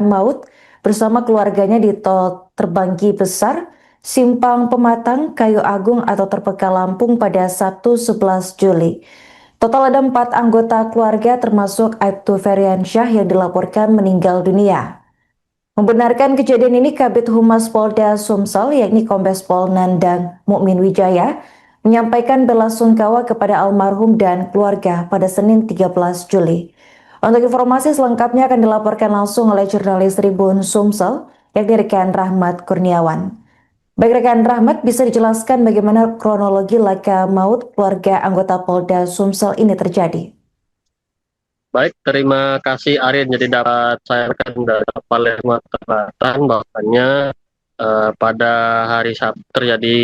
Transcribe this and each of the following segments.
maut bersama keluarganya di tol Terbanggi Besar, Simpang Pematang, Kayu Agung atau Terpeka Lampung pada Sabtu 11 Juli. Total ada 4 anggota keluarga termasuk Aibtu Feriansyah yang dilaporkan meninggal dunia. Membenarkan kejadian ini, Kabid Humas Polda Sumsel yakni Kombes Pol Nandang Mukmin Wijaya menyampaikan belasungkawa kepada almarhum dan keluarga pada Senin 13 Juli. Untuk informasi selengkapnya akan dilaporkan langsung oleh jurnalis Tribun Sumsel, yakni rekan Rahmat Kurniawan. Baik rekan Rahmat, bisa dijelaskan bagaimana kronologi laka maut keluarga anggota Polda Sumsel ini terjadi? Baik, terima kasih Arin. Jadi dapat saya rekan dari Palembang Selatan bahwasannya pada hari Sabtu terjadi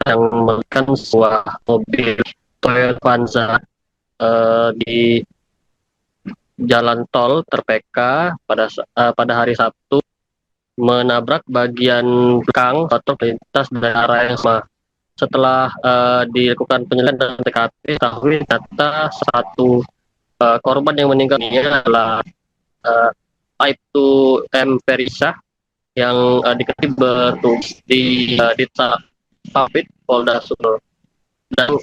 yang melibatkan sebuah mobil Toyota Avanza di jalan tol Terpeka pada hari Sabtu menabrak bagian belakang atau lintas dari arah yang sama. Setelah dilakukan penyelidikan dan TKP, diketahui ternyata satu korban yang meninggal ini adalah Aibtu M. Ferisah yang diketahui bertugas di Tapit Polda Sumsel. Dan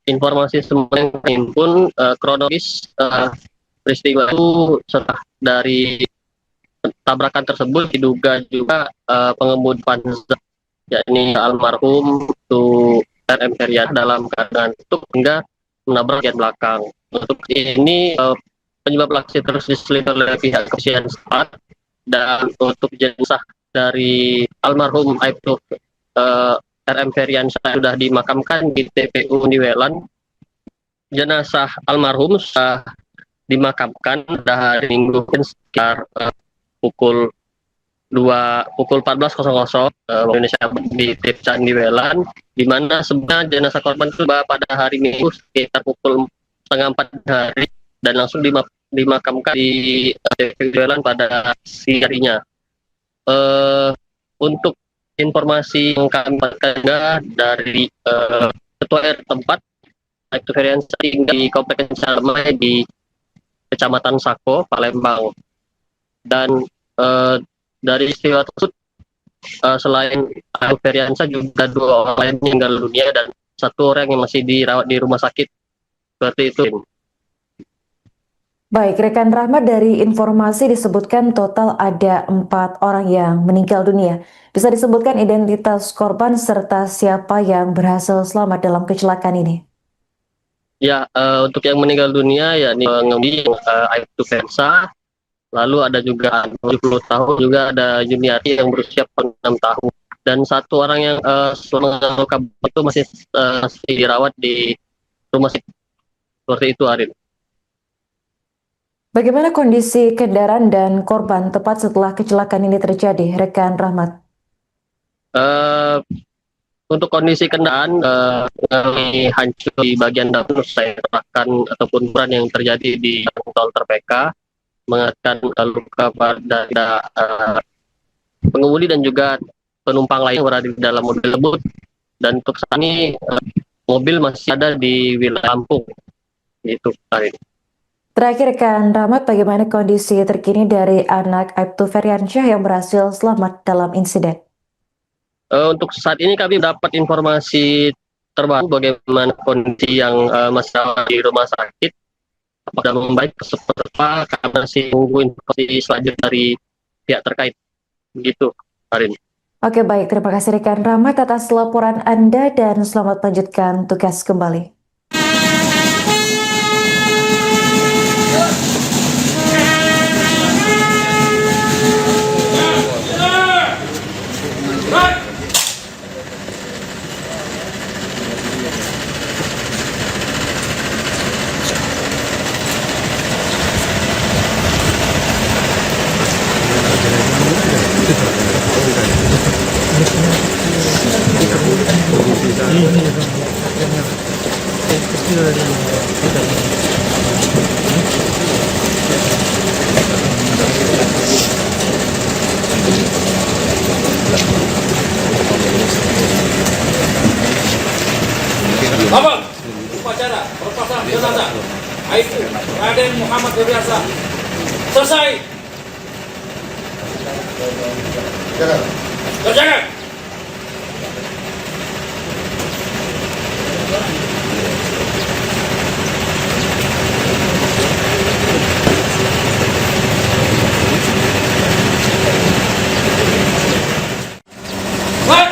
informasi semua yang terhimpun kronologis peristiwa itu setelah dari tabrakan tersebut diduga juga pengemudi Avanza yakni almarhum itu RM Feryat dalam keadaan tutup hingga menabrak bagian belakang. Untuk ini penyebab aksi terus diselidiki oleh pihak kepolisian setempat, dan untuk jenazah dari almarhum Aibtu RM Feryansyah sudah dimakamkan di TPU Niwelan. Jenazah almarhum sudah dimakamkan pada hari Minggu sekitar pukul 14.00 Indonesia di Desa Niwelan, di mana sebenarnya jenazah korban itu pada hari Minggu sekitar pukul 3:30 hari dan langsung dimakamkan di Niwelan pada siang harinya. Untuk informasi yang kami dapatkan dari Ketua RT tempat, Aibtu Feriansyah tinggal di Komplek Sarmai di Kecamatan Sako, Palembang. Dan dari istiwa tersebut selain Aibtu Feriansyah juga 2 orang lain meninggal dunia dan 1 orang yang masih dirawat di rumah sakit. Seperti itu. Baik, rekan Rahmat, dari informasi disebutkan total ada 4 orang yang meninggal dunia. Bisa disebutkan identitas korban serta siapa yang berhasil selamat dalam kecelakaan ini? Ya, untuk yang meninggal dunia yakni pengemudi Aibtu Feriansyah, lalu ada juga 70 tahun, juga ada Juniati yang berusia 6 tahun, dan 1 orang yang selama itu masih dirawat di rumah sakit. Seperti itu, Arin. Bagaimana kondisi kendaraan dan korban tepat setelah kecelakaan ini terjadi, rekan Rahmat? Untuk kondisi kendaraan hancur di bagian depan, saya terahkan ataupun ban yang terjadi di tol Terpeka, mengakibatkan luka pada pengemudi dan juga penumpang lain yang berada di dalam mobil tersebut. Dan untuk saat ini mobil masih ada di wilayah Lampung. Itu, Arin. Terakhir rekan Rahmat, bagaimana kondisi terkini dari anak Aibtu Feriansyah yang berhasil selamat dalam insiden? Untuk saat ini kami dapat informasi terbaru bagaimana kondisi yang masih di rumah sakit. Apakah membaik seperti apa, karena masih menunggu informasi selanjutnya dari pihak terkait. Begitu, Arin. Oke, baik. Terima kasih rekan Rahmat atas laporan Anda dan selamat melanjutkan tugas kembali. Abang, upacara perpasangan jenazah Aibtu Raden Muhammad Feryasa selesai. Kerjakan. Baik.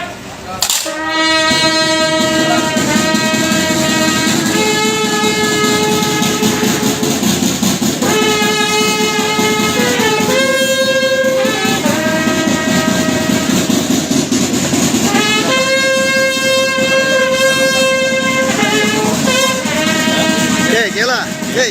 Oke, Kela. Oke.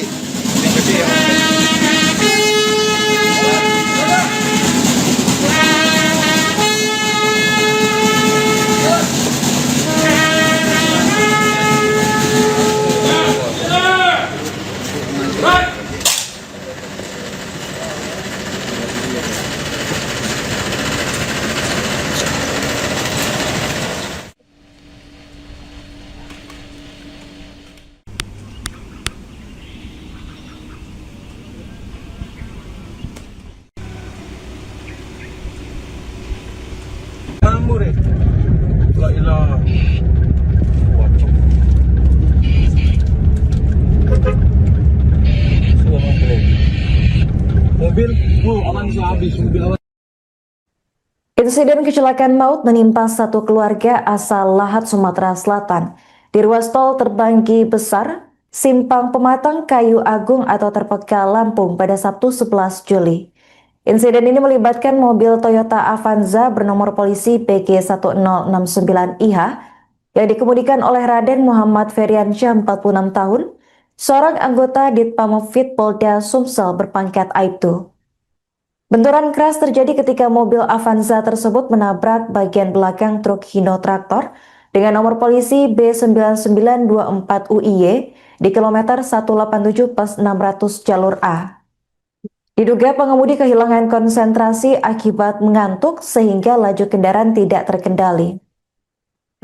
Baik. Amore. La ilaha. Mobil, aman sih habis mobil aman. Insiden kecelakaan maut menimpa satu keluarga asal Lahat, Sumatera Selatan. Di ruas tol Terbanggi Besar, Simpang Pematang, Kayu Agung atau Terpeka, Lampung pada Sabtu 11 Juli. Insiden ini melibatkan mobil Toyota Avanza bernomor polisi PG1069IH yang dikemudikan oleh Raden Muhammad Feriansyah 46 tahun, seorang anggota Ditpamopvid Polda Sumsel berpangkat Aibtu. Benturan keras terjadi ketika mobil Avanza tersebut menabrak bagian belakang truk Hino Traktor dengan nomor polisi B9924UIY di kilometer 187 plus 600 jalur A. Diduga pengemudi kehilangan konsentrasi akibat mengantuk sehingga laju kendaraan tidak terkendali.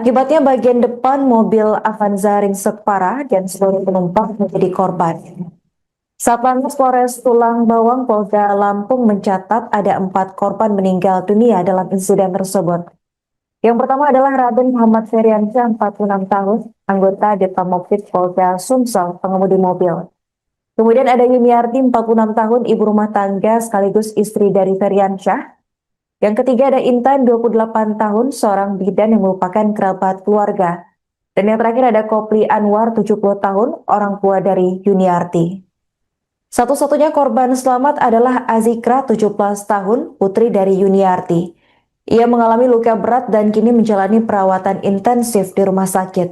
Akibatnya bagian depan mobil Avanza ringsek parah dan seluruh penumpang menjadi korban. Satlantas Polres Tulang Bawang Polda Lampung mencatat ada 4 korban meninggal dunia dalam insiden tersebut. Yang pertama adalah Raden Muhammad Feriansyah, 46 tahun, anggota Ditpamopvid Polda Sumsel, pengemudi mobil. Kemudian ada Yuniarti, 46 tahun, ibu rumah tangga sekaligus istri dari Feriansyah. Yang ketiga ada Intan, 28 tahun, seorang bidan yang merupakan kerabat keluarga. Dan yang terakhir ada Kopli Anwar, 70 tahun, orang tua dari Yuniarti. Satu-satunya korban selamat adalah Azikra, 17 tahun, putri dari Yuniarti. Ia mengalami luka berat dan kini menjalani perawatan intensif di rumah sakit.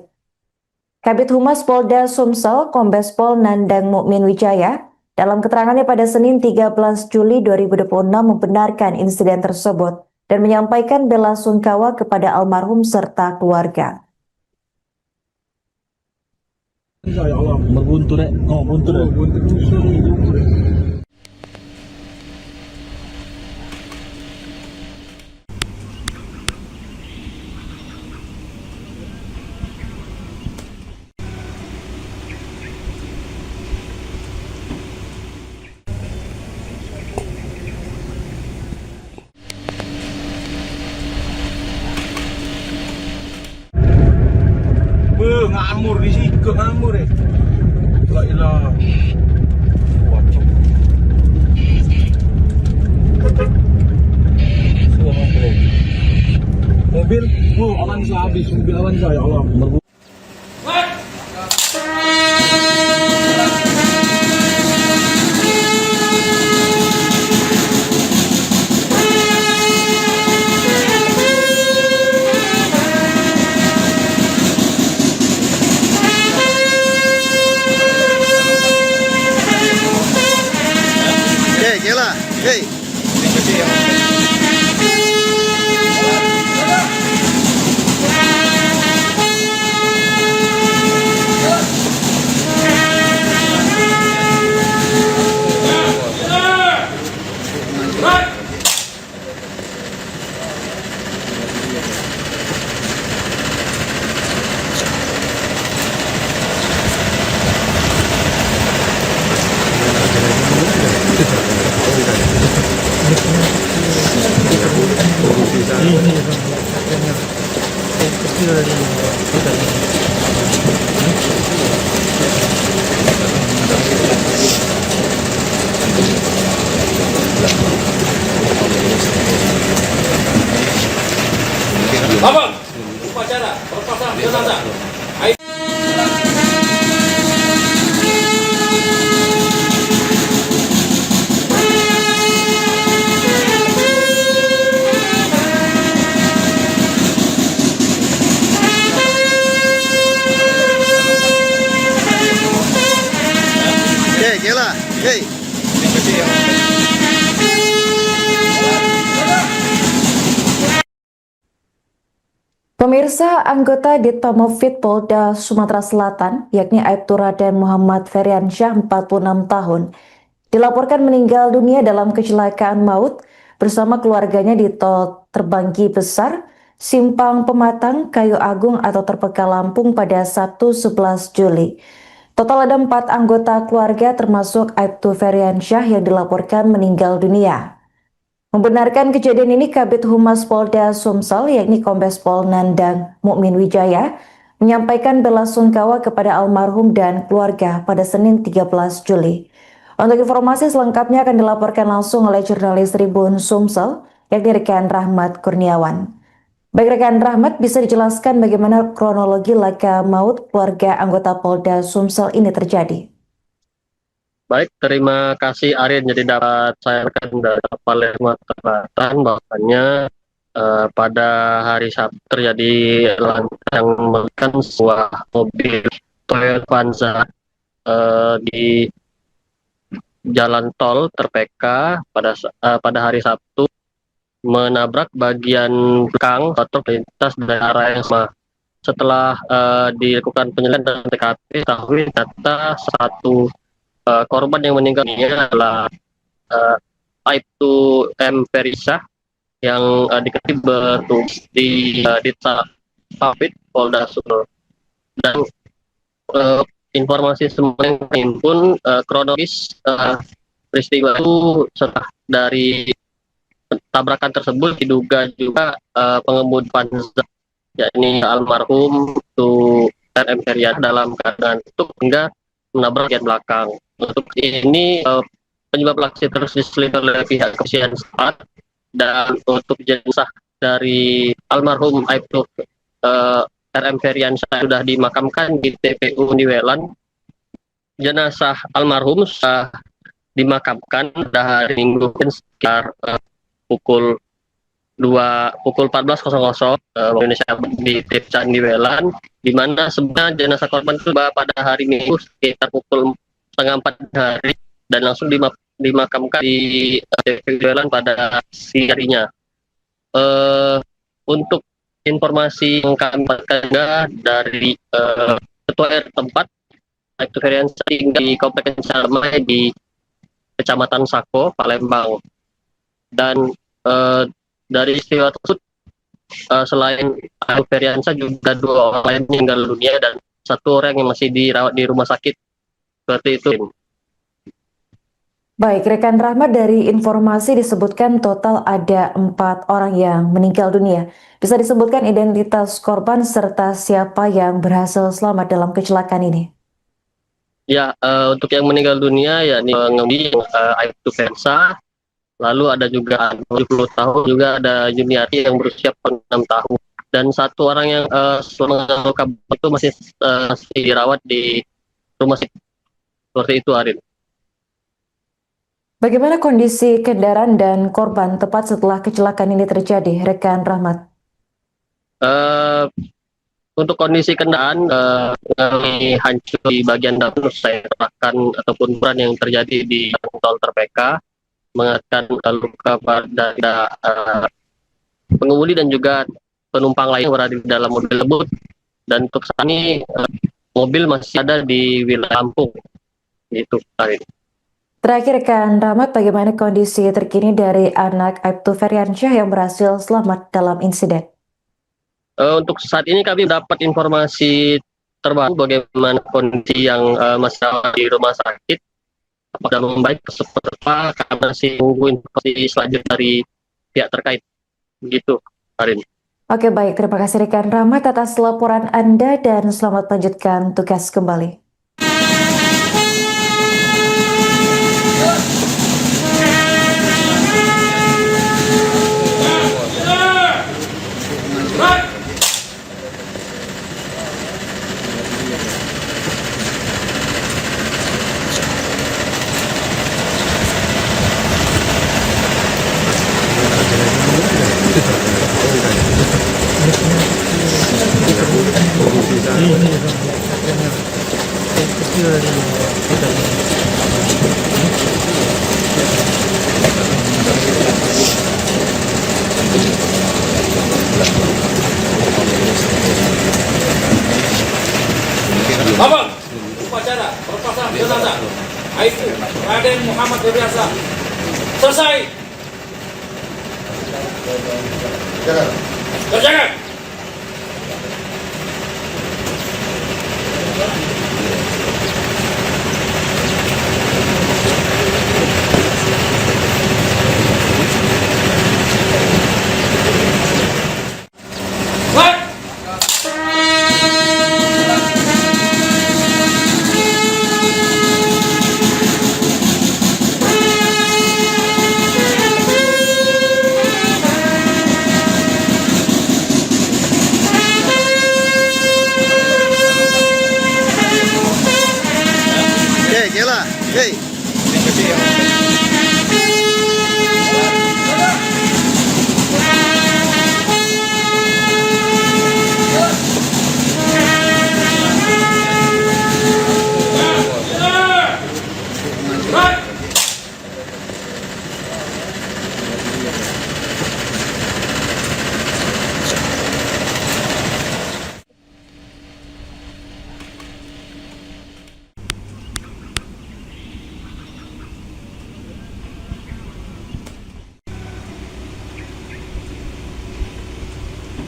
Kabid Humas Polda Sumsel, Kombes Pol Nandang Mukmin Wijaya, dalam keterangannya pada Senin 13 Juli 2026 membenarkan insiden tersebut dan menyampaikan bela sungkawa kepada almarhum serta keluarga. Ya Allah, berbuntu deh. Oh, buntu deh. Buntu tusuk. Ngamur di sini, ngamur deh. La ilaha. Mobil, aman sih habis mobil Avanza ya Allah. Baik. Oke, Kela. Oke. Baik. Oke. Abang, upacara perpasangan jenazah. Kela, Pemirsa, anggota Ditpamofit Polda Sumatera Selatan, yakni Aibtu Raden Muhammad Feriansyah, 46 tahun, dilaporkan meninggal dunia dalam kecelakaan maut bersama keluarganya di tol Terbanggi Besar, Simpang Pematang, Kayu Agung atau Terpeka Lampung pada Sabtu 11 Juli. Total ada 4 anggota keluarga termasuk Aibtu Feriansyah yang dilaporkan meninggal dunia. Membenarkan kejadian ini, Kabid Humas Polda Sumsel, yakni Kombes Pol Nandang Mukmin Wijaya, menyampaikan belasungkawa kepada almarhum dan keluarga pada Senin 13 Juli. Untuk informasi selengkapnya akan dilaporkan langsung oleh jurnalis Tribun Sumsel, yakni rekan Rahmat Kurniawan. Baik rekan Rahmat, bisa dijelaskan bagaimana kronologi laka maut keluarga anggota Polda Sumsel ini terjadi? Baik, terima kasih Arin. Jadi dapat saya rekan dari Palermo Selatan bahwasannya pada hari Sabtu terjadi yang melibatkan sebuah mobil Toyota Avanza di jalan tol Terpeka pada hari Sabtu menabrak bagian belakang truk lintas dari arah yang sama. Setelah dilakukan penyelidikan dan TKP, diketahui ternyata satu korban yang meninggal ini adalah Aibtu M. Feriansyah yang diketahui bertugas di Ditpamofit Polda Sumsel. Dan informasi semua yang terhimpun kronologis peristiwa itu setelah dari tabrakan tersebut diduga juga pengemudi Avanza, yakni almarhum Tu RM Feriansyah dalam keadaan tutup hingga menabrak bagian belakang. Untuk ini penyebab aksi terus diselidiki oleh pihak kepolisian setempat, dan untuk jenazah dari almarhum Aibtu RM Feriansyah sudah dimakamkan di TPU Niwelan. Jenazah almarhum sudah dimakamkan pada hari Minggu sekitar pukul 14.00 Indonesia di TPU Niwelan, di mana sebenarnya jenazah korban itu pada hari Minggu sekitar pukul 3:30 hari dan langsung dimakamkan di TPU Niwelan pada siang harinya. Untuk informasi yang kami dapatkan dari Ketua RT tempat, Aibtu Feriansyah tinggal di Komplek Damai di Kecamatan Sako, Palembang. Dan dari istiwa tersebut, selain Aibtu Feriansyah juga 2 orang lain meninggal dunia dan 1 orang yang masih dirawat di rumah sakit. Seperti itu. Baik, rekan Rahmat, dari informasi disebutkan total ada 4 orang yang meninggal dunia. Bisa disebutkan identitas korban serta siapa yang berhasil selamat dalam kecelakaan ini? Ya, untuk yang meninggal dunia yakni pengemudi Aibtu Feriansyah, lalu ada juga 70 tahun, juga ada Juniati yang berusia 6 tahun, dan 1 orang yang selama luka itu masih dirawat di rumah sakit. Seperti itu, Arin. Bagaimana kondisi kendaraan dan korban tepat setelah kecelakaan ini terjadi, rekan Rahmat? Untuk kondisi kendaraan hancur di bagian depan, saya katakan ataupun ban yang terjadi di tol Terpeka, mengakibatkan luka pada pengemudi dan juga penumpang lain yang berada di dalam mobil tersebut. Dan untuk saat ini mobil masih ada di wilayah Lampung. Itu, Arin. Terakhir, rekan Rahmat, bagaimana kondisi terkini dari anak Aibtu Feriansyah yang berhasil selamat dalam insiden? Untuk saat ini kami dapat informasi terbaru bagaimana kondisi yang masih di rumah sakit. Apakah membaik seperti apa, kami masih menunggu informasi selanjutnya dari pihak terkait. Begitu, Arin. Oke, baik. Terima kasih rekan Rahmat atas laporan Anda dan selamat melanjutkan tugas kembali. Right. Abang, upacara perpasangan jenazah Aibtu Raden Muhammad Febriansyah selesai. Kerjakan. Kela. Hey.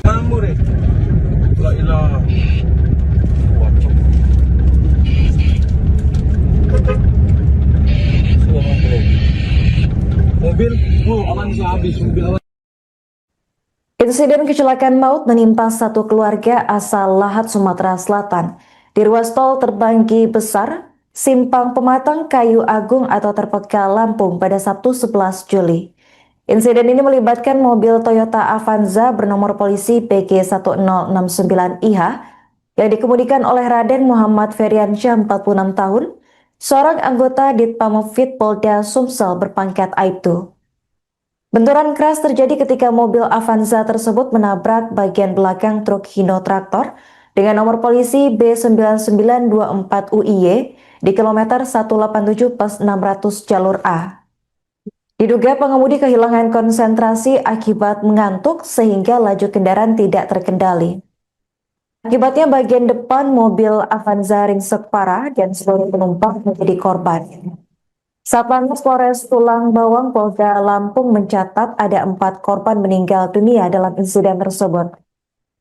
Amor eh. La ilaha. Wacok. Suara bro. Mobil, aman bisa habis mobil awan. Insiden kecelakaan maut menimpa satu keluarga asal Lahat, Sumatera Selatan di ruas tol Terbanggi Besar, Simpang Pematang, Kayu Agung atau Terpekal, Lampung pada Sabtu 11 Juli. Insiden ini melibatkan mobil Toyota Avanza bernomor polisi PG1069IH yang dikemudikan oleh Raden Muhammad Febriansyah 46 tahun, seorang anggota Ditpamopvid Polda Sumsel berpangkat Aibtu. Benturan keras terjadi ketika mobil Avanza tersebut menabrak bagian belakang truk Hino Traktor dengan nomor polisi B9924UIY di kilometer 187+600 jalur A. Diduga pengemudi kehilangan konsentrasi akibat mengantuk sehingga laju kendaraan tidak terkendali. Akibatnya bagian depan mobil Avanza ringsek parah dan seluruh penumpang menjadi korban. Satlantas Polres Tulang Bawang Polda Lampung mencatat ada 4 korban meninggal dunia dalam insiden tersebut.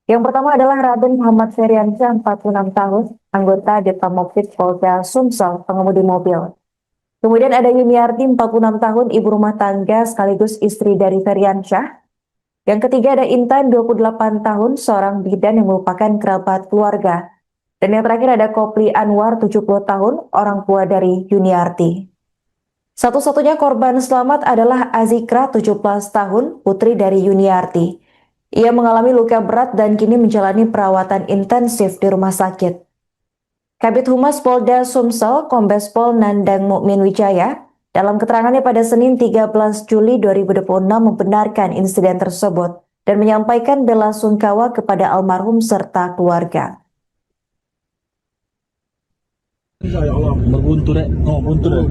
Yang pertama adalah Raden Muhammad Febriansyah 46 tahun, anggota Ditpamopvid Polda Sumsel, pengemudi mobil. Kemudian ada Yuniarti 46 tahun, ibu rumah tangga sekaligus istri dari Febriansyah. Yang ketiga ada Intan 28 tahun, seorang bidan yang merupakan kerabat keluarga. Dan yang terakhir ada Kopli Anwar 70 tahun, orang tua dari Yuniarti. Satu-satunya korban selamat adalah Azikra 17 tahun, putri dari Yuniarti. Ia mengalami luka berat dan kini menjalani perawatan intensif di rumah sakit. Kabid Humas Polda Sumsel, Kombes Pol Nandang Mukmin Wijaya, dalam keterangannya pada Senin 13 Juli 2026 membenarkan insiden tersebut dan menyampaikan bela sungkawa kepada almarhum serta keluarga. Ya Allah, berbuntur eh. Oh, buntur eh.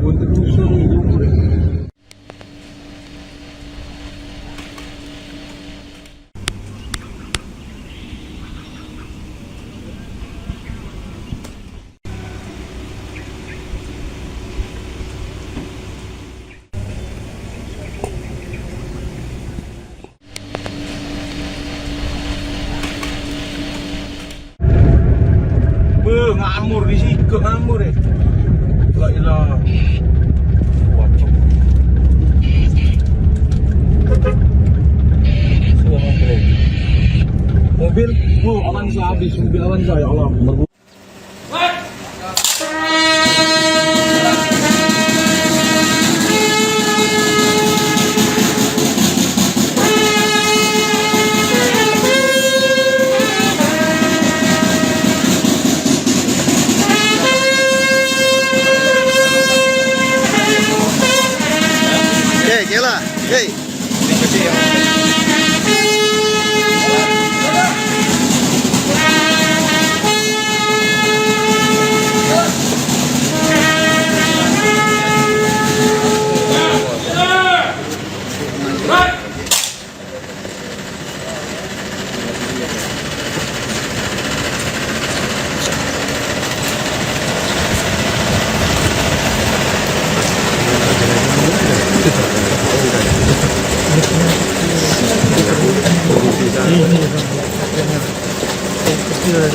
Ngamur di sini, ngamur eh. La ilaha. Wacok. Suara bro. Mobil, aman bisa habis mobil Avanza ya Allah. Kela. Hey. Abang,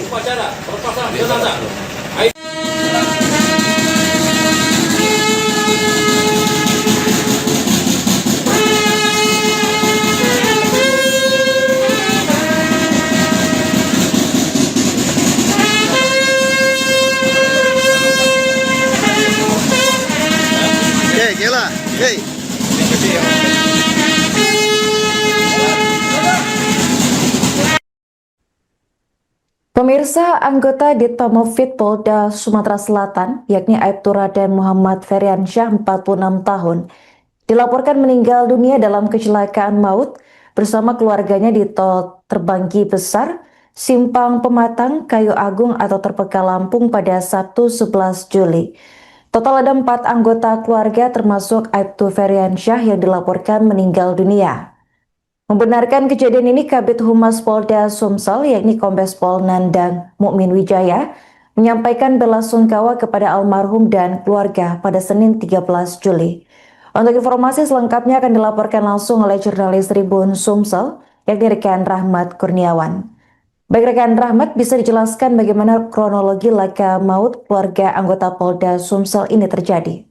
upacara pelepasan jenazah. Ayo. Hey, Kela. Hey. Pemirsa, anggota Ditpamofit Polda Sumatera Selatan, yakni Aibtu Raden Muhammad Feriansyah, 46 tahun, dilaporkan meninggal dunia dalam kecelakaan maut bersama keluarganya di tol Terbanggi Besar, Simpang Pematang, Kayu Agung atau Terpeka Lampung pada Sabtu 11 Juli. Total ada 4 anggota keluarga termasuk Aibtu Feriansyah yang dilaporkan meninggal dunia. Membenarkan kejadian ini, Kabid Humas Polda Sumsel, yakni Kombes Pol Nandang Mukmin Wijaya, menyampaikan belasungkawa kepada almarhum dan keluarga pada Senin 13 Juli. Untuk informasi selengkapnya akan dilaporkan langsung oleh jurnalis Tribun Sumsel, yakni rekan Rahmat Kurniawan. Baik rekan Rahmat, bisa dijelaskan bagaimana kronologi laka maut keluarga anggota Polda Sumsel ini terjadi?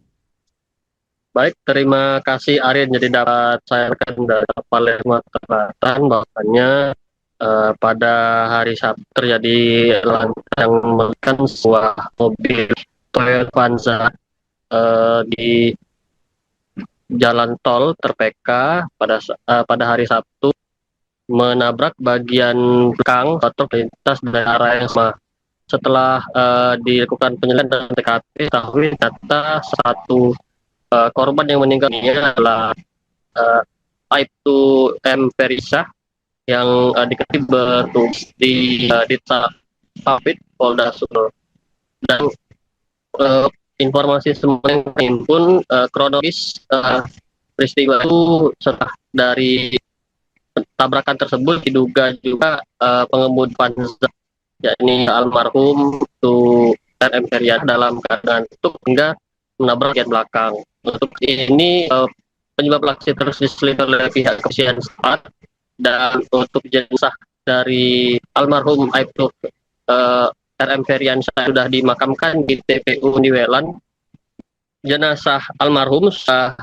Baik, terima kasih Arin. Jadi dapat saya rekan dari Polres Sumatera Selatan bahwasanya pada hari Sabtu terjadi lantaran yang melibatkan sebuah mobil Toyota Avanza di jalan tol Terpeka pada hari Sabtu menabrak bagian belakang truk lintas dari arah yang sama. Setelah dilakukan penyelidikan dan TKP, diketahui ternyata satu korban yang meninggal dunia adalah Aibtu M. Feriansyah yang diketahui bertugas di Ditpamofit Polda Sumsel. Dan informasi semua yang terhimpun kronologis peristiwa itu setelah dari tabrakan tersebut diduga juga pengemudi Avanza, yakni almarhum Tu RM Feriansyah dalam keadaan tutup hingga menabrak bagian belakang. Untuk ini penyebab aksi terus diselidiki oleh pihak kepolisian setempat, dan untuk jenazah dari almarhum Aibtu RM Feriansyah sudah dimakamkan di TPU Niwelan. Jenazah almarhum sudah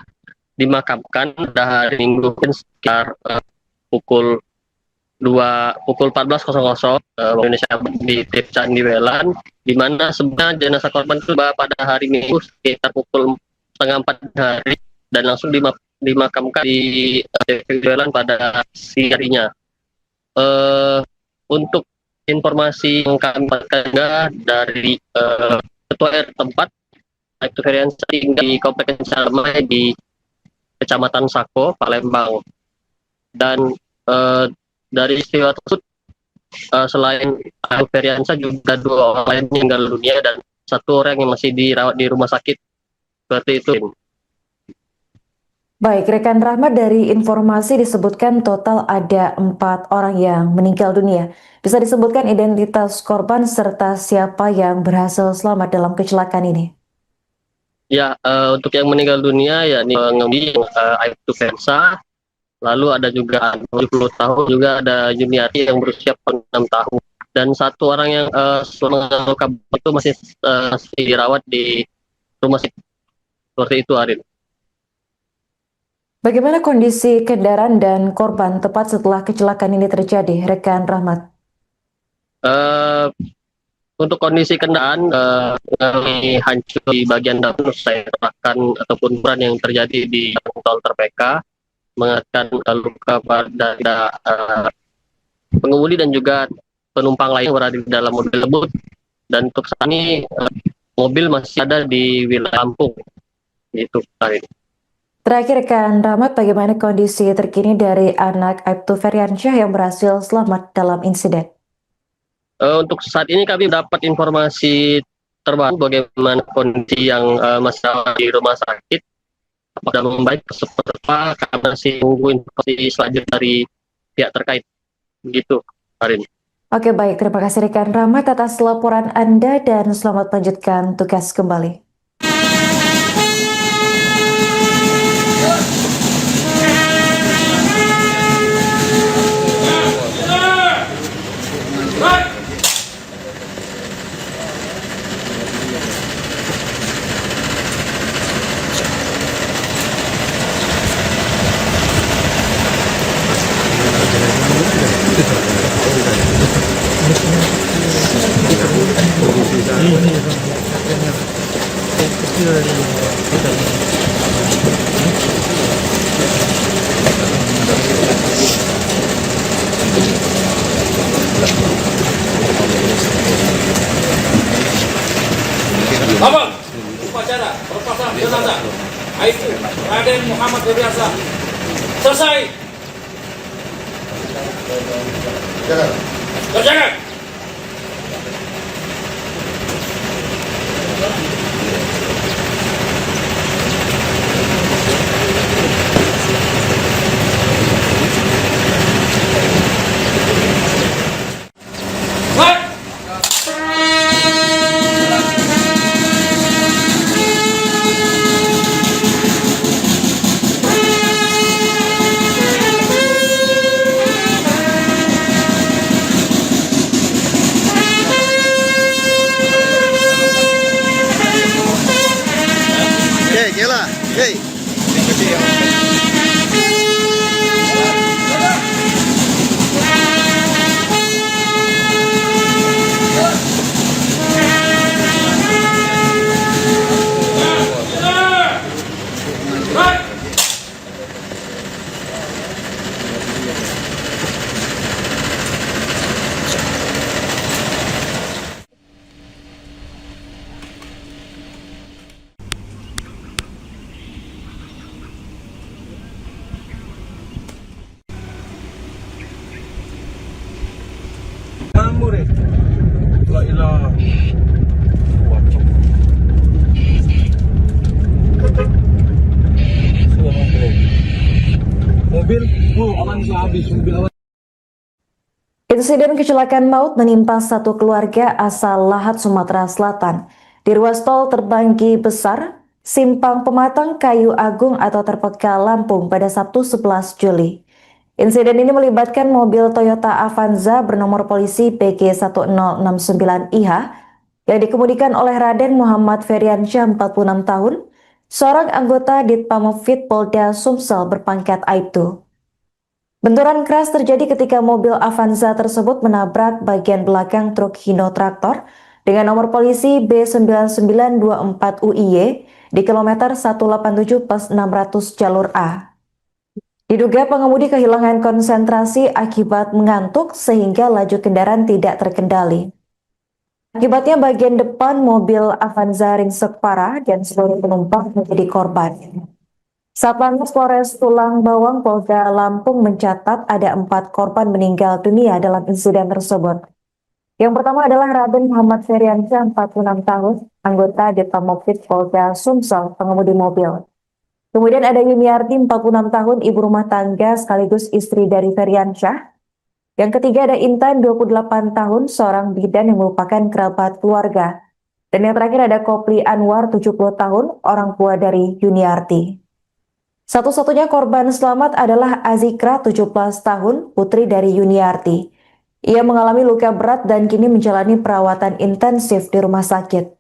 dimakamkan pada hari Minggu sekitar pukul 14.00 Indonesia di TPU Niwelan, di mana sebenarnya jenazah korban itu pada hari Minggu sekitar pukul 3:30 hari dan langsung dimakamkan di TPU Niwelan pada siang harinya. Untuk informasi yang kami dapatkan dari Ketua RT tempat, Aibtu Feriansyah tinggal di Komplek Damai di Kecamatan Sako, Palembang. Dan dari istiwa tersebut, selain Aibtu Feriansyah juga 2 orang lain meninggal dunia dan 1 orang yang masih dirawat di rumah sakit. Seperti itu. Baik, rekan Rahmat, dari informasi disebutkan total ada 4 orang yang meninggal dunia. Bisa disebutkan identitas korban serta siapa yang berhasil selamat dalam kecelakaan ini? Ya, untuk yang meninggal dunia yakni pengemudi Aibtu Feriansyah, lalu ada juga 70 tahun, juga ada Juniati yang berusia 6 tahun, dan 1 orang yang selama luka itu masih dirawat di rumah sakit. Seperti itu, Arin. Bagaimana kondisi kendaraan dan korban tepat setelah kecelakaan ini terjadi, rekan Rahmat? Untuk kondisi kendaraan mengalami hancur di bagian depan, saya terahkan ataupun ukuran yang terjadi di tol Terpeka, mengakibatkan luka pada pengemudi dan juga penumpang lain yang berada di dalam mobil tersebut. Dan untuk saat ini mobil masih ada di wilayah Lampung. Itu, Arin. Terakhir rekan Rahmat, bagaimana kondisi terkini dari anak Aibtu Feriansyah yang berhasil selamat dalam insiden? Untuk saat ini kami dapat informasi terbaru bagaimana kondisi yang masih di rumah sakit. Apakah membaik seperti apa, kami masih menunggu informasi selanjutnya dari pihak terkait. Begitu, Arin. Oke baik, terima kasih rekan Rahmat atas laporan Anda dan selamat melanjutkan tugas kembali. Abang, upacara perlepasan jenazah Aibtu Raden Muhammad Febriansyah selesai. Kerjakan. Kela. Hey. Kamu deh. La ilaha. Wacok. Mobil, aman sih habis mobil awan. Insiden kecelakaan maut menimpa satu keluarga asal Lahat, Sumatera Selatan. Di ruas tol Terbanggi Besar, Simpang Pematang Kayu Agung atau Terpeka Lampung pada Sabtu 11 Juli. Insiden ini melibatkan mobil Toyota Avanza bernomor polisi PG1069IH yang dikemudikan oleh Raden Muhammad Febriansyah 46 tahun, seorang anggota Ditpamopfit Polda Sumsel berpangkat Aibtu. Benturan keras terjadi ketika mobil Avanza tersebut menabrak bagian belakang truk Hino Traktor dengan nomor polisi B9924UIY di kilometer 187 pas 600 jalur A. Diduga pengemudi kehilangan konsentrasi akibat mengantuk sehingga laju kendaraan tidak terkendali. Akibatnya bagian depan mobil Avanza ringsek parah dan seluruh penumpang menjadi korban. Satlantas Polres Tulang Bawang Polda Lampung mencatat ada 4 korban meninggal dunia dalam insiden tersebut. Yang pertama adalah Raden Muhammad Febriansyah 46 tahun, anggota Ditpamopfit Polda Sumsel, pengemudi mobil. Kemudian ada Yuniarti 46 tahun, ibu rumah tangga sekaligus istri dari Febriansyah. Yang ketiga ada Intan 28 tahun, seorang bidan yang merupakan kerabat keluarga. Dan yang terakhir ada Kopli Anwar 70 tahun, orang tua dari Yuniarti. Satu-satunya korban selamat adalah Azikra 17 tahun, putri dari Yuniarti. Ia mengalami luka berat dan kini menjalani perawatan intensif di rumah sakit.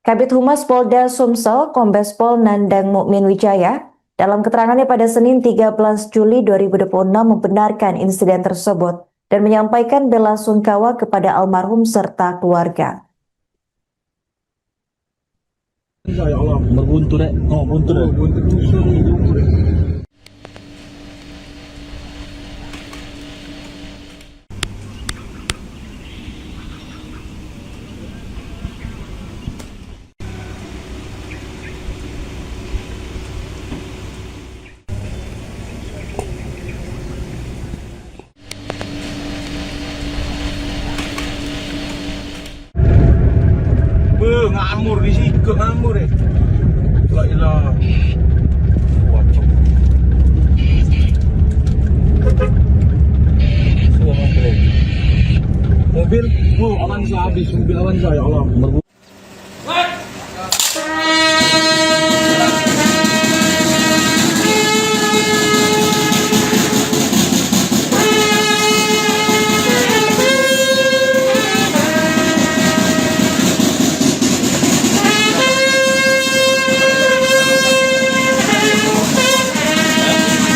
Kabid Humas Polda Sumsel, Kombes Pol Nandang Mukmin Wijaya, dalam keterangannya pada Senin 13 Juli 2026 membenarkan insiden tersebut dan menyampaikan bela sungkawa kepada almarhum serta keluarga. Ya Allah, Berbuntu dek. Oh, buntu dek. buntu rusuh ni dulu deh. Ngamur di situ, ngamur deh. La ilaha. Wacok. Sudah masuk dek. Oh, Avanza habis, mobil Avanza ya Allah.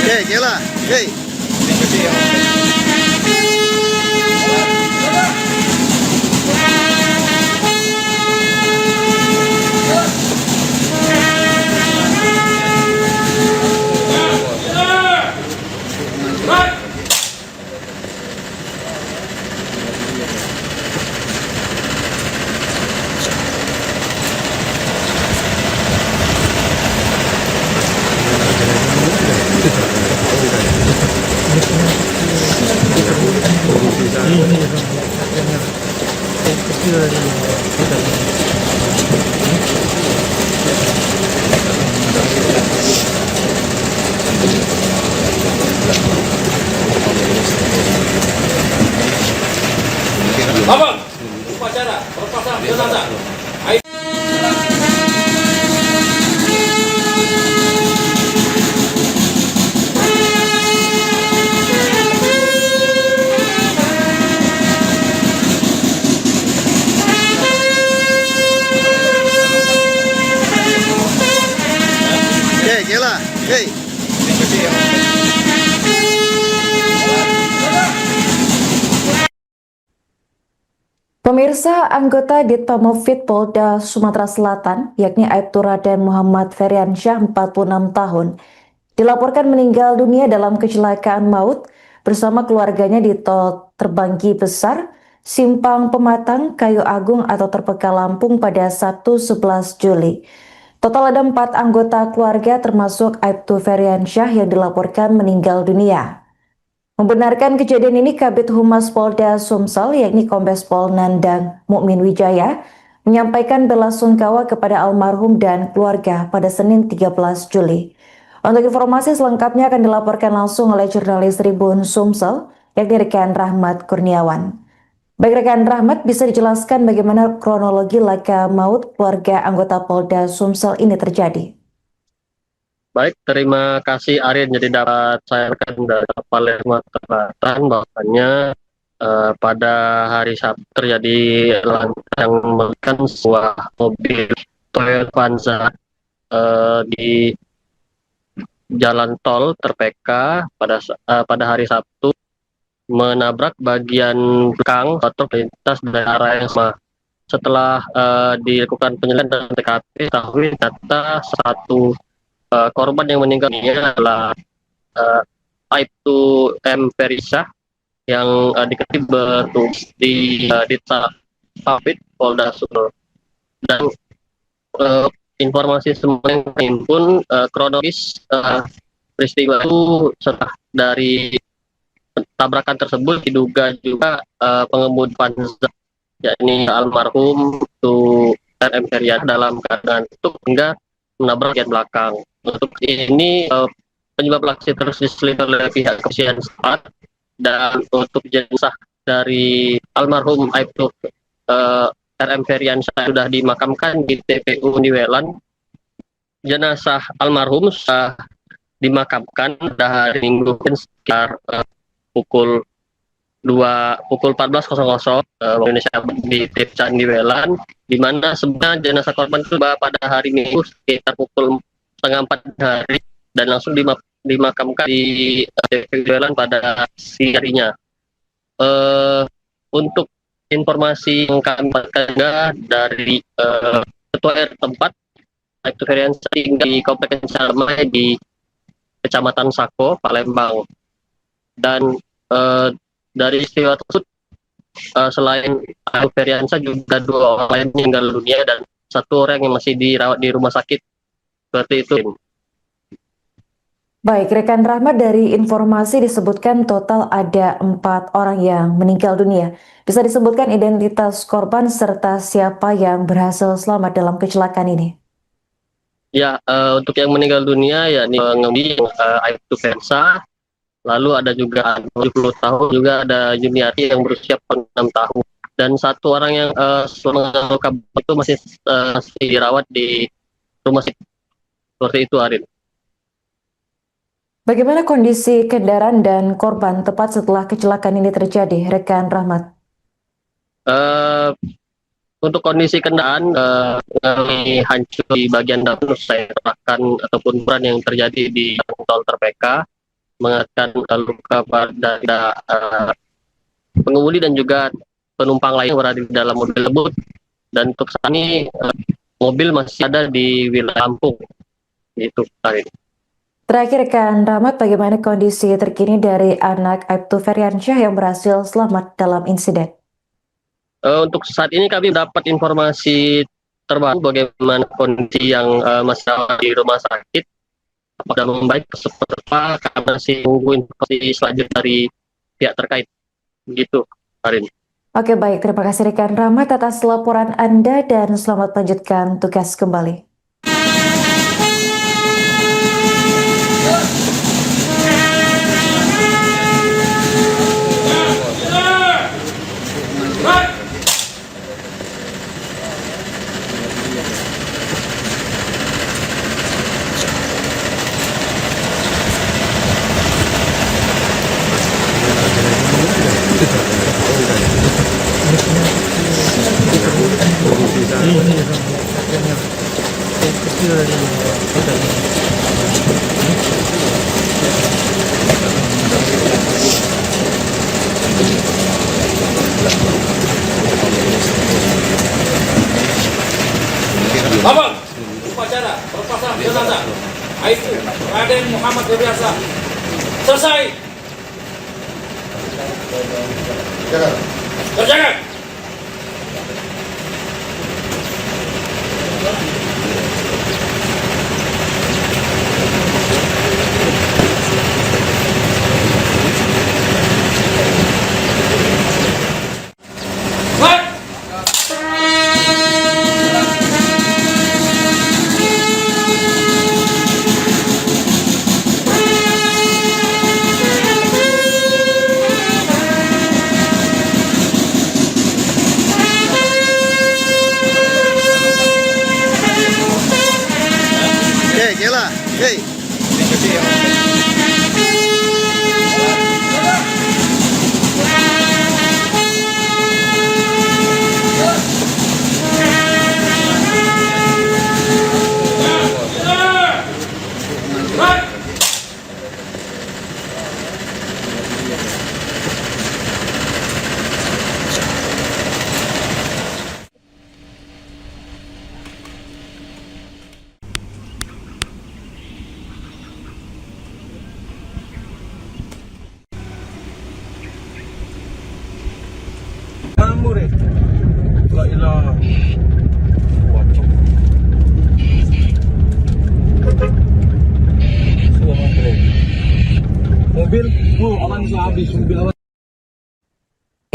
Hey, Kela. Hey. Abang, upacara perpasangan jenazah. Hey, Kela. Hey. Pemirsa, anggota Ditpamofit Polda Sumatera Selatan, yakni Aibtu Raden Muhammad Feriansyah, 46 tahun, dilaporkan meninggal dunia dalam kecelakaan maut bersama keluarganya di tol Terbanggi Besar, Simpang Pematang, Kayu Agung atau Terpeka Lampung pada Sabtu 11 Juli. Total ada 4 anggota keluarga termasuk Aibtu Feriansyah yang dilaporkan meninggal dunia. Membenarkan kejadian ini, Kabid Humas Polda Sumsel, yakni Kombes Pol Nandang Mukmin Wijaya, menyampaikan belasungkawa kepada almarhum dan keluarga pada Senin 13 Juli. Untuk informasi selengkapnya akan dilaporkan langsung oleh jurnalis Tribun Sumsel, yakni rekan Rahmat Kurniawan. Baik rekan Rahmat, bisa dijelaskan bagaimana kronologi laka maut keluarga anggota Polda Sumsel ini terjadi? Baik, terima kasih Arin. Jadi dapat saya rekan dari Polres Sumatera Selatan bahwasannya pada hari Sabtu terjadi yang melibatkan sebuah mobil Toyota Avanza di jalan tol Terpeka pada hari Sabtu menabrak bagian belakang atau lintas dari arah yang sama. Setelah dilakukan penyelidikan dan TKP, diketahui ternyata satu korban yang meninggal dunia adalah Aibtu M. Ferisah yang diketahui bertugas di Ditpamofit Polda Sumsel. Dan informasi semua yang terhimpun kronologis peristiwa itu setelah dari tabrakan tersebut diduga juga pengemudi Avanza, yakni almarhum itu RM Feryat dalam keadaan tutup hingga menabrak bagian belakang. Untuk ini penyebab aksi terus diselidiki oleh pihak kepolisian setempat, dan untuk jenazah dari almarhum Aibtu RM Feriansyah sudah dimakamkan di TPU Niwelan. Jenazah almarhum sudah dimakamkan pada hari Minggu sekitar pukul 14.00 Indonesia di Desa Niwelan, di mana sebenarnya jenazah korban itu pada hari Minggu sekitar pukul 3:30 hari dan langsung dimakamkan di Niwelan pada siang harinya. Untuk informasi yang kami dapatkan dari ketua RT tempat, Aibtu Feriansyah tinggal di Kompleks Sarmai di Kecamatan Sako, Palembang. Dan dari peristiwa tersebut, selain Aibtu Feriansyah juga 2 orang lain meninggal dunia dan 1 orang yang masih dirawat di rumah sakit. Seperti itu. Baik, rekan Rahmat, dari informasi disebutkan total ada 4 orang yang meninggal dunia. Bisa disebutkan identitas korban serta siapa yang berhasil selamat dalam kecelakaan ini? Ya, untuk yang meninggal dunia yakni pengemudi Aibtu Feriansyah, lalu ada juga 70 tahun, juga ada Yuniati yang berusia 6 tahun. dan satu orang yang selama luka itu masih dirawat di rumah sakit. Seperti itu, Arin. Bagaimana kondisi kendaraan dan korban tepat setelah kecelakaan ini terjadi, rekan Rahmat? Eh, untuk kondisi kendaraan mengalami hancur di bagian depan, saya katakan ataupun beran yang terjadi di tol terpeka, mengakibatkan luka pada pengemudi dan juga penumpang lain yang berada di dalam mobil tersebut. Dan untuk saat ini mobil masih ada di wilayah Lampung. Itu, Arin. Terakhir, rekan Rahmat, bagaimana kondisi terkini dari anak Aibtu Feryansyah yang berhasil selamat dalam insiden? Untuk saat ini kami dapat informasi terbaru bagaimana kondisi yang masih ada di rumah sakit. Apakah membaik seperti apa, kami masih menunggu informasi selanjutnya dari pihak terkait. Begitu, Arin. Oke, baik. Terima kasih rekan Rahmat atas laporan Anda dan selamat melanjutkan tugas kembali. Abang, upacara perpasangan jenazah Aibtu Raden Muhammad Febriansyah selesai. Terjaga. Gela. Hey. Kamu deh. La ilaha. Wacok. Sudah mobil. Mobil, aman habis mobil aman.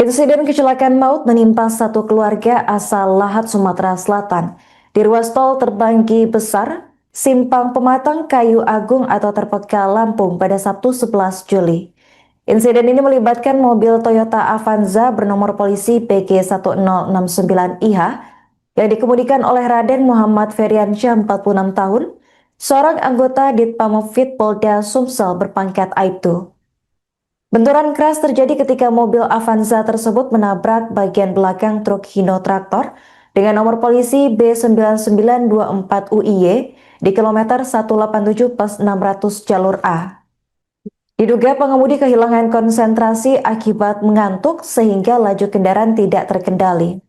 Insiden kecelakaan maut menimpa satu keluarga asal Lahat, Sumatera Selatan di ruas tol Terbanggi Besar, Simpang Pematang, Kayu Agung atau Terpeka, Lampung pada Sabtu 11 Juli. Insiden ini melibatkan mobil Toyota Avanza bernomor polisi PG1069IH yang dikemudikan oleh Raden Muhammad Feryansyah 46 tahun, seorang anggota Ditpamopfit Polda Sumsel berpangkat Aibtu. Benturan keras terjadi ketika mobil Avanza tersebut menabrak bagian belakang truk Hino Traktor dengan nomor polisi B9924UIY di kilometer 187+600 jalur A. Diduga pengemudi kehilangan konsentrasi akibat mengantuk sehingga laju kendaraan tidak terkendali.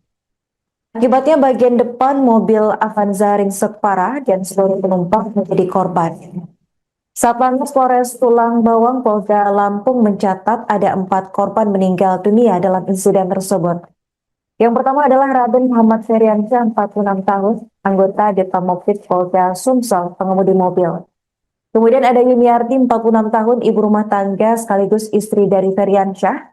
Akibatnya bagian depan mobil Avanza ringsek parah dan seluruh penumpang menjadi korban. Satlantas Polres Tulang Bawang Polda Lampung mencatat ada 4 korban meninggal dunia dalam insiden tersebut. Yang pertama adalah Raden Muhammad Feryansyah 46 tahun, anggota Ditpamopfit Polda Sumsel, pengemudi mobil. Kemudian ada Yuniarti 46 tahun, ibu rumah tangga sekaligus istri dari Feryansyah.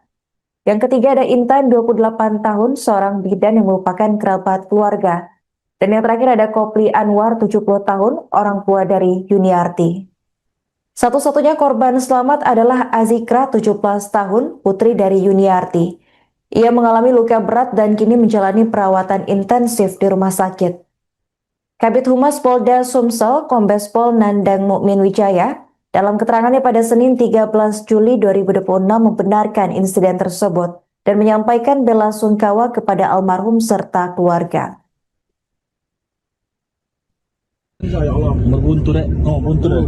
Yang ketiga ada Intan 28 tahun, seorang bidan yang merupakan kerabat keluarga. Dan yang terakhir ada Kopli Anwar 70 tahun, orang tua dari Yuniarti. Satu-satunya korban selamat adalah Azikra 17 tahun, putri dari Yuniarti. Ia mengalami luka berat dan kini menjalani perawatan intensif di rumah sakit. Kabid Humas Polda Sumsel, Kombes Pol Nandang Mukmin Wijaya, dalam keterangannya pada Senin 13 Juli 2026 membenarkan insiden tersebut dan menyampaikan bela sungkawa kepada almarhum serta keluarga. Ya Allah, berbuntu dek. Oh, buntu dek.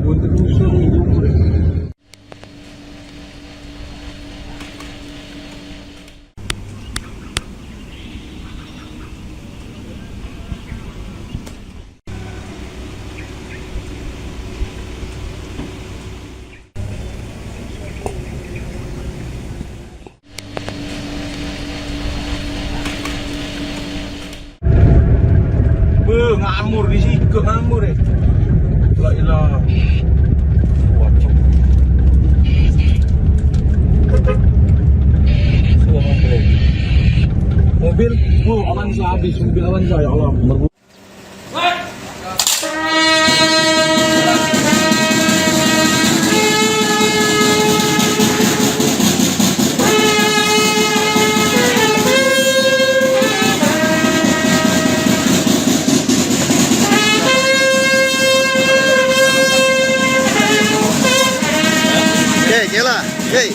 Ngamur di situ, ngamur ya. La ilah. Wacok. Mobil, Avanza habis, mobil Avanza ya Allah. Nyala. Hey.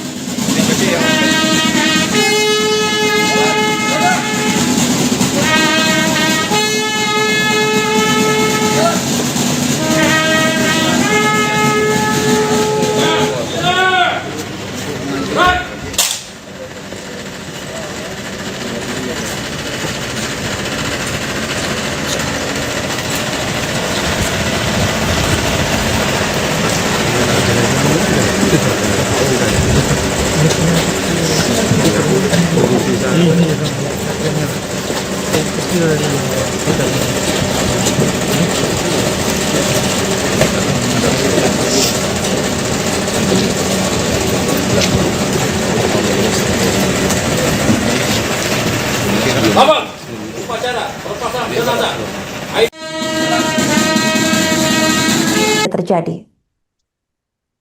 Abang, upacara pelepasan jenazah. Terjadi.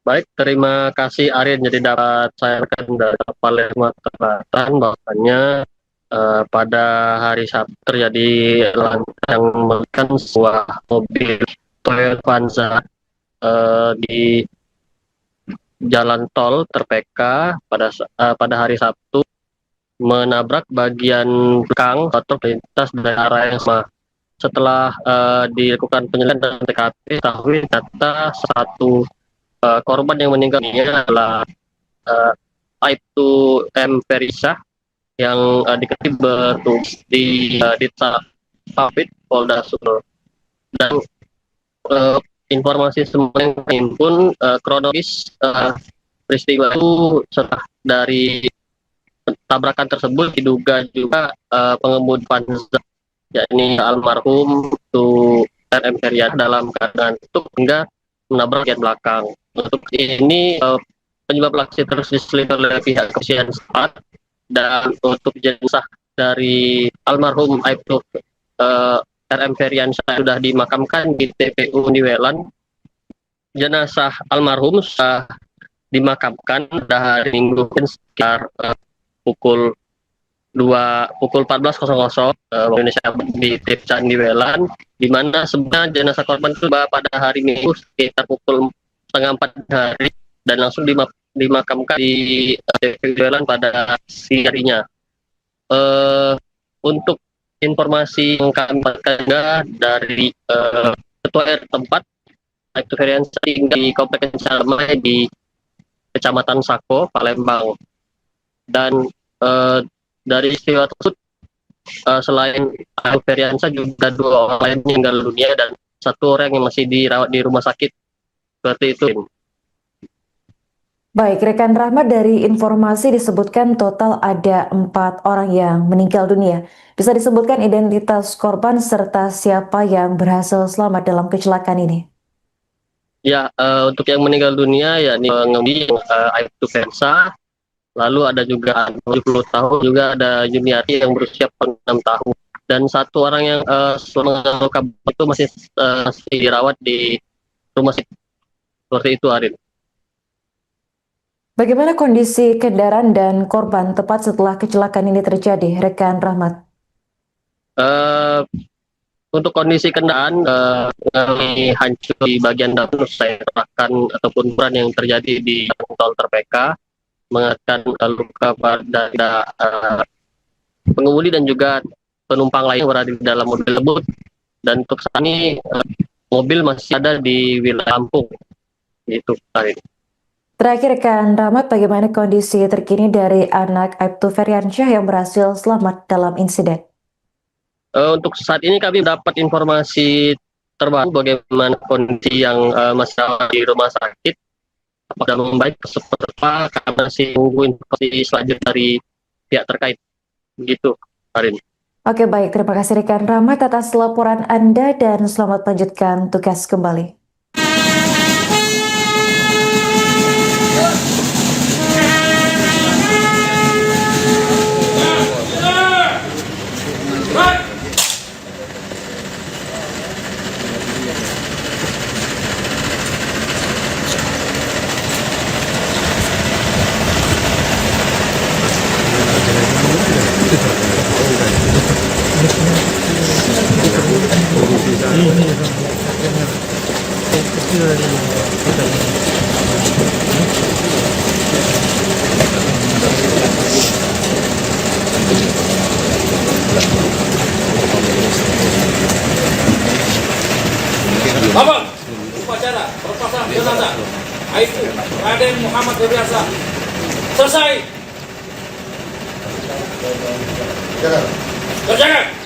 Baik, terima kasih Arin. Jadi dapat saya rekan dari Palembang Selatan bahwasannya pada hari Sabtu terjadi yang melibatkan sebuah mobil Toyota Avanza di jalan tol Terpeka pada hari Sabtu menabrak bagian belakang truk lintas dari arah yang sama. Setelah dilakukan penyelidikan dan TKP, diketahui ternyata satu korban yang meninggal dunia adalah Aibtu M. Ferisa yang diketahui bertugas di Ditpapit Polda Sumsel. Dan informasi semua yang terhimpun kronologis peristiwa itu setelah dari tabrakan tersebut diduga juga pengemudi Avanza yakni almarhum itu RM Ferian dalam keadaan tutup hingga menabrak bagian belakang. Untuk ini penyebab aksi terus diselidiki oleh pihak kepolisian setempat, dan untuk jenazah dari almarhum Aibtu RM Ferian sudah dimakamkan di TPU Niwelan. Jenazah almarhum sudah dimakamkan pada hari Minggu sekitar pukul 14.00 Indonesia di Tipcan Niwelan, di mana sebenarnya jenazah korban itu pada hari Minggu sekitar pukul 3:30 hari dan langsung dimakamkan di Niwelan pada siang harinya. Untuk informasi yang kami dapatkan dari ketua RT tempat, Aibtu Ferian tinggal di Komplek Kencamai di Kecamatan Sako, Palembang. Dan dari istilah tersebut selain Aibtu Feriansa juga 2 orang lain meninggal dunia dan 1 orang yang masih dirawat di rumah sakit. Seperti itu. Baik, rekan Rahmat, dari informasi disebutkan total ada 4 orang yang meninggal dunia. Bisa disebutkan identitas korban serta siapa yang berhasil selamat dalam kecelakaan ini? Ya, untuk yang meninggal dunia yakni pengemudi Aibtu Feriansa. Lalu ada juga 70 tahun, juga ada Juniati yang berusia 6 tahun. Dan 1 orang yang selama luka itu masih dirawat di rumah sakit. Seperti itu, Arin. Bagaimana kondisi kendaraan dan korban tepat setelah kecelakaan ini terjadi, rekan Rahmat? Eh, untuk kondisi kendaraan mengalami hancur di bagian depan, saya katakan ataupun beran yang terjadi di tol terpeka, mengakibatkan luka pada pengemudi dan juga penumpang lain yang berada di dalam mobil tersebut. Dan untuk saat ini mobil masih ada di wilayah Lampung. Itu Karin. Terakhir, rekan Rahmat, bagaimana kondisi terkini dari anak Aibtu Feryansyah yang berhasil selamat dalam insiden? Untuk saat ini kami dapat informasi terbaru bagaimana kondisi yang masih ada di rumah sakit. Apakah membaik seperti apa? Kami masih menunggu informasi selanjutnya dari pihak terkait. Begitu, Karin. Oke, baik. Terima kasih rekan Rahmat atas laporan Anda dan selamat lanjutkan tugas kembali. Abang, upacara perpasangan jenazah Aibtu Raden Muhammad Febriansah selesai. Kerjakan.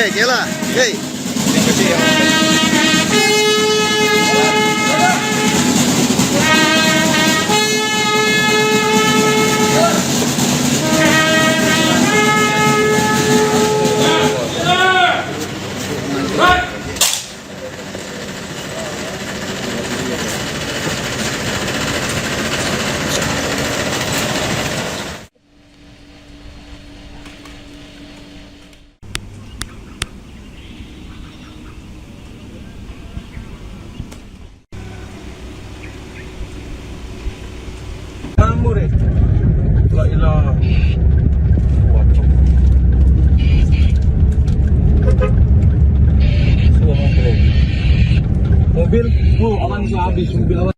Gela. Hey. Kamu deh. La ilaha. Wacok. Mobil, awan sudah habis. Mobil awan.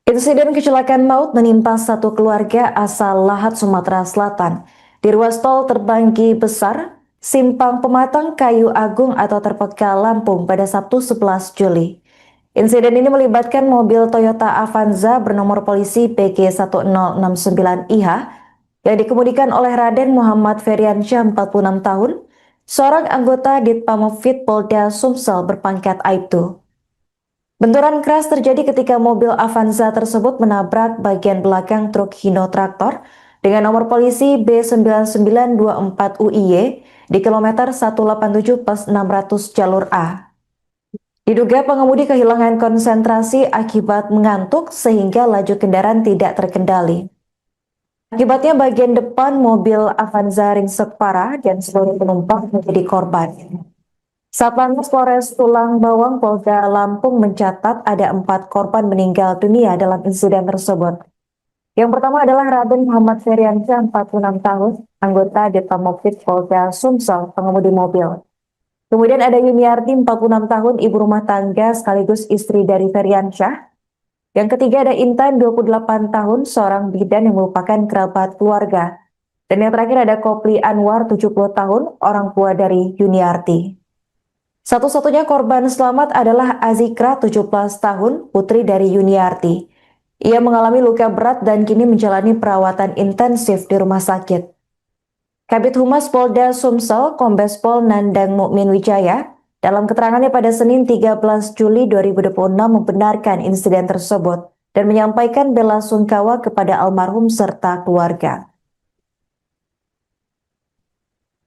Insiden kecelakaan maut menimpa satu keluarga asal Lahat, Sumatera Selatan. Di ruas tol Terbanggi Besar, Simpang Pematang Kayu Agung atau Terpeka Lampung pada Sabtu 11 Juli. Insiden ini melibatkan mobil Toyota Avanza bernomor polisi PG1069IH yang dikemudikan oleh Raden Muhammad Feryansyah 46 tahun, seorang anggota Ditpamopfit Polda Sumsel berpangkat Aibtu. Benturan keras terjadi ketika mobil Avanza tersebut menabrak bagian belakang truk Hino Traktor dengan nomor polisi B9924UIY di kilometer 187 pas 600 jalur A. Diduga pengemudi kehilangan konsentrasi akibat mengantuk sehingga laju kendaraan tidak terkendali. Akibatnya bagian depan mobil Avanza ringsek parah dan seluruh penumpang menjadi korban. Satlantas Polres Tulang Bawang Polda Lampung mencatat ada 4 korban meninggal dunia dalam insiden tersebut. Yang pertama adalah Raden Muhammad Feryansyah 46 tahun, anggota Ditpamopfit Polda Sumsel, pengemudi mobil. Kemudian ada Yuniarti 46 tahun, ibu rumah tangga sekaligus istri dari Feryansyah. Yang ketiga ada Intan 28 tahun, seorang bidan yang merupakan kerabat keluarga. Dan yang terakhir ada Kopli Anwar 70 tahun, orang tua dari Yuniarti. Satu-satunya korban selamat adalah Azikra 17 tahun, putri dari Yuniarti. Ia mengalami luka berat dan kini menjalani perawatan intensif di rumah sakit. Kabid Humas Polda Sumsel, Kombes Pol Nandang Mukmin Wijaya, Dalam keterangannya pada Senin 13 Juli 2026 membenarkan insiden tersebut dan menyampaikan bela sungkawa kepada almarhum serta keluarga.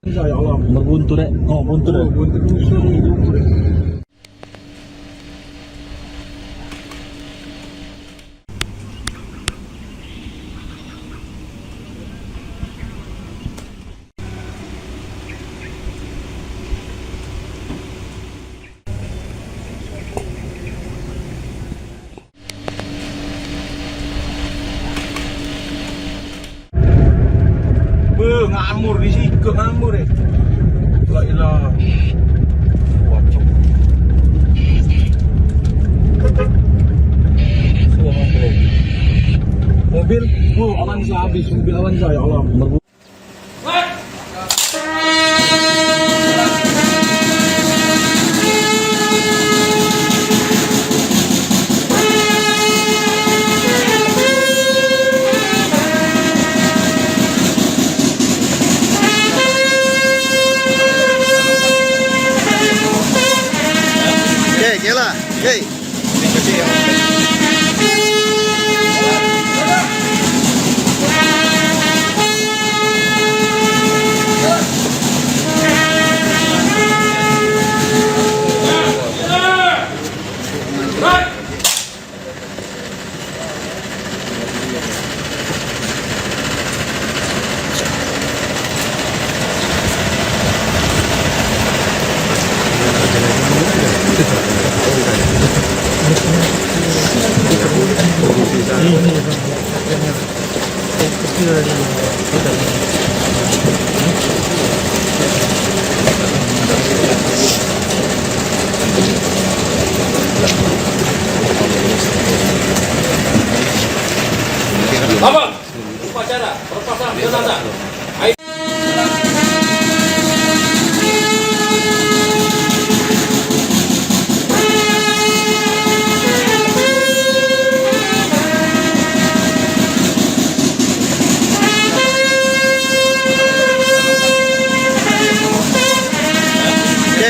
Ya Allah, berbuntu dek. Oh, buntu dek. Buntu musuh ni. Ngamur di situ, ngamur eh. La ilah. Wacok. Sudah masuk. Mobil, Oh, Avanza habis. Mobil Avanza ya Allah. Berbuntu. Gila. Hey. Apa? Upacara perpasangan jenazah.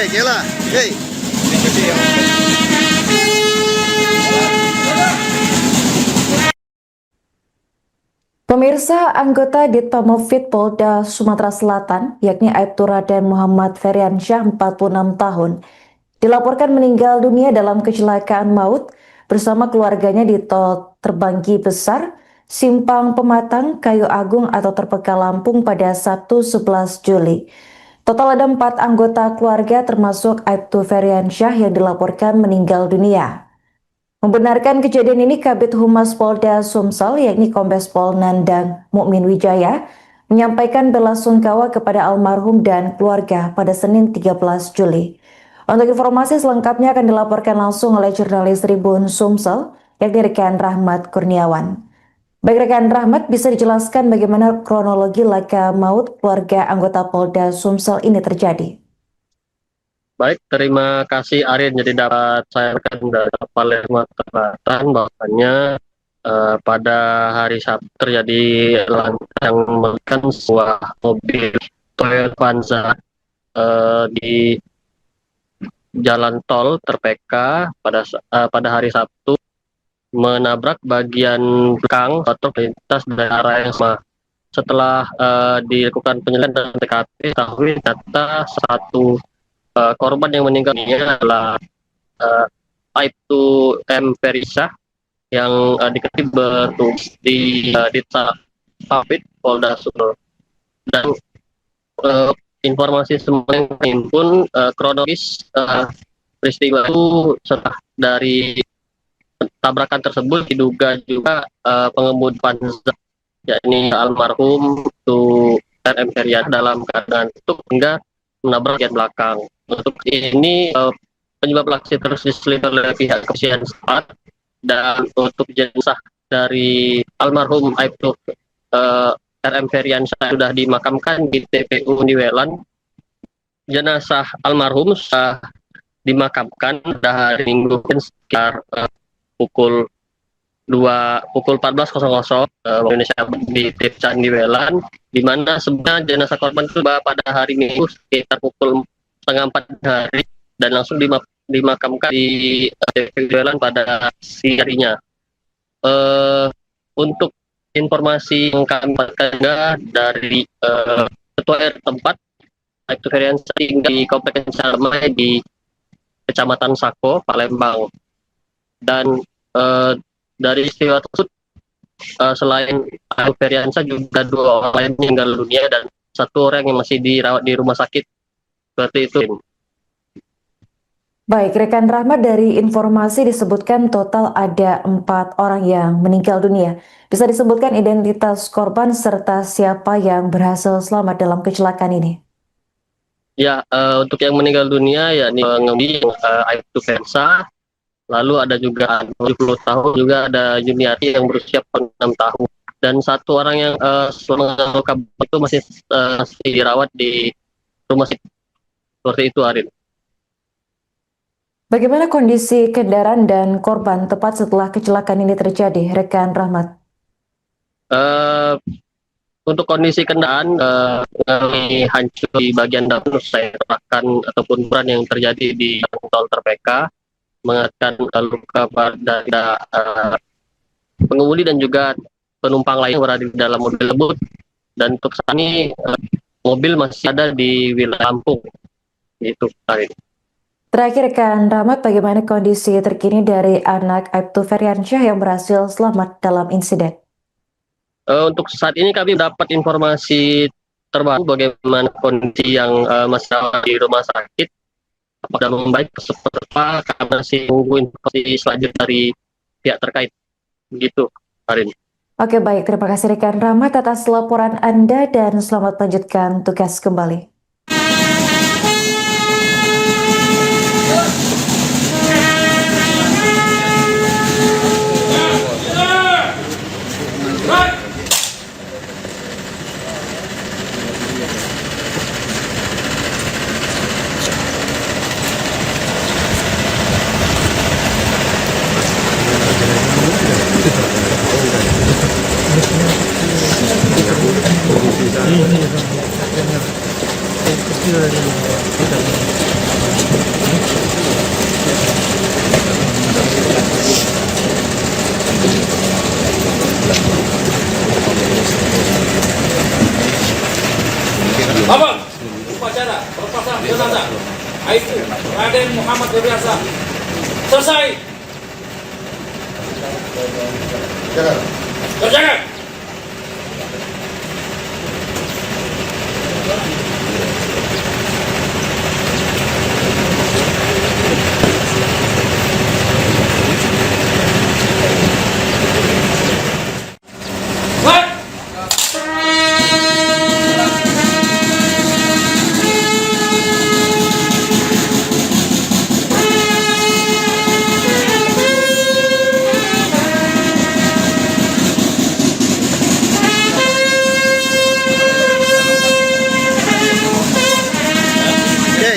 Gila. Hey. Pemirsa, anggota Ditpamofit Polda Sumatera Selatan, yakni Aibtu Raden Muhammad Feriansyah, 46 tahun, dilaporkan meninggal dunia dalam kecelakaan maut bersama keluarganya di tol Terbanggi Besar, Simpang Pematang, Kayu Agung atau Terpeka Lampung pada Sabtu 11 Juli. Total ada 4 anggota keluarga termasuk Aibtu Feriansyah yang dilaporkan meninggal dunia. Membenarkan kejadian ini, Kabid Humas Polda Sumsel, yakni Kombes Pol Nandang Mukmin Wijaya, menyampaikan bela sungkawa kepada almarhum dan keluarga pada Senin 13 Juli. Untuk informasi selengkapnya akan dilaporkan langsung oleh jurnalis Tribun Sumsel, yakni rekan Rahmat Kurniawan. Baik rekan Rahmat, bisa dijelaskan bagaimana kronologi laka maut keluarga anggota Polda Sumsel ini terjadi? Baik, terima kasih Arin. Jadi dapat saya rekan dari Polda Sumatera Selatan bahwasanya pada hari Sabtu terjadi yang melibatkan sebuah mobil Toyota Avanza di jalan tol Terpeka pada hari Sabtu menabrak bagian belakang atau lintas dari arah yang sama. Setelah dilakukan penyelidikan dan TKP, diketahui ternyata satu korban yang meninggal dunia adalah Aibtu M. Ferisah yang diketahui bertugas di Ditpamofit Polda Sumsel. Dan informasi semua yang terhimpun kronologis peristiwa itu setelah dari tabrakan tersebut diduga juga pengemudi Avanza, yakni almarhum Tu RM Ferisah dalam keadaan tutup hingga menabrak bagian belakang. Untuk ini penyebab aksi terus diselidiki oleh pihak kepolisian setempat, dan untuk jenazah dari almarhum Aibtu RM Feriansyah sudah dimakamkan di TPU Niwelan. Jenazah almarhum sudah dimakamkan pada hari Minggu sekitar pukul 14.00 Indonesia di Desa Niwelan, di mana sebenarnya jenazah korban itu pada hari Minggu sekitar pukul 3:30 hari dan langsung dimakamkan di TPP Bawelan pada siang harinya. Untuk informasi yang kami dapatkan dari Ketua RT tempat, Aibtu Feriansyah tinggal di Komplek Sarmai di Kecamatan Sako, Palembang. Dan dari peristiwa tersebut, selain Aibtu Feriansyah juga 2 orang lain meninggal dunia dan 1 orang yang masih dirawat di rumah sakit. Seperti itu. Baik, rekan Rahmat, dari informasi disebutkan total ada 4 orang yang meninggal dunia. Bisa disebutkan identitas korban serta siapa yang berhasil selamat dalam kecelakaan ini? Ya, untuk yang meninggal dunia ya ini pengemudi Aibtu Feriansyah, lalu ada juga 70 tahun, juga ada Juniati yang berusia 6 tahun, dan 1 orang yang selama luka itu masih dirawat di rumah sakit. Seperti itu, Arin. Bagaimana kondisi kendaraan dan korban tepat setelah kecelakaan ini terjadi, rekan Rahmat? Untuk kondisi kendaraan, mengalami hancur di bagian depan, saya katakan ataupun ban yang terjadi di tol Terpeka, mengakibatkan luka pada pengemudi dan juga penumpang lain yang berada di dalam mobil tersebut. Dan untuk saat ini mobil masih ada di wilayah Lampung. Itu, Arin. Terakhir, rekan Rahmat, bagaimana kondisi terkini dari anak Aibtu Feriansyah yang berhasil selamat dalam insiden? Untuk saat ini kami dapat informasi terbaru bagaimana kondisi yang masih ada di rumah sakit. Apakah membaik seperti apa, kami masih menunggu informasi selanjutnya dari pihak terkait. Begitu, Arin. Oke, baik. Terima kasih rekan Rahmat atas laporan Anda dan selamat melanjutkan tugas kembali. Abang, upacara pelepasan jenazah Aibtu Raden Muhammad Feriansyah selesai. Berjalan.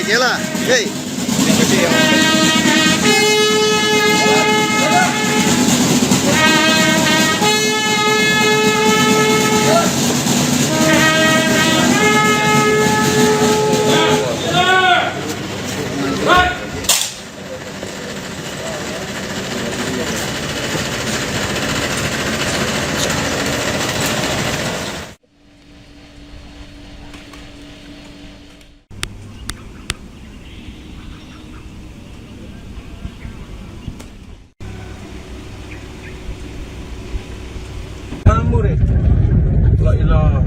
Gela. Hey. Kamu deh. La ilaha.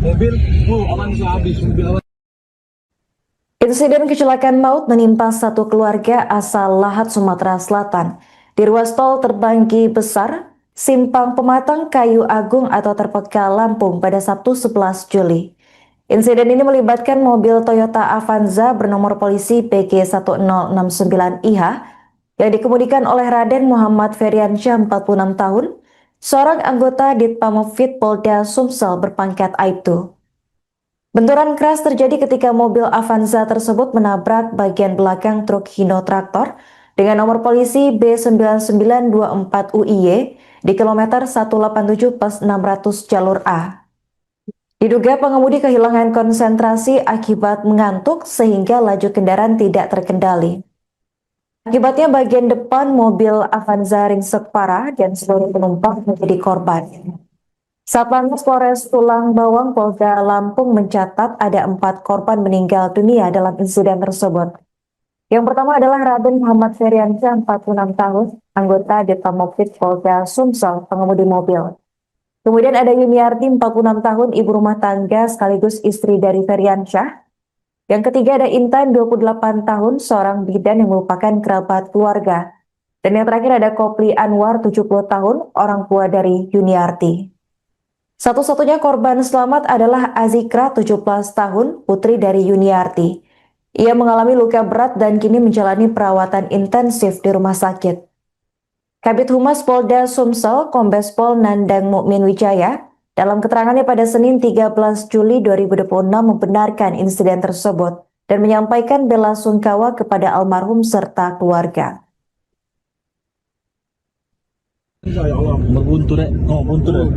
Mobil, aman habis mobil awan. Insiden kecelakaan maut menimpa satu keluarga asal Lahat, Sumatera Selatan di ruas tol Terbanggi Besar, Simpang Pematang, Kayu Agung atau Terpeka, Lampung pada Sabtu 11 Juli. Insiden ini melibatkan mobil Toyota Avanza bernomor polisi PG1069IH yang dikemudikan oleh Raden Muhammad Feriansyah 46 tahun, seorang anggota Ditpamopfit Polda Sumsel berpangkat Aibtu. Benturan keras terjadi ketika mobil Avanza tersebut menabrak bagian belakang truk Hino Traktor dengan nomor polisi B9924UIY di kilometer 187 plus 600 jalur A. Diduga pengemudi kehilangan konsentrasi akibat mengantuk sehingga laju kendaraan tidak terkendali. Akibatnya bagian depan mobil Avanza ringsek parah dan seluruh penumpang menjadi korban. Satlantas Polres Tulang Bawang Polda Lampung mencatat ada 4 korban meninggal dunia dalam insiden tersebut. Yang pertama adalah Raden Muhammad Feriansyah, 46 tahun, anggota Detpamopit Polda Sumsel, pengemudi mobil. Kemudian ada Yuniarti, 46 tahun, ibu rumah tangga sekaligus istri dari Feriansyah. Yang ketiga ada Intan, 28 tahun, seorang bidan yang merupakan kerabat keluarga. Dan yang terakhir ada Kopli Anwar, 70 tahun, orang tua dari Yuniarti. Satu-satunya korban selamat adalah Azikra, 17 tahun, putri dari Yuniarti. Ia mengalami luka berat dan kini menjalani perawatan intensif di rumah sakit. Kabid Humas Polda Sumsel, Kombes Pol Nandang Mukmin Wijaya, dalam keterangannya pada Senin 13 Juli 2026 membenarkan insiden tersebut dan menyampaikan bela sungkawa kepada almarhum serta keluarga. Ya Allah, berbuntu dek. Oh, buntu dek.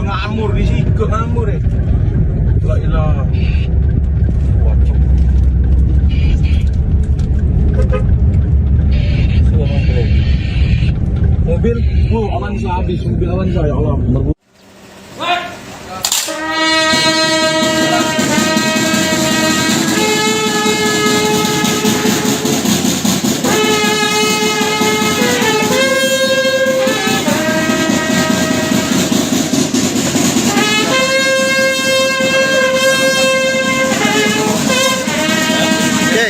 Ngamur di situ, ngamur ya. La ilah. Waduh. Mobil, Avanza habis, mobil Avanza ya Allah.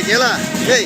Nyala. Hey.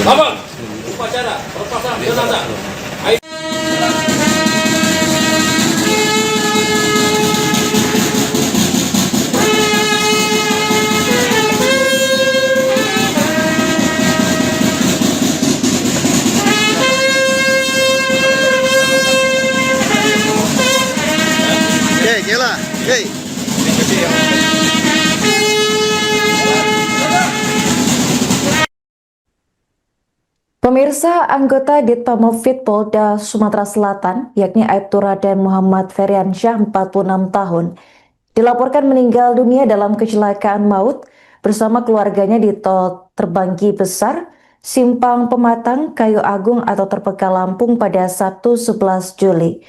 Abang, upacara perpasangan jenazah. Nyala. Hey. Pemirsa, anggota Ditpamopit Polda Sumatera Selatan, yakni Aibtu Raden Muhammad Feriansyah, 46 tahun, dilaporkan meninggal dunia dalam kecelakaan maut bersama keluarganya di tol Terbanggi Besar, Simpang Pematang, Kayu Agung atau Terpeka Lampung pada Sabtu 11 Juli.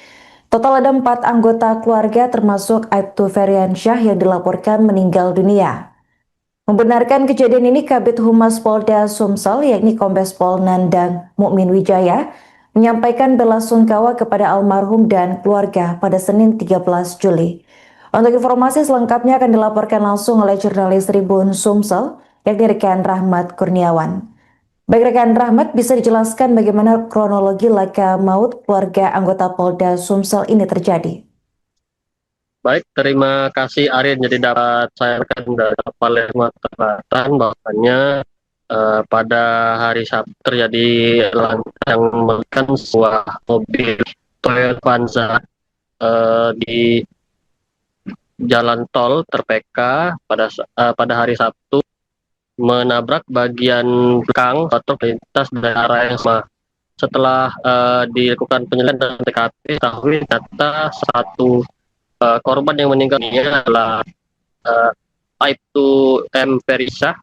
Total ada 4 anggota keluarga termasuk Aibtu Feriansyah yang dilaporkan meninggal dunia. Membenarkan kejadian ini, Kabid Humas Polda Sumsel, yakni Kombes Pol Nandang Mukmin Wijaya, menyampaikan bela sungkawa kepada almarhum dan keluarga pada Senin 13 Juli. Untuk informasi selengkapnya akan dilaporkan langsung oleh jurnalis Tribun Sumsel, yakni rekan Rahmat Kurniawan. Baik rekan Rahmat, bisa dijelaskan bagaimana kronologi laka maut keluarga anggota Polda Sumsel ini terjadi? Baik, terima kasih Arin. Jadi dapat saya rekan dari Palermo Selatan bahwasanya pada hari Sabtu terjadi yang melibatkan sebuah mobil Toyota Avanza di jalan tol Terpeka pada hari Sabtu menabrak bagian belakang truk lintas dari arah yang sama. setelah dilakukan penyelidikan dan TKP, ketahui data satu korban yang meninggal dunia adalah Aibtu M. Ferisah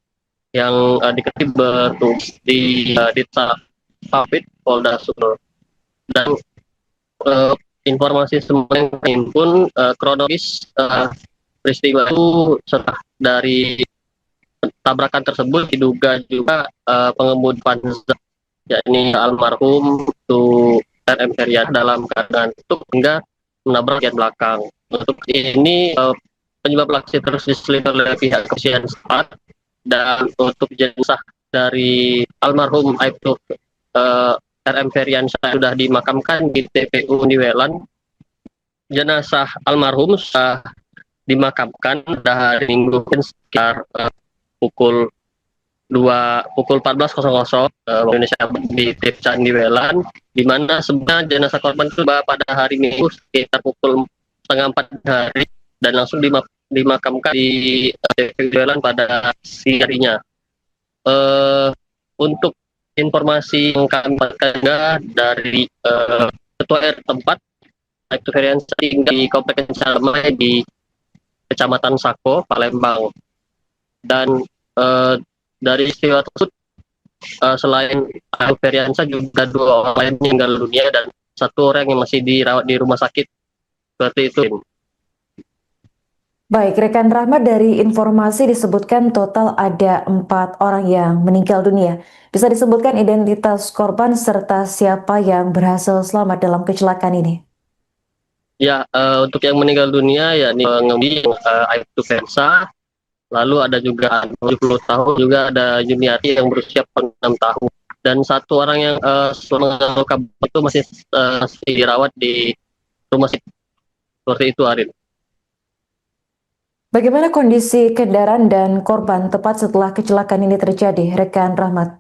yang diketahui bertugas di Dita Papit Polda Sumber. Dan informasi semua yang terhimpun kronologis peristiwa itu setelah dari tabrakan tersebut diduga juga pengemudi Panza yakni almarhum itu RM Herian dalam keadaan tutup hingga menabrak bagian belakang. Untuk ini penyebab aksi terus diselidiki oleh pihak kepolisian setempat, dan untuk jenazah dari almarhum Aibtu RM Herian sudah dimakamkan di TPU Niwelan. Jenazah almarhum sudah dimakamkan pada hari Minggu sekitar pukul 14.00 waktu Indonesia di Desa Niwelan, di mana sebenarnya jenazah korban itu pada hari Minggu sekitar pukul 3:30 hari dan langsung dimakamkan di TPU Niwelan pada siang harinya. Untuk informasi yang kami dapatkan dari Ketua RT tempat, Aibtu Herian tinggal di Komplek Damai di Kecamatan Sako, Palembang. Dan dari istiwa tersebut selain Aibtu Heriansyah juga 2 orang lain meninggal dunia dan 1 orang yang masih dirawat di rumah sakit. Seperti itu. Baik, rekan Rahmat, dari informasi disebutkan total ada 4 orang yang meninggal dunia. Bisa disebutkan identitas korban serta siapa yang berhasil selamat dalam kecelakaan ini? Ya, untuk yang meninggal dunia yakni pengemudi Aibtu Heriansyah, lalu ada juga 70 tahun, juga ada Juniati yang berusia 6 tahun, dan 1 orang yang selama luka itu masih dirawat di rumah sakit. Seperti itu, Arin. Bagaimana kondisi kendaraan dan korban tepat setelah kecelakaan ini terjadi, rekan Rahmat?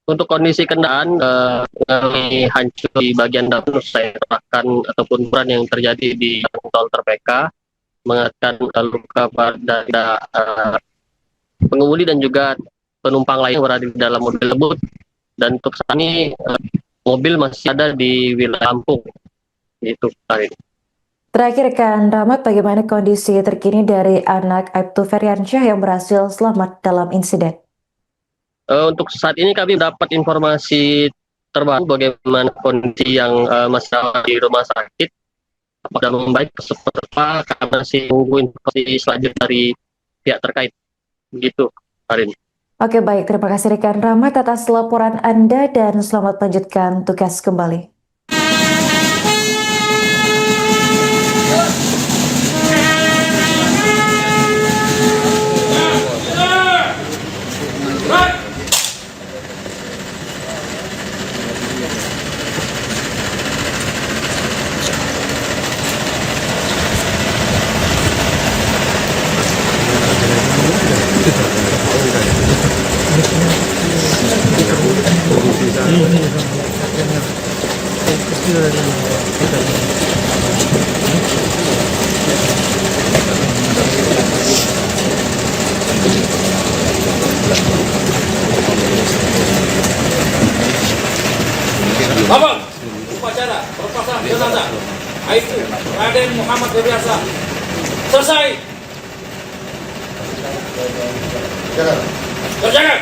Untuk kondisi kendaraan hancur di bagian depan, saya kerahkan ataupun ukuran yang terjadi di tol terpeka, mengakibatkan luka pada pengemudi dan juga penumpang lain yang berada di dalam mobil tersebut. Dan untuk saat ini mobil masih ada di wilayah Lampung. Itu, Karin. Terakhir, rekan Rahmat, bagaimana kondisi terkini dari anak Aibtu Heriansyah yang berhasil selamat dalam insiden? Untuk saat ini kami dapat informasi terbaru bagaimana kondisi yang masih di rumah sakit. Apakah membaik seperti apa, kami masih menunggu informasi selanjutnya dari pihak terkait. Begitu, Karin. Oke, baik. Terima kasih rekan Rahmat atas laporan Anda dan selamat melanjutkan tugas kembali. Abang, upacara perpasangan jenazah Aibtu Raden Muhammad Heriansyah selesai. Berjalan.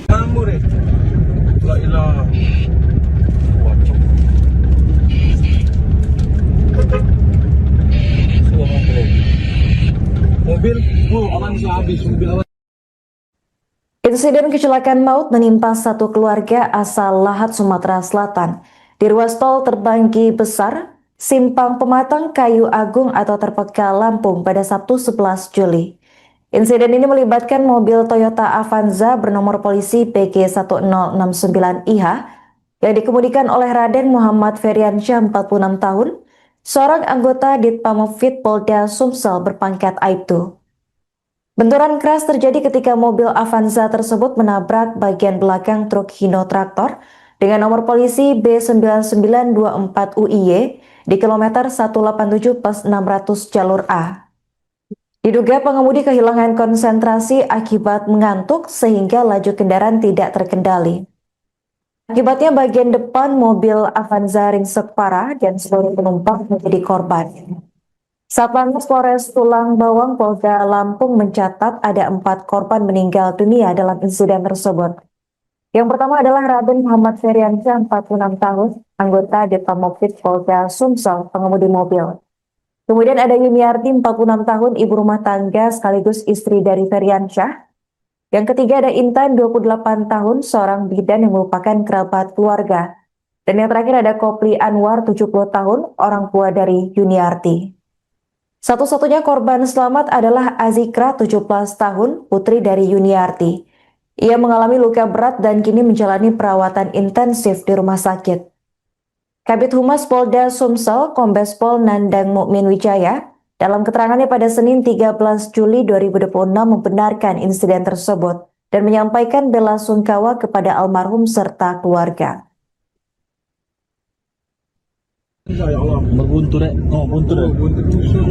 Ngambur eh. La ilaha. Wacok. Mobil, aman bisa habis. Mobil aman. Insiden kecelakaan maut menimpa satu keluarga asal Lahat, Sumatera Selatan. Di ruas tol Terbanggi Besar, Simpang Pematang, Kayu Agung atau Terpekal, Lampung pada Sabtu 11 Juli. Insiden ini melibatkan mobil Toyota Avanza bernomor polisi PG1069IH yang dikemudikan oleh Raden Muhammad Feriansyah, 46 tahun, seorang anggota Ditpamopfit Polda Sumsel berpangkat Aibtu. Benturan keras terjadi ketika mobil Avanza tersebut menabrak bagian belakang truk Hino Traktor dengan nomor polisi B9924UIY di kilometer 187+600 jalur A. Diduga pengemudi kehilangan konsentrasi akibat mengantuk sehingga laju kendaraan tidak terkendali. Akibatnya bagian depan mobil Avanza ringsek parah dan seluruh penumpang menjadi korban. Satlantas Polres Tulang Bawang Polda Lampung mencatat ada 4 korban meninggal dunia dalam insiden tersebut. Yang pertama adalah Raden Muhammad Feriansyah, 46 tahun, anggota Ditpamopfit Polda Sumsel, pengemudi mobil. Kemudian ada Yuniarti, 46 tahun, ibu rumah tangga sekaligus istri dari Feriansyah. Yang ketiga ada Intan, 28 tahun, seorang bidan yang merupakan kerabat keluarga. Dan yang terakhir ada Kopli Anwar, 70 tahun, orang tua dari Yuniarti. Satu-satunya korban selamat adalah Azikra, 17 tahun, putri dari Yuniarti. Ia mengalami luka berat dan kini menjalani perawatan intensif di rumah sakit. Kabid Humas Polda Sumsel, Kombes Pol Nandang Mukmin Wijaya, dalam keterangannya pada Senin 13 Juli 2026 membenarkan insiden tersebut dan menyampaikan bela sungkawa kepada almarhum serta keluarga. Ya Allah. Berbuntu dek. Oh, buntu dek. Buntu dusun.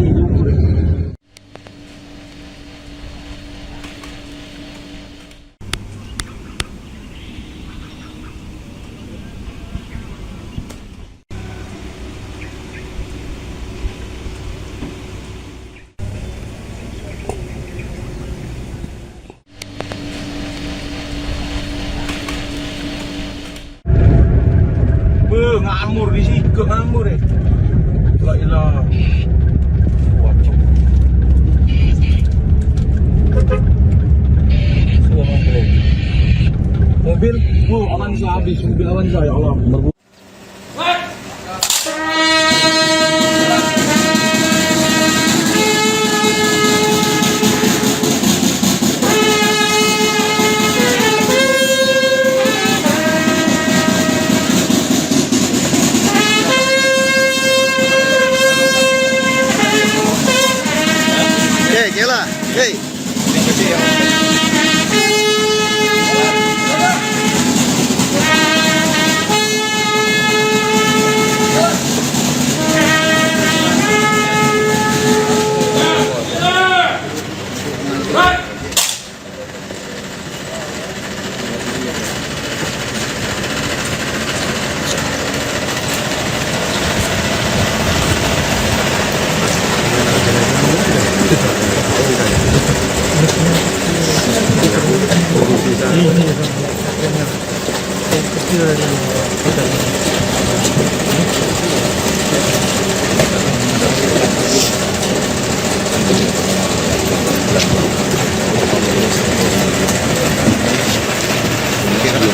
Ngamur di sini, ngamur eh. La ilaha. Wacok. Mobil, aman bisa habis. Mobil Avanza ya Allah. Gila. Hey.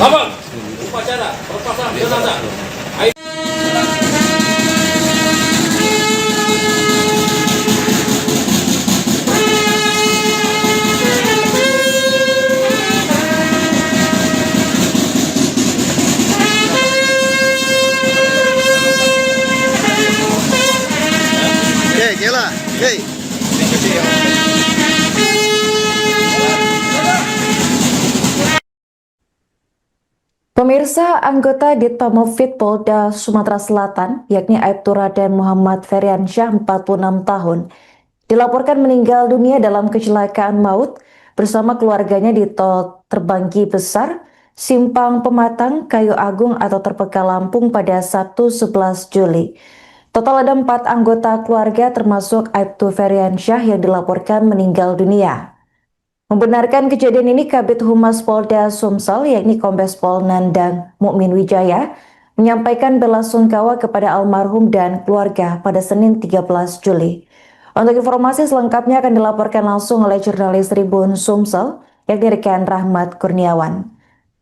Abang, upacara perpasan jenazah. Gila. Hey. Pemirsa, anggota Ditpamopfit Polda Sumatera Selatan, yakni Aibtu Raden Muhammad Feriansyah, 46 tahun, dilaporkan meninggal dunia dalam kecelakaan maut bersama keluarganya di tol Terbanggi Besar, Simpang Pematang, Kayu Agung atau Terpekal, Lampung pada Sabtu 11 Juli. Total ada 4 anggota keluarga termasuk Aibtu Feriansyah yang dilaporkan meninggal dunia. Membenarkan kejadian ini, Kabid Humas Polda Sumsel yakni Kombes Pol Nandang Mukmin Wijaya menyampaikan belasungkawa kepada almarhum dan keluarga pada Senin 13 Juli. Untuk informasi selengkapnya akan dilaporkan langsung oleh jurnalis Tribun Sumsel yakni rekan Rahmat Kurniawan.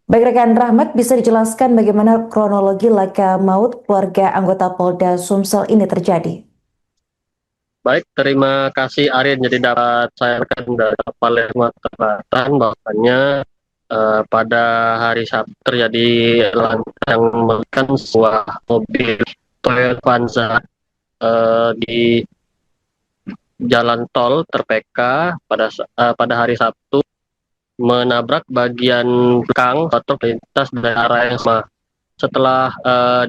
Baik rekan Rahmat, bisa dijelaskan bagaimana kronologi laka maut keluarga anggota Polda Sumsel ini terjadi? Baik, terima kasih Arin. Jadi dapat saya rekan dari Palembang Selatan bahwasannya pada hari Sabtu terjadi ledakan yang menggunakan sebuah mobil Toyota Avanza di jalan tol Terpeka pada hari Sabtu menabrak bagian belakang truk lintas dari arah yang sama. Setelah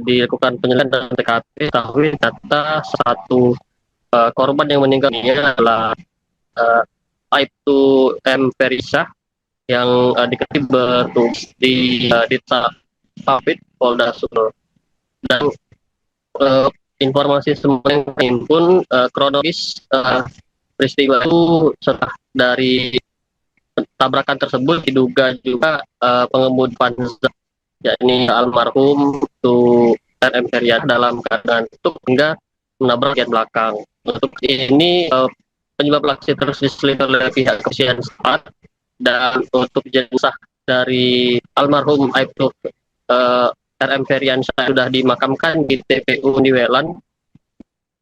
dilakukan penyelidikan dan TKP, diketahui ternyata satu korban yang meninggal dunia adalah Aibtu M. Ferisah yang diketahui bertugas di Ditapit Polda Sumsel. Dan informasi semua yang terhimpun kronologis peristiwa itu setelah dari tabrakan tersebut diduga juga pengemudi Avanza yakni almarhum itu RM Feryat dalam keadaan tutup hingga menabrak bagian belakang. Untuk ini penyebab aksi terus diselidiki oleh pihak kepolisian setempat, dan untuk jenazah dari almarhum Aibtu RM Feryansyah sudah dimakamkan di TPU Niwelan.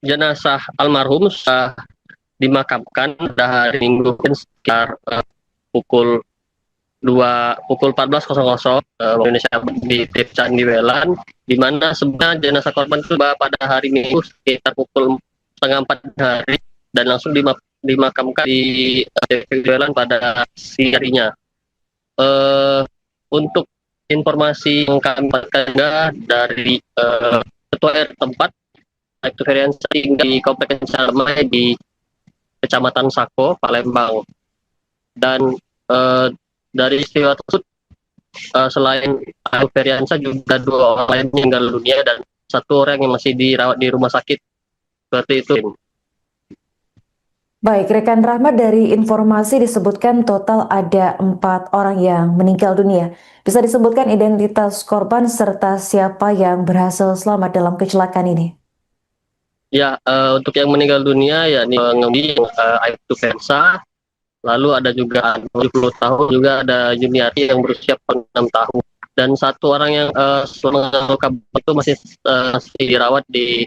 Jenazah almarhum sudah dimakamkan pada hari Minggu sekitar pukul 14.00 Indonesia di Tipcan Niwelan, di mana sebenarnya jenazah korban itu pada hari Minggu sekitar pukul 3:30 hari dan langsung dimakamkan di TPU Niwelan pada siang harinya. Untuk informasi yang kami dapatkan dari Ketua RT tempat, Aibtu Feryansyah tinggal di Komplek Damai di Kecamatan Sako, Palembang. Dan dari istiwa tersebut selain Aibtu Feryansyah juga 2 orang lain meninggal dunia dan 1 orang yang masih dirawat di rumah sakit. Seperti itu. Baik, rekan Rahmat, dari informasi disebutkan total ada 4 orang yang meninggal dunia. Bisa disebutkan identitas korban serta siapa yang berhasil selamat dalam kecelakaan ini? Ya, untuk yang meninggal dunia yakni pengemudi Aibtu Feryansyah, lalu ada juga 70 tahun, juga ada Juniati yang berusia 6 tahun, dan 1 orang yang selama luka itu masih dirawat di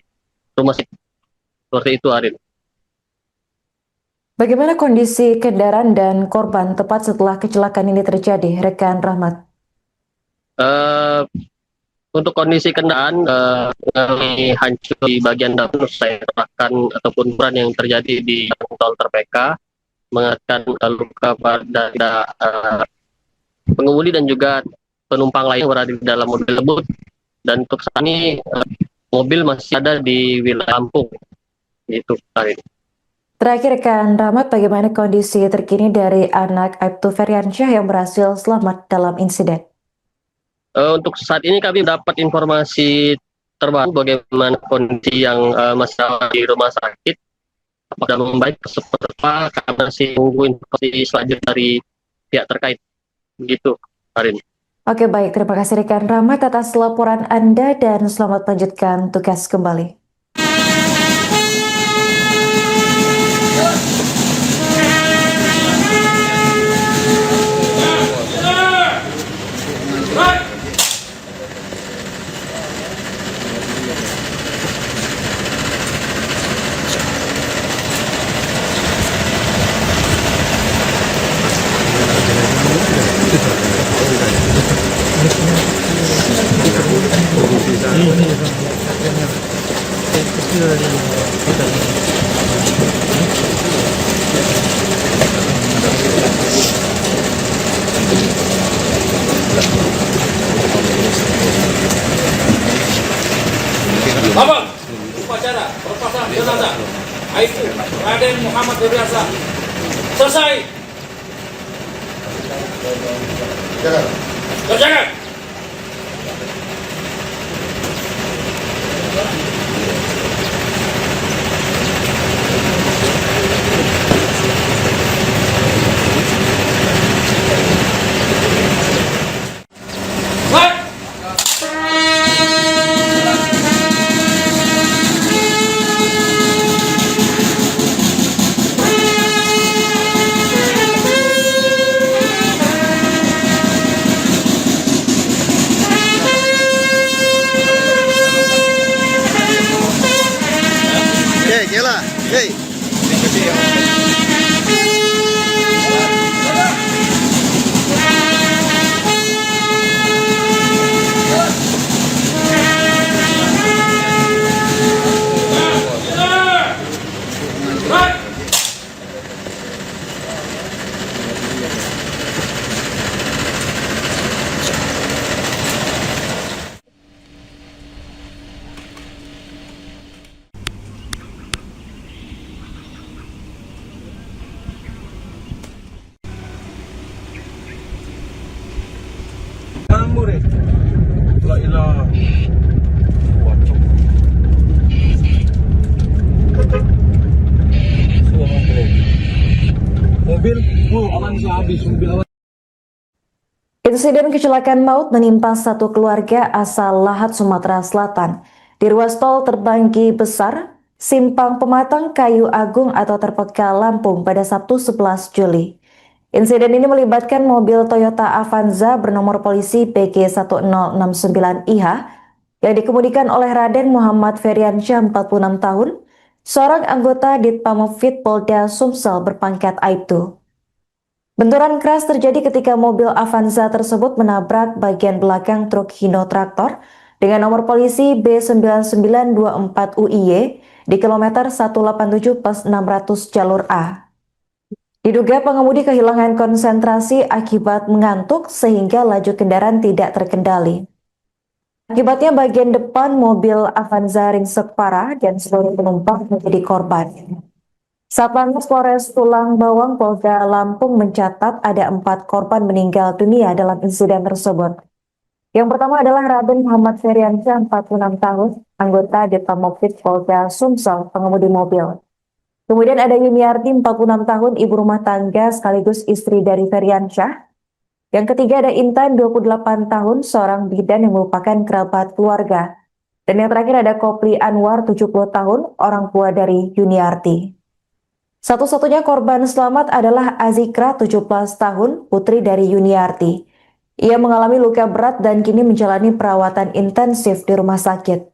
rumah sakit. Seperti itu, Arin. Bagaimana kondisi kendaraan dan korban tepat setelah kecelakaan ini terjadi, rekan Rahmat? Untuk kondisi kendaraan hancur di bagian depan, saya terahkan ataupun ukuran yang terjadi di tol Terpeka, mengakibatkan luka pada pengemudi dan juga penumpang lain yang berada di dalam mobil tersebut. Dan untuk saat ini mobil masih ada di wilayah Lampung. Itu, Arin. Terakhir, rekan Rahmat, bagaimana kondisi terkini dari anak Aibtu Feryansyah yang berhasil selamat dalam insiden? Untuk saat ini kami dapat informasi terbaru bagaimana kondisi yang masih di rumah sakit. Apakah membaik seperti apa, kami masih menunggu informasi selanjutnya dari pihak terkait. Begitu, Arin. Oke, baik. Terima kasih rekan Rahmat atas laporan Anda dan selamat melanjutkan tugas kembali. Abang, upacara perpasangan jenazah Aibtu Raden Muhammad Feryat selesai. Kerjakan. ngamur eh. La ilaha. Wacok. Sudah mobil. Mobil, aman sih habis mobil aman. Insiden kecelakaan maut menimpa satu keluarga asal Lahat, Sumatera Selatan. Di ruas tol Terbanggi Besar, Simpang Pematang, Kayu Agung atau Terpeka, Lampung pada Sabtu 11 Juli. Insiden ini melibatkan mobil Toyota Avanza bernomor polisi PG1069IH yang dikemudikan oleh Raden Muhammad Feriansyah, 46 tahun, seorang anggota Ditpamopfit Polda Sumsel berpangkat Aibtu. Benturan keras terjadi ketika mobil Avanza tersebut menabrak bagian belakang truk Hino Traktor dengan nomor polisi B9924UIY di kilometer 187 plus 600 jalur A. Diduga pengemudi kehilangan konsentrasi akibat mengantuk sehingga laju kendaraan tidak terkendali. Akibatnya bagian depan mobil Avanza ringsek parah dan seluruh penumpang menjadi korban. Satlantas Polres Tulang Bawang Polda Lampung mencatat ada 4 korban meninggal dunia dalam insiden tersebut. Yang pertama adalah Raden Muhammad Feriansyah, 46 tahun, anggota Ditpamopfit Polda Sumsel, pengemudi mobil. Kemudian ada Yuniarti, 46 tahun, ibu rumah tangga sekaligus istri dari Feriansyah. Yang ketiga ada Intan, 28 tahun, seorang bidan yang merupakan kerabat keluarga. Dan yang terakhir ada Kopli Anwar, 70 tahun, orang tua dari Yuniarti. Satu-satunya korban selamat adalah Azikra, 17 tahun, putri dari Yuniarti. Ia mengalami luka berat dan kini menjalani perawatan intensif di rumah sakit.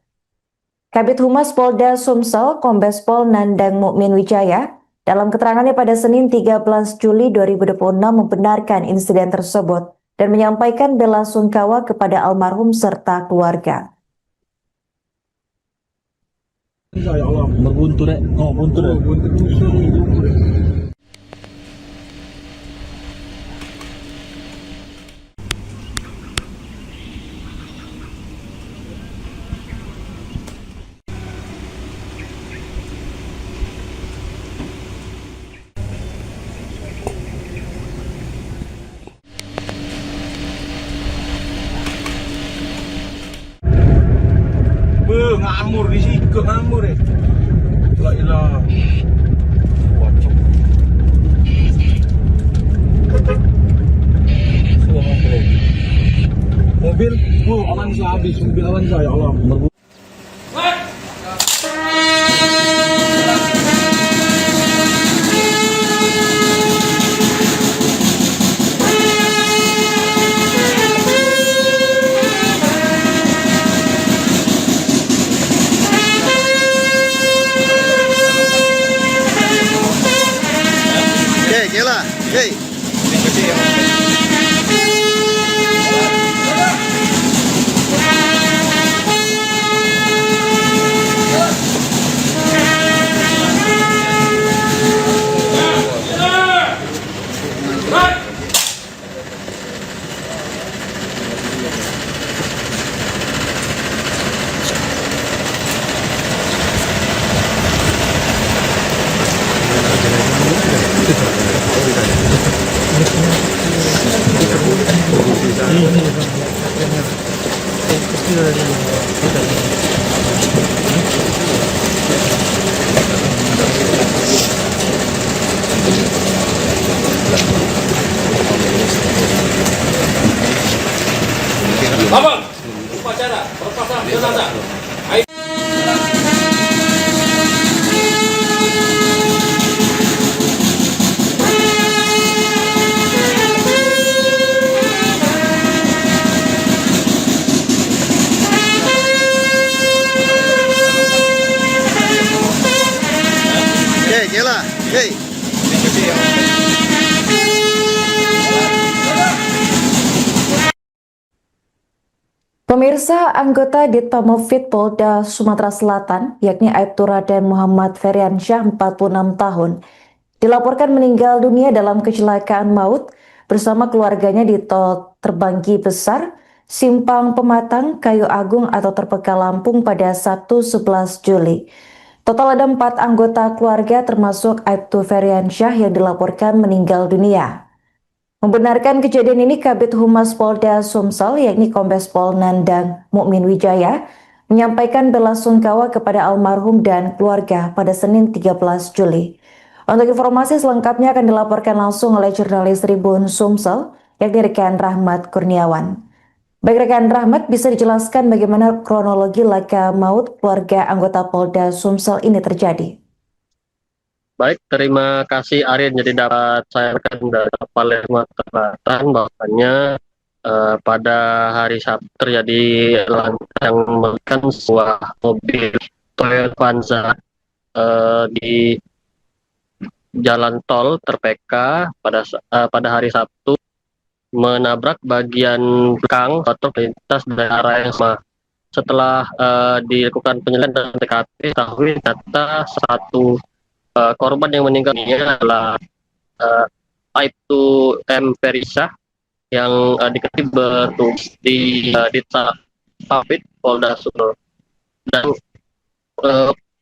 Kabid Humas Polda Sumsel, Kombes Pol Nandang Mukmin Wijaya, dalam keterangannya pada Senin 13 Juli 2026 membenarkan insiden tersebut dan menyampaikan bela sungkawa kepada almarhum serta keluarga. Ya Allah, berbuntu dek. Oh, buntu dek. Buntu busur ni ngamur eh. Ngamur di sikut ngamur eh. La ilaha. Wacok. Sudah mobil. Mobil, aman sih habis mobil aman sih ya Allah. Gila. Hey. Abang, upacara perpasangan jenazah. Gila. Hey. Pemirsa, anggota Ditpamopfit Polda Sumatera Selatan, yakni Aibtu Raden Muhammad Feriansyah, 46 tahun, dilaporkan meninggal dunia dalam kecelakaan maut bersama keluarganya di tol Terbanggi Besar, Simpang Pematang, Kayu Agung atau Terpeka, Lampung pada Sabtu 11 Juli. Total ada 4 anggota keluarga termasuk Aibtu Feriansyah yang dilaporkan meninggal dunia. Membenarkan kejadian ini, Kabid Humas Polda Sumsel, yakni Kombes Pol Nandang Mukmin Wijaya, menyampaikan bela sungkawa kepada almarhum dan keluarga pada Senin 13 Juli. Untuk informasi selengkapnya akan dilaporkan langsung oleh jurnalis Tribun Sumsel, yakni rekan Rahmat Kurniawan. Baik rekan Rahmat, bisa dijelaskan bagaimana kronologi laka maut keluarga anggota Polda Sumsel ini terjadi? Baik, terima kasih Arin. Jadi dapat saya rekan dari Palermo Selatan bahwasanya pada hari Sabtu terjadi lantaran yang melibatkan sebuah mobil Toyota Avanza di jalan tol Terpeka pada hari Sabtu menabrak bagian belakang truk lintas dari arah yang sama. Setelah dilakukan penyelidikan dan TKP, diketahui ternyata satu korban yang meninggal ini adalah Aibtu M. Perisah yang diketahui bertugas di Ditpapit Polda Sumsel. Dan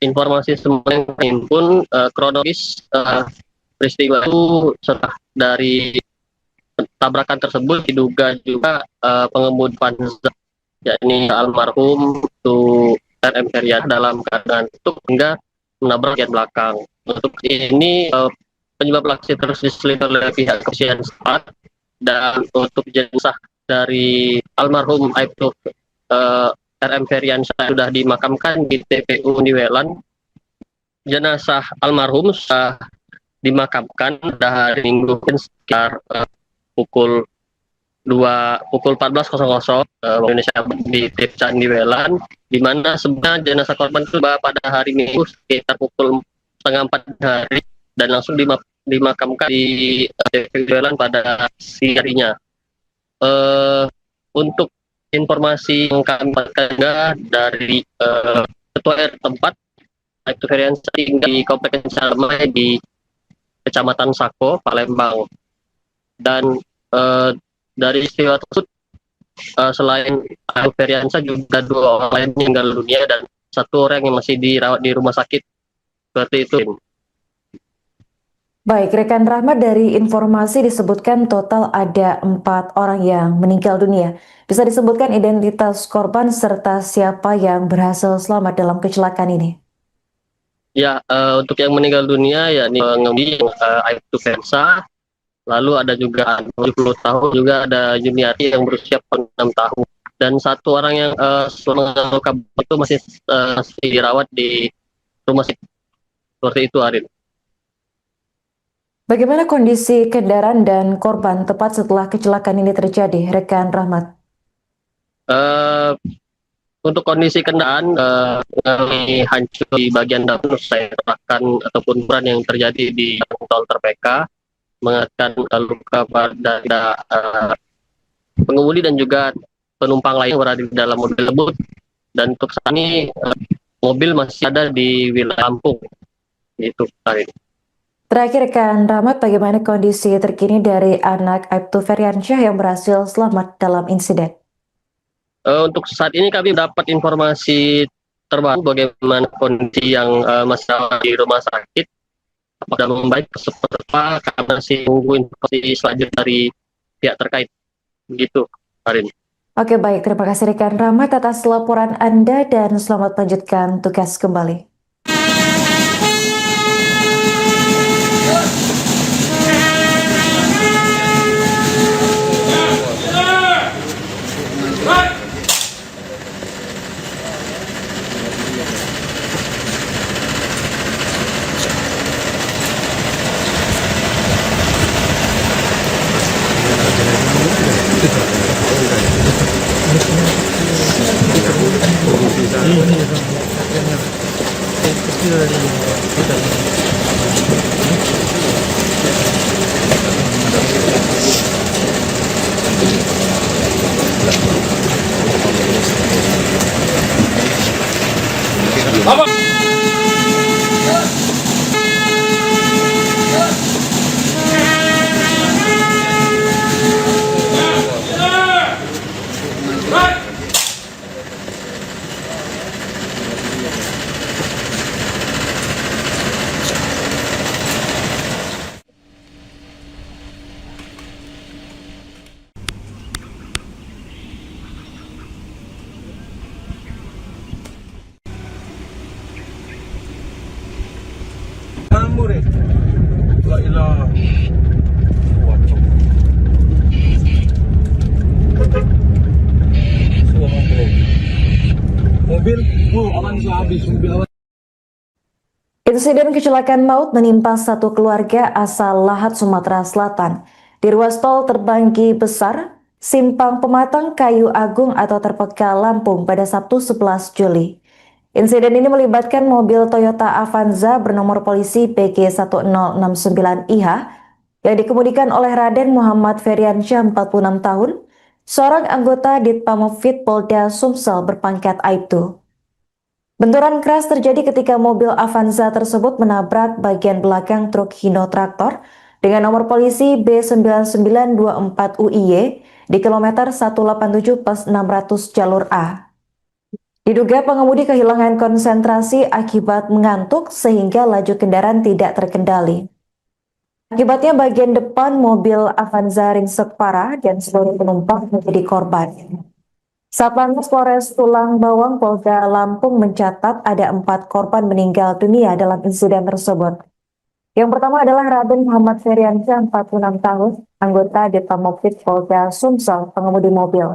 informasi semua yang terhimpun kronologis peristiwa itu setelah dari tabrakan tersebut diduga juga pengemudi Avanza, yakni almarhum itu RM Feryadi dalam keadaan tutup hingga menabrak bagian belakang. Untuk ini penyebab aksi terus diselidiki oleh pihak kepolisian setempat, dan untuk jenazah dari almarhum Aibtu RM Feryadi sudah dimakamkan di TPU Niwelan. Jenazah almarhum sudah dimakamkan pada hari Minggu sekitar pukul 14.00 Indonesia di TPU Niwelan, di mana sebenarnya jenazah korban itu pada hari Minggu sekitar pukul 3:30 hari dan langsung dimakamkan di TPU Niwelan pada siang harinya. Untuk informasi yang kami dapatkan dari Ketua RT tempat, Aibtu Feryadi tinggal di Kompleks Damai di Kecamatan Sako, Palembang. Dan dari istiwa tersebut, selain Aibtu Feryadi juga 2 orang lain meninggal dunia dan 1 orang yang masih dirawat di rumah sakit. Seperti itu. Baik, rekan Rahmat, dari informasi disebutkan total ada 4 orang yang meninggal dunia. Bisa disebutkan identitas korban serta siapa yang berhasil selamat dalam kecelakaan ini? Ya, untuk yang meninggal dunia yakni pengemudi Aibtu Feryadi, lalu ada juga 70 tahun, juga ada Juniati yang berusia 6 tahun, dan 1 orang yang selama luka itu masih dirawat di rumah sakit. Seperti itu, Arin. Bagaimana kondisi kendaraan dan korban tepat setelah kecelakaan ini terjadi, rekan Rahmat? Untuk kondisi kendaraan hancur di bagian depan, saya katakan ataupun ban yang terjadi di tol Terpeka, mengakibatkan luka pada pengemudi dan juga penumpang lain yang berada di dalam mobil tersebut. Dan untuk saat ini mobil masih ada di wilayah Lampung. Itu, Arin. Terakhir, rekan Rahmat, bagaimana kondisi terkini dari anak Aibtu Feryadi yang berhasil selamat dalam insiden? Untuk saat ini kami dapat informasi terbaru bagaimana kondisi yang masih di rumah sakit. Apakah membaik seperti apa, kami masih menunggu informasi selanjutnya dari pihak terkait. Begitu, Arin. Oke, baik. Terima kasih rekan Rahmat atas laporan Anda dan selamat melanjutkan tugas kembali. ilah. Waduh. Semua mobil. Mobil, aman habis. Mobil aman. Insiden kecelakaan maut menimpa satu keluarga asal Lahat, Sumatera Selatan di ruas tol Terbanggi Besar, Simpang Pematang, Kayu Agung atau Terpekal, Lampung pada Sabtu 11 Juli. Insiden ini melibatkan mobil Toyota Avanza bernomor polisi PG1069IH yang dikemudikan oleh Raden Muhammad Feriansyah 46 tahun, seorang anggota Ditpamopfit Polda Sumsel berpangkat Aibtu. Benturan keras terjadi ketika mobil Avanza tersebut menabrak bagian belakang truk Hino Traktor dengan nomor polisi B9924UIY di kilometer 187 plus 600 jalur A. Diduga pengemudi kehilangan konsentrasi akibat mengantuk sehingga laju kendaraan tidak terkendali. Akibatnya bagian depan mobil Avanza ringsek parah dan seluruh penumpang menjadi korban. Satlantas Polres Tulang Bawang Polda Lampung mencatat ada 4 korban meninggal dunia dalam insiden tersebut. Yang pertama adalah Raden Muhammad Feriansyah, 46 tahun, anggota Ditpamopfit Polda Sumsel, pengemudi mobil.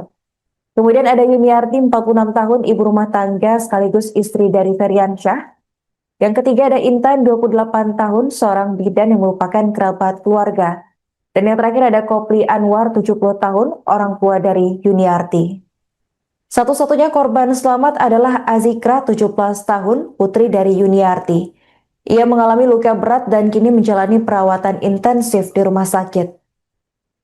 Kemudian ada Yuniarti, 46 tahun, ibu rumah tangga sekaligus istri dari Feriansyah. Yang ketiga ada Intan, 28 tahun, seorang bidan yang merupakan kerabat keluarga. Dan yang terakhir ada Kopli Anwar, 70 tahun, orang tua dari Yuniarti. Satu-satunya korban selamat adalah Azikra, 17 tahun, putri dari Yuniarti. Ia mengalami luka berat dan kini menjalani perawatan intensif di rumah sakit.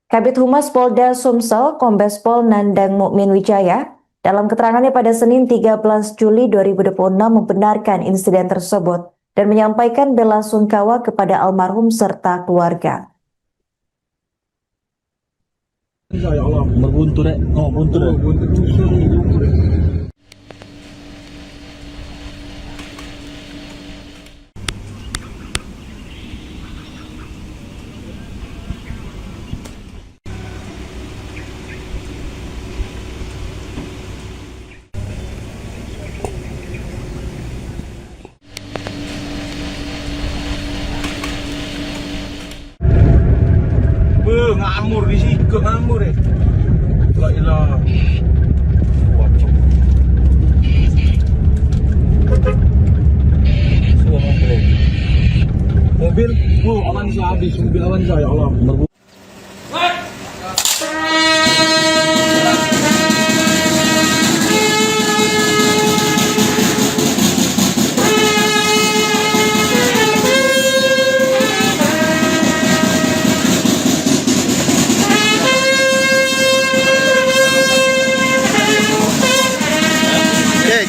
Kabid Humas Polda Sumsel, Kombes Pol Nandang Mukmin Wijaya, dalam keterangannya pada Senin 13 Juli 2026 membenarkan insiden tersebut dan menyampaikan bela sungkawa kepada almarhum serta keluarga. Ya Allah. Berbuntu dek. Oh, buntu dek. Buntu susur. Ngamur di situ, ngamur ya. La ilah. Waduh. Semua mobil. Mobil, aman habis. Mobil Avanza ya Allah.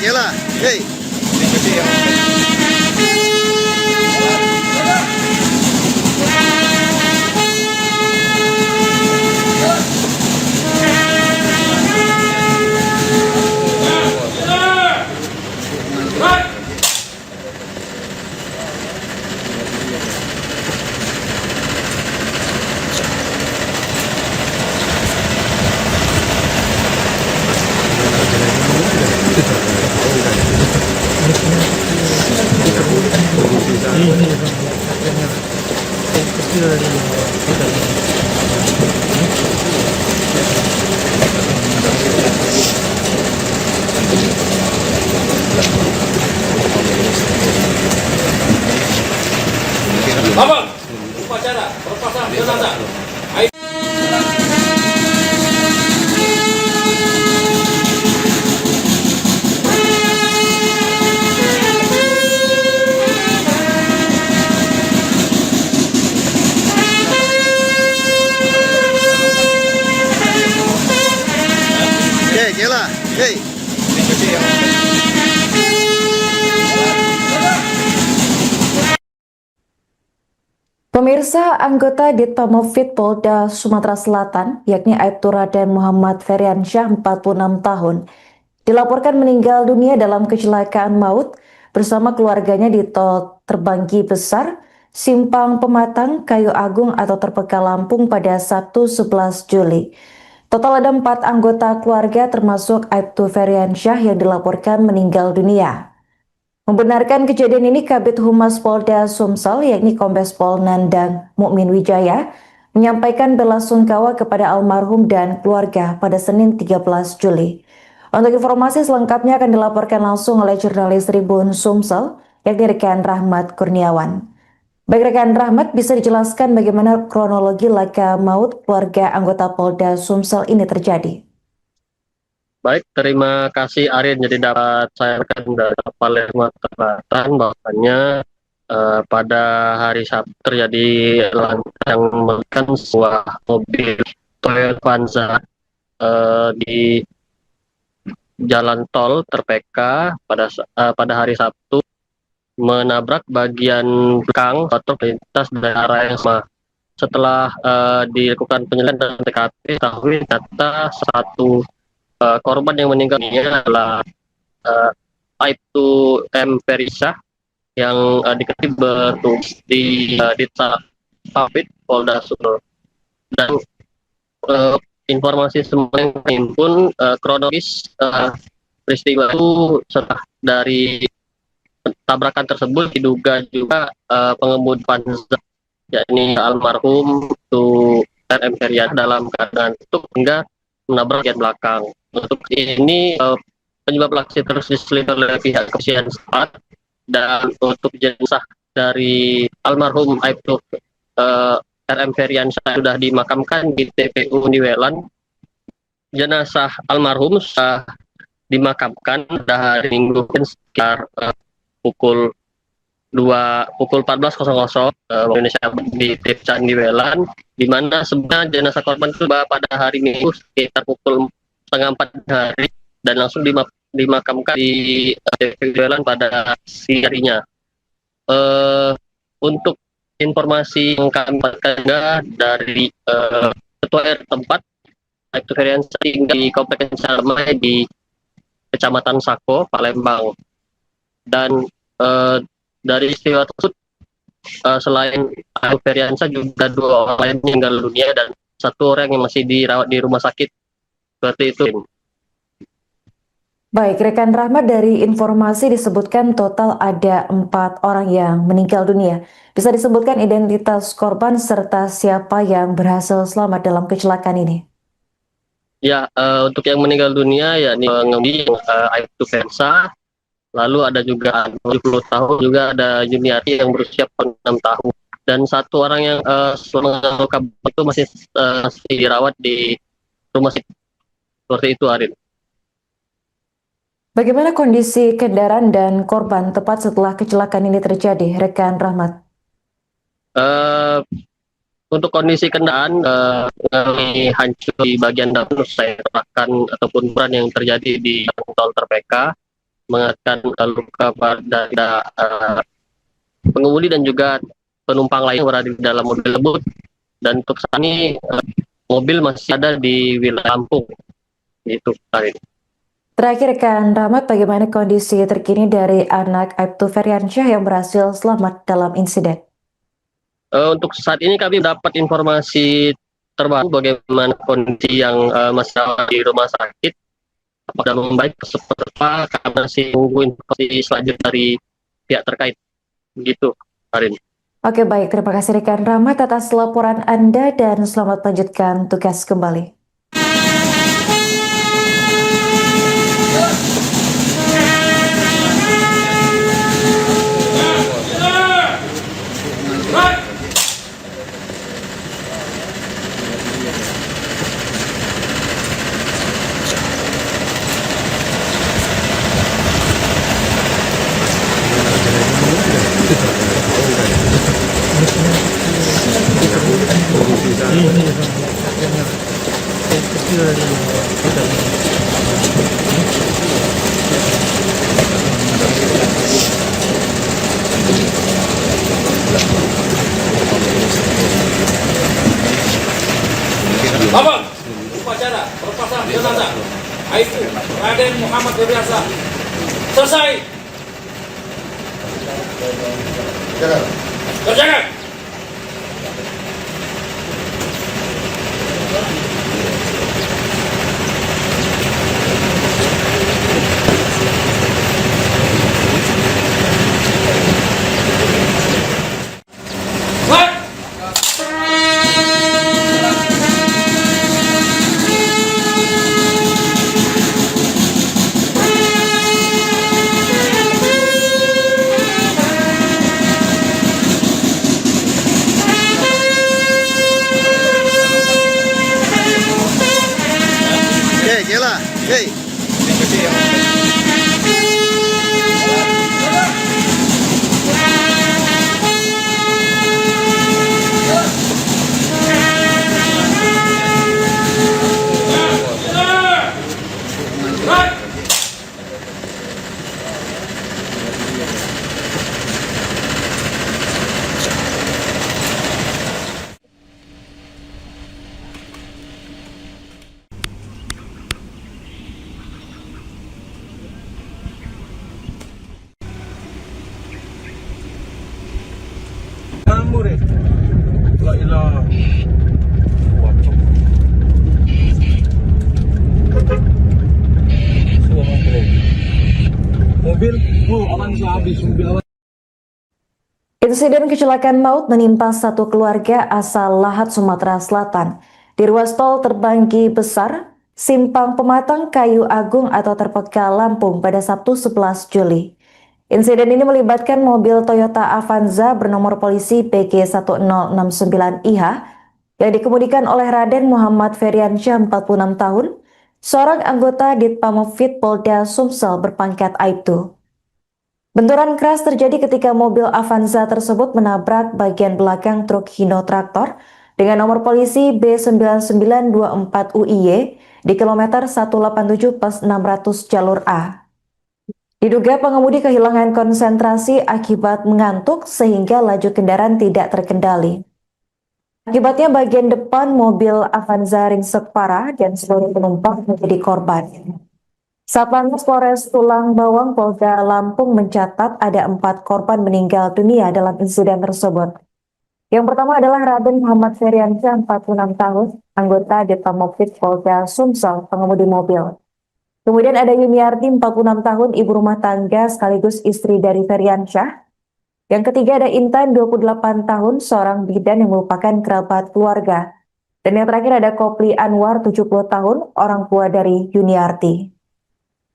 Nyala. Hey. Abang, upacara perpasangan jenazah. Hey, nyala. Hey. Pemirsa, anggota Ditpamopfit Polda Sumatera Selatan, yakni Aibtu Raden Muhammad Feriansyah, 46 tahun, dilaporkan meninggal dunia dalam kecelakaan maut bersama keluarganya di tol Terbanggi Besar, Simpang Pematang, Kayu Agung atau Terpekal, Lampung pada Sabtu 11 Juli. Total ada 4 anggota keluarga termasuk Aibtu Feriansyah yang dilaporkan meninggal dunia. Membenarkan kejadian ini, Kabid Humas Polda Sumsel yakni Kombes Pol Nandang Mukmin Wijaya menyampaikan belasungkawa kepada almarhum dan keluarga pada Senin 13 Juli. Untuk informasi selengkapnya akan dilaporkan langsung oleh jurnalis Tribun Sumsel yakni rekan Rahmat Kurniawan. Baik rekan Rahmat, bisa dijelaskan bagaimana kronologi laka maut keluarga anggota Polda Sumsel ini terjadi? Baik, terima kasih Arin. Jadi dapat saya rekan dari Palermo Selatan bahwasannya pada hari Sabtu terjadi ledakan yang menggunakan sebuah mobil Toyota Avanza di jalan tol Terpeka pada hari Sabtu menabrak bagian belakang truk lintas dari arah yang sama. Setelah dilakukan penyelidikan dan TKP, diketahui ternyata satu korban yang meninggal dunia adalah Aibtu M. Ferisah yang diketahui bertugas di Ditpapit Polda Sumsel. Dan informasi semua yang terhimpun kronologis peristiwa itu setelah dari tabrakan tersebut diduga juga pengemudi Avanza yakni almarhum itu RM Feryana dalam keadaan tutup hingga menabrak bagian belakang. Untuk ini penyebab aksi terus diselidiki oleh pihak kepolisian setempat, dan untuk jenazah dari almarhum Aibtu RM Feryana sudah dimakamkan di TPU Niwelan. Jenazah almarhum sudah dimakamkan pada hari Minggu sekitar pukul 14.00 Indonesia di TPU Niwelan, di mana sebenarnya jenazah korban itu pada hari Minggu sekitar pukul 3:30 hari dan langsung dimakamkan di TPU Niwelan pada siang harinya. Untuk informasi yang kami dapatkan dari ketua RT tempat, Aibtu Feryana tinggal di Komplek Damai di Kecamatan Sako, Palembang. Dan dari istiwa tersebut selain Aibtu Feryana juga 2 orang lain meninggal dunia dan 1 orang yang masih dirawat di rumah sakit. Seperti itu. Baik, rekan Rahmat, dari informasi disebutkan total ada 4 orang yang meninggal dunia. Bisa disebutkan identitas korban serta siapa yang berhasil selamat dalam kecelakaan ini? Ya, untuk yang meninggal dunia yakni pengemudi Aibtu Feryana, lalu ada juga 70 tahun, juga ada Juniati yang berusia 6 tahun. Dan 1 orang yang selama itu masih dirawat di rumah sakit. Seperti itu, Arin. Bagaimana kondisi kendaraan dan korban tepat setelah kecelakaan ini terjadi, rekan Rahmat? Untuk kondisi kendaraan hancur di bagian depan, saya terahkan ataupun peran yang terjadi di tol Terpeka, mengakibatkan luka pada pengemudi dan juga penumpang lain yang berada di dalam mobil tersebut. Dan untuk saat ini mobil masih ada di wilayah Lampung. Itu, Arin. Terakhir, rekan Rahmat, bagaimana kondisi terkini dari anak Aibtu Feryana yang berhasil selamat dalam insiden? Untuk saat ini kami dapat informasi terbaru bagaimana kondisi yang masih ada di rumah sakit. Apakah membaik seperti apa, kami masih menunggu informasi selanjutnya dari pihak terkait. Begitu, Arin. Oke, baik. Terima kasih rekan Rahmat atas laporan Anda dan selamat melanjutkan tugas kembali. Bapak, upacara perpasan jenazah Aibtu Raden Muhammad Feryana selesai. Kerjakan. Kela. Hei. Ngamur eh. La ilaha. Waduh. Semua mobil. Mobil, aman sih habis. Mobil aman. Insiden kecelakaan maut menimpa satu keluarga asal Lahat, Sumatera Selatan. Di ruas tol Terbanggi Besar, Simpang Pematang, Kayu Agung atau Terpeka, Lampung pada Sabtu 11 Juli. Insiden ini melibatkan mobil Toyota Avanza bernomor polisi PG1069IH yang dikemudikan oleh Raden Muhammad Feriansyah 46 tahun, seorang anggota Ditpamopvid Polda Sumsel berpangkat Aibtu. Benturan keras terjadi ketika mobil Avanza tersebut menabrak bagian belakang truk Hino Traktor dengan nomor polisi B9924UIY di kilometer 187 plus 600 jalur A. Diduga pengemudi kehilangan konsentrasi akibat mengantuk sehingga laju kendaraan tidak terkendali. Akibatnya bagian depan mobil Avanza ringsek parah dan seluruh penumpang menjadi korban. Satlantas Polres Tulang Bawang Polda Lampung mencatat ada 4 korban meninggal dunia dalam insiden tersebut. Yang pertama adalah Raden Muhammad Feriansyah, 46 tahun, anggota Ditpamopvid Polda Sumsel, pengemudi mobil. Kemudian ada Yuniarti, 46 tahun, ibu rumah tangga sekaligus istri dari Feriansyah. Yang ketiga ada Intan, 28 tahun, seorang bidan yang merupakan kerabat keluarga. Dan yang terakhir ada Kopli Anwar, 70 tahun, orang tua dari Yuniarti.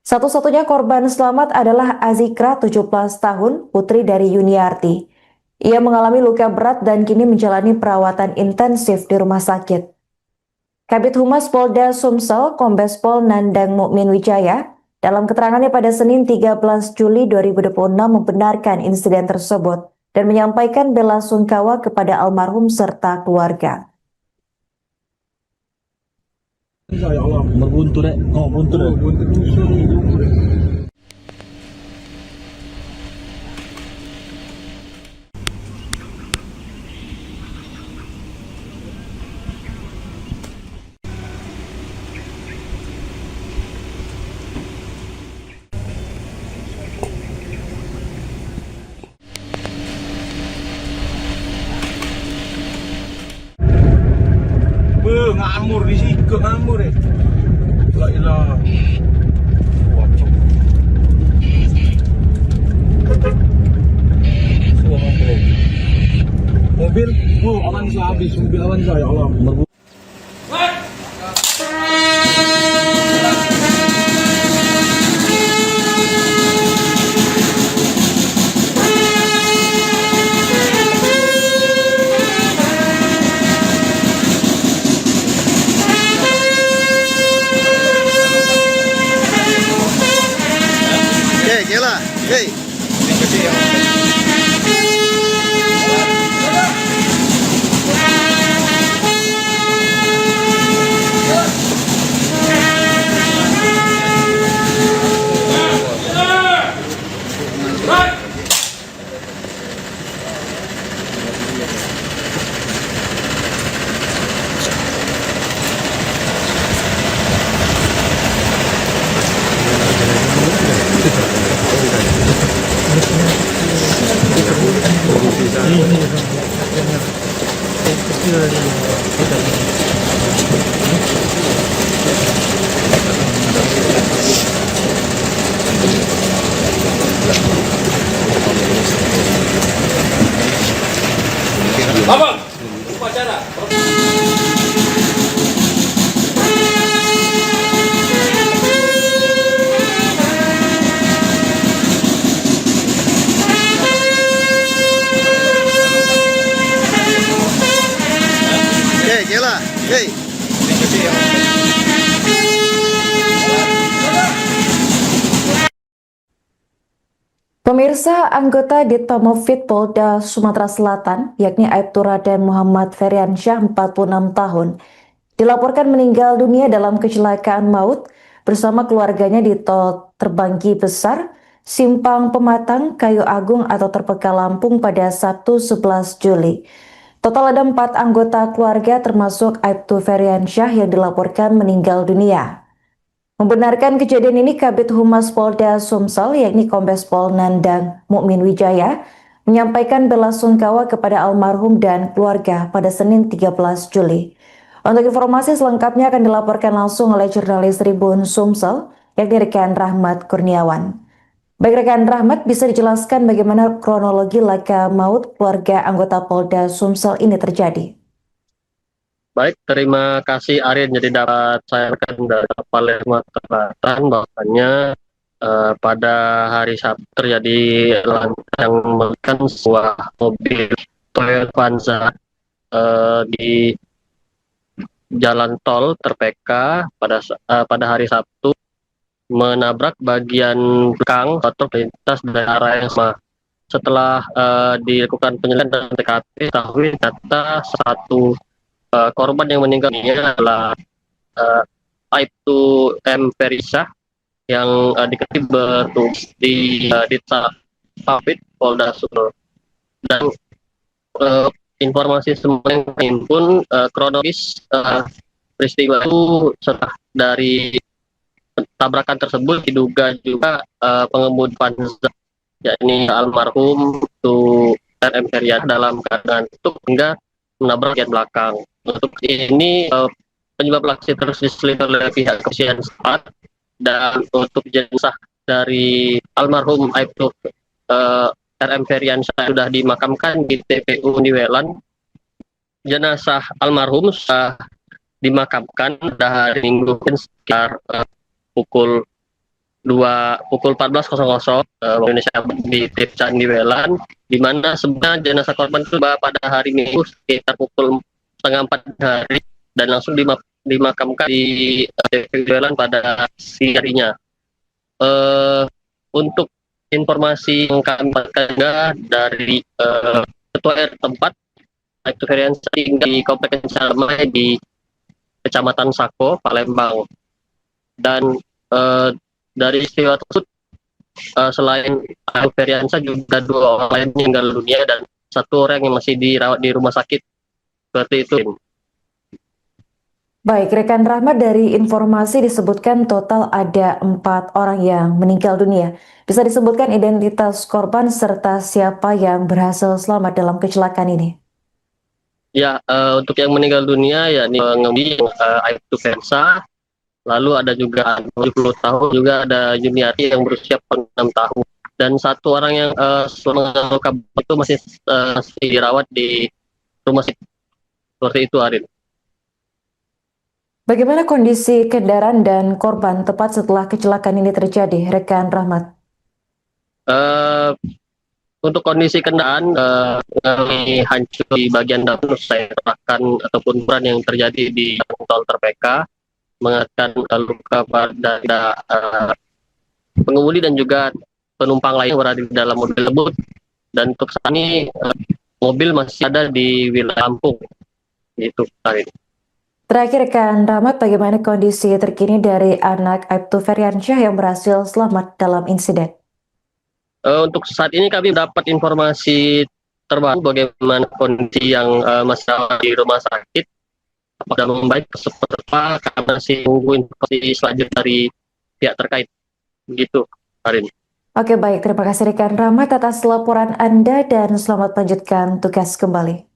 Satu-satunya korban selamat adalah Azikra, 17 tahun, putri dari Yuniarti. Ia mengalami luka berat dan kini menjalani perawatan intensif di rumah sakit. Kabid Humas Polda Sumsel, Kombes Pol Nandang Mukmin Wijaya, dalam keterangannya pada Senin 13 Juli 2026 membenarkan insiden tersebut dan menyampaikan bela sungkawa kepada almarhum serta keluarga. Ya Allah. Berbuntu deh. Oh, buntu deh. Buntu deh. Ngamur di situ, ngamur eh. La ilaha. Waduh. Semua mobil. Mobil, aman sih habis. Mobil Avanza ya Allah. Kela. Hei. Abang, upacara. Kela. Hei. Pemirsa, anggota Ditpamofit Polda Sumatera Selatan, yakni Aibtu Raden Muhammad Feriansyah, 46 tahun, dilaporkan meninggal dunia dalam kecelakaan maut bersama keluarganya di tol Terbanggi Besar, Simpang Pematang, Kayu Agung atau Terpeka Lampung pada Sabtu 11 Juli. Total ada 4 anggota keluarga termasuk Aibtu Feriansyah yang dilaporkan meninggal dunia. Membenarkan kejadian ini, Kabid Humas Polda Sumsel, yakni Kombes Pol Nandang Mukmin Wijaya, menyampaikan bela sungkawa kepada almarhum dan keluarga pada Senin 13 Juli. Untuk informasi selengkapnya akan dilaporkan langsung oleh jurnalis Tribun Sumsel, yakni rekan Rahmat Kurniawan. Baik rekan Rahmat, bisa dijelaskan bagaimana kronologi laka maut keluarga anggota Polda Sumsel ini terjadi? Baik, terima kasih Arin. Jadi dapat saya rekan dari Palermo Selatan bahwasanya pada hari Sabtu terjadi lantaran yang melibatkan sebuah mobil Toyota Avanza di jalan tol Terpeka pada hari Sabtu menabrak bagian belakang truk lintas dari arah yang sama. Setelah dilakukan penyelidikan dan TKP, diketahui ternyata satu korban yang meninggal ini adalah Aibtu M. Ferisah yang diketahui bertugas di Ditpamofit Polda Sumsel. Dan informasi semua yang terhimpun kronologis peristiwa itu setelah dari tabrakan tersebut diduga juga pengemudi Avanza, yakni almarhum itu RM Ferisah dalam keadaan tutup hingga menabrak bagian belakang. Untuk ini penyebab aksi terus diselidiki oleh pihak kepolisian setempat, dan untuk jenazah dari almarhum Aibtu RM Feriansyah sudah dimakamkan di TPU Niwelan. Jenazah almarhum sudah dimakamkan pada hari Minggu sekitar pukul 14.00 Indonesia di Desa Niwelan, di mana sebenarnya jenazah korban itu pada hari Minggu sekitar pukul 3:30 hari dan langsung dimakamkan di Niwelan pada siang harinya. Untuk informasi yang kami dapatkan dari ketua RT tempat, Aibtu Feriansyah tinggal di Kompleks Damai di Kecamatan Sako, Palembang. Dan dari peristiwa tersebut, selain Aibtu Feriansyah juga 2 orang lain meninggal dunia dan 1 orang yang masih dirawat di rumah sakit. Seperti itu. Baik, rekan Rahmat, dari informasi disebutkan total ada 4 orang yang meninggal dunia. Bisa disebutkan identitas korban serta siapa yang berhasil selamat dalam kecelakaan ini? Ya, untuk yang meninggal dunia yakni pengemudi Aibtu Feriansyah, lalu ada juga 70 tahun, juga ada Juniati yang berusia 6 tahun, dan 1 orang yang selama luka itu masih dirawat di rumah sakit. Seperti itu, Arin. Bagaimana kondisi kendaraan dan korban tepat setelah kecelakaan ini terjadi, rekan Rahmat? Untuk kondisi kendaraan hancur di bagian depan, saya terahkan ataupun peran yang terjadi di tol Terpeka, mengakibatkan luka pada pengemudi dan juga penumpang lain yang berada di dalam mobil tersebut. Dan untuk saat ini mobil masih ada di wilayah Lampung. Itu, Arin. Terakhir, rekan Rahmat, bagaimana kondisi terkini dari anak Aibtu Feriansyah yang berhasil selamat dalam insiden? Untuk saat ini kami dapat informasi terbaru bagaimana kondisi yang masih di rumah sakit. Apakah membaik seperti apa, kami masih menunggu informasi selanjutnya dari pihak terkait. Begitu, Arin. Oke, baik. Terima kasih rekan Rahmat atas laporan Anda dan selamat melanjutkan tugas kembali.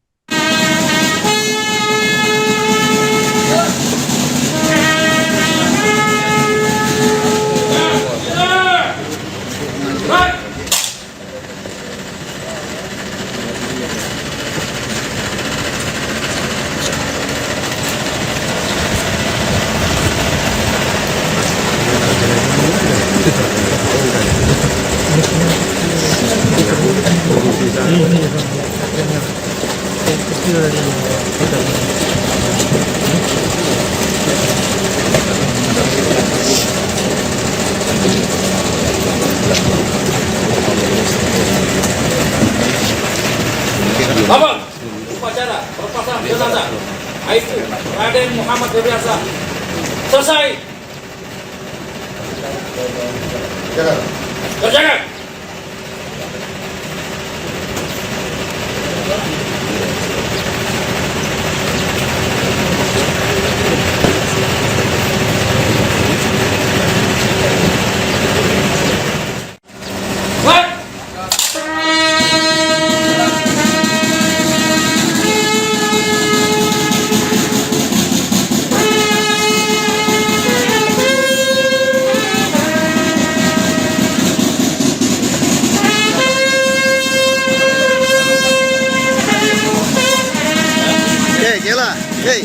Raden Muhammad Febriansyah. Selesai. Kerjakan. Oke, nyala. Oke.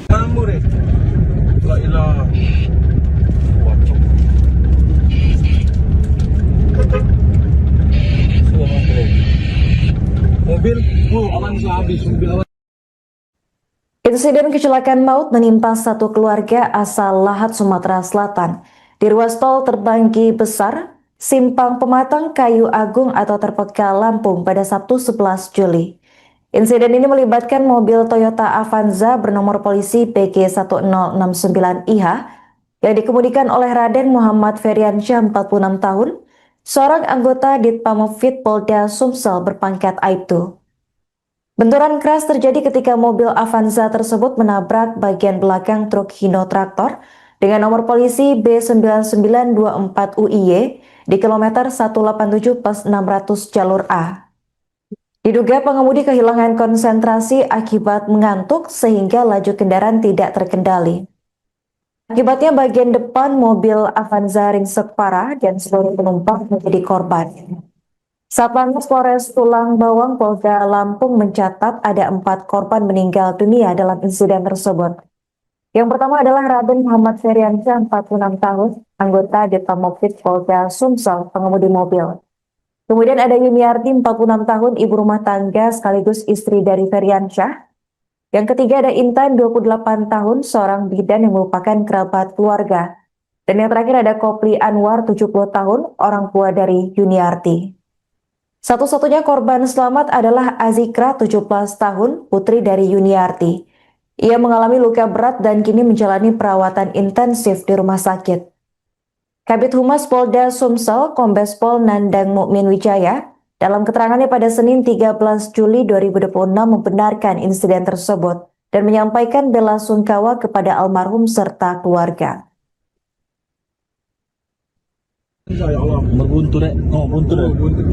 Ngamur ya. La ilaha. Waduh. Mobil, awan habis, mobil awan. Insiden kecelakaan maut menimpa satu keluarga asal Lahat, Sumatera Selatan di ruas tol Terbanggi Besar, Simpang Pematang, Kayu Agung atau Terpekal, Lampung pada Sabtu 11 Juli. Insiden ini melibatkan mobil Toyota Avanza bernomor polisi PG1069IH yang dikemudikan oleh Raden Muhammad Febriansyah 46 tahun, seorang anggota Ditpamopfit Polda Sumsel berpangkat Aibtu. Benturan keras terjadi ketika mobil Avanza tersebut menabrak bagian belakang truk Hino Traktor dengan nomor polisi B9924UIY di kilometer 187 + 600 jalur A. Diduga pengemudi kehilangan konsentrasi akibat mengantuk sehingga laju kendaraan tidak terkendali. Akibatnya bagian depan mobil Avanza ringsek parah dan seluruh penumpang menjadi korban. Satlantas Polres Tulang Bawang Polda Lampung mencatat ada 4 korban meninggal dunia dalam insiden tersebut. Yang pertama adalah Raden Muhammad Febriansyah 46 tahun, anggota Ditpamopfit Polda Sumsel, pengemudi mobil. Kemudian ada Yuniarti 46 tahun, ibu rumah tangga sekaligus istri dari Febriansyah. Yang ketiga ada Intan 28 tahun, seorang bidan yang merupakan kerabat keluarga. Dan yang terakhir ada Kopli Anwar 70 tahun, orang tua dari Yuniarti. Satu-satunya korban selamat adalah Azikra 17 tahun, putri dari Yuniarti. Ia mengalami luka berat dan kini menjalani perawatan intensif di rumah sakit. Kabid Humas Polda Sumsel, Kombes Pol Nandang Mukmin Wijaya, dalam keterangannya pada Senin 13 Juli 2026 membenarkan insiden tersebut dan menyampaikan bela sungkawa kepada almarhum serta keluarga. Ya Allah, Berbuntu dek. Oh, buntu dek. buntu.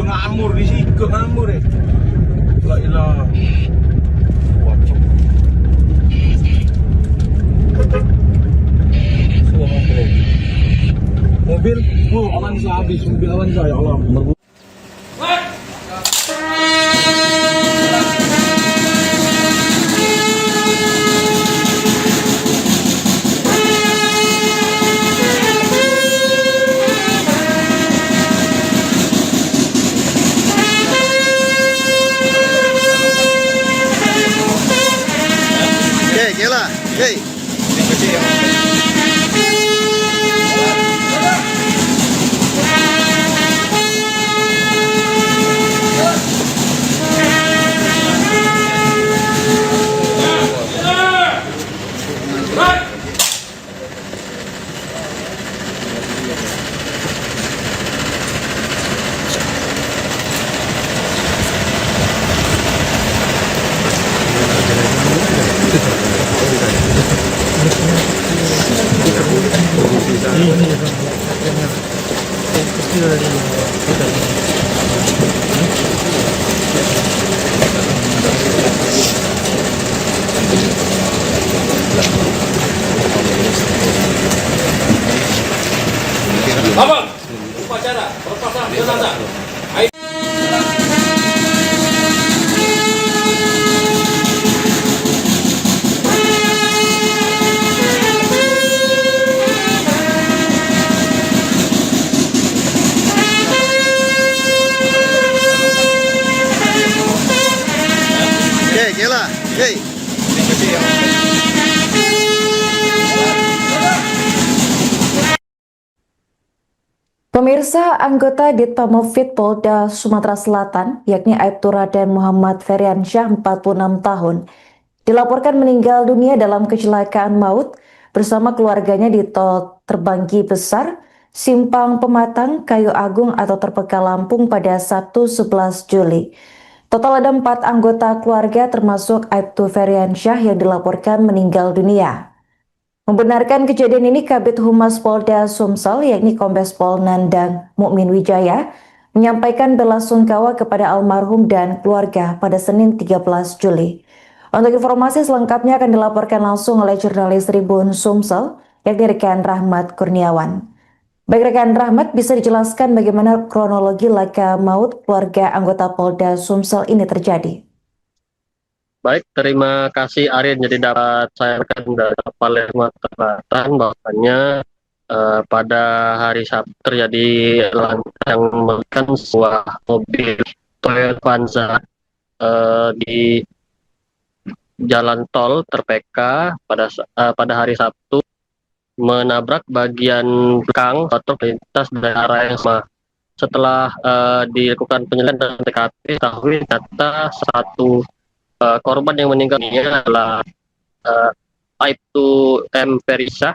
Ngamur di situ, ngamur ya. La ilaha. Waduh. Mobil, awan habis, mobil Avanza ya Allah. Oke, nyala. Oke. Abang, upacara pelepasan jenazah. Oke, Kela. Oke. Pemirsa, anggota Ditpamofid Polda Sumatera Selatan, yakni Aibtu Raden Muhammad Feriansyah, 46 tahun, dilaporkan meninggal dunia dalam kecelakaan maut bersama keluarganya di tol Terbanggi Besar, Simpang Pematang, Kayu Agung atau Terpeka Lampung pada Sabtu 11 Juli. Total ada 4 anggota keluarga termasuk Aibtu Feriansyah yang dilaporkan meninggal dunia. Membenarkan kejadian ini, Kabid Humas Polda Sumsel, yakni Kombes Pol Nandang Mukmin Wijaya, menyampaikan belasungkawa kepada almarhum dan keluarga pada Senin 13 Juli. Untuk informasi selengkapnya akan dilaporkan langsung oleh jurnalis Tribun Sumsel, yakni rekan Rahmat Kurniawan. Baik rekan Rahmat, bisa dijelaskan bagaimana kronologi laka maut keluarga anggota Polda Sumsel ini terjadi? Baik, terima kasih Arin. Jadi dapat saya rekan dari Palembang Selatan bahwasanya pada hari Sabtu terjadi yang melibatkan sebuah mobil Toyota Avanza di jalan tol Terpeka pada hari Sabtu menabrak bagian belakang truk lintas dari arah yang sama. Setelah dilakukan penyelidikan dan TKP, diketahui ternyata satu korban yang meninggal dunia adalah Aibtu M. Feriansyah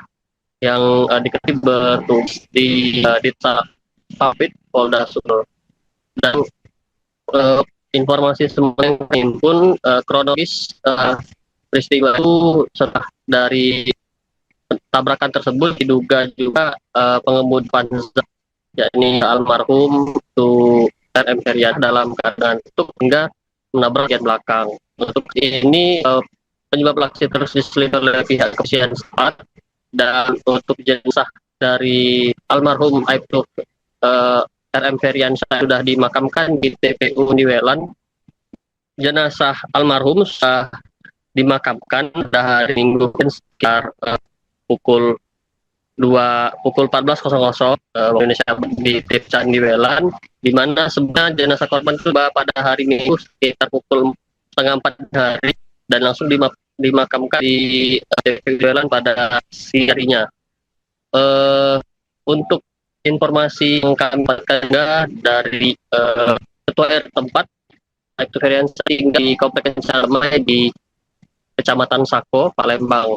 yang diketahui bertugas di Ditpamofid Polda Sumsel. Dan informasi semua yang terhimpun kronologis peristiwa itu setelah dari tabrakan tersebut diduga juga pengemudi Avanza, yakni almarhum itu RM Feriansyah dalam keadaan tutup hingga menabrak bagian belakang. Untuk ini penyebab aksi terus diselidiki oleh pihak kepolisian setempat, dan untuk jenazah dari almarhum Aibtu RM Feriansyah sudah dimakamkan di TPU Niwelan. Jenazah almarhum sudah dimakamkan pada hari Minggu sekitar pukul 14.00 Indonesia di TPU Niwelan, di mana sebenarnya jenazah korban itu pada hari Minggu sekitar pukul 3:30 hari dan langsung dimakamkan di TPU Niwelan pada siang harinya. Untuk informasi yang kami dapatkan dari Ketua RT tempat, Aibtu Feriansyah tinggal di Komplek Damai di Kecamatan Sako, Palembang.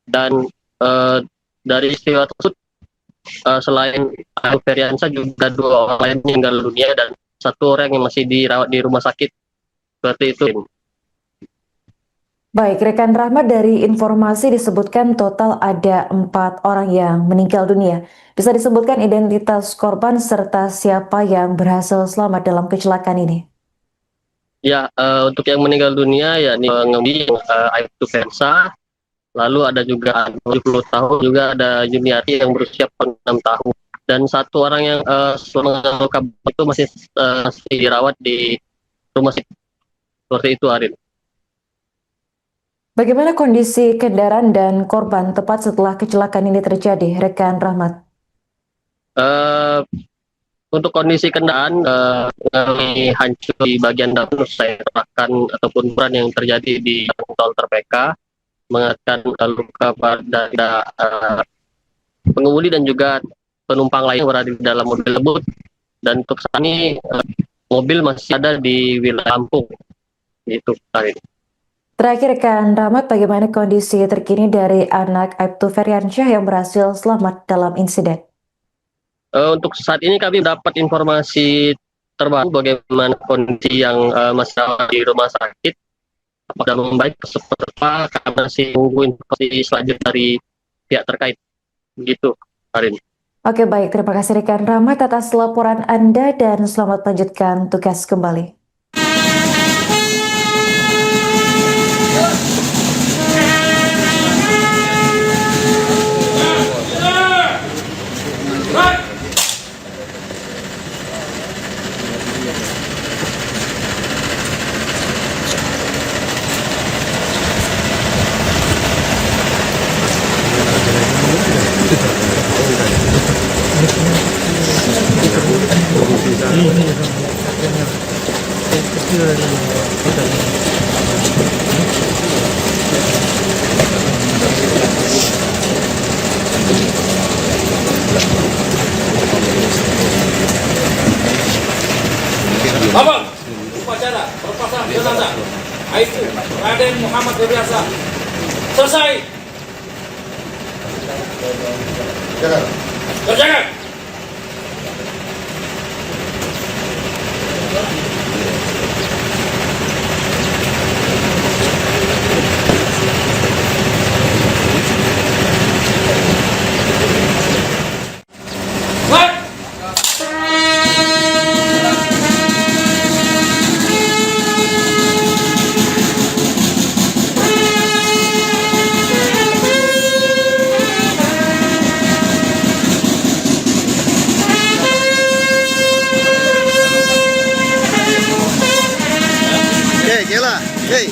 Dan dari istiwa tersebut, selain Aibtu Feriansyah juga 2 orang lain meninggal dunia dan 1 orang yang masih dirawat di rumah sakit. Seperti itu. Baik, rekan Rahmat, dari informasi disebutkan total ada 4 orang yang meninggal dunia. Bisa disebutkan identitas korban serta siapa yang berhasil selamat dalam kecelakaan ini? Ya, untuk yang meninggal dunia yakni pengemudi Aibtu Feriansyah, lalu ada juga 70 tahun, juga ada Juniati yang berusia 6 tahun, dan 1 orang yang selama luka itu masih dirawat di rumah sakit. Seperti itu, Arin. Bagaimana kondisi kendaraan dan korban tepat setelah kecelakaan ini terjadi, rekan Rahmat? Untuk kondisi kendaraan hancur di bagian dalam, saya terahkan ataupun ukuran yang terjadi di tol Terpeka, mengakibatkan luka pada pengemudi dan juga penumpang lain yang berada di dalam mobil tersebut. Dan untuk saat ini mobil masih ada di wilayah Lampung. Itu, Arin. Terakhir rekan Rahmat, bagaimana kondisi terkini dari anak Aibtu Feriansyah yang berhasil selamat dalam insiden? Untuk saat ini kami dapat informasi terbaru bagaimana kondisi yang masih di rumah sakit. apakah membaik seperti apa, kami masih tunggu informasi selanjutnya dari pihak terkait. Begitu, Karin. Oke, baik. Terima kasih rekan Rahmat atas laporan Anda dan selamat melanjutkan tugas kembali. Abang, upacara perpasangan jenazah Aibtu Raden Muhammad Febriansyah selesai. Kerjakan. Kela. Hey.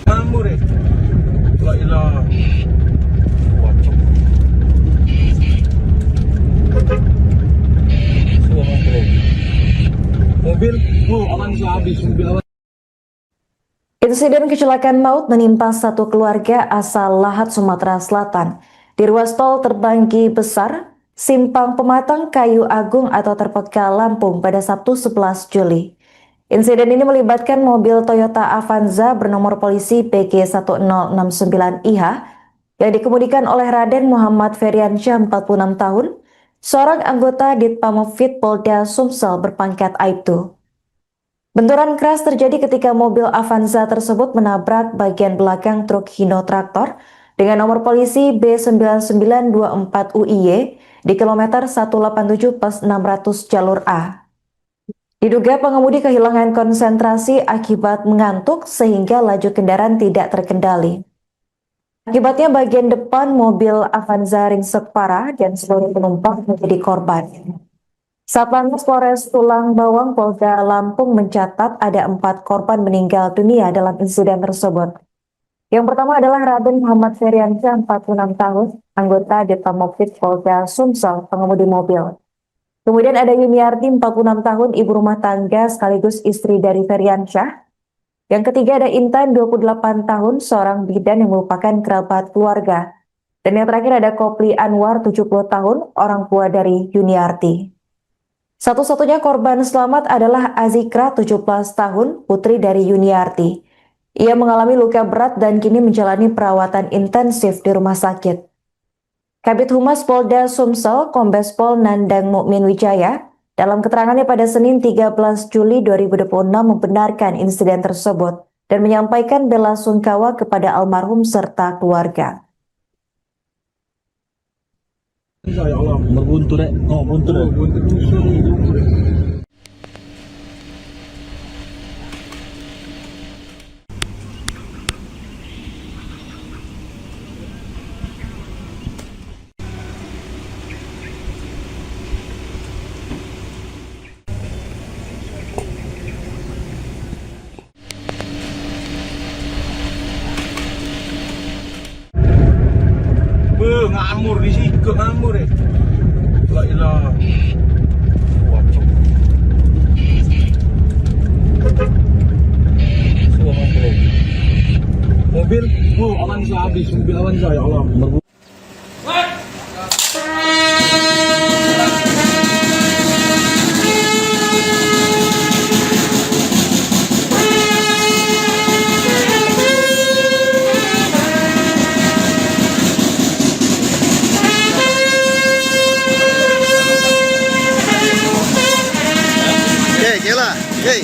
Kamu deh. La ilaha. Wacok. Mobil, aman habis mobil awan. Insiden kecelakaan maut menimpa satu keluarga asal Lahat, Sumatera Selatan. Di ruas tol Terbanggi Besar, Simpang Pematang, Kayu Agung atau Terpeka, Lampung pada Sabtu 11 Juli. Insiden ini melibatkan mobil Toyota Avanza bernomor polisi PG1069IH yang dikemudikan oleh Raden Muhammad Febriansyah 46 tahun, seorang anggota Ditpamopvid Polda Sumsel berpangkat Aibtu. Benturan keras terjadi ketika mobil Avanza tersebut menabrak bagian belakang truk Hino Traktor dengan nomor polisi B9924UIY di kilometer 187 pas 600 jalur A. Diduga pengemudi kehilangan konsentrasi akibat mengantuk sehingga laju kendaraan tidak terkendali. Akibatnya bagian depan mobil Avanza ringsek parah dan seluruh penumpang menjadi korban. Satlantas Polres Tulang Bawang Polda Lampung mencatat ada 4 korban meninggal dunia dalam insiden tersebut. Yang pertama adalah Raden Muhammad Febriansyah 46 tahun, anggota Ditpamopvid Polda Sumsel, pengemudi mobil. Kemudian ada Yuniarti 46 tahun, ibu rumah tangga sekaligus istri dari Febriansyah. Yang ketiga ada Intan 28 tahun, seorang bidan yang merupakan kerabat keluarga. Dan yang terakhir ada Kopli Anwar 70 tahun, orang tua dari Yuniarti. Satu-satunya korban selamat adalah Azikra 17 tahun, putri dari Yuniarti. Ia mengalami luka berat dan kini menjalani perawatan intensif di rumah sakit. Kabid Humas Polda Sumsel, Kombes Pol Nandang Mukmin Wijaya, dalam keterangannya pada Senin 13 Juli 2026 membenarkan insiden tersebut dan menyampaikan bela sungkawa kepada almarhum serta keluarga. Ya Allah, Berbuntu dek. Oh, buntu dek. buntu musuh ni. Ngamur di situ, ngamur deh. La ilaha. saya habis, mobil lawan saya, ya Allah. Hey, Kela. Hey.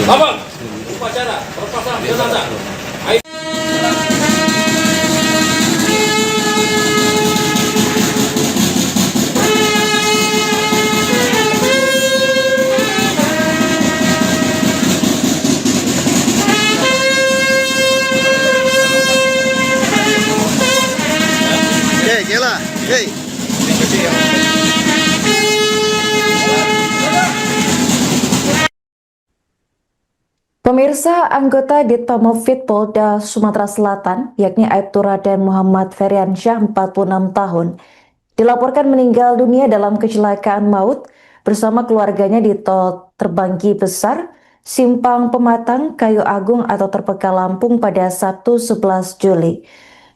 Abang, upacara perpasangan jenazah. Hey, Kela. Hey. Pemirsa, anggota Ditpamopfit Polda Sumatera Selatan, yakni Aibtu Raden Muhammad Feriansyah, 46 tahun, dilaporkan meninggal dunia dalam kecelakaan maut bersama keluarganya di tol Terbanggi Besar, Simpang Pematang, Kayu Agung atau Terpeka Lampung pada Sabtu 11 Juli.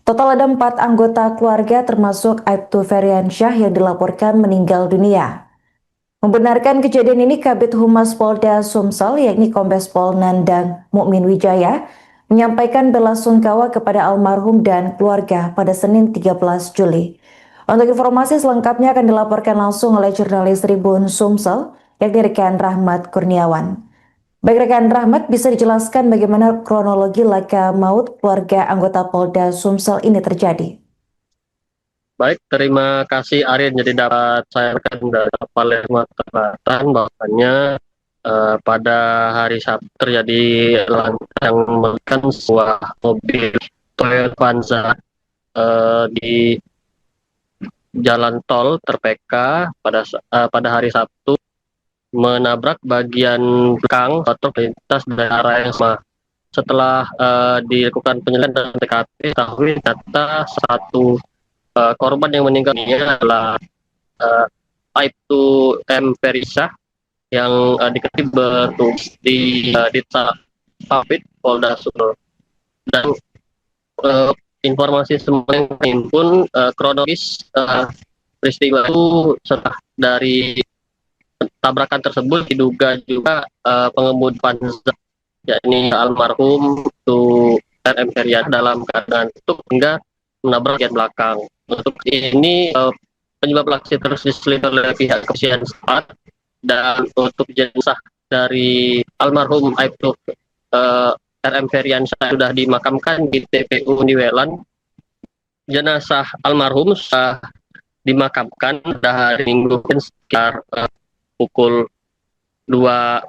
Total ada 4 anggota keluarga termasuk Aibtu Feriansyah yang dilaporkan meninggal dunia. Membenarkan kejadian ini, Kabid Humas Polda Sumsel, yakni Kombes Pol Nandang Mukmin Wijaya, menyampaikan belasungkawa kepada almarhum dan keluarga pada Senin 13 Juli. Untuk informasi selengkapnya akan dilaporkan langsung oleh jurnalis Tribun Sumsel, yakni rekan Rahmat Kurniawan. Baik rekan Rahmat, bisa dijelaskan bagaimana kronologi laka maut keluarga anggota Polda Sumsel ini terjadi? Baik, terima kasih Aryan. Jadi dapat saya rekan dari Palembang Selatan bahwasannya pada hari Sabtu terjadi yang menggunakan sebuah mobil Toyota Avanza di jalan tol Terpeka pada hari Sabtu menabrak bagian belakang truk lintas dari arah yang sama. Setelah dilakukan penyelidikan dan TKP, diketahui ternyata satu korban yang meninggal dunia adalah Aibtu M. Ferisah yang diketahui bertugas di Ditpamopfit Polda Sumsel. Dan informasi semua yang terhimpun kronologis peristiwa itu setelah dari tabrakan tersebut diduga juga pengemudi Avanza, yakni almarhum itu RM Ferisah dalam keadaan tutup hingga menabrak bagian belakang. Untuk ini penyebab aksi terus diselidiki oleh pihak kepolisian setempat, dan untuk jenazah dari almarhum Aibtu RM Feriansyah sudah dimakamkan di TPU Niwelan. Jenazah almarhum sudah dimakamkan pada hari Minggu sekitar pukul 14.00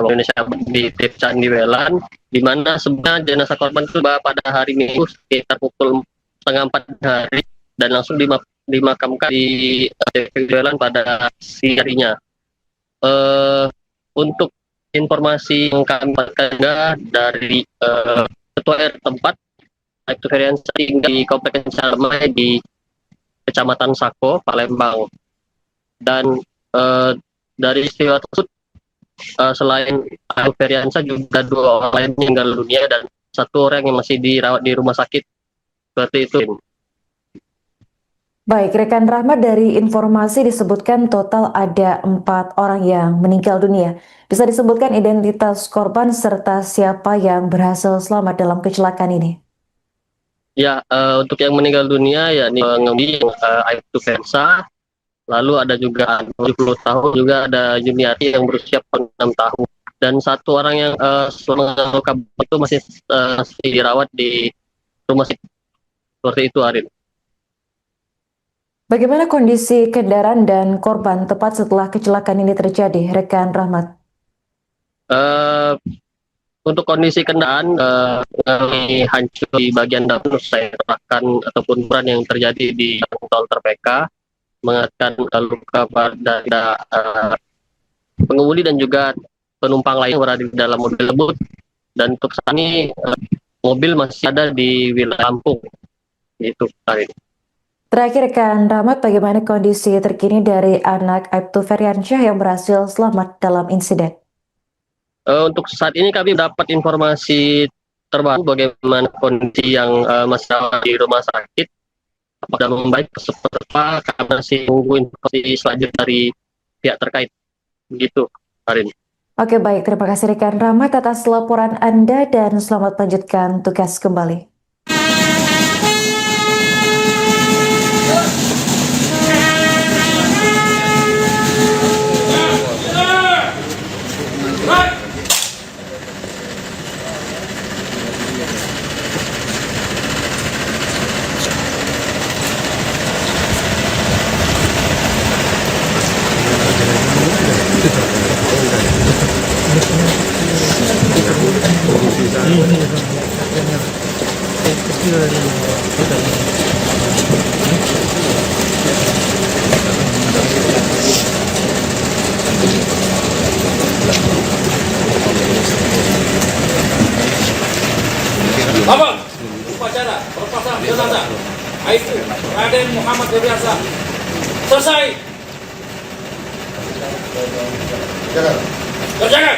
Indonesia di TPU Niwelan, di mana sebenarnya jenazah korban itu pada hari Minggu sekitar pukul 3:30 hari dan langsung dimakamkan di TPU Niwelan pada siang harinya. Untuk informasi yang kami dapatkan dari Ketua RT tempat, Aibtu Feriansyah tinggal di Komplek Sarmai di Kecamatan Sako, Palembang. Dan dari istiwa tersebut, selain Aibtu Feriansyah juga 2 orang lain meninggal dunia dan 1 orang yang masih dirawat di rumah sakit. Seperti itu. Baik, rekan Rahmat, dari informasi disebutkan total ada 4 orang yang meninggal dunia. Bisa disebutkan identitas korban serta siapa yang berhasil selamat dalam kecelakaan ini? Ya, untuk yang meninggal dunia ya pengemudi Aibtu Feriansyah, lalu ada juga 70 tahun, juga ada Juniati yang berusia 6 tahun. dan satu orang yang selama luka itu masih dirawat di rumah sakit. Seperti itu, Arin. Bagaimana kondisi kendaraan dan korban tepat setelah kecelakaan ini terjadi, rekan Rahmat? Untuk kondisi kendaraan mengalami hancur di bagian depan, saya terahkan ataupun peran yang terjadi di tol Terpeka, mengakibatkan luka pada pengemudi dan juga penumpang lain yang berada di dalam mobil tersebut. Dan untuk saat ini mobil masih ada di wilayah Lampung. Itu, Arin. Terakhir, rekan Rahmat, bagaimana kondisi terkini dari anak Aibtu Feryansyah yang berhasil selamat dalam insiden? Untuk saat ini kami dapat informasi terbaru bagaimana kondisi yang masih di rumah sakit. Apakah membaik seperti apa, kami masih menunggu informasi selanjutnya dari pihak terkait. Begitu, Arin. Oke, baik. Terima kasih rekan Rahmat atas laporan Anda dan selamat melanjutkan tugas kembali. Abang, upacara perpasangan jenazah Aibtu Raden Muhammad Feryansyah selesai. Kerjakan.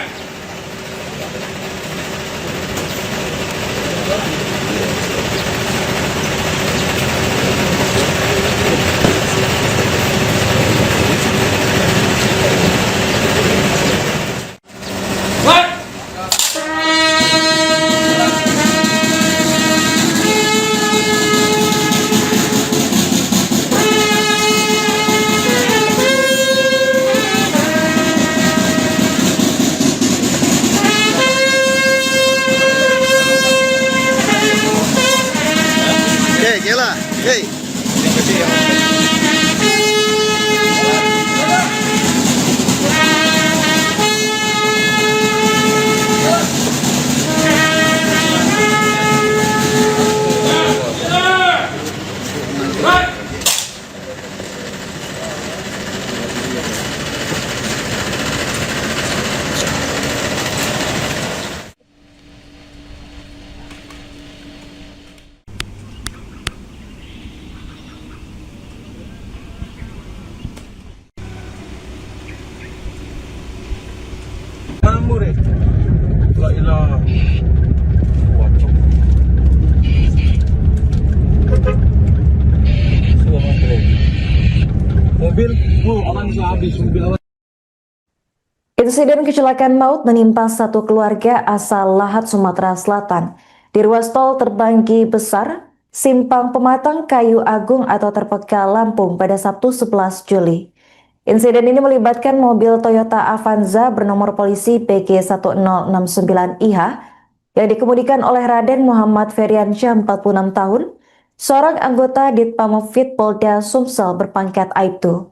Jela. Hey. Terima kasih ya. Ngamur ya. La ilaha. Waduh. Semua mobil. Mobil, aman habis mobil awan. Insiden kecelakaan maut menimpa satu keluarga asal Lahat, Sumatera Selatan di ruas tol Terbanggi Besar, Simpang Pematang, Kayu Agung atau Terpeka, Lampung pada Sabtu 11 Juli. Insiden ini melibatkan mobil Toyota Avanza bernomor polisi PG1069IH yang dikemudikan oleh Raden Muhammad Feryansyah 46 tahun, seorang anggota Ditpamopfit Polda Sumsel berpangkat Aibtu.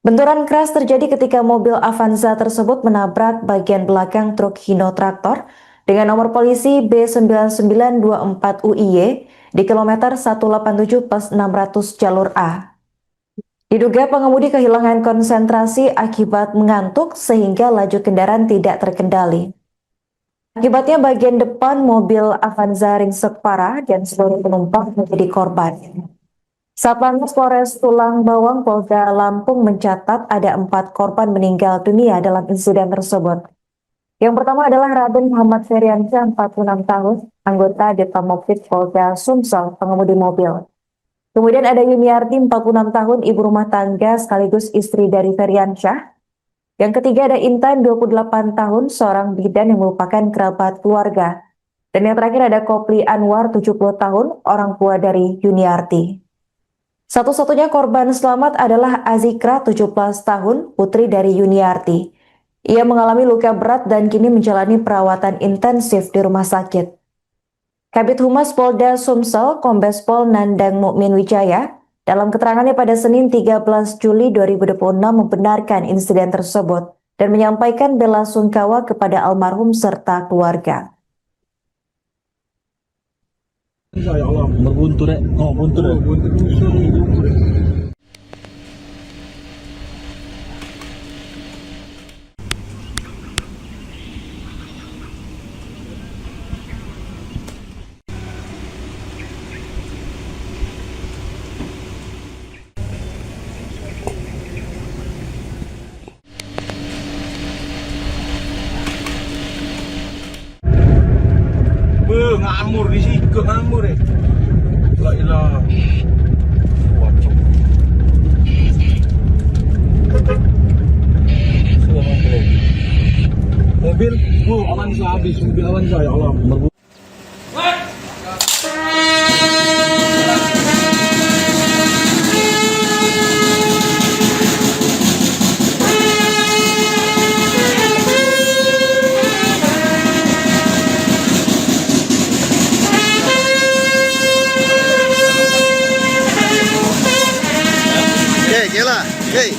Benturan keras terjadi ketika mobil Avanza tersebut menabrak bagian belakang truk Hino Traktor dengan nomor polisi B9924UIY di kilometer 187 plus 600 jalur A. Diduga pengemudi kehilangan konsentrasi akibat mengantuk sehingga laju kendaraan tidak terkendali. Akibatnya bagian depan mobil Avanza ringsek parah dan seluruh penumpang menjadi korban. Satlantas Polres Tulang Bawang Polda Lampung mencatat ada 4 korban meninggal dunia dalam insiden tersebut. Yang pertama adalah Raden Muhammad Feryansyah, 46 tahun, anggota Ditpamopfit Polda Sumsel, pengemudi mobil. Kemudian ada Yuniarti, 46 tahun, ibu rumah tangga sekaligus istri dari Feryansyah. Yang ketiga ada Intan, 28 tahun, seorang bidan yang merupakan kerabat keluarga. Dan yang terakhir ada Kopli Anwar, 70 tahun, orang tua dari Yuniarti. Satu-satunya korban selamat adalah Azikra, 17 tahun, putri dari Yuniarti. Ia mengalami luka berat dan kini menjalani perawatan intensif di rumah sakit. Kabid Humas Polda Sumsel, Kombes Pol Nandang Mukmin Wijaya, dalam keterangannya pada Senin 13 Juli 2026 membenarkan insiden tersebut dan menyampaikan bela sungkawa kepada almarhum serta keluarga. Ya Allah. Berbuntu dek. Oh, buntu dek. Buntu busur ni. Ngamur di sikut ngamur eh. La ilah. Wacuk. Sudah mobil. Mobil, Avanza habis. Mobil Avanza ya Allah. Kela. Hey.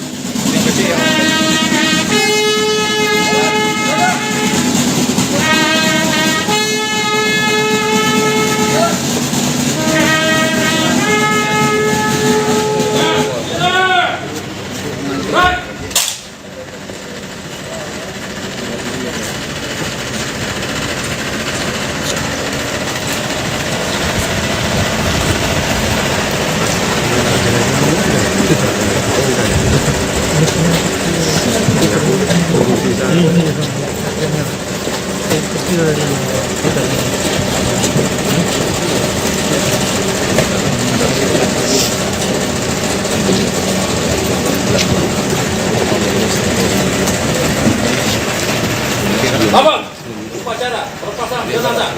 Abang, upacara perpasangan jenazah.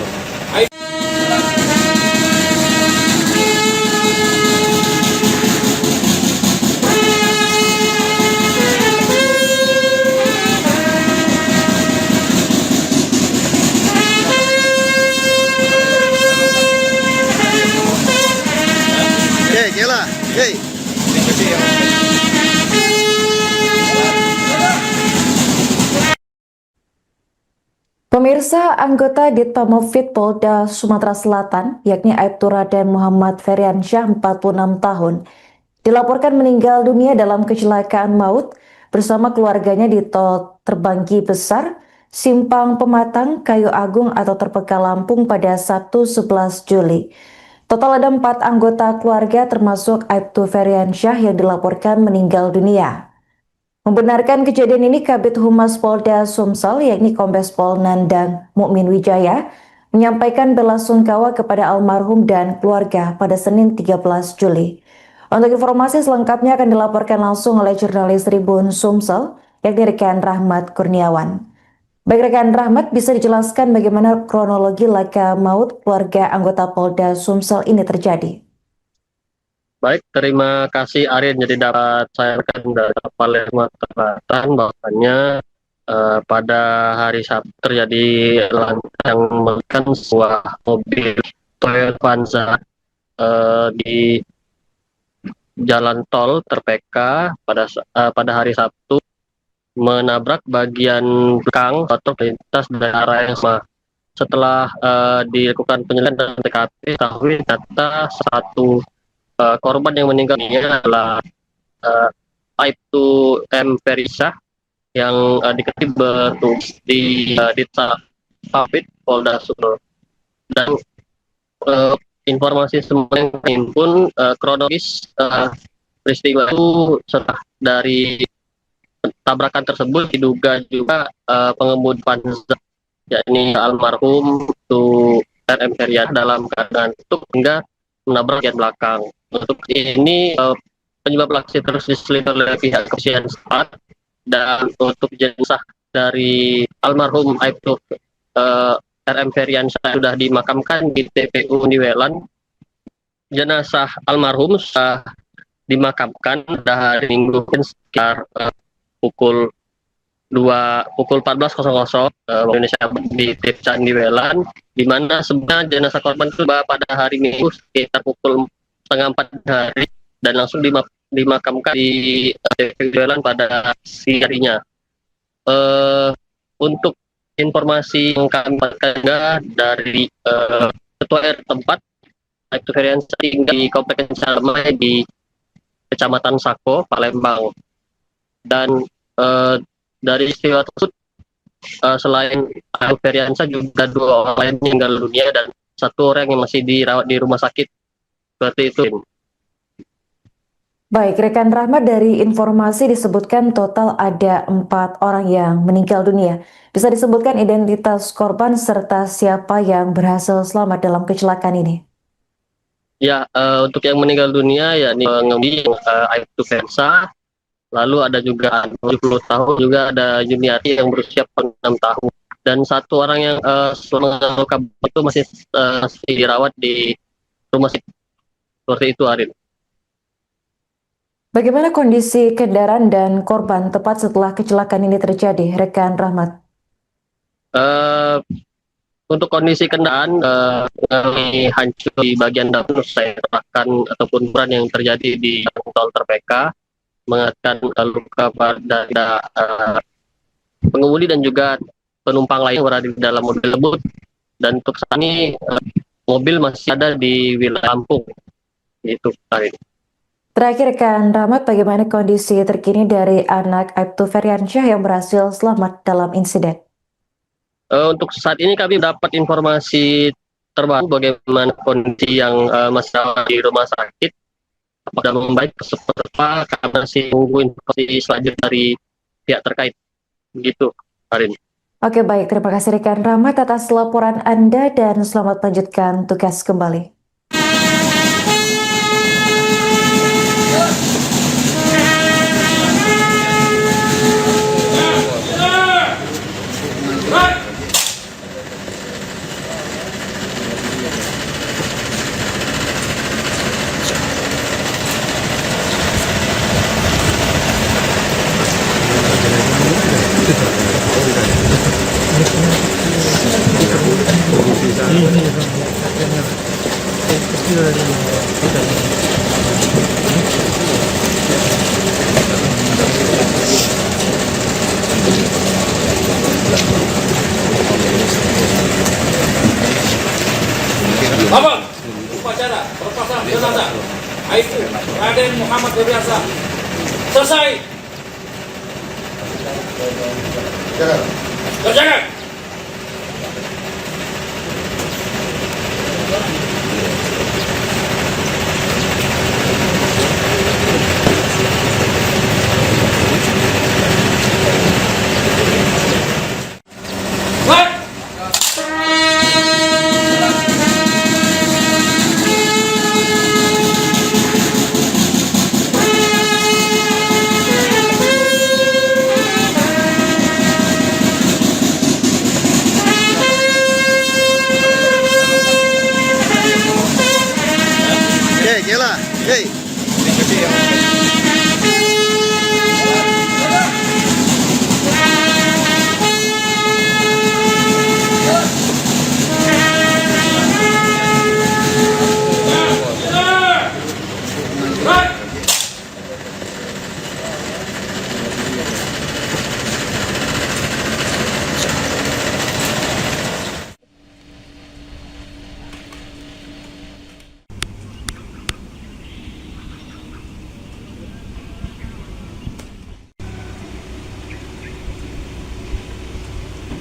Kela. Hey. Pemirsa, anggota Ditpamofid Polda Sumatera Selatan, yakni Aibtu Raden Muhammad Feriansyah, 46 tahun, dilaporkan meninggal dunia dalam kecelakaan maut bersama keluarganya di tol Terbanggi Besar, Simpang Pematang, Kayu Agung atau Terpeka Lampung pada Sabtu 11 Juli. Total ada 4 anggota keluarga termasuk Aibtu Feriansyah yang dilaporkan meninggal dunia. Membenarkan kejadian ini, Kabid Humas Polda Sumsel, yakni Kombes Pol Nandang Mukmin Wijaya, menyampaikan bela sungkawa kepada almarhum dan keluarga pada Senin 13 Juli. Untuk informasi selengkapnya akan dilaporkan langsung oleh jurnalis Tribun Sumsel, yakni rekan Rahmat Kurniawan. Baik rekan Rahmat, bisa dijelaskan bagaimana kronologi laka maut keluarga anggota Polda Sumsel ini terjadi? Baik, terima kasih Aryan. Jadi dapat saya rekan dari Palermo Selatan bahwasannya pada hari Sabtu terjadi yang melibatkan sebuah mobil Toyota Avanza di jalan tol Terpeka pada hari Sabtu menabrak bagian belakang truk lintas dari arah yang sama. Setelah dilakukan penyelidikan dan TKP, diketahui ternyata satu korban yang meninggal ini adalah Aibtu M. Feriansyah yang diketahui bertugas di Ditpamofid Polda Sumsel. Dan informasi semua yang terhimpun kronologis peristiwa itu setelah dari tabrakan tersebut diduga juga pengemudi Avanza, yakni almarhum RM Feriansyah dalam keadaan tutup hingga menabrak bagian belakang. Untuk ini penyebab aksi terus diselidiki oleh pihak kepolisian setempat, dan untuk jenazah dari almarhum Aibtu RM Feriansyah sudah dimakamkan di TPU Niwelan. Jenazah almarhum sudah dimakamkan pada hari Minggu sekitar pukul pukul 14.00 waktu Indonesia di Trip Candi Welan, di mana sebenarnya jenazah korban itu tiba pada hari Minggu sekitar pukul setengah 4 hari dan langsung dimakamkan di Trip Candi Welan pada siang harinya. Untuk informasi yang kami dapatkan juga dari Ketua RT tempat, Aibtu Feriansyah tinggal di Komplek Kencana di Kecamatan Sako, Palembang. Dan dari istiwa tersebut, selain Aibtu Feriansyah juga 2 orang lain meninggal dunia dan 1 orang yang masih dirawat di rumah sakit. Seperti itu. Baik, rekan Rahmat, dari informasi disebutkan total ada 4 orang yang meninggal dunia. Bisa disebutkan identitas korban serta siapa yang berhasil selamat dalam kecelakaan ini? Ya, untuk yang meninggal dunia yakni pengemudi Aibtu Feriansyah, lalu ada juga 70 tahun, juga ada Juniati yang berusia 6 tahun. Dan 1 orang yang selama luka itu masih dirawat di rumah sakit. Seperti itu, Arin. Bagaimana kondisi kendaraan dan korban tepat setelah kecelakaan ini terjadi, rekan Rahmat? Untuk kondisi kendaraan hancur di bagian depan, saya serahkan ataupun ban yang terjadi di tol terpeka, mengakibatkan luka pada pengemudi dan juga penumpang lain yang berada di dalam mobil tersebut. Dan untuk saat ini mobil masih ada di wilayah Lampung. Itu, Karin. Terakhir, rekan Rahmat, bagaimana kondisi terkini dari anak Aibtu Feriansyah yang berhasil selamat dalam insiden? Untuk saat ini kami dapat informasi terbaru bagaimana kondisi yang masih di rumah sakit. Apakah membaik seperti apa, karena masih menunggu informasi selanjutnya dari pihak terkait. Begitu, Karin. Oke, baik. Terima kasih rekan Rahmat atas laporan Anda dan selamat melanjutkan tugas kembali. Abang, upacara perpasangan jenazah Aibtu Raden Muhammad Feriansyah selesai. Kerjakan. Gela, hey.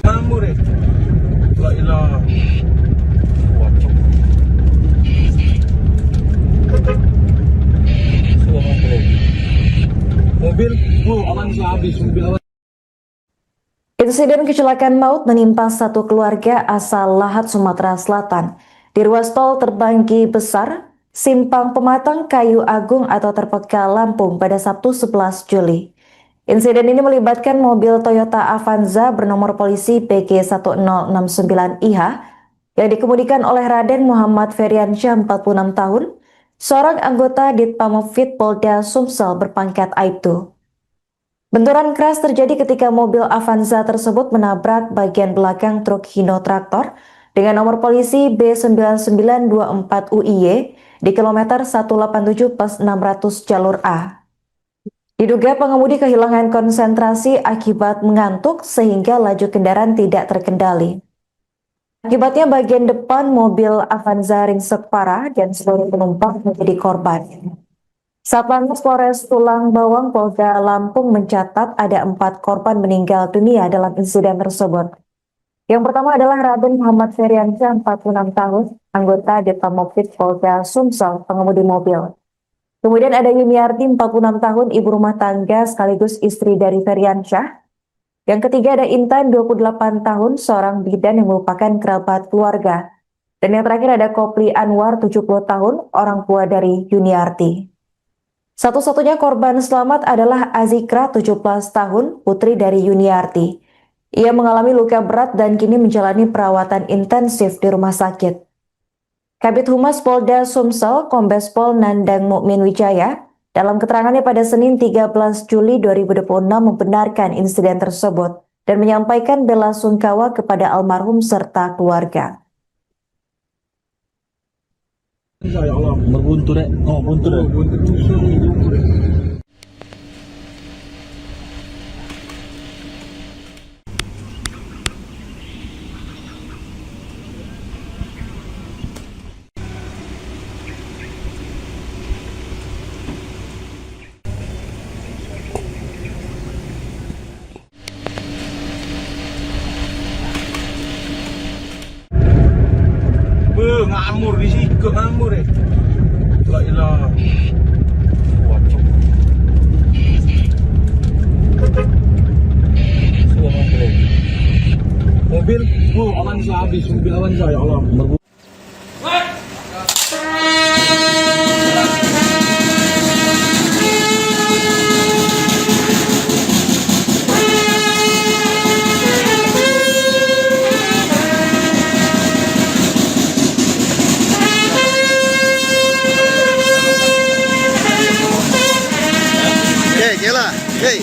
Ngambur ya. La ilaha. Mobil, aman habis mobil awan. Insiden kecelakaan maut menimpa satu keluarga asal Lahat, Sumatera Selatan di ruas tol Terbanggi Besar, Simpang Pematang, Kayu Agung atau Terpeka, Lampung pada Sabtu 11 Juli. Insiden ini melibatkan mobil Toyota Avanza bernomor polisi PG1069IH yang dikemudikan oleh Raden Muhammad Feriansyah 46 tahun, seorang anggota Ditpamopfit Polda Sumsel berpangkat Aibtu. Benturan keras terjadi ketika mobil Avanza tersebut menabrak bagian belakang truk Hino Traktor dengan nomor polisi B9924UIY di kilometer 187 plus 600 jalur A. Diduga pengemudi kehilangan konsentrasi akibat mengantuk sehingga laju kendaraan tidak terkendali. Akibatnya bagian depan mobil Avanza ringsek parah dan seluruh penumpang menjadi korban. Satlantas Polres Tulang Bawang Polda Lampung mencatat ada 4 korban meninggal dunia dalam insiden tersebut. Yang pertama adalah Raden Muhammad Feriansyah, 46 tahun, anggota Detpamopid Polda Sumsel, pengemudi mobil. Kemudian ada Yuniarti, 46 tahun, ibu rumah tangga sekaligus istri dari Feriansyah. Yang ketiga ada Intan, 28 tahun, seorang bidan yang merupakan kerabat keluarga. Dan yang terakhir ada Kopli Anwar, 70 tahun, orang tua dari Yuniarti. Satu-satunya korban selamat adalah Azikra, 17 tahun, putri dari Yuniarti. Ia mengalami luka berat dan kini menjalani perawatan intensif di rumah sakit. Kabid Humas Polda Sumsel, Kombes Pol Nandang Mukmin Wijaya, dalam keterangannya pada Senin 13 Juli 2026 membenarkan insiden tersebut dan menyampaikan bela sungkawa kepada almarhum serta keluarga. Ya Allah. Berbuntu dek. Oh, buntu dek. Buntu tusuk ni. Ngamur di situ, ngamur eh. La ilah. Wacok. Semua mobil. Oh, Avanza habis. Mobil Avanza, ya Allah. Gila. Hey.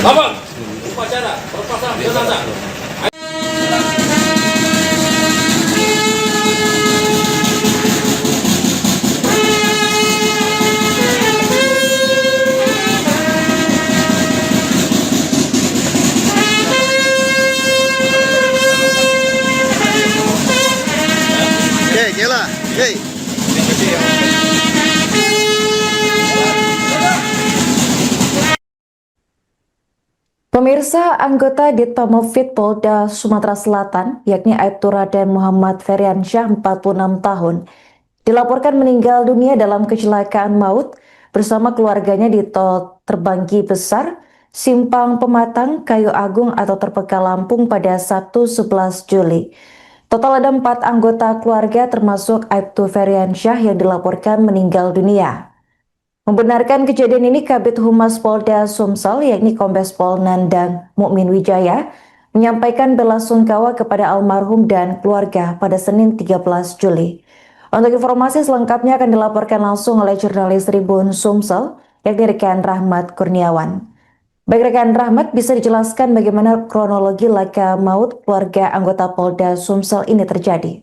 Abang, upacara perpasangan jenazah. Gila. Hey. Pemirsa, anggota Ditpamopid Polda Sumatera Selatan, yakni Aibtu Raden Muhammad Feriansyah, 46 tahun, dilaporkan meninggal dunia dalam kecelakaan maut bersama keluarganya di tol Terbanggi Besar, Simpang Pematang, Kayu Agung atau Terpeka Lampung pada Sabtu 11 Juli. Total ada 4 anggota keluarga termasuk Aibtu Feriansyah yang dilaporkan meninggal dunia. Membenarkan kejadian ini, Kabid Humas Polda Sumsel, yakni Kombes Pol Nandang Mukmin Wijaya, menyampaikan bela sungkawa kepada almarhum dan keluarga pada Senin 13 Juli. Untuk informasi selengkapnya akan dilaporkan langsung oleh jurnalis Tribun Sumsel, yakni rekan Rahmat Kurniawan. Baik rekan Rahmat, bisa dijelaskan bagaimana kronologi laka maut keluarga anggota Polda Sumsel ini terjadi?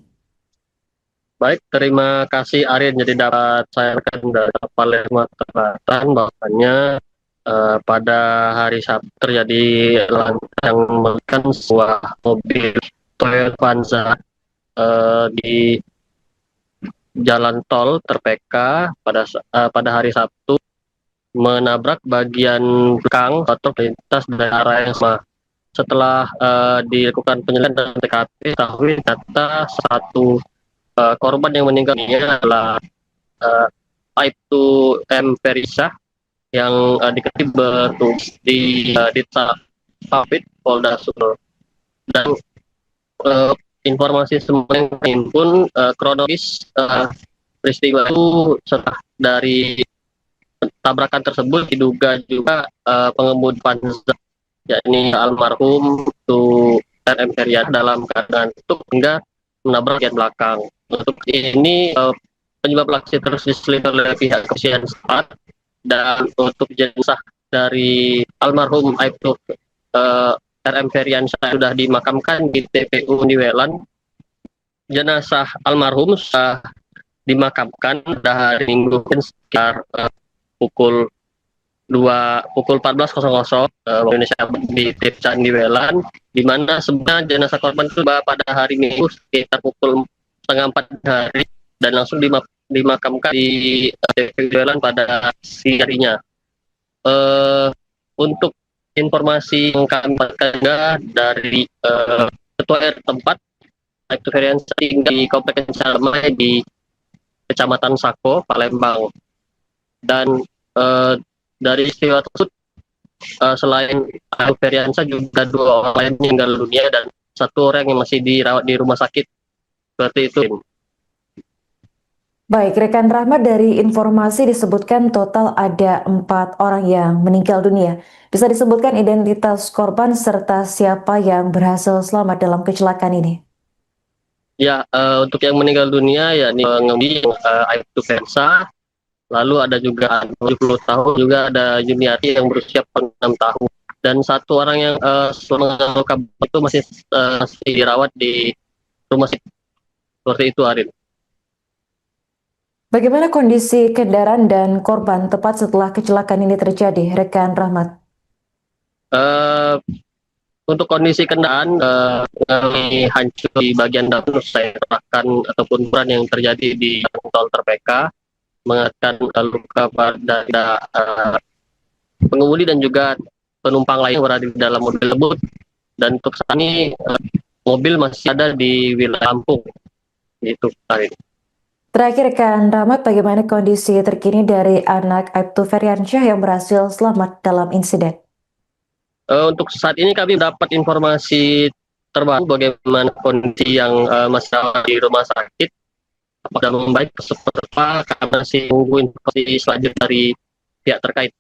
Baik, terima kasih Arin. Jadi dapat saya rekan dari Palermo Selatan bahwasanya pada hari Sabtu terjadi yang melibatkan sebuah mobil Toyota Avanza di jalan tol Terpeka pada hari Sabtu menabrak bagian belakang atau lintas dari arah yang sama. Setelah dilakukan penyelidikan dan TKP, ketahui ternyata satu korban yang meninggal dunia adalah Aibtu M. Ferisah yang diketahui bertugas di Dita Pabit Polda Sumber. Dan informasi semua yang terhimpun kronologis peristiwa itu setelah dari tabrakan tersebut diduga juga pengemudi Panza yakni almarhum itu RM Herian dalam keadaan tutup hingga menabrak bagian belakang. Untuk ini penyebab aksi terus diselidiki oleh pihak kepolisian setempat, dan untuk jenazah dari almarhum Aibtu RM Herian sudah dimakamkan di TPU Niwelan. Jenazah almarhum sudah dimakamkan pada hari Minggu sekitar pukul 14.00 waktu Indonesia di TPU Niwelan, di mana sebenarnya jenazah korban itu pada hari Minggu sekitar pukul 3:30 hari dan langsung dimakamkan di TPU Niwelan pada siang harinya. Untuk informasi yang kami dapatkan dari Ketua RT tempat, Aibtu Ferian tinggal di Komplek Damai di Kecamatan Sako, Palembang. Dan dari istiwa tersebut, selain Aibtu Feriansa juga 2 orang lain meninggal dunia dan 1 orang yang masih dirawat di rumah sakit. Seperti itu. Baik, rekan Rahmat, dari informasi disebutkan total ada 4 orang yang meninggal dunia. Bisa disebutkan identitas korban serta siapa yang berhasil selamat dalam kecelakaan ini? Ya, untuk yang meninggal dunia yakni pengemudi Aibtu Feriansa, lalu ada juga 70 tahun, juga ada Juniati yang berusia 6 tahun. Dan 1 orang yang selama luka itu masih dirawat di rumah sakit. Seperti itu, Arin. Bagaimana kondisi kendaraan dan korban tepat setelah kecelakaan ini terjadi, rekan Rahmat? Untuk kondisi kendaraan hancur di bagian dalam, saya kerahkan ataupun ukuran yang terjadi di tol Terpeka, mengakibatkan luka pada pengemudi dan juga penumpang lain yang berada di dalam mobil tersebut. Dan untuk saat ini mobil masih ada di wilayah Lampung. Itu, Arin. Terakhir, rekan Rahmat, bagaimana kondisi terkini dari anak Aibtu Feriansyah yang berhasil selamat dalam insiden? Untuk saat ini kami dapat informasi terbaru bagaimana kondisi yang masih di rumah sakit. Apakah membaik seperti apa, kami masih menunggu informasi selanjutnya dari pihak terkait.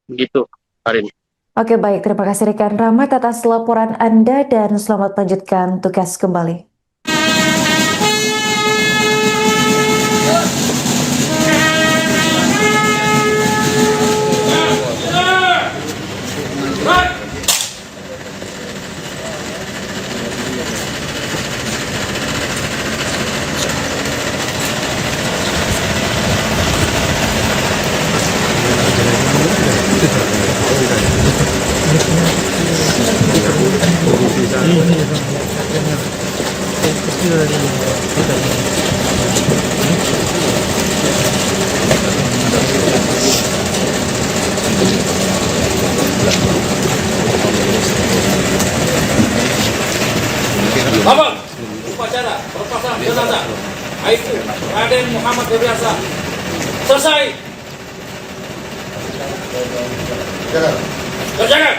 Begitu, Arin. Oke, baik. Terima kasih rekan Rahmat atas laporan Anda dan selamat lanjutkan tugas kembali. Abang, upacara perpasangan jenazah Aibtu Raden Muhammad Febriansyah selesai. Kerjakan.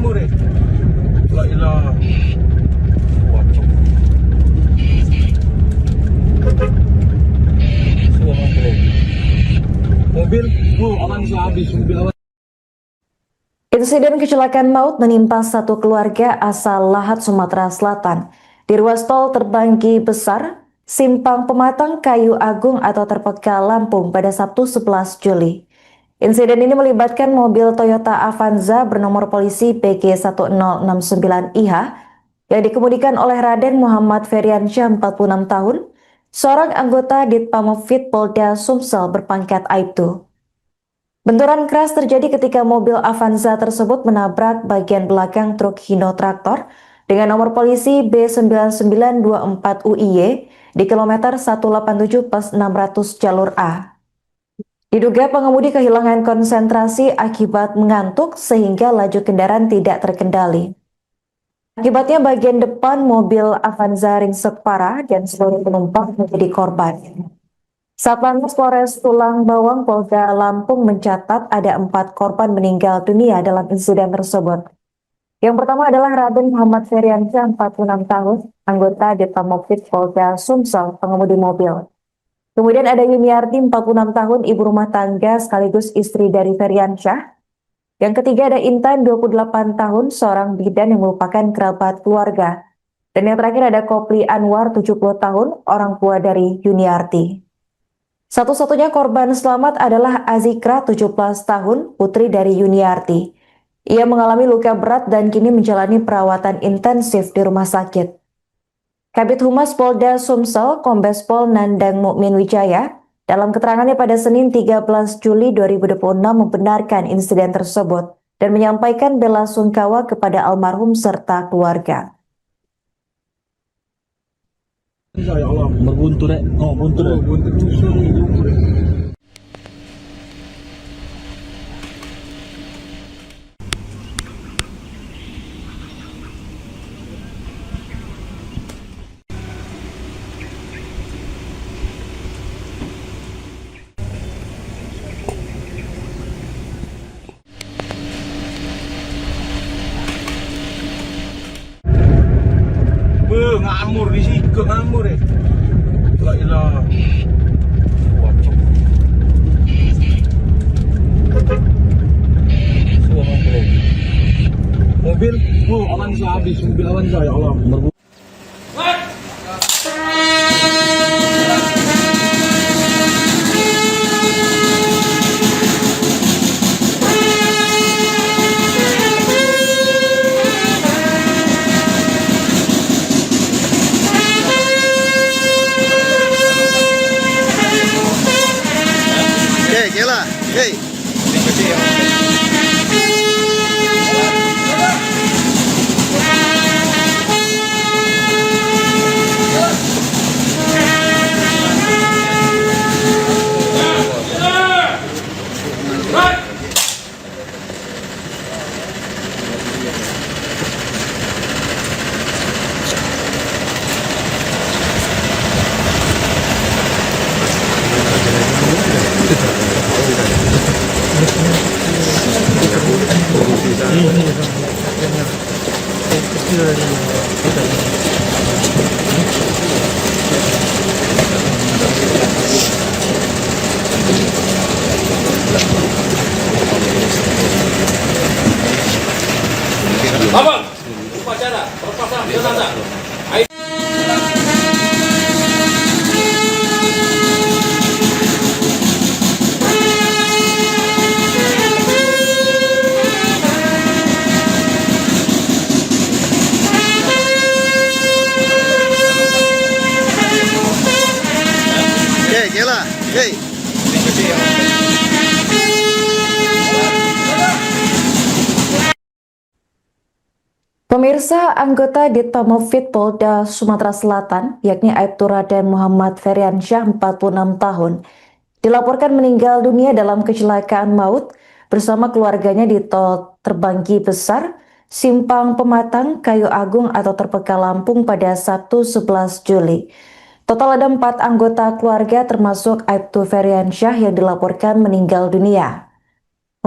ngamur eh. La ilah. Wacok. Semua mobil. Mobil, aman habis. Mobil aman. Insiden kecelakaan maut menimpa satu keluarga asal Lahat, Sumatera Selatan. Di ruas tol Terbanggi Besar, Simpang Pematang, Kayu Agung atau Terpekal, Lampung pada Sabtu 11 Juli. Insiden ini melibatkan mobil Toyota Avanza bernomor polisi PG1069IH yang dikemudikan oleh Raden Muhammad Feriansyah, 46 tahun, seorang anggota Ditpamopfit Polda Sumsel berpangkat Aibtu. Benturan keras terjadi ketika mobil Avanza tersebut menabrak bagian belakang truk Hino Traktor dengan nomor polisi B9924UIY di kilometer 187 + 600 jalur A. Diduga pengemudi kehilangan konsentrasi akibat mengantuk sehingga laju kendaraan tidak terkendali. Akibatnya bagian depan mobil Avanza ringsek parah dan seluruh penumpang menjadi korban. Satlantas Polres Tulang Bawang Polda Lampung mencatat ada 4 korban meninggal dunia dalam insiden tersebut. Yang pertama adalah Raden Muhammad Feriansyah, 46 tahun, anggota Ditpamopfit Polda Sumsel, pengemudi mobil. Kemudian ada Yuniarti, 46 tahun, ibu rumah tangga sekaligus istri dari Feriansyah. Yang ketiga ada Intan, 28 tahun, seorang bidan yang merupakan kerabat keluarga. Dan yang terakhir ada Kopli Anwar, 70 tahun, orang tua dari Yuniarti. Satu-satunya korban selamat adalah Azikra, 17 tahun, putri dari Yuniarti. Ia mengalami luka berat dan kini menjalani perawatan intensif di rumah sakit. Kabid Humas Polda Sumsel, Kombes Pol Nandang Mukmin Wijaya, dalam keterangannya pada Senin 13 Juli 2026 membenarkan insiden tersebut dan menyampaikan bela sungkawa kepada almarhum serta keluarga. Ya Allah. Berbuntur eh. Oh, buntur eh. Buntu tusuk ni. Ngamur di situ ngamur eh. La ilah. Wacok. Semua mobil. Mobil, aman habis. Mobil Avanza ya Allah. Kela. Hey. Abang, upacara perpasangan jenazah. Kela. Hey. Pemirsa, anggota Ditpamopfit Polda Sumatera Selatan, yakni Aibtu Raden Muhammad Feriansyah, 46 tahun, dilaporkan meninggal dunia dalam kecelakaan maut bersama keluarganya di tol Terbanggi Besar, Simpang Pematang, Kayu Agung atau Terpekal, Lampung pada Sabtu 11 Juli. Total ada 4 anggota keluarga termasuk Aibtu Feriansyah yang dilaporkan meninggal dunia.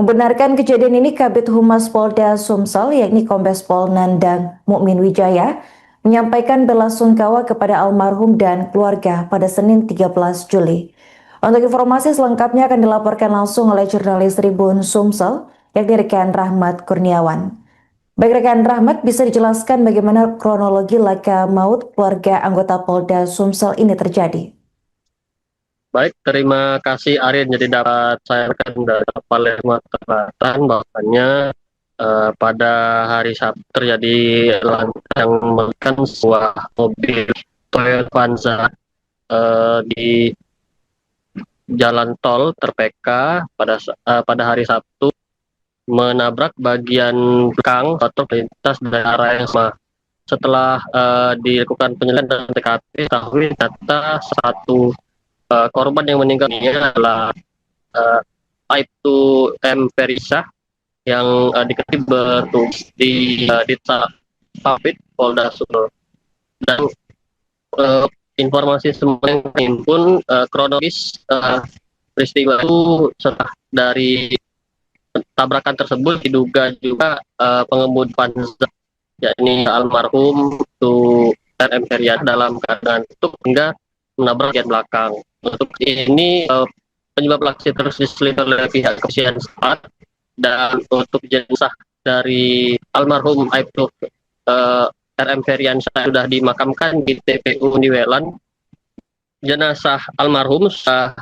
Membenarkan kejadian ini, Kabid Humas Polda Sumsel yakni Kombes Pol Nandang Mukmin Wijaya menyampaikan belasungkawa kepada almarhum dan keluarga pada Senin 13 Juli. Untuk informasi selengkapnya akan dilaporkan langsung oleh jurnalis Tribun Sumsel yakni rekan Rahmat Kurniawan. Baik rekan Rahmat, bisa dijelaskan bagaimana kronologi laka maut keluarga anggota Polda Sumsel ini terjadi? Baik, terima kasih Arin. Jadi dapat saya rekan dari Palembang Selatan bahwasannya pada hari Sabtu terjadi yang menggunakan sebuah mobil Toyota Avanza di jalan tol Terpeka pada hari Sabtu menabrak bagian belakang atau lintas dari arah yang sama. Setelah dilakukan penyelidikan dan TKP, diketahui ternyata satu korban yang meninggal dunia adalah Aibtu M. Ferisa yang diketahui bertugas di Ditapit Polda Sumsel. Dan informasi semua yang terhimpun kronologis peristiwa itu setelah dari tabrakan tersebut diduga juga pengemudi Avanza yakni almarhum itu RM Feryan dalam keadaan tutup hingga menabrak bagian belakang. Untuk ini penyebab aksi terus diselidiki oleh pihak kepolisian setempat, dan untuk jenazah dari almarhum Aibtu RM Feryan sudah dimakamkan di TPU Niwelan. Jenazah almarhum sudah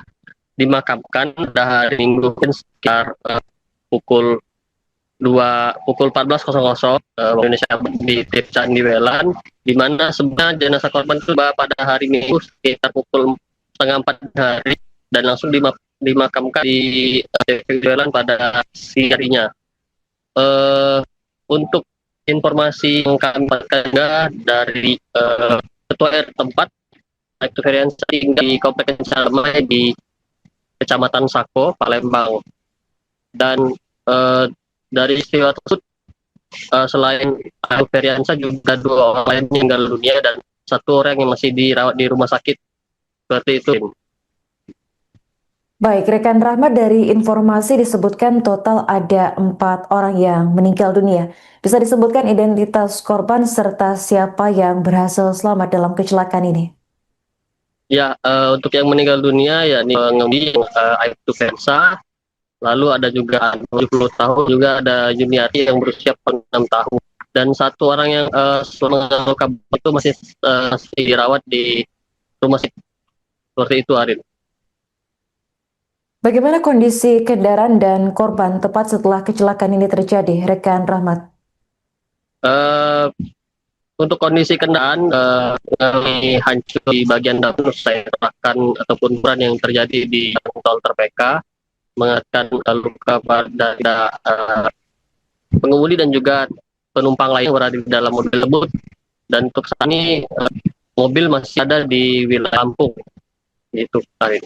dimakamkan pada hari Minggu sekitar pukul 14.00 Indonesia di TPU Niwelan, di mana sebenarnya jenazah korban itu pada hari Minggu sekitar pukul 3:30 hari dan langsung dimakamkan di TPU Niwelan pada siang harinya. Untuk informasi yang kami dapatkan dari Ketua RT tempat, Aibtu Feryan tinggal di Komplek Damai di Kecamatan Sako, Palembang. Dan dari istiwa tersebut selain Aibtu Feryansa juga 2 orang lain meninggal dunia dan 1 orang yang masih dirawat di rumah sakit. Seperti itu. Baik, rekan Rahmat, dari informasi disebutkan total ada 4 orang yang meninggal dunia. Bisa disebutkan identitas korban serta siapa yang berhasil selamat dalam kecelakaan ini? Ya, untuk yang meninggal dunia ya pengemudi Aibtu Feryansa. Lalu ada juga 70 tahun, juga ada Juniati yang berusia 6 tahun. Dan 1 orang yang selama luka itu masih dirawat di rumah sakit. Seperti itu, Arin. Bagaimana kondisi kendaraan dan korban tepat setelah kecelakaan ini terjadi, rekan Rahmat? Untuk kondisi kendaraan hancur di bagian depan, saya terahkan ataupun ukuran yang terjadi di tol Terpeka, mengakibatkan luka pada pengemudi dan juga penumpang lain yang berada di dalam mobil tersebut. Dan untuk saat ini mobil masih ada di wilayah Lampung. Itu, Arin.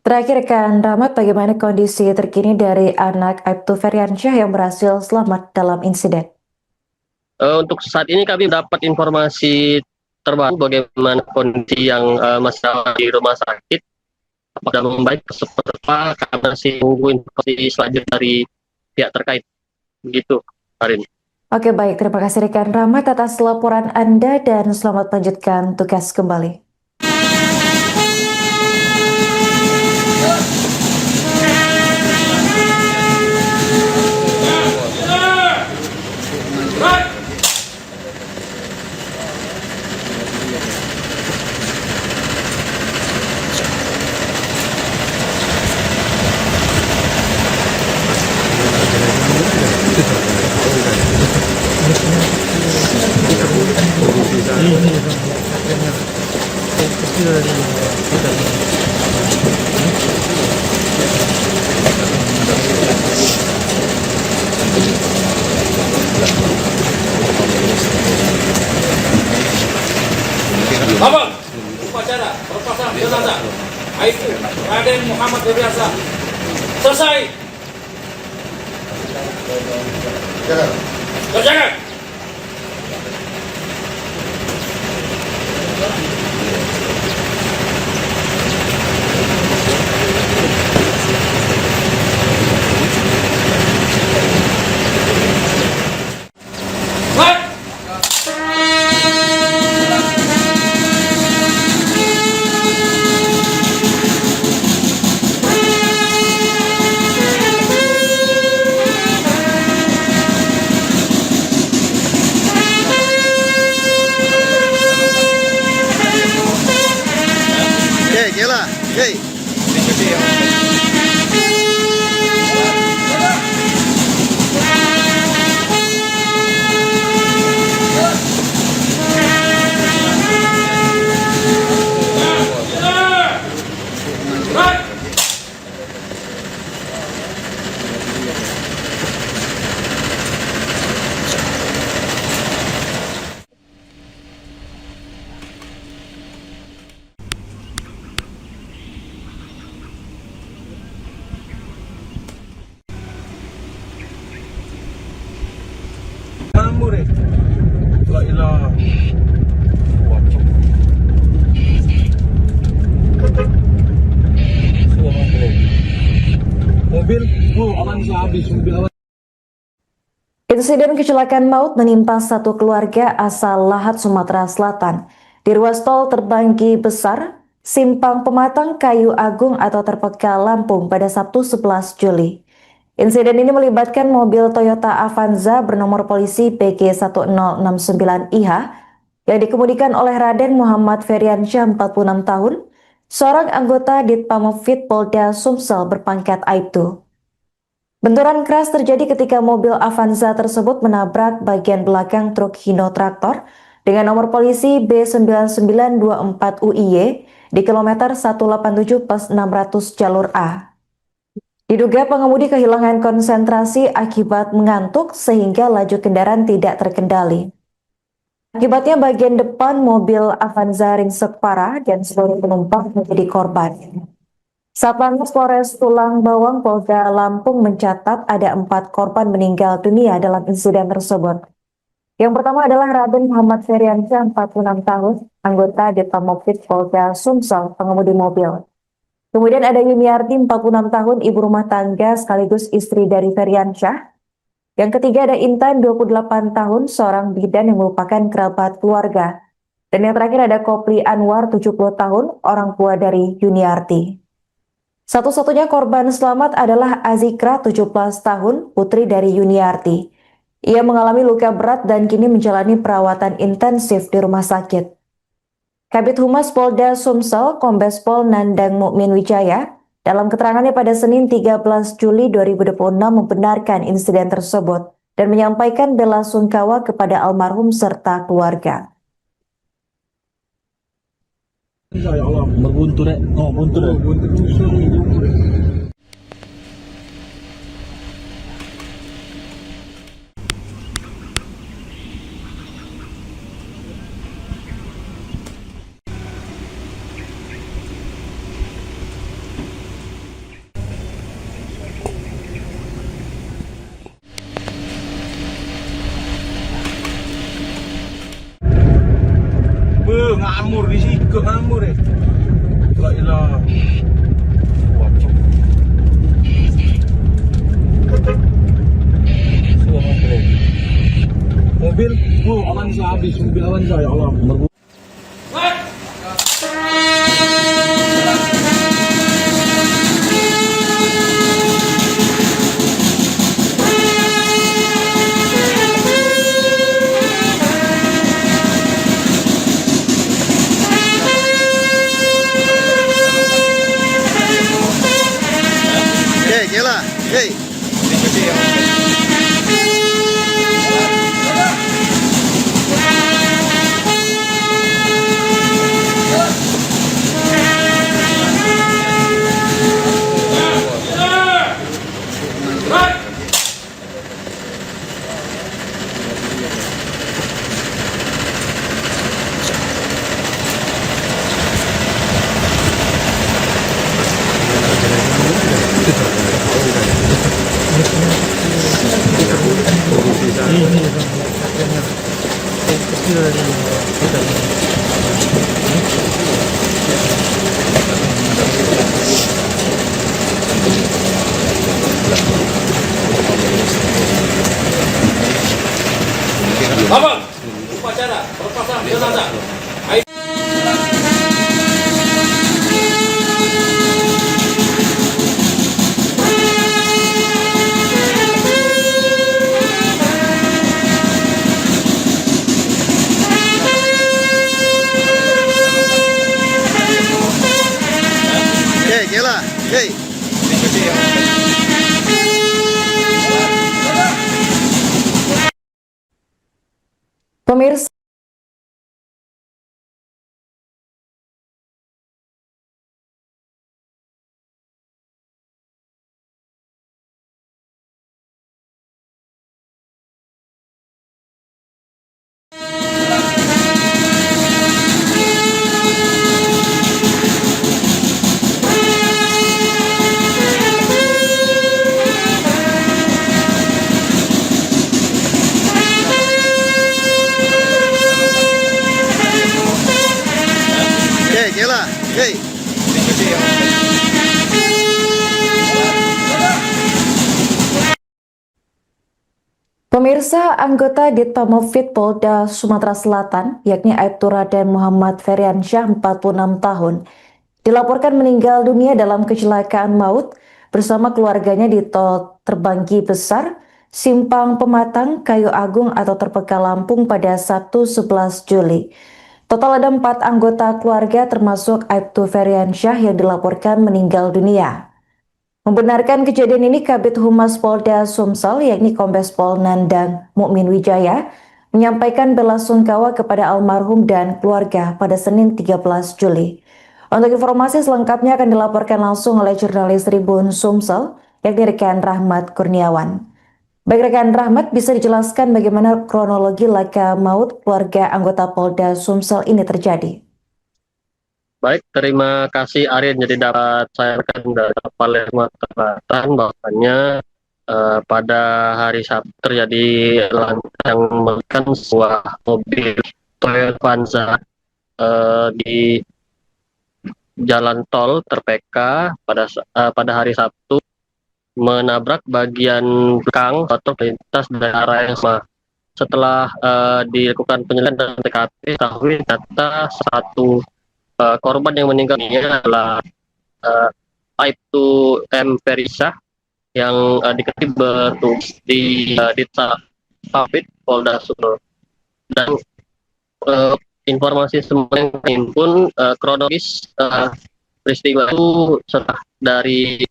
Terakhir, rekan Rahmat, bagaimana kondisi terkini dari anak Aibtu Feryansyah yang berhasil selamat dalam insiden? Untuk saat ini kami dapat informasi terbaru bagaimana kondisi yang masih di rumah sakit. Apakah membaik seperti apa, karena masih menunggu informasi selanjutnya dari pihak terkait. Begitu, Arin. Oke, baik. Terima kasih rekan Rahmat atas laporan Anda dan selamat melanjutkan tugas kembali. Abang, upacara perpasangan jenazah Aibtu Raden Muhammad Feryansa selesai. Kerjakan. ngamur eh. La ilaha. Waduh. Semua mobil. Mobil, aman sih habis. Mobil aman. Insiden kecelakaan maut menimpa satu keluarga asal Lahat, Sumatera Selatan. Di ruas tol Terbanggi Besar, Simpang Pematang, Kayu Agung atau Terpeka, Lampung pada Sabtu 11 Juli. Insiden ini melibatkan mobil Toyota Avanza bernomor polisi PG1069IH yang dikemudikan oleh Raden Muhammad Feriansyah 46 tahun, seorang anggota Ditpamopvid Polda Sumsel berpangkat Aibtu. Benturan keras terjadi ketika mobil Avanza tersebut menabrak bagian belakang truk Hino Traktor dengan nomor polisi B9924UIY di kilometer 187 plus 600 jalur A. Diduga pengemudi kehilangan konsentrasi akibat mengantuk sehingga laju kendaraan tidak terkendali. Akibatnya bagian depan mobil Avanza ringsek parah dan seluruh penumpang menjadi korban. Satlantas Polres Tulang Bawang Polda Lampung mencatat ada 4 korban meninggal dunia dalam insiden tersebut. Yang pertama adalah Raden Muhammad Feriansyah, 46 tahun, anggota Ditpamopvid Polda Sumsel, pengemudi mobil. Kemudian ada Yuniarti, 46 tahun, ibu rumah tangga sekaligus istri dari Feriansyah. Yang ketiga ada Intan, 28 tahun, seorang bidan yang merupakan kerabat keluarga. Dan yang terakhir ada Kopli Anwar, 70 tahun, orang tua dari Yuniarti. Satu-satunya korban selamat adalah Azikra, 17 tahun, putri dari Yuniarti. Ia mengalami luka berat dan kini menjalani perawatan intensif di rumah sakit. Kabid Humas Polda Sumsel, Kombes Pol Nandang Mukmin Wijaya, dalam keterangannya pada Senin 13 Juli 2026 membenarkan insiden tersebut dan menyampaikan bela sungkawa kepada almarhum serta keluarga. Ya Allah. Berbuntu deh. Oh, buntu deh. Buntu susur ngamur eh. Ngamur di situ ngamur eh. La ilaha. Waduh. Semua mobil. Mobil, aman sih habis. Mobil Avanza ya Allah. Nyala. Hey. Abang, upacara perpasangan jenazah. Nyala. Hey. Pemirsa, Pemirsa, anggota Ditpamopfit Polda Sumatera Selatan, yakni Aibtu Raden Muhammad Feriansyah, 46 tahun, dilaporkan meninggal dunia dalam kecelakaan maut bersama keluarganya di tol Terbanggi Besar, Simpang Pematang, Kayu Agung atau Terpeka Lampung pada Sabtu 11 Juli. Total ada 4 anggota keluarga termasuk Aibtu Feriansyah yang dilaporkan meninggal dunia. Membenarkan kejadian ini, Kabid Humas Polda Sumsel, yakni Kombes Pol Nandang Mukmin Wijaya, menyampaikan belasungkawa kepada almarhum dan keluarga pada Senin 13 Juli. Untuk informasi selengkapnya akan dilaporkan langsung oleh jurnalis Tribun Sumsel, yakni rekan Rahmat Kurniawan. Baik rekan Rahmat, bisa dijelaskan bagaimana kronologi laka maut keluarga anggota Polda Sumsel ini terjadi? Baik, terima kasih Arin. Jadi dapat saya rekan dari Palermo Selatan bahwasannya pada hari Sabtu terjadi yang melibatkan sebuah mobil Toyota Avanza di jalan tol Terpeka pada hari Sabtu menabrak bagian belakang atau lintas dari arah yang sama. Setelah dilakukan penyelidikan dan TKP, diketahui ternyata satu korban yang meninggal dunia adalah Aibtu M. Feriansyah yang diketahui bertugas di Ditpamopfit Polda Sumsel. Dan informasi semua yang dihimpun kronologis peristiwa itu setelah dari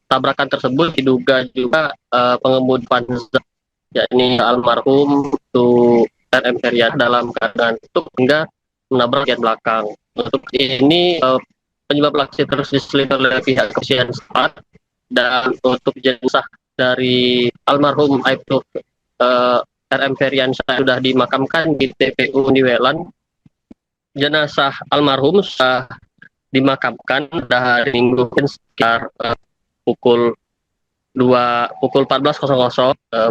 tabrakan tersebut diduga juga pengemudi Avanza, yakni almarhum itu RM Feriansyah dalam keadaan tutup hingga menabrak bagian belakang. Untuk ini penyebab aksi terus diselidiki oleh pihak kepolisian setempat, dan untuk jenazah dari almarhum Aibtu RM Feriansyah sudah dimakamkan di TPU Niwelan. Jenazah almarhum sudah dimakamkan pada hari Minggu sekitar pukul 14.00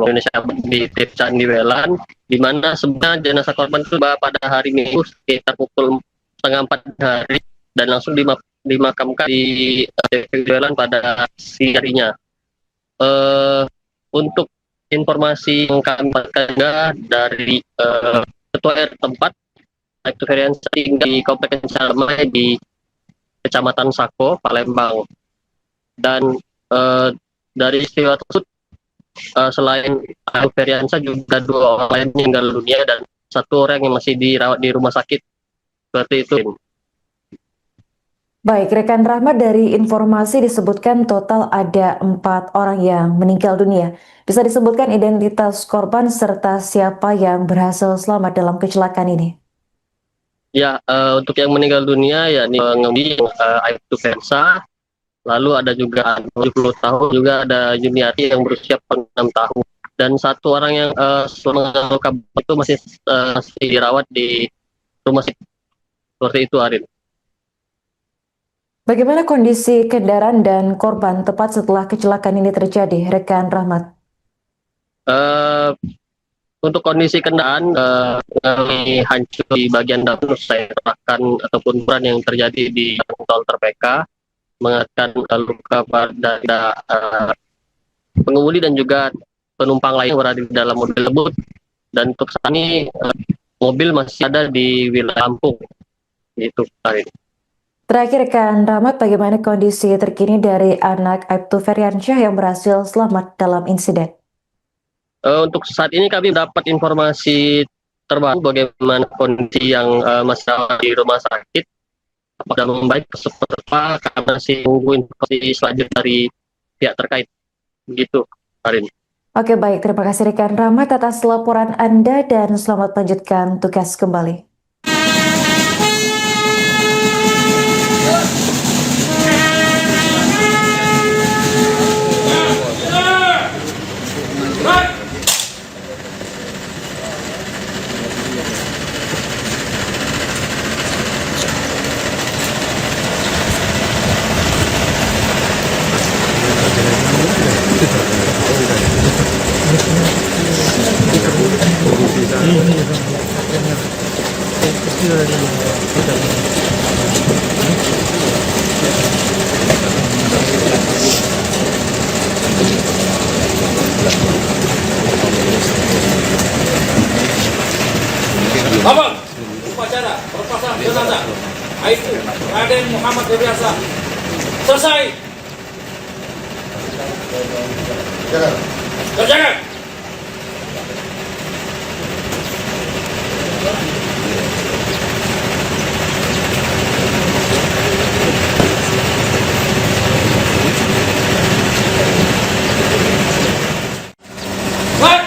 Indonesia di TPU Niwelan, di mana sebenarnya jenazah korban itu pada hari Minggu sekitar pukul 3:30 hari dan langsung dimakamkan di TPU Niwelan pada siang harinya. Untuk informasi yang kami dapatkan dari Ketua RT tempat, Aibtu Feriansyah tinggal di Komplek Kencana di Kecamatan Sako, Palembang. Dan dari istiwa tersebut, selain Aibtu Feriansyah juga 2 orang lain meninggal dunia dan 1 orang yang masih dirawat di rumah sakit. Seperti itu. Baik, rekan Rahmat, dari informasi disebutkan total ada 4 orang yang meninggal dunia. Bisa disebutkan identitas korban serta siapa yang berhasil selamat dalam kecelakaan ini? Ya, untuk yang meninggal dunia ya pengemudi Aibtu Feriansyah, lalu ada juga 70 tahun, juga ada Juniati yang berusia 6 tahun, dan 1 orang yang selama itu masih dirawat di rumah sakit. Seperti itu, Arin. Bagaimana kondisi kendaraan dan korban tepat setelah kecelakaan ini terjadi, rekan Rahmat? Untuk kondisi kendaraan hancur di bagian depan, saya terahkan ataupun ukuran yang terjadi di tol Terpeka, mengakibatkan luka pada pengemudi dan juga penumpang lain yang berada di dalam mobil tersebut. Dan untuk saat ini mobil masih ada di wilayah Lampung. Itu, Arin. Terakhir, rekan Rahmat, bagaimana kondisi terkini dari anak Aibtu Feriansyah yang berhasil selamat dalam insiden? Untuk saat ini kami dapat informasi terbaru bagaimana kondisi yang masih di rumah sakit. Apakah membaik seperti apa, kami masih menunggu informasi selanjutnya dari pihak terkait. Begitu, Arin. Oke, baik. Terima kasih rekan Rahmat atas laporan Anda dan selamat melanjutkan tugas kembali. Raden Muhammad Febriansyah. Selesai. Kerjakan. Baik.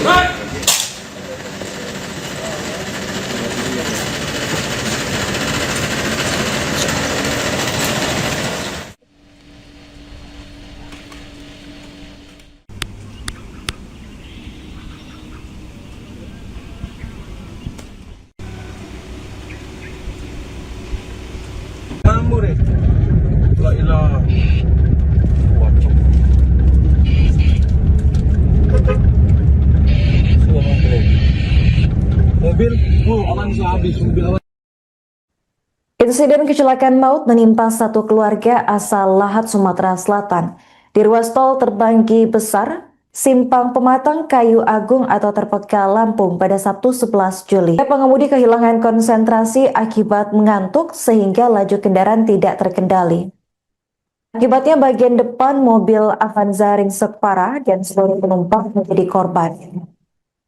Baik. Kamu deh. La ilaha. Waduh. Mobil, aman sih habis mobil aman. Insiden kecelakaan maut menimpa satu keluarga asal Lahat, Sumatera Selatan. Di ruas tol Terbanggi Besar, Simpang Pematang, Kayu Agung atau Terpeka, Lampung pada Sabtu 11 Juli. Pengemudi kehilangan konsentrasi akibat mengantuk sehingga laju kendaraan tidak terkendali. Akibatnya bagian depan mobil Avanza ringsek parah dan seluruh penumpang menjadi korban.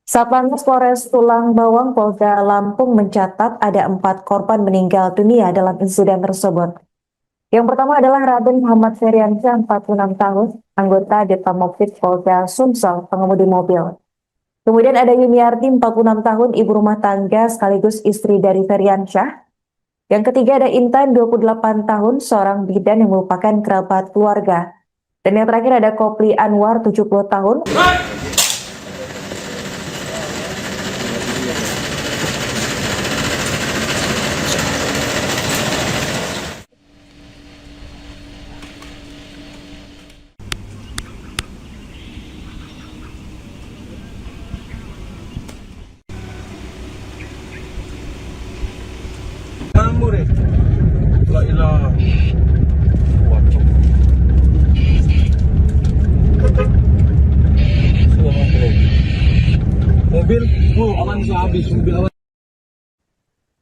Satlantas Polres Tulang Bawang Polda Lampung mencatat ada 4 korban meninggal dunia dalam insiden tersebut. Yang pertama adalah Raden Muhammad Febriansyah, 46 tahun, anggota Detpamopit Polda Sumsel, pengemudi mobil. Kemudian ada Yuniarti, 46 tahun, ibu rumah tangga sekaligus istri dari Febriansyah. Yang ketiga ada Intan, 28 tahun, seorang bidan yang merupakan kerabat keluarga. Dan yang terakhir ada Kopli Anwar, 70 tahun. Kamu deh. La ilaha. Waduh. Mobil, aman sih habis mobil aman.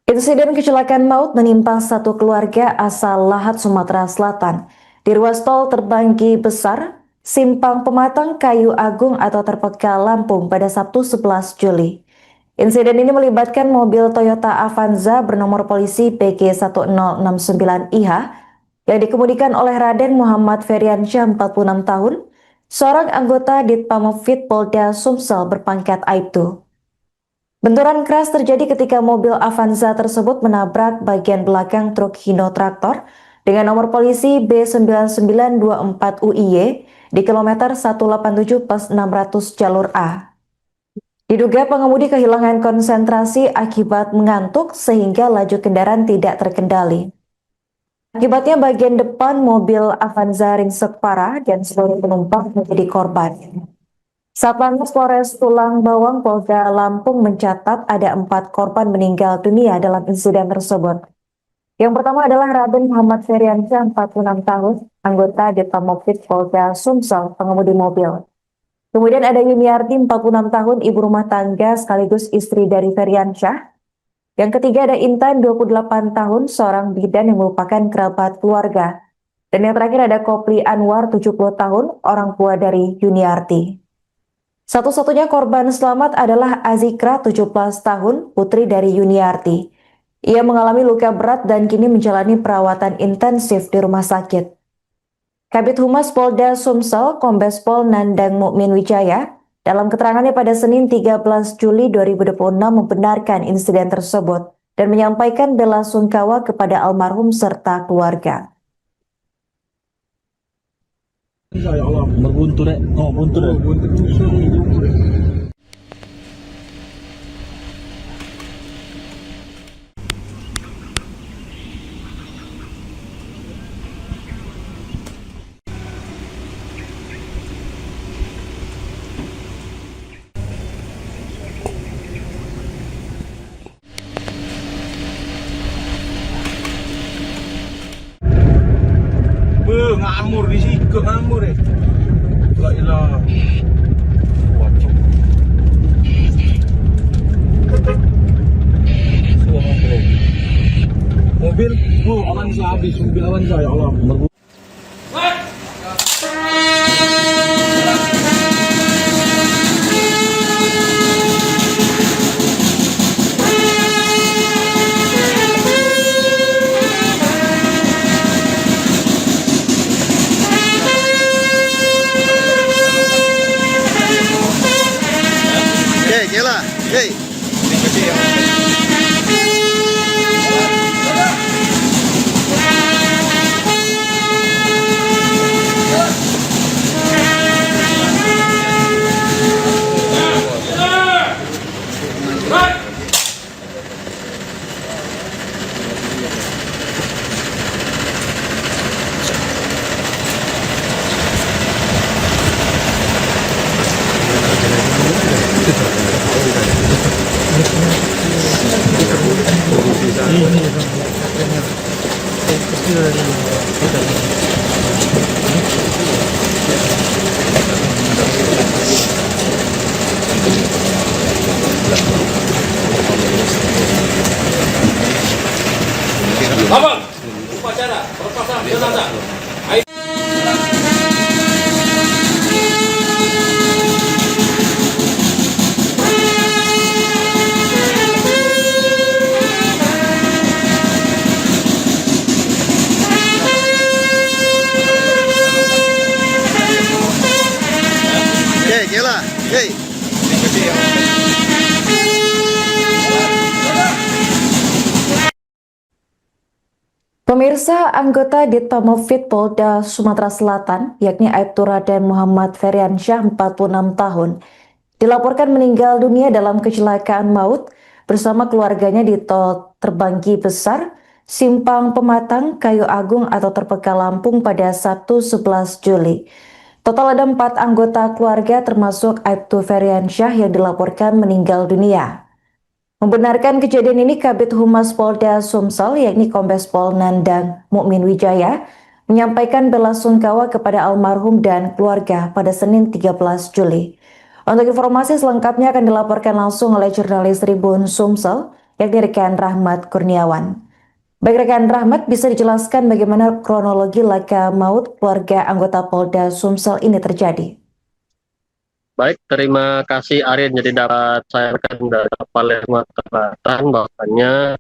Insiden kecelakaan maut menimpa satu keluarga asal Lahat, Sumatera Selatan. Di ruas tol Terbanggi Besar, Simpang Pematang, Kayu Agung atau Terpeka, Lampung pada Sabtu 11 Juli. Insiden ini melibatkan mobil Toyota Avanza bernomor polisi PG1069IH yang dikemudikan oleh Raden Muhammad Febriansyah, 46 tahun, seorang anggota Ditpamopit Polda Sumsel berpangkat Aibtu. Benturan keras terjadi ketika mobil Avanza tersebut menabrak bagian belakang truk Hino Traktor dengan nomor polisi B9924UIY di kilometer 187 + 600 jalur A. Diduga pengemudi kehilangan konsentrasi akibat mengantuk sehingga laju kendaraan tidak terkendali. Akibatnya bagian depan mobil Avanza ringsek parah dan seluruh penumpang menjadi korban. Satlantas Polres Tulang Bawang Polda Lampung mencatat ada 4 korban meninggal dunia dalam insiden tersebut. Yang pertama adalah Raden Muhammad Febriansyah, 46 tahun, anggota Detpamopit Polda Sumsel, pengemudi mobil. Kemudian ada Yuniarti, 46 tahun, ibu rumah tangga sekaligus istri dari Febriansyah. Yang ketiga ada Intan, 28 tahun, seorang bidan yang merupakan kerabat keluarga. Dan yang terakhir ada Kopli Anwar, 70 tahun, orang tua dari Yuniarti. Satu-satunya korban selamat adalah Azikra, 17 tahun, putri dari Yuniarti. Ia mengalami luka berat dan kini menjalani perawatan intensif di rumah sakit. Kabid Humas Polda Sumsel, Kombes Pol Nandang Mukmin Wijaya, dalam keterangannya pada Senin 13 Juli 2026 membenarkan insiden tersebut dan menyampaikan bela sungkawa kepada almarhum serta keluarga. Ya Allah, berbuntu deh. Oh, buntu deh. Buntu dusun itu. ngamur di sikut ngamur La ilah. Wacok. Semua mobil. Mobil, Avanza habis, mobil Avanza ya Allah. Nyala. Abang, upacara pelepasan jenazah. Nyala. Pemirsa, anggota Ditomofit Polda Sumatera Selatan, yakni Aibtu Raden Muhammad Feriansyah, 46 tahun, dilaporkan meninggal dunia dalam kecelakaan maut bersama keluarganya di tol Terbanggi Besar, Simpang Pematang, Kayu Agung atau Terpeka Lampung pada Sabtu 11 Juli. Total ada 4 anggota keluarga termasuk Aibtu Feriansyah yang dilaporkan meninggal dunia. Membenarkan kejadian ini, Kabid Humas Polda Sumsel, yakni Kombes Pol Nandang Mukmin Wijaya, menyampaikan bela sungkawa kepada almarhum dan keluarga pada Senin 13 Juli. Untuk informasi selengkapnya akan dilaporkan langsung oleh jurnalis Tribun Sumsel, yakni rekan Rahmat Kurniawan. Baik rekan Rahmat, bisa dijelaskan bagaimana kronologi laka maut keluarga anggota Polda Sumsel ini terjadi? Baik, terima kasih Arin. Jadi dapat saya rekan dari Palermo Selatan bahwasanya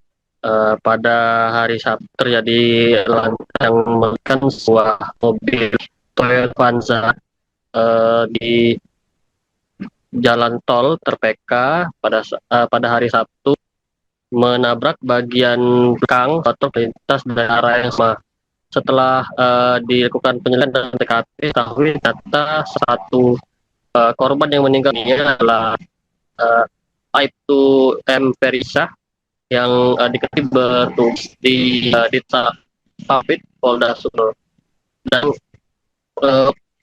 pada hari Sabtu terjadi lantaran yang melibatkan sebuah mobil Toyota Avanza di jalan tol Terpeka pada hari Sabtu menabrak bagian belakang atau lintas dari arah yang sama. Setelah dilakukan penyelidikan dan TKP, diketahui ternyata satu korban yang meninggal ini adalah Aibtu M. Ferisah yang diketahui bertugas di Ditapit Polda Sumsel. Dan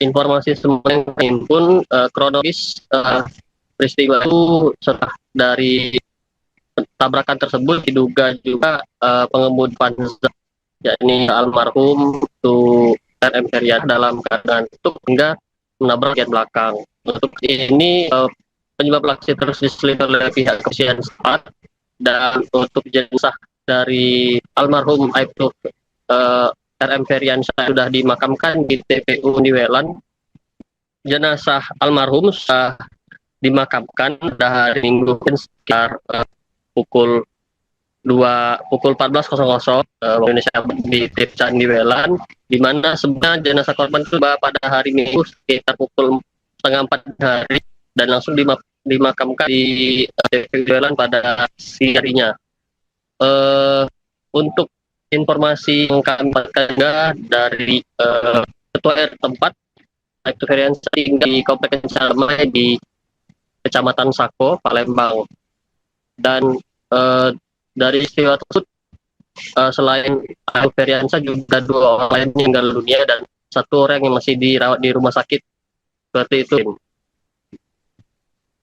informasi semua yang terhimpun kronologis peristiwa itu setelah dari tabrakan tersebut diduga juga pengemudi Avanza, yakni almarhum Tu RM Ferisah dalam keadaan tutup hingga menabrak bagian belakang. Untuk ini penyebab aksi terus diselidiki oleh pihak kepolisian setempat, dan untuk jenazah dari almarhum Aibtu RM Feriansyah sudah dimakamkan di TPU Niwelan. Jenazah almarhum sudah dimakamkan pada hari Minggu sekitar pukul 14.00 Indonesia di TPU Niwelan, di mana sebenarnya jenazah korban itu pada hari Minggu sekitar pukul 3:30 hari dan langsung dimakamkan di TPU Niwelan pada siang harinya. Untuk informasi yang kami dapatkan dari ketua RT tempat, Aibtu Feriansyah tinggal di Kompleks Sarmai di Kecamatan Sako, Palembang. Dan dari istiwa tersebut, selain Aibtu Feriansyah juga 2 orang lain meninggal dunia dan 1 orang yang masih dirawat di rumah sakit. Seperti itu.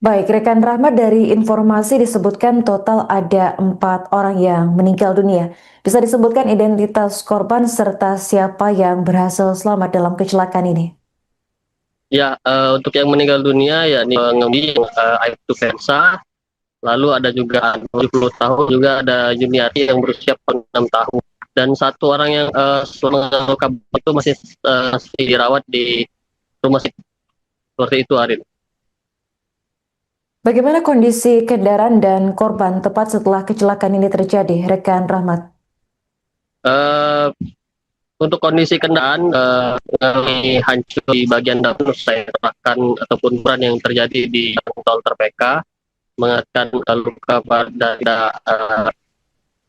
Baik, rekan Rahmat, dari informasi disebutkan total ada 4 orang yang meninggal dunia. Bisa disebutkan identitas korban serta siapa yang berhasil selamat dalam kecelakaan ini? Ya, untuk yang meninggal dunia ya ini pengemudi Aibtu Fensa, lalu ada juga 70 tahun, juga ada Juniati yang berusia 6 tahun. Dan satu orang yang selama luka itu masih dirawat di rumah sakit. Seperti itu, Arin. Bagaimana kondisi kendaraan dan korban tepat setelah kecelakaan ini terjadi, rekan Rahmat? Eh, untuk kondisi kendaraan mengalami hancur di bagian depan, saya katakan ataupun peran yang terjadi di tol Terpeka, mengakibatkan luka pada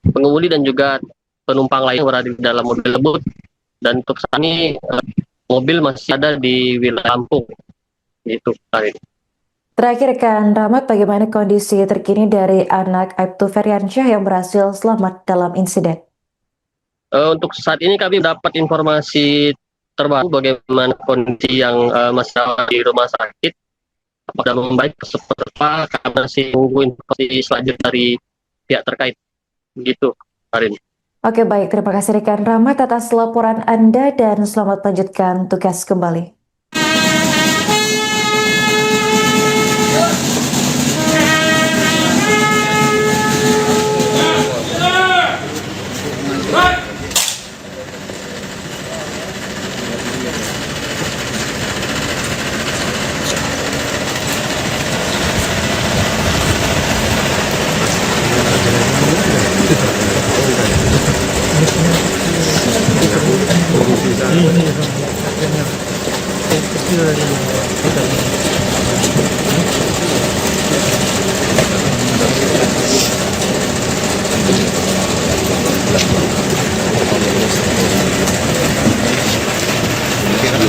pengemudi dan juga penumpang lain yang berada di dalam mobil tersebut. Dan untuk saat ini mobil masih ada di wilayah Lampung. Itu, Arin. Terakhir, rekan Rahmat, bagaimana kondisi terkini dari anak Aibtu Feryansyah yang berhasil selamat dalam insiden? Untuk saat ini kami dapat informasi terbaru bagaimana kondisi yang masih ada di rumah sakit. Apakah membaik seperti apa, kami masih menunggu informasi selanjutnya dari pihak terkait. Begitu, Arin. Oke, baik. Terima kasih rekan Rahmat atas laporan Anda dan selamat melanjutkan tugas kembali.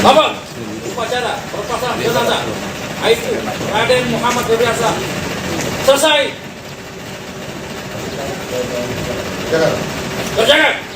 Abang, upacara perpasangan jenazah Aibtu Raden Muhammad Febriansyah selesai. Kerjakan.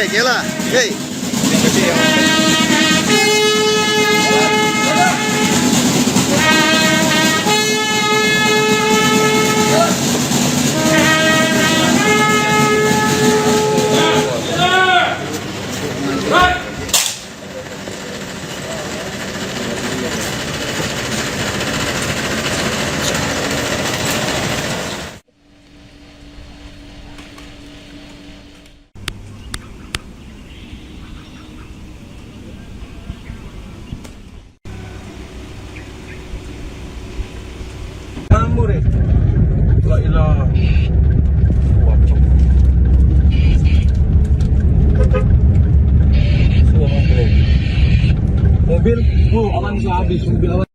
Kela. Hey. Kamu deh. La ilaha. Wacok. Mobil, aman habis mobil awan.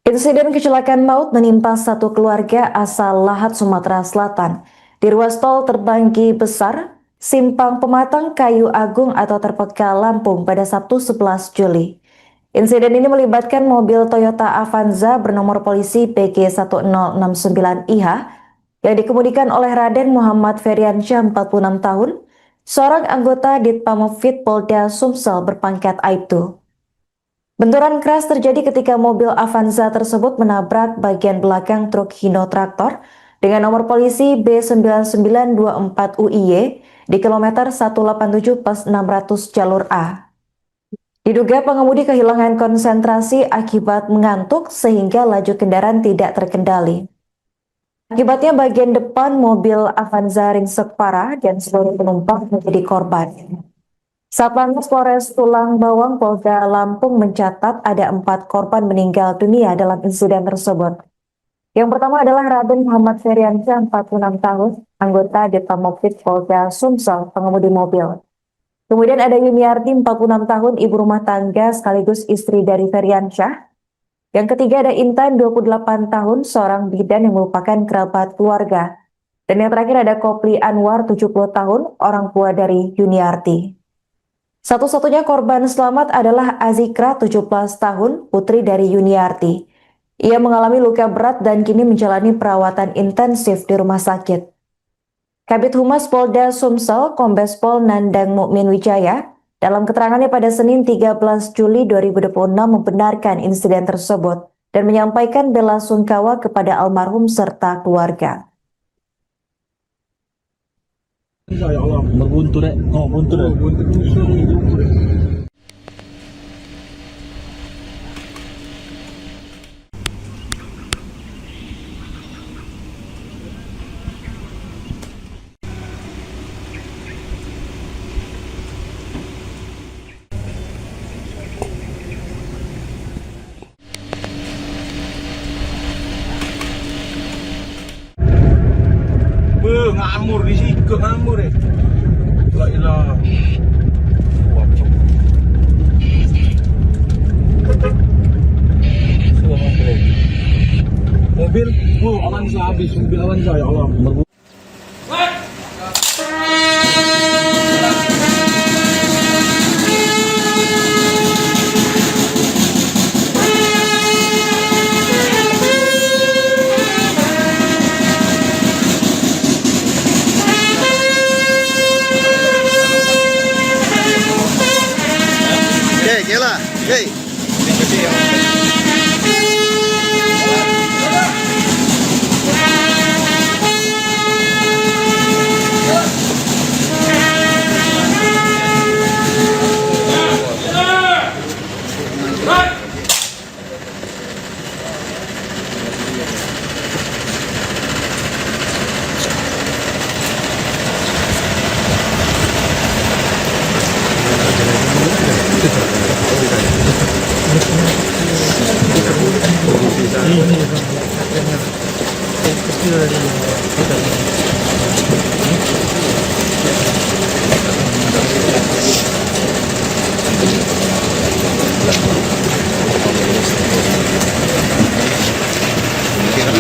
Insiden kecelakaan maut menimpa satu keluarga asal Lahat, Sumatera Selatan di ruas tol Terbanggi Besar, Simpang Pematang, Kayu Agung atau Terpeka, Lampung pada Sabtu 11 Juli. Insiden ini melibatkan mobil Toyota Avanza bernomor polisi PG1069IH yang dikemudikan oleh Raden Muhammad Feryansyah 46 tahun, seorang anggota Ditpamopfit Polda Sumsel berpangkat Aibtu. Benturan keras terjadi ketika mobil Avanza tersebut menabrak bagian belakang truk Hino Traktor dengan nomor polisi B9924UIY di kilometer 187 plus 600 jalur A. Diduga pengemudi kehilangan konsentrasi akibat mengantuk sehingga laju kendaraan tidak terkendali. Akibatnya bagian depan mobil Avanza ringsek parah dan seluruh penumpang menjadi korban. Satlantas Polres Tulang Bawang Polda Lampung mencatat ada 4 korban meninggal dunia dalam insiden tersebut. Yang pertama adalah Raden Muhammad Feryansyah, 46 tahun, anggota Ditpamopfit Polda Sumsel, pengemudi mobil. Kemudian ada Yuniarti, 46 tahun, ibu rumah tangga sekaligus istri dari Feriansyah. Yang ketiga ada Intan, 28 tahun, seorang bidan yang merupakan kerabat keluarga. Dan yang terakhir ada Kopli Anwar, 70 tahun, orang tua dari Yuniarti. Satu-satunya korban selamat adalah Azikra, 17 tahun, putri dari Yuniarti. Ia mengalami luka berat dan kini menjalani perawatan intensif di rumah sakit. Kabid Humas Polda Sumsel, Kombes Pol Nandang Mukmin Wijaya, dalam keterangannya pada Senin 13 Juli 2026 membenarkan insiden tersebut dan menyampaikan bela sungkawa kepada almarhum serta keluarga. Ya Allah. Berbuntu dek. Oh, buntu dek. Buntu busur ni. Ngamur di situ, ngamur eh. La ilah. Mobil, Avanza habis, mobil Avanza ya Allah. Nyala.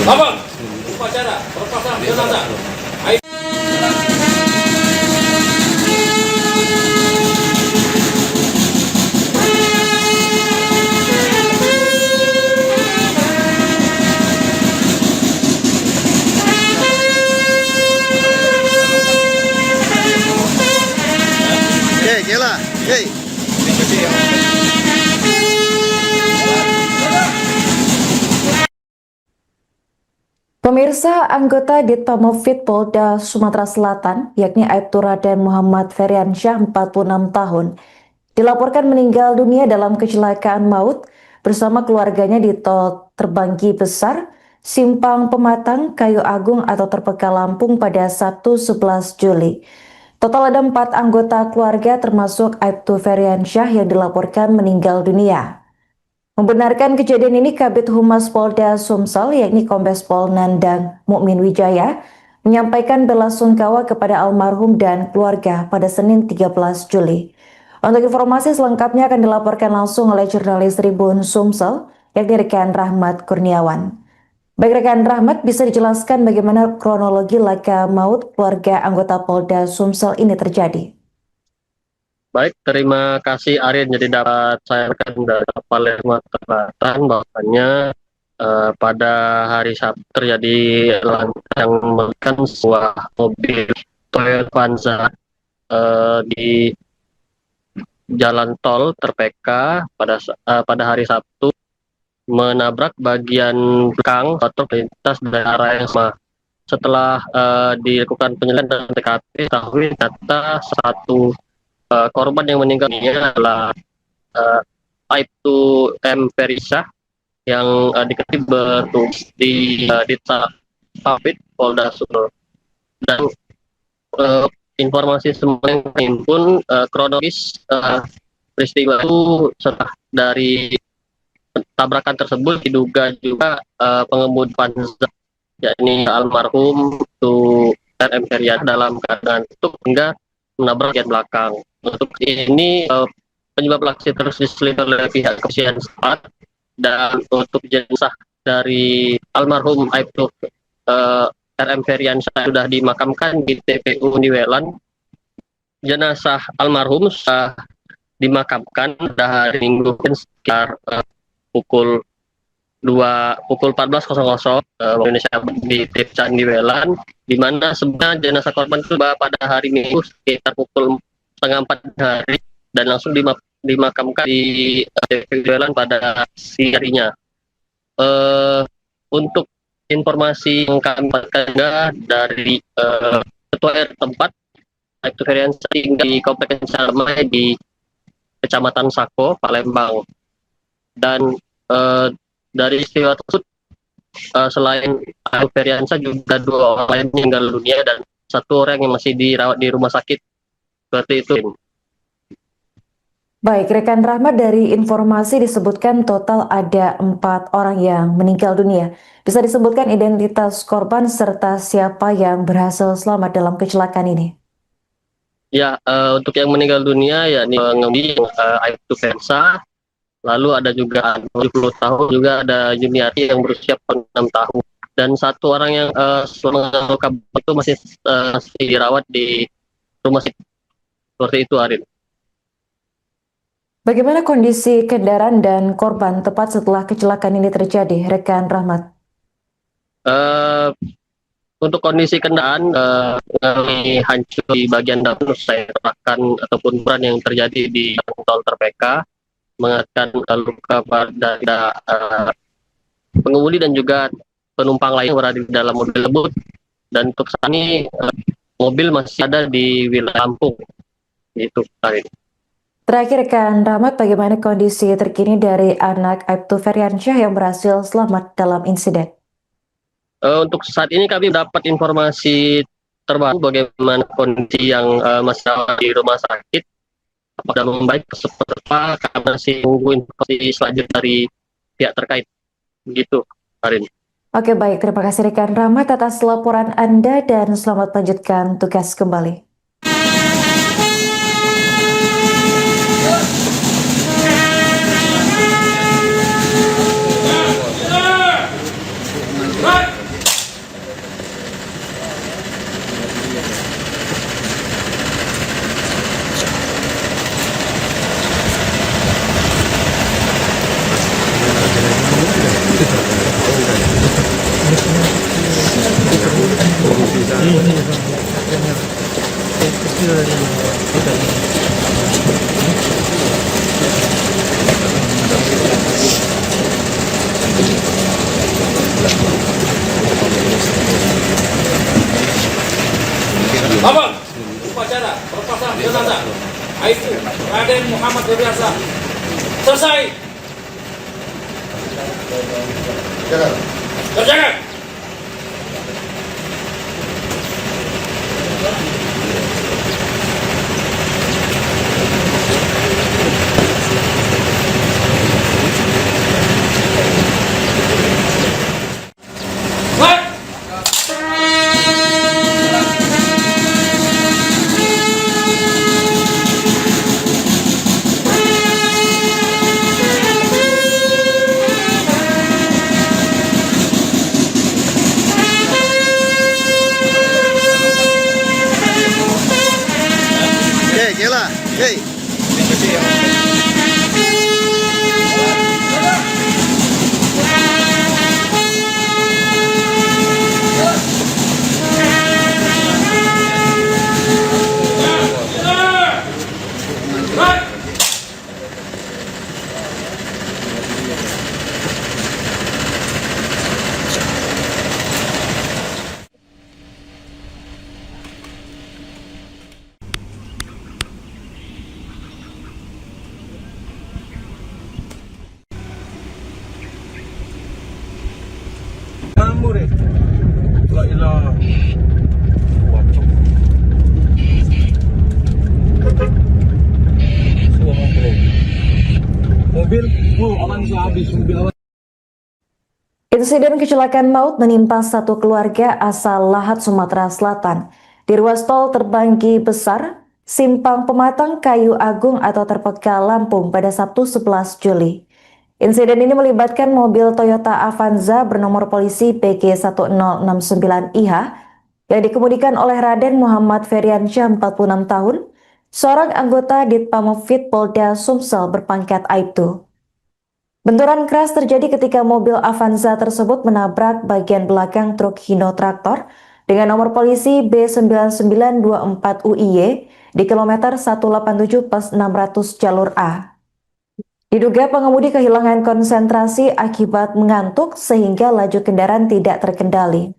Abang, upacara perpasangan jenazah. Nyala. Pemirsa, anggota Ditpamofid Polda Sumatera Selatan, yakni Aibtu Raden Muhammad Feriansyah, 46 tahun, dilaporkan meninggal dunia dalam kecelakaan maut bersama keluarganya di tol Terbanggi Besar, Simpang Pematang, Kayu Agung atau Terpeka Lampung pada Sabtu 11 Juli. Total ada 4 anggota keluarga termasuk Aibtu Feriansyah yang dilaporkan meninggal dunia. Membenarkan kejadian ini, Kabid Humas Polda Sumsel, yakni Kombes Pol Nandang Mukmin Wijaya, menyampaikan bela sungkawa kepada almarhum dan keluarga pada Senin 13 Juli. Untuk informasi selengkapnya akan dilaporkan langsung oleh jurnalis Tribun Sumsel, yakni rekan Rahmat Kurniawan. Baik rekan Rahmat, bisa dijelaskan bagaimana kronologi laka maut keluarga anggota Polda Sumsel ini terjadi? Baik, terima kasih Arin. Jadi dapat saya rekan dari Palermo Selatan bahwasanya pada hari Sabtu terjadi yang melibatkan sebuah mobil Toyota Avanza di jalan tol Terpeka pada hari Sabtu menabrak bagian belakang truk lintas dari arah yang sama. Setelah dilakukan penyelidikan dan TKP, diketahui ternyata satu korban yang meninggal dunia adalah Aibtu M. Feriansyah yang diketahui bertugas di Ditpamofid Polda Sumsel. Dan informasi semua yang terhimpun kronologis peristiwa itu setelah dari tabrakan tersebut diduga juga pengemudi Avanza yakni almarhum itu RM Feriansyah dalam keadaan tutup hingga menabrak bagian belakang. Untuk ini penyebab aksi terus diselidiki oleh pihak kepolisian setempat, dan untuk jenazah dari almarhum Aibtu RM Feriansyah sudah dimakamkan di TPU Niwelan. Jenazah almarhum sudah dimakamkan pada hari Minggu sekitar pukul 14.00 waktu Indonesia di TPU Niwelan, di mana sebenarnya jenazah korban itu pada hari Minggu sekitar pukul 3:30 hari dan langsung dimakamkan di TPU Niwelan pada siang harinya. Untuk informasi yang kami dapatkan dari Ketua RT tempat, Aibtu Feriansyah tinggal di Komplek Damai di Kecamatan Sako, Palembang. Dan dari peristiwa tersebut, selain Aibtu Feriansyah juga 2 orang lain meninggal dunia dan 1 orang yang masih dirawat di rumah sakit. Seperti itu. Baik, rekan Rahmat, dari informasi disebutkan total ada 4 orang yang meninggal dunia. Bisa disebutkan identitas korban serta siapa yang berhasil selamat dalam kecelakaan ini? Ya, untuk yang meninggal dunia yakni pengemudi Aibtu Feriansyah, lalu ada juga 70 tahun, juga ada Juniati yang berusia 6 tahun, dan 1 orang yang selama luka itu masih dirawat di rumah sakit. Seperti itu, Arin. Bagaimana kondisi kendaraan dan korban tepat setelah kecelakaan ini terjadi, rekan Rahmat? Untuk kondisi kendaraan mengalami hancur di bagian dalam, saya kerahkan ataupun ukuran yang terjadi di tol terpeka, mengakibatkan luka pada pengemudi dan juga penumpang lain yang berada di dalam mobil tersebut. Dan untuk saat ini mobil masih ada di wilayah Lampung. Itu, Arin. Terakhir, rekan Rahmat, bagaimana kondisi terkini dari anak Aibtu Feriansyah yang berhasil selamat dalam insiden? Untuk saat ini kami dapat informasi terbaru bagaimana kondisi yang masih di rumah sakit. Apakah membaik seperti apa, kami masih menunggu informasi selanjutnya dari pihak terkait. Begitu, Arin. Oke, baik. Terima kasih rekan Rahmat atas laporan Anda dan selamat melanjutkan tugas kembali. Abang, upacara pelepasan jenazah Aibtu Raden Muhammad Feriansyah selesai. Kerjakan. Nyala. Hey. Kamu deh. La ilah. Wacok. Mobil, aman sih habis mobil aman. Insiden kecelakaan maut menimpa satu keluarga asal Lahat, Sumatera Selatan. Di ruas tol Terbanggi Besar, Simpang Pematang Kayu Agung atau Terpekal Lampung pada Sabtu 11 Juli. Insiden ini melibatkan mobil Toyota Avanza bernomor polisi PG1069IH yang dikemudikan oleh Raden Muhammad Feriansyah 46 tahun, seorang anggota Ditpamopfit Polda Sumsel berpangkat Aibtu. Benturan keras terjadi ketika mobil Avanza tersebut menabrak bagian belakang truk Hino Traktor dengan nomor polisi B9924UIY di kilometer 187 pas 600 jalur A. Diduga pengemudi kehilangan konsentrasi akibat mengantuk sehingga laju kendaraan tidak terkendali.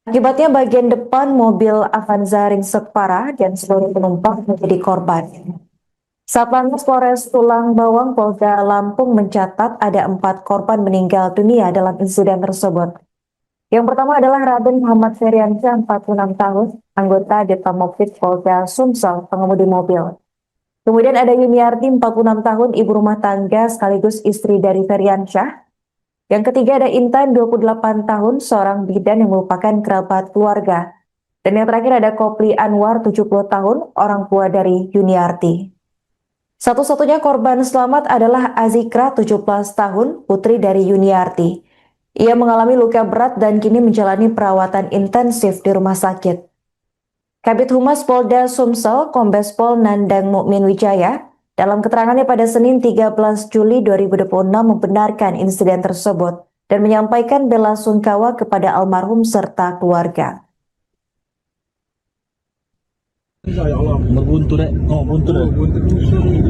Akibatnya bagian depan mobil Avanza ringsek parah dan seluruh penumpang menjadi korban. Satlantas Polres Tulang Bawang Polda Lampung mencatat ada 4 korban meninggal dunia dalam insiden tersebut. Yang pertama adalah Raden Muhammad Feriansyah 46 tahun, anggota Ditpamopfit Polda Sumsel, pengemudi mobil. Kemudian ada Yuniarti 46 tahun, ibu rumah tangga sekaligus istri dari Feriansyah. Yang ketiga ada Intan 28 tahun, seorang bidan yang merupakan kerabat keluarga. Dan yang terakhir ada Kopli Anwar 70 tahun, orang tua dari Yuniarti. Satu-satunya korban selamat adalah Azikra 17 tahun, putri dari Yuniarti. Ia mengalami luka berat dan kini menjalani perawatan intensif di rumah sakit. Kabid Humas Polda Sumsel, Kombes Pol Nandang Mukmin Wijaya, dalam keterangannya pada Senin 13 Juli 2026 membenarkan insiden tersebut dan menyampaikan bela sungkawa kepada almarhum serta keluarga. Ya Allah. Berbuntu dek. Oh, buntu dek. Buntu musuh ni.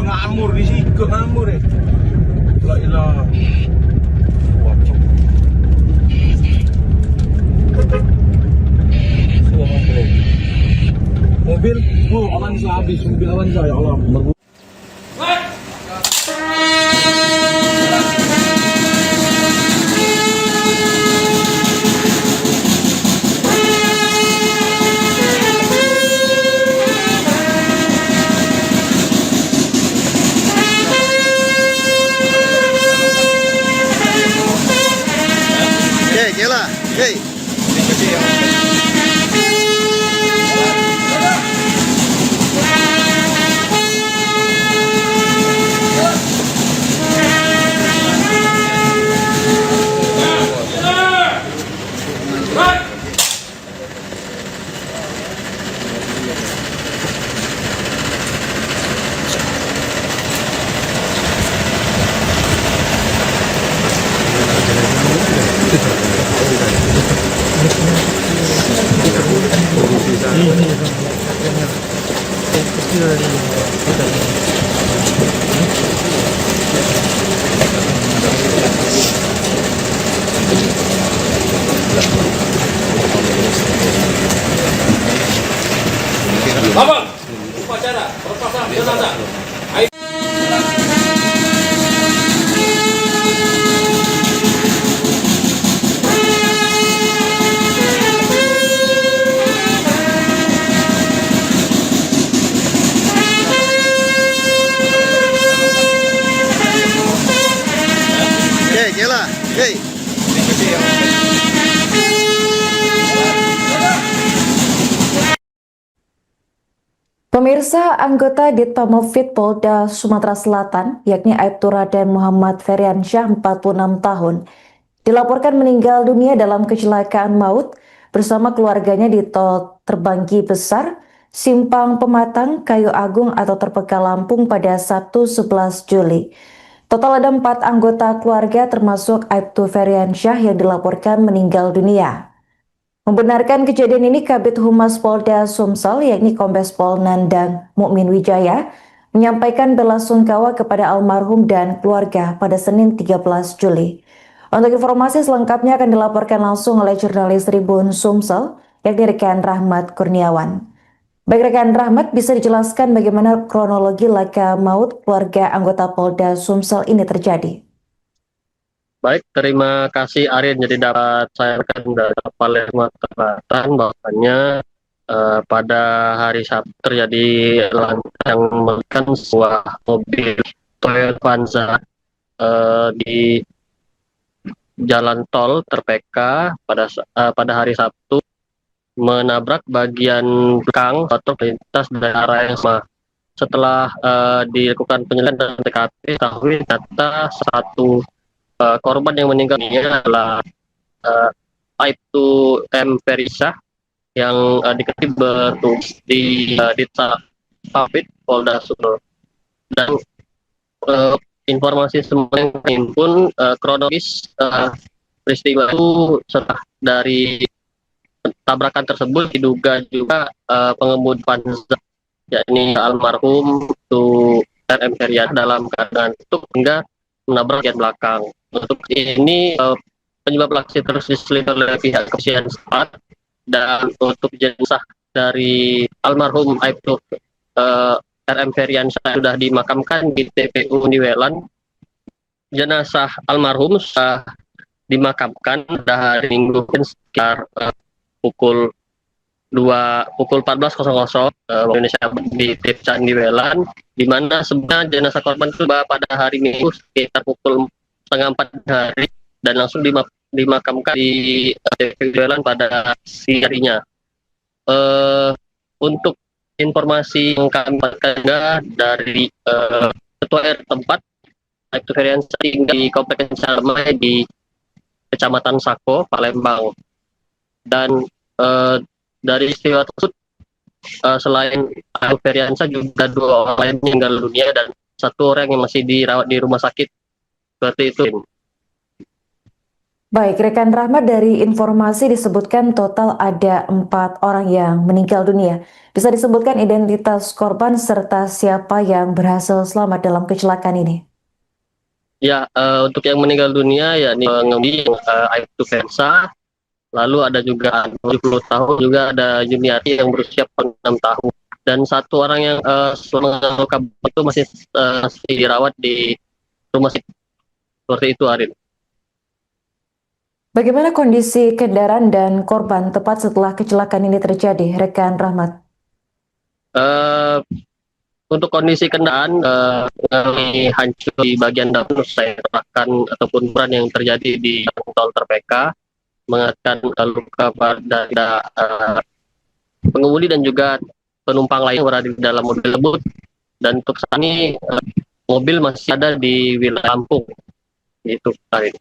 Ngamur di sikut ngamur eh. La ilah. Wajib. Mobil, Avanza habis, mobil Avanza ya Allah. Kela. Hey. Abang, upacara perpasangan jenazah. Kela. Hey. Pemirsa, anggota Ditpamopfit Polda Sumatera Selatan, yakni Aibtu Raden Muhammad Feriansyah 46 tahun, dilaporkan meninggal dunia dalam kecelakaan maut bersama keluarganya di tol Terbanggi Besar, Simpang Pematang, Kayu Agung atau Terpekal Lampung pada Sabtu 11 Juli. Total ada 4 anggota keluarga termasuk Aibtu Feriansyah yang dilaporkan meninggal dunia. Membenarkan kejadian ini, Kabid Humas Polda Sumsel, yakni Kombes Pol Nandang Mukmin Wijaya, menyampaikan bela sungkawa kepada almarhum dan keluarga pada Senin 13 Juli. Untuk informasi selengkapnya akan dilaporkan langsung oleh jurnalis Tribun Sumsel, yakni rekan Rahmat Kurniawan. Baik rekan Rahmat, bisa dijelaskan bagaimana kronologi laka maut keluarga anggota Polda Sumsel ini terjadi? Baik, terima kasih Arin. Jadi dapat saya rekan dari Palermo Selatan bahwasannya pada hari Sabtu terjadi yang melibatkan sebuah mobil Toyota Avanza di jalan tol Terpeka pada hari Sabtu menabrak bagian belakang truk lintas dari arah yang sama. Setelah dilakukan penyelidikan dan TKP, diketahui ternyata satu korban yang meninggal dunia adalah Aibtu M. Ferisa yang diketahui bertugas di Pabit Polda Sumsel. Dan informasi semua yang terhimpun kronologis peristiwa itu setelah dari tabrakan tersebut diduga juga pengemudi Panza yakni almarhum itu RM Herian dalam keadaan tutup hingga menabrak bagian belakang. Untuk ini penyebab aksi terus diselidiki oleh pihak kepolisian setempat, dan untuk jenazah dari almarhum Aibtu RM Herian sudah dimakamkan di TPU Niwelan. Jenazah almarhum sudah dimakamkan pada hari Minggu sekitar pukul 14.00 Indonesia di Desa Niwelan, di mana sebenarnya jenazah korban itu pada hari Minggu sekitar pukul 3:30 hari dan langsung dimakamkan di Niwelan pada siang harinya. Untuk informasi yang kami dapatkan dari Ketua RT tempat, Aibtu Ferian tinggal di Kompleks Sarmai di Kecamatan Sako, Palembang. Dan dari istiwa tersebut selain Aibtu Feriansa juga 2 orang lain meninggal dunia dan 1 orang yang masih dirawat di rumah sakit. Seperti itu. Baik, rekan Rahmat, dari informasi disebutkan total ada 4 orang yang meninggal dunia. Bisa disebutkan identitas korban serta siapa yang berhasil selamat dalam kecelakaan ini? Ya, untuk yang meninggal dunia yakni pengemudi Aibtu Feriansa. Lalu ada juga 70 tahun, juga ada Juniati yang berusia 6 tahun. Dan 1 orang yang selama luka itu masih dirawat di rumah sakit. Seperti itu, Arin. Bagaimana kondisi kendaraan dan korban tepat setelah kecelakaan ini terjadi, rekan Rahmat? Untuk kondisi kendaraan hancur di bagian depan, saya terahkan ataupun beran yang terjadi di tol Terpeka, mengakibatkan luka pada pengemudi dan juga penumpang lain yang berada di dalam mobil tersebut. Dan untuk saat ini mobil masih ada di wilayah Lampung. Itu, Arin.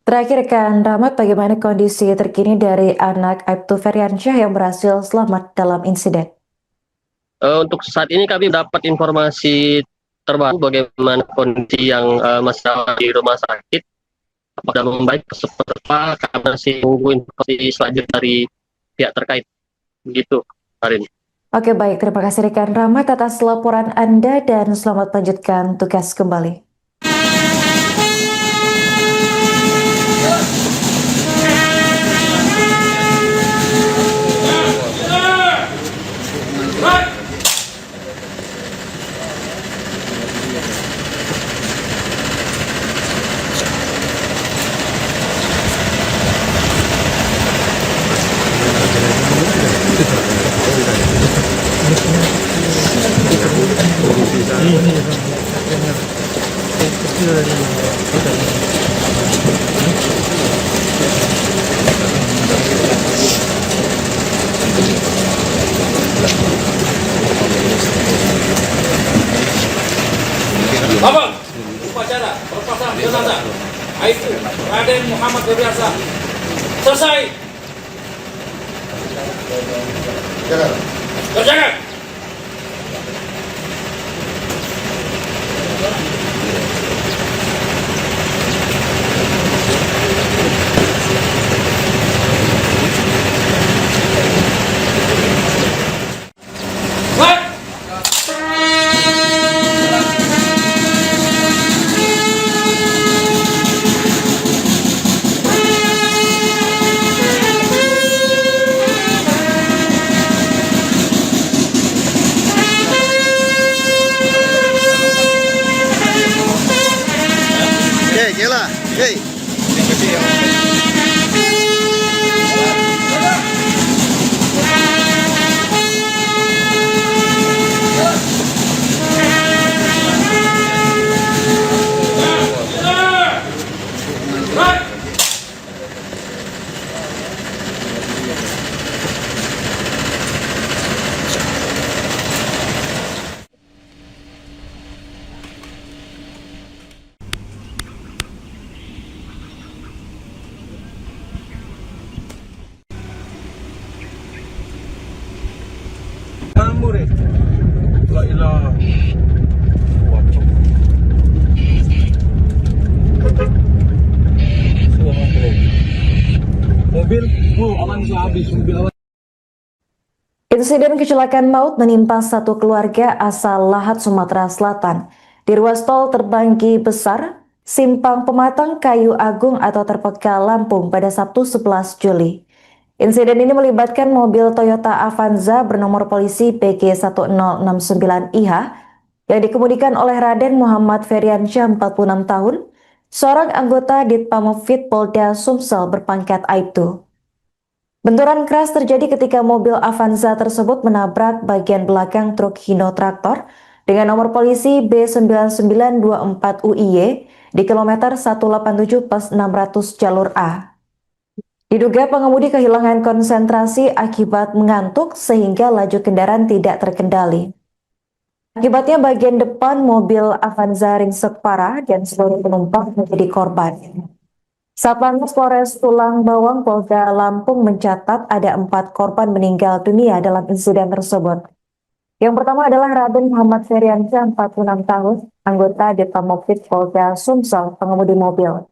Terakhir rekan Rahmat, bagaimana kondisi terkini dari anak Aibtu Feriansyah yang berhasil selamat dalam insiden? Untuk saat ini kami dapat informasi terbaru bagaimana kondisi yang masih ada di rumah sakit. Apakah membaik seperti apa, kami masih menunggu informasi selanjutnya dari pihak terkait. Begitu, Arin. Oke, baik, terima kasih rekan Rahmat atas laporan Anda dan selamat melanjutkan tugas kembali. Abang, upacara perpasangan jenazah Aibtu Raden Muhammad Febriansa selesai. Kerjakan. ngamur eh. La ilaha. Waduh. Sudah mati. Mobil, aman sih habis. Mobil aman. Insiden kecelakaan maut menimpa satu keluarga asal Lahat, Sumatera Selatan. Di ruas tol Terbanggi Besar, Simpang Pematang, Kayu Agung atau Terpekal, Lampung pada Sabtu 11 Juli. Insiden ini melibatkan mobil Toyota Avanza bernomor polisi PG1069IH yang dikemudikan oleh Raden Muhammad Feriansyah 46 tahun, seorang anggota Ditpamopfit Polda Sumsel berpangkat Aibtu. Benturan keras terjadi ketika mobil Avanza tersebut menabrak bagian belakang truk Hino Traktor dengan nomor polisi B9924UIY di kilometer 187 plus 600 jalur A. Diduga pengemudi kehilangan konsentrasi akibat mengantuk sehingga laju kendaraan tidak terkendali. Akibatnya bagian depan mobil Avanza ringsek parah dan seluruh penumpang menjadi korban. Satlantas Polres Tulang Bawang Polda Lampung mencatat ada 4 korban meninggal dunia dalam insiden tersebut. Yang pertama adalah Raden Muhammad Feriansyah, 46 tahun, anggota Ditpamopfit Polda Sumsel, pengemudi mobil.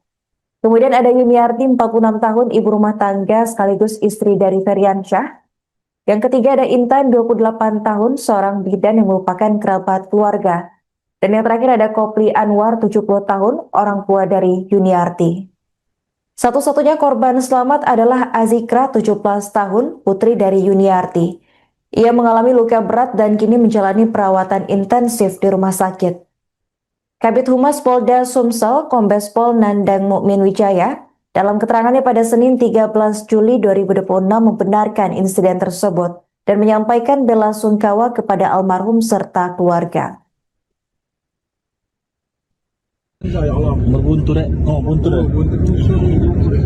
Kemudian ada Yuniarti, 46 tahun, ibu rumah tangga sekaligus istri dari Feriansyah. Yang ketiga ada Intan, 28 tahun, seorang bidan yang merupakan kerabat keluarga. Dan yang terakhir ada Kopli Anwar, 70 tahun, orang tua dari Yuniarti. Satu-satunya korban selamat adalah Azikra, 17 tahun, putri dari Yuniarti. Ia mengalami luka berat dan kini menjalani perawatan intensif di rumah sakit. Kabid Humas Polda Sumsel, Kombes Pol Nandang Mukmin Wijaya, dalam keterangannya pada Senin 13 Juli 2026 membenarkan insiden tersebut dan menyampaikan bela sungkawa kepada almarhum serta keluarga. Ya Allah. Berbuntu dek. Oh, buntu dek. Buntu suruh ngamur eh.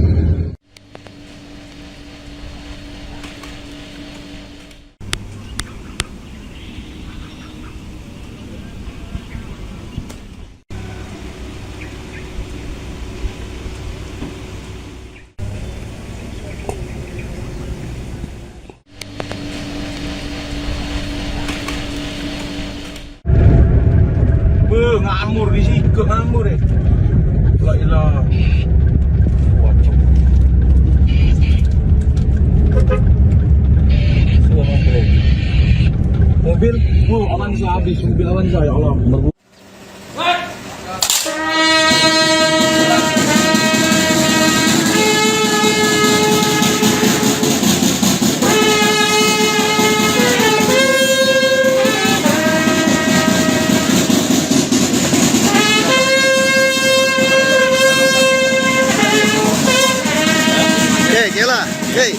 Ngamur di sikut ngamur eh. La ilaha. Waduh. Sudah mati. Mobil, aman sih habis. Mobil Avanza ya Allah. Gila. Hey.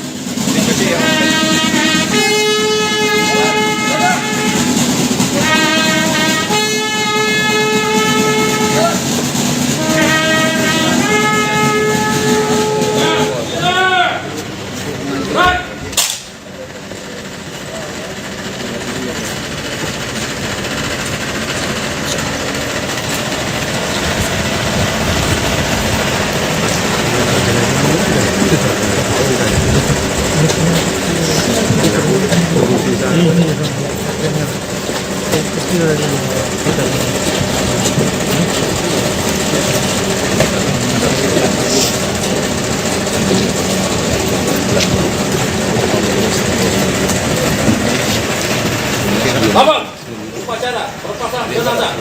Abang, upacara perpasangan jenazah.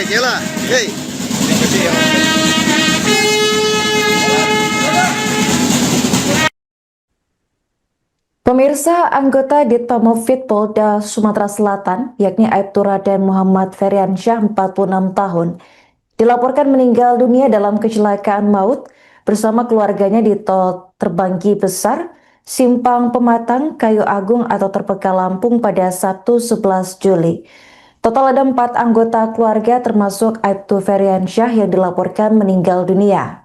Gila. Hey. Pemirsa, anggota Ditpamopfit Polda Sumatera Selatan, yakni Aibtu Raden Muhammad Feriansyah, 46 tahun, dilaporkan meninggal dunia dalam kecelakaan maut bersama keluarganya di tol Terbanggi Besar, Simpang Pematang, Kayu Agung atau Terpekal, Lampung pada Sabtu 11 Juli. Total ada 4 anggota keluarga termasuk Aibtu Feriansyah yang dilaporkan meninggal dunia.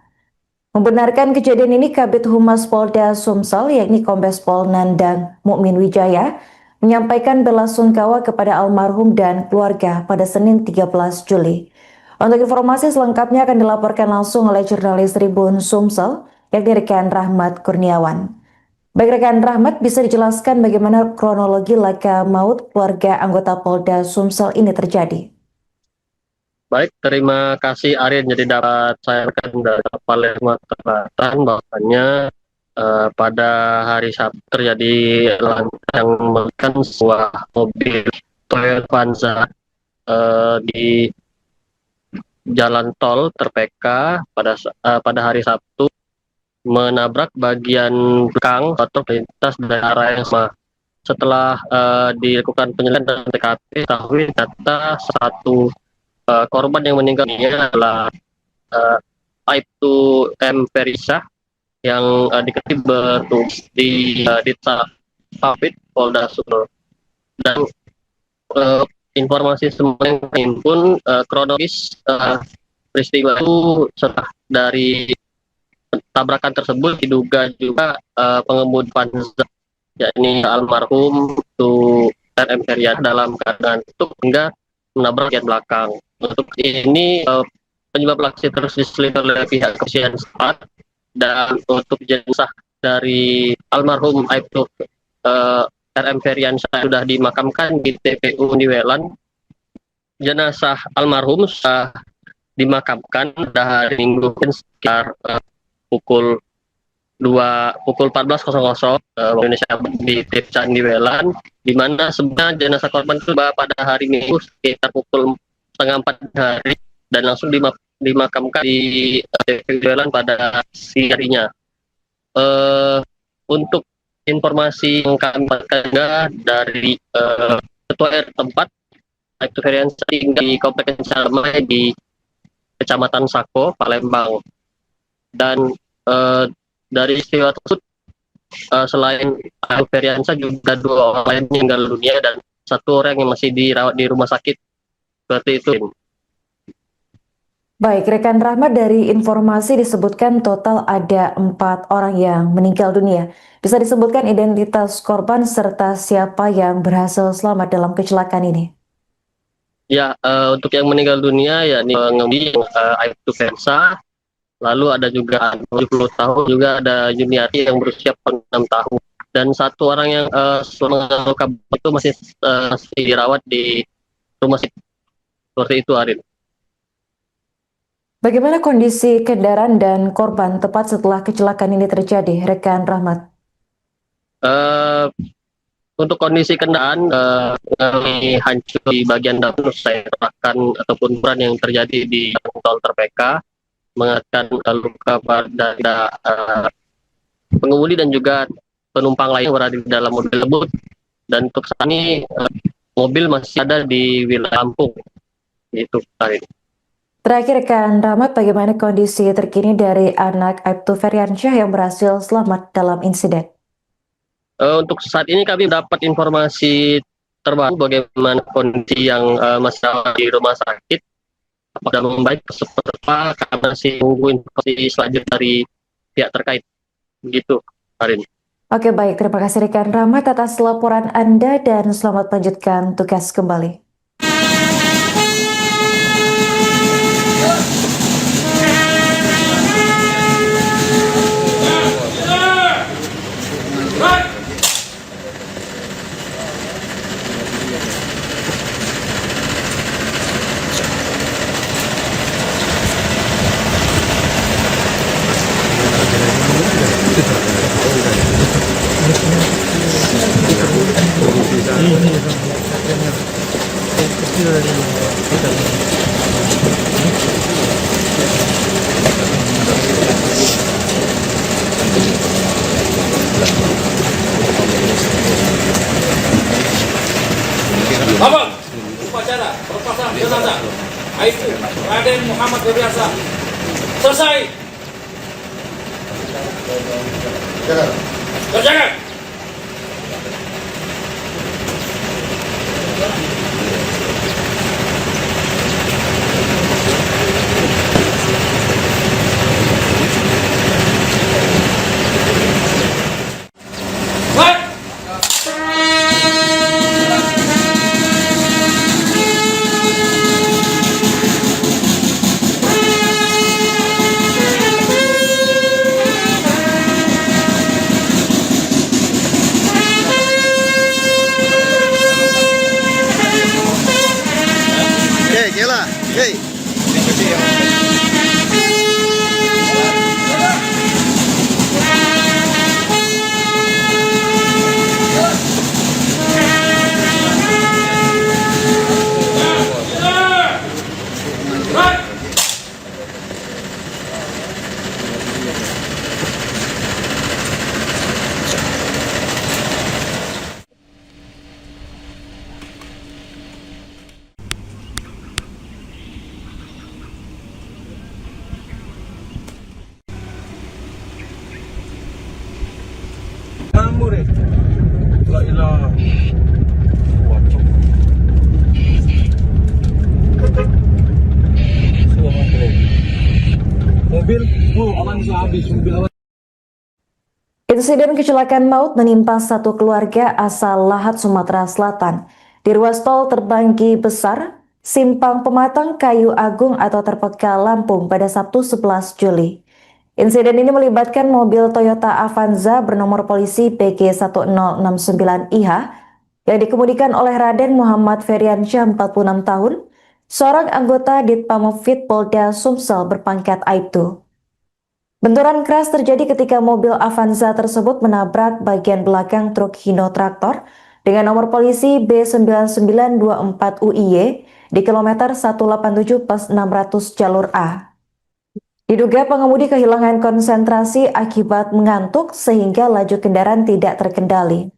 Membenarkan kejadian ini, Kabid Humas Polda Sumsel, yakni Kombes Pol Nandang Mukmin Wijaya, menyampaikan bela sungkawa kepada almarhum dan keluarga pada Senin 13 Juli. Untuk informasi selengkapnya akan dilaporkan langsung oleh jurnalis Tribun Sumsel, yakni rekan Rahmat Kurniawan. Baik rekan Rahmat, bisa dijelaskan bagaimana kronologi laka maut keluarga anggota Polda Sumsel ini terjadi? Baik, terima kasih Arin. Jadi dapat saya rekan dari Palermo Selatan bahwasanya pada hari Sabtu terjadi yang melibatkan sebuah mobil Toyota Avanza di jalan tol Terpeka pada hari Sabtu menabrak bagian belakang truk lintas dari arah yang sama. Setelah dilakukan penyelidikan dan TKP, ketahui ternyata satu korban yang meninggal ini adalah Aibtu M. Perisah yang diketahui bertugas di Ditpapit Polda Sumsel. Dan informasi semua yang terhimpun kronologis peristiwa itu setelah dari tabrakan tersebut diduga juga pengemudi Avanza, yakni almarhum Tu RM Herian dalam keadaan tutup hingga menabrak bagian belakang. Untuk ini penyebab aksi terus diselidiki oleh pihak kepolisian setempat, dan untuk jenazah dari almarhum Aibtu RM Herian sudah dimakamkan di TPU Niwelan. Jenazah almarhum sudah dimakamkan pada hari Minggu sekitar pukul 14.00 waktu Indonesia di TPU Niwelan, di mana sebenarnya jenazah korban itu pada hari Minggu sekitar pukul 3:30 hari dan langsung dimakamkan di TPU Niwelan pada siang harinya. Untuk informasi yang kami dapatkan dari Ketua RT tempat, Aibtu Herian tinggal di Komplek Damai di Kecamatan Sako, Palembang. Dan dari istiwa tersebut selain Aibtu Heriansyah juga 2 orang lain meninggal dunia dan 1 orang yang masih dirawat di rumah sakit. Seperti itu. Baik, rekan Rahmat, dari informasi disebutkan total ada 4 orang yang meninggal dunia. Bisa disebutkan identitas korban serta siapa yang berhasil selamat dalam kecelakaan ini? Ya, untuk yang meninggal dunia yakni pengemudi Aibtu Heriansyah, lalu ada juga 70 tahun, juga ada Juniati yang berusia 6 tahun. Dan 1 orang yang selama luka itu masih dirawat di rumah sakit. Seperti itu, Arin. Bagaimana kondisi kendaraan dan korban tepat setelah kecelakaan ini terjadi, rekan Rahmat? Untuk kondisi kendaraan hancur di bagian depan, saya katakan ataupun peran yang terjadi di tol Terpeka, mengakibatkan luka pada pengemudi dan juga penumpang lain yang berada di dalam mobil tersebut. Dan untuk saat ini mobil masih ada di wilayah Lampung. Itu, Arin. Terakhir rekan Rahmat, bagaimana kondisi terkini dari anak Aibtu Heriansyah yang berhasil selamat dalam insiden? Untuk saat ini kami dapat informasi terbaru bagaimana kondisi yang masih di rumah sakit. Apakah membaik seperti apa, karena masih menunggu informasi selanjutnya dari pihak terkait. Begitu, Arin. Oke, baik. Terima kasih rekan Rahmat atas laporan Anda dan selamat melanjutkan tugas kembali. Abang, upacara perpasangan jenazah Aibtu Raden Muhammad Heriansyah selesai. Kerjakan. ngamur eh. La ilah. Wacok. Suara bro. Mobil, aman habis mobil aman. Insiden kecelakaan maut menimpa satu keluarga asal Lahat, Sumatera Selatan di ruas tol Terbanggi Besar, Simpang Pematang, Kayu Agung atau Terpekal, Lampung pada Sabtu 11 Juli. Insiden ini melibatkan mobil Toyota Avanza bernomor polisi PG1069IH yang dikemudikan oleh Raden Muhammad Feriansyah 46 tahun, seorang anggota Ditpamopfit Polda Sumsel berpangkat Aibtu. Benturan keras terjadi ketika mobil Avanza tersebut menabrak bagian belakang truk Hino Traktor dengan nomor polisi B9924UIY di kilometer 187 pas 600 jalur A. Diduga pengemudi kehilangan konsentrasi akibat mengantuk sehingga laju kendaraan tidak terkendali.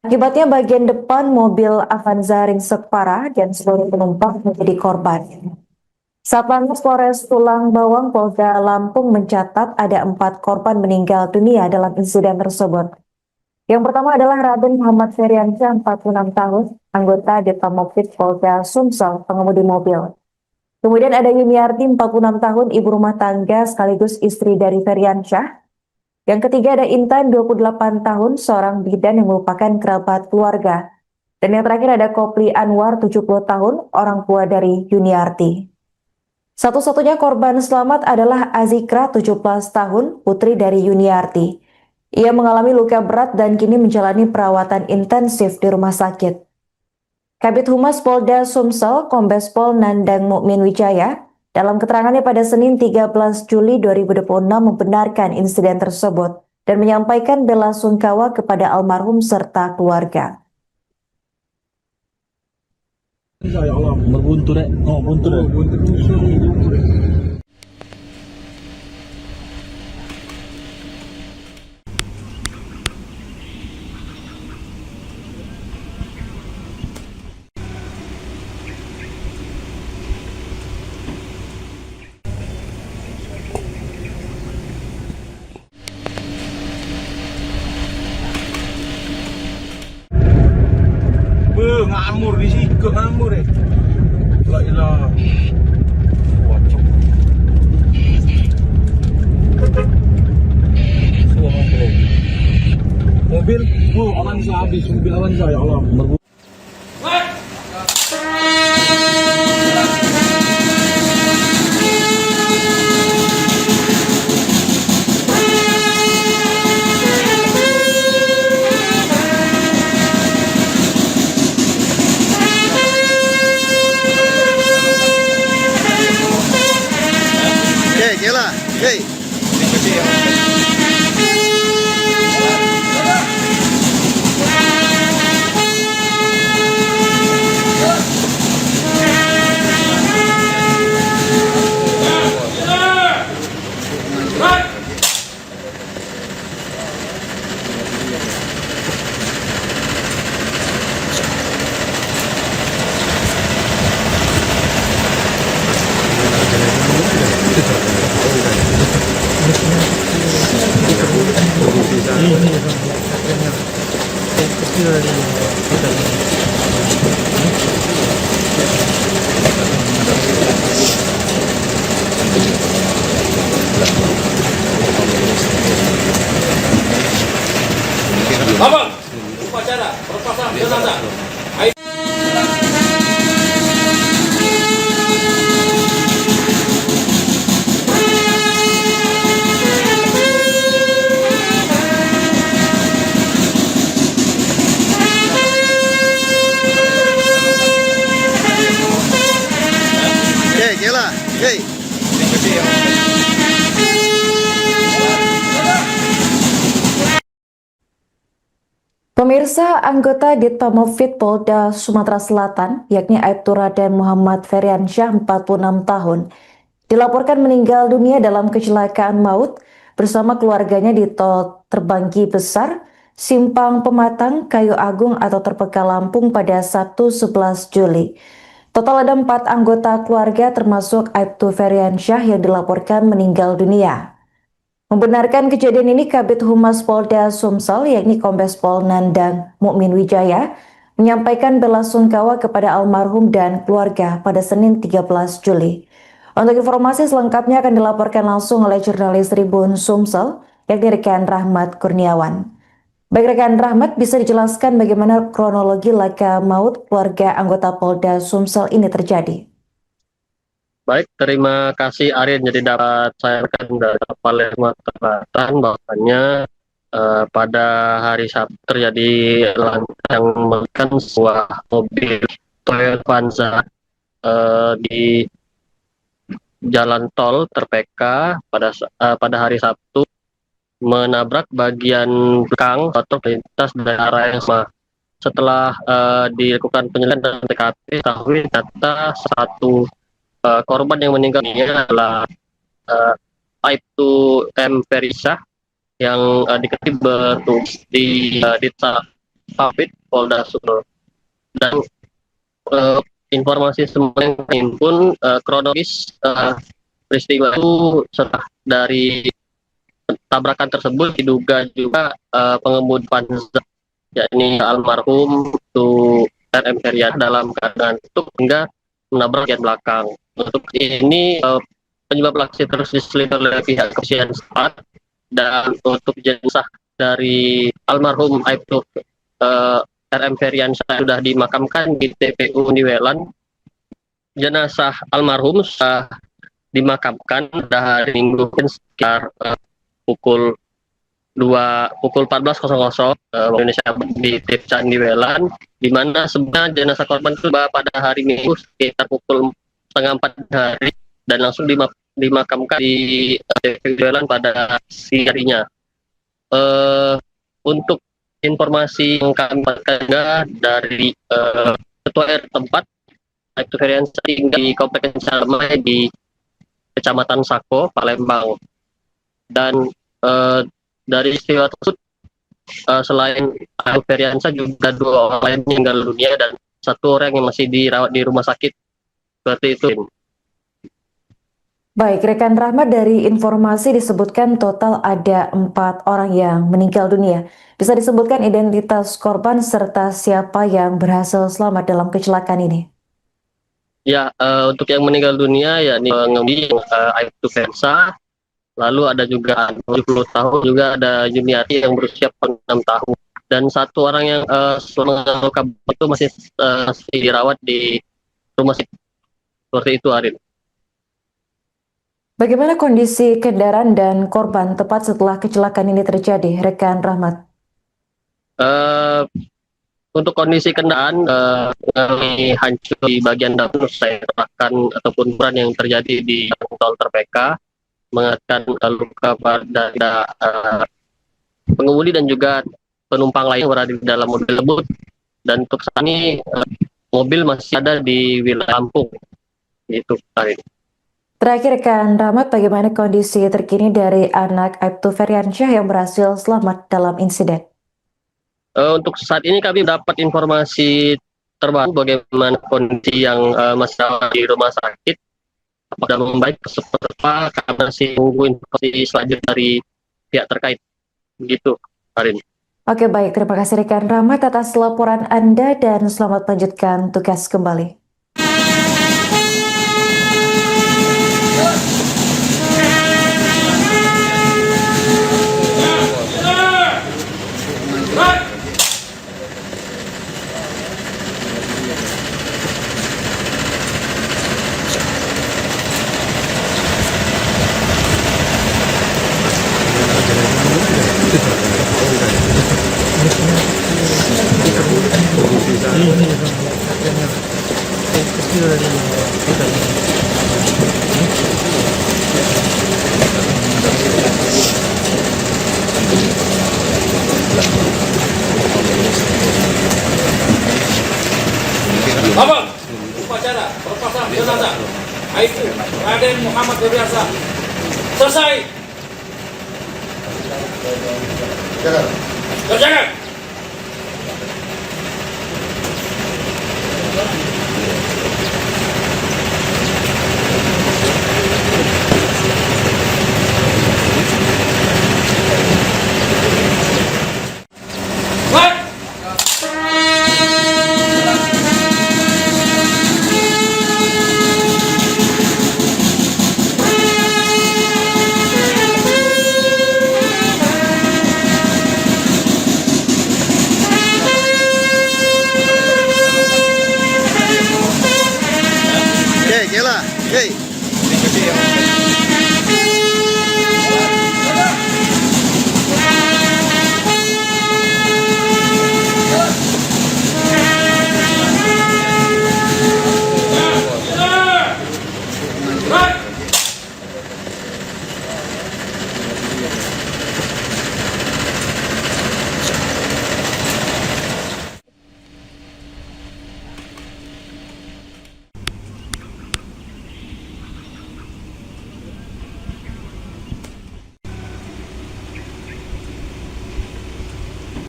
Akibatnya bagian depan mobil Avanza ringsek parah dan seluruh penumpang menjadi korban. Satlantas Polres Tulang Bawang Polda Lampung mencatat ada 4 korban meninggal dunia dalam insiden tersebut. Yang pertama adalah Raden Muhammad Feriansyah 46 tahun, anggota Ditpamopfit Polda Sumsel, pengemudi mobil. Kemudian ada Yuniarti 46 tahun, ibu rumah tangga sekaligus istri dari Feriansyah. Yang ketiga ada Intan 28 tahun, seorang bidan yang merupakan kerabat keluarga. Dan yang terakhir ada Kopli Anwar 70 tahun, orang tua dari Yuniarti. Satu-satunya korban selamat adalah Azikra 17 tahun, putri dari Yuniarti. Ia mengalami luka berat dan kini menjalani perawatan intensif di rumah sakit. Kabid Humas Polda Sumsel, Kombes Pol Nandang Mukmin Wijaya, dalam keterangannya pada Senin 13 Juli 2026 membenarkan insiden tersebut dan menyampaikan bela sungkawa kepada almarhum serta keluarga. Ya Allah. Berbuntu dek. Oh, buntu dek. Buntu musuh ni. Ngamur di situ, ngamur eh. La ilah. Wacok. Suara bro. Mobil, aman habis mobil Avanza ya Allah. Gila. Hey. Abang, upacara perpasangan jenazah. Gila. Hey. Pemirsa, anggota Ditpamopfit Polda Sumatera Selatan, yakni Aibtu Raden Muhammad Feriansyah 46 tahun, dilaporkan meninggal dunia dalam kecelakaan maut bersama keluarganya di tol Terbanggi Besar, Simpang Pematang, Kayu Agung atau Terpekal, Lampung pada Sabtu 11 Juli. Total ada 4 anggota keluarga termasuk Aibtu Feriansyah yang dilaporkan meninggal dunia. Membenarkan kejadian ini, Kabid Humas Polda Sumsel yakni Kombes Pol Nandang Mukmin Wijaya menyampaikan belasungkawa kepada almarhum dan keluarga pada Senin 13 Juli. Untuk informasi selengkapnya akan dilaporkan langsung oleh jurnalis Tribun Sumsel yakni rekan Rahmat Kurniawan. Baik rekan Rahmat, bisa dijelaskan bagaimana kronologi laka maut keluarga anggota Polda Sumsel ini terjadi? Baik, terima kasih Arin. Jadi dapat saya rekan dari Palermo Selatan bahwasannya pada hari Sabtu terjadi ledakan yang melibatkan sebuah mobil Toyota Avanza di jalan tol Terpeka pada hari Sabtu menabrak bagian belakang truk lintas dari arah yang sama. Setelah dilakukan penyelidikan dan TKP, diketahui ternyata satu korban yang meninggal dunia adalah Aibtu M. Perisah yang diketahui bertugas di Ditsa Papit Polda Sumsel. Dan informasi semua yang terhimpun kronologis peristiwa itu setelah dari tabrakan tersebut diduga juga pengemudi Avanza yakni almarhum itu RM Herian dalam keadaan tutup hingga menabrak bagian belakang. Untuk ini penyebab aksi terus diselidiki oleh pihak kepolisian setempat, dan untuk jenazah dari almarhum Aibtu RM Herian sudah dimakamkan di TPU Niwelan. Jenazah almarhum sudah dimakamkan pada hari Minggu sekitar pukul 14.00 Indonesia di Desa Niwelan, di mana sebenarnya jenazah korban itu pada hari Minggu sekitar pukul 3:30 hari dan langsung dimakamkan di Niwelan pada siang harinya. Untuk informasi yang kami dapatkan dari ketua RT tempat, Aibtu Herian tinggal di Komplek Salmai di Kecamatan Sako, Palembang. Dan dari istiwa tersebut selain Aibtu Heriansa juga 2 orang lain meninggal dunia dan 1 orang yang masih dirawat di rumah sakit. Seperti itu. Baik, rekan Rahmat, dari informasi disebutkan total ada 4 orang yang meninggal dunia. Bisa disebutkan identitas korban serta siapa yang berhasil selamat dalam kecelakaan ini? Ya, untuk yang meninggal dunia yakni pengemudi Aibtu Heriansa. Lalu ada juga 70 tahun, juga ada Juniati yang berusia 6 tahun. Dan 1 orang yang selama luka itu masih dirawat di rumah sakit. Seperti itu, Arin. Bagaimana kondisi kendaraan dan korban tepat setelah kecelakaan ini terjadi, rekan Rahmat? Untuk kondisi kendaraan hancur di bagian depan, saya terahkan ataupun ukuran yang terjadi di tol Terpeka, mengakibatkan luka pada pengemudi dan juga penumpang lain yang berada di dalam mobil tersebut. Dan untuk saat ini mobil masih ada di wilayah Lampung. Itu, Arin. Terakhir rekan Rahmat, bagaimana kondisi terkini dari anak Aibtu Heriansyah yang berhasil selamat dalam insiden? Untuk saat ini kami dapat informasi terbaru bagaimana kondisi yang masih ada di rumah sakit. Apakah membaik seperti apa, kami masih menunggu informasi selanjutnya dari pihak terkait. Begitu, Arin. Oke, baik. Terima kasih rekan Rahmat atas laporan Anda dan selamat melanjutkan tugas kembali. Abang, upacara pelepasan jenazah Aibtu Raden Muhammad Heriansyah selesai. Kerjakan.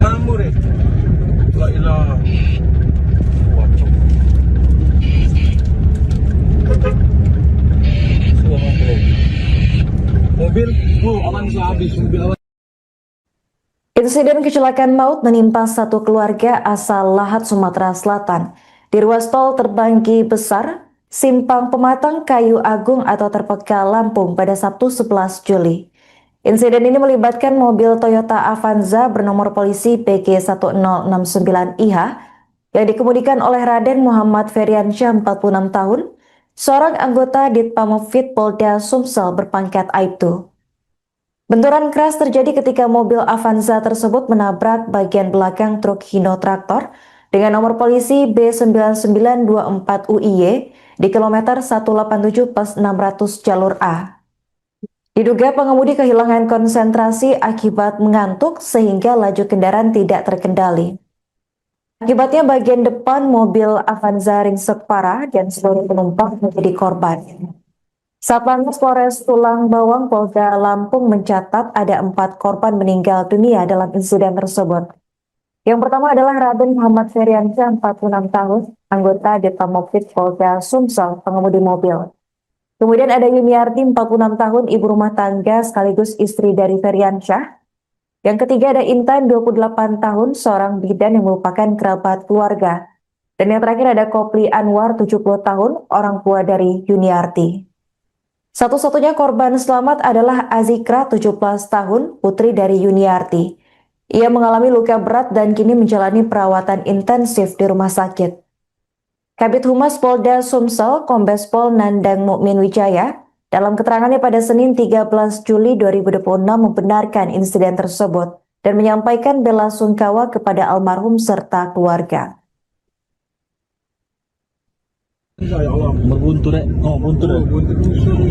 Ngambur ya. La ilaha. Wacok. Mobil, aman sih habis mobil awan. Insiden kecelakaan maut menimpa satu keluarga asal Lahat, Sumatera Selatan. Di ruas tol Terbanggi Besar, Simpang Pematang, Kayu Agung atau Terpeka, Lampung pada Sabtu 11 Juli. Insiden ini melibatkan mobil Toyota Avanza bernomor polisi PG1069IH yang dikemudikan oleh Raden Muhammad Feriansyah 46 tahun, seorang anggota Ditpamopfit Polda Sumsel berpangkat Aibtu. Benturan keras terjadi ketika mobil Avanza tersebut menabrak bagian belakang truk Hino Traktor dengan nomor polisi B9924UIY di kilometer 187 + 600 jalur A. Diduga pengemudi kehilangan konsentrasi akibat mengantuk sehingga laju kendaraan tidak terkendali. Akibatnya bagian depan mobil Avanza ringsek parah dan seluruh penumpang menjadi korban. Satlantas Polres Tulang Bawang Polda Lampung mencatat ada 4 korban meninggal dunia dalam insiden tersebut. Yang pertama adalah Raden Muhammad Feriansyah 46 tahun, anggota Ditpamopfit Polda Sumsel, pengemudi mobil. Kemudian ada Yuniarti 46 tahun, ibu rumah tangga sekaligus istri dari Feriansyah. Yang ketiga ada Intan 28 tahun, seorang bidan yang merupakan kerabat keluarga. Dan yang terakhir ada Kopli Anwar 70 tahun, orang tua dari Yuniarti. Satu-satunya korban selamat adalah Azikra 17 tahun, putri dari Yuniarti. Ia mengalami luka berat dan kini menjalani perawatan intensif di rumah sakit. Kabid Humas Polda Sumsel, Kombes Pol Nandang Mukmin Wijaya, dalam keterangannya pada Senin 13 Juli 2026 membenarkan insiden tersebut dan menyampaikan bela sungkawa kepada almarhum serta keluarga. Ya Allah, berbuntu dek. Oh, buntu dek. Buntu dusun.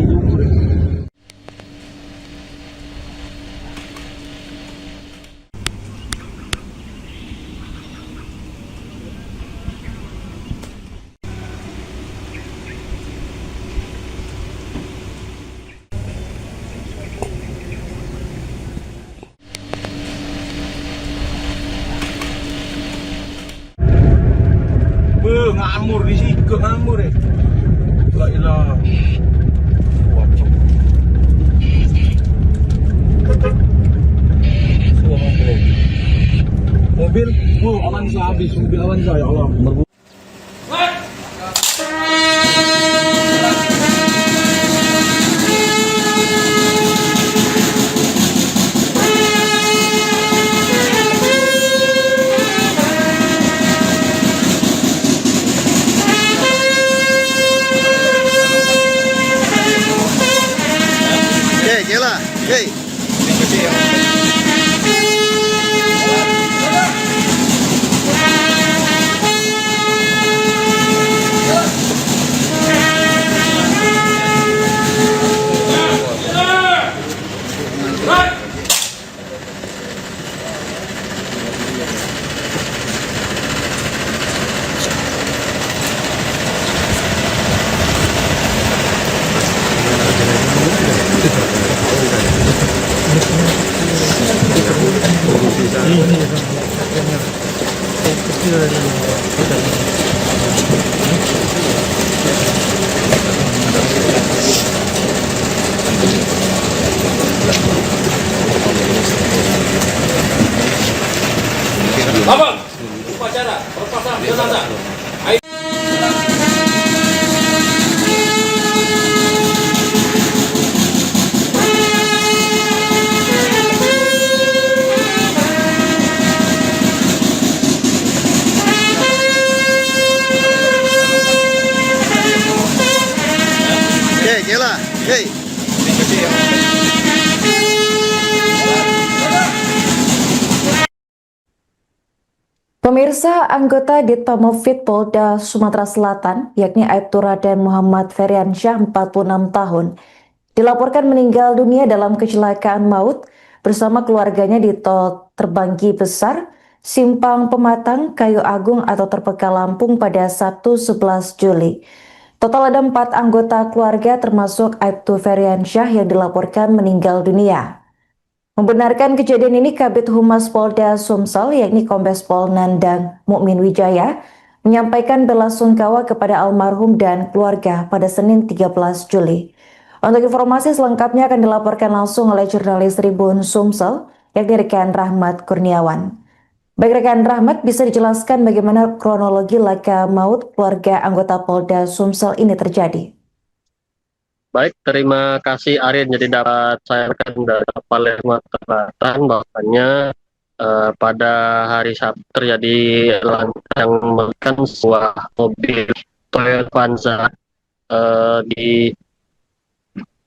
Ngamur di situ, ngamur ya. La ilaha. Wacok. Mobil, aman sih habis mobil Avanza ya Allah. Gila, hey. Abang, upacara perpasangan jenazah. Gila, hey. Pemirsa, anggota Ditpamopfit Polda Sumatera Selatan, yakni Aibtu Raden Muhammad Feriansyah 46 tahun, dilaporkan meninggal dunia dalam kecelakaan maut bersama keluarganya di tol Terbanggi Besar, Simpang Pematang, Kayu Agung atau Terpeka, Lampung pada Sabtu 11 Juli. Total ada 4 anggota keluarga termasuk Aibtu Feriansyah yang dilaporkan meninggal dunia. Membenarkan kejadian ini, Kabid Humas Polda Sumsel, yakni Kombes Pol Nandang Mukmin Wijaya, menyampaikan bela sungkawa kepada almarhum dan keluarga pada Senin 13 Juli. Untuk informasi selengkapnya akan dilaporkan langsung oleh jurnalis Tribun Sumsel, yakni rekan Rahmat Kurniawan. Baik rekan Rahmat, bisa dijelaskan bagaimana kronologi laka maut keluarga anggota Polda Sumsel ini terjadi? Baik, terima kasih Arin. Jadi dapat saya rekan dari Palermo Selatan bahwasanya pada hari Sabtu terjadi lantaran yang melibatkan sebuah mobil Toyota Avanza di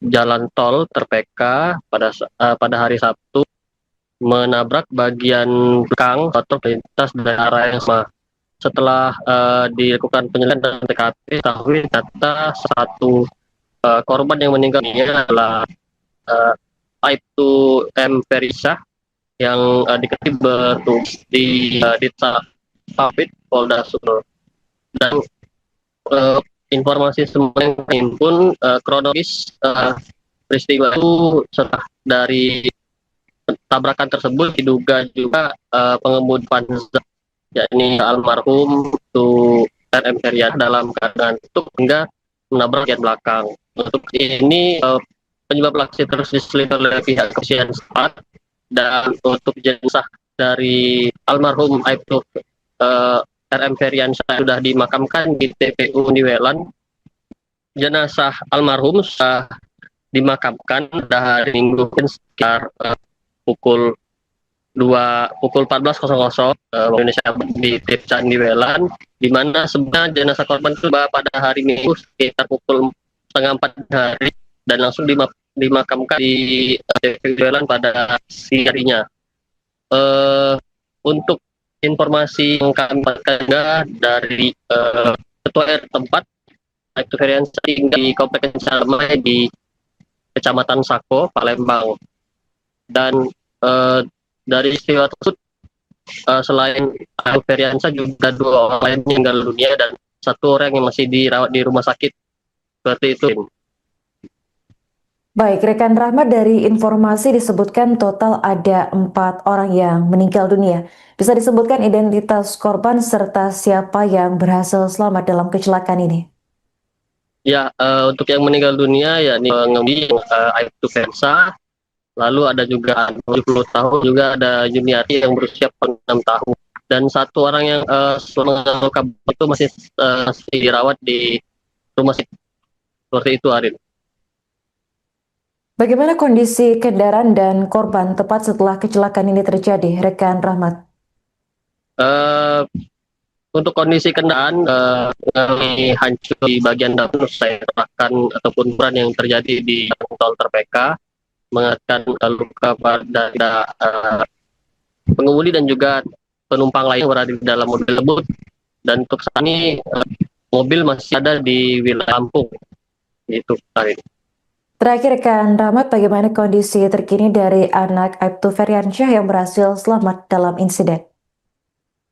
jalan tol Terpeka pada hari Sabtu menabrak bagian belakang truk lintas dari arah yang sama. Setelah dilakukan penyelidikan dan TKP, diketahui ternyata satu korban yang meninggal ini adalah Aibtu M. Ferisa yang diketahui bertugas di Ditpapit Polda Sumsel. Dan informasi semua yang terhimpun kronologis peristiwa itu setelah dari tabrakan tersebut diduga juga pengemudi Avanza, yakni almarhum itu RM Feryan dalam keadaan tutup hingga menabrak bagian belakang. Untuk ini penyebab aksi terus diselidiki oleh pihak kepolisian setempat, dan untuk jenazah dari almarhum Aibtu RM Feryan sudah dimakamkan di TPU Niwelan. Jenazah almarhum sudah dimakamkan pada hari Minggu sekitar pukul 14.00 Indonesia di Desa Niwelan, di mana sebenarnya jenazah korban itu pada hari Minggu sekitar pukul 3:30 hari dan langsung dimakamkan di Niwelan pada siang harinya. Untuk informasi yang kami dapatkan dari ketua RT tempat, Aibtu Feryan tinggal di Komplek Damai di Kecamatan Sako, Palembang. Dan dari peristiwa tersebut selain Aibtu Feryansa juga 2 orang lain meninggal dunia dan 1 orang yang masih dirawat di rumah sakit. Seperti itu. Baik, rekan Rahmat, dari informasi disebutkan total ada 4 orang yang meninggal dunia. Bisa disebutkan identitas korban serta siapa yang berhasil selamat dalam kecelakaan ini? Ya, untuk yang meninggal dunia yakni pengemudi Aibtu Feryansa. Lalu ada juga 70 tahun, juga ada Juniati yang berusia 6 tahun. Dan 1 orang yang selama itu masih dirawat di rumah sakit. Seperti itu, Arin. Bagaimana kondisi kendaraan dan korban tepat setelah kecelakaan ini terjadi, rekan Rahmat? Untuk kondisi kendaraan hancur di bagian depan, saya terahkan ataupun peran yang terjadi di tol Terpeka, mengakibatkan luka pada pengemudi dan juga penumpang lain yang berada di dalam mobil tersebut. Dan untuk saat ini mobil masih ada di wilayah Lampung. Itu, Arin. Terakhir, rekan Rahmat, bagaimana kondisi terkini dari anak Aibtu Feryansyah yang berhasil selamat dalam insiden?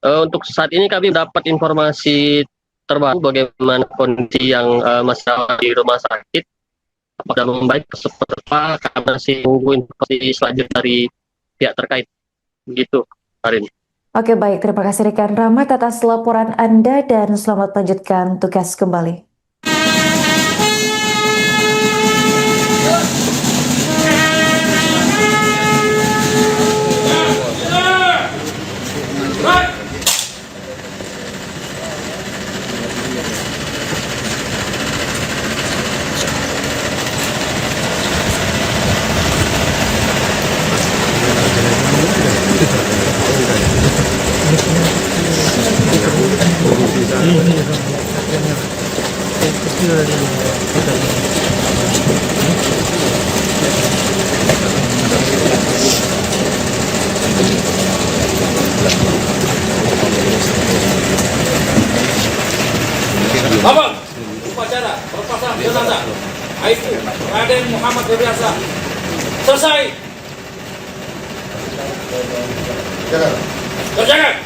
Untuk saat ini kami dapat informasi terbaru bagaimana kondisi yang masih di rumah sakit. Apakah membaik seperti apa, karena masih menunggu informasi selanjutnya dari pihak terkait. Begitu, Arin. Oke, baik. Terima kasih rekan Rahmat atas laporan Anda dan selamat melanjutkan tugas kembali. Abang, upacara perpasangan jenazah Aibtu Raden Muhammad Feryansa selesai. Kerjakan.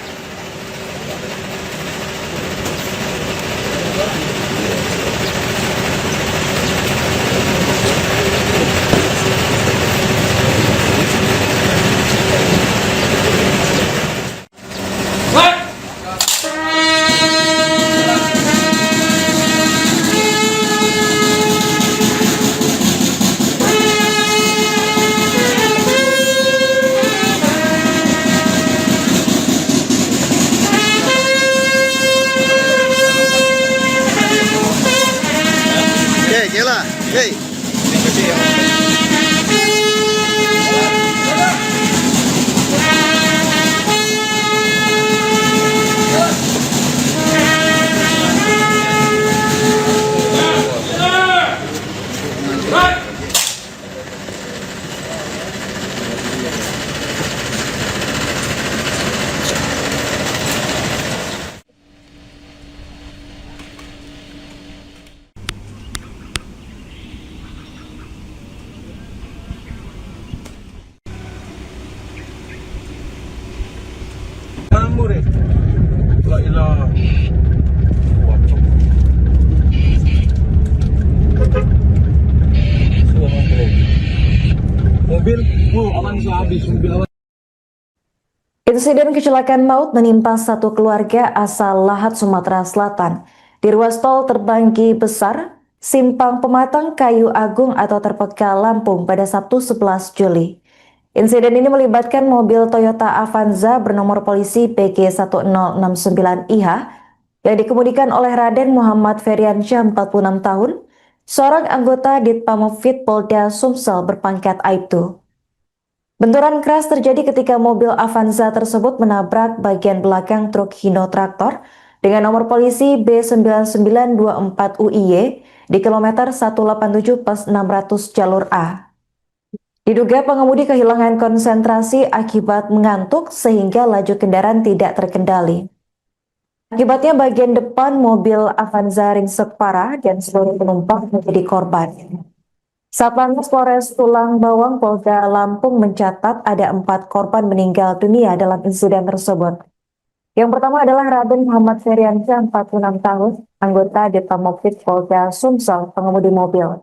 ngamur eh. La ilaha. Waduh. Mobil, aman habis mobil awan. Insiden kecelakaan maut menimpa satu keluarga asal Lahat, Sumatera Selatan di ruas tol Terbanggi Besar, Simpang Pematang, Kayu Agung atau Terpekal, Lampung pada Sabtu 11 Juli. Insiden ini melibatkan mobil Toyota Avanza bernomor polisi PG1069IH yang dikemudikan oleh Raden Muhammad Feriansyah 46 tahun, seorang anggota Ditpamopfit Polda Sumsel berpangkat Aibtu. Benturan keras terjadi ketika mobil Avanza tersebut menabrak bagian belakang truk Hino Traktor dengan nomor polisi B9924UIY di kilometer 187 plus 600 jalur A. Diduga pengemudi kehilangan konsentrasi akibat mengantuk sehingga laju kendaraan tidak terkendali. Akibatnya bagian depan mobil Avanza ringsek parah dan seluruh penumpang menjadi korban. Satlantas Polres Tulang Bawang Polda Lampung mencatat ada 4 korban meninggal dunia dalam insiden tersebut. Yang pertama adalah Raden Muhammad Feriansyah 46 tahun, anggota Ditpamopfit Polda Sumsel, pengemudi mobil.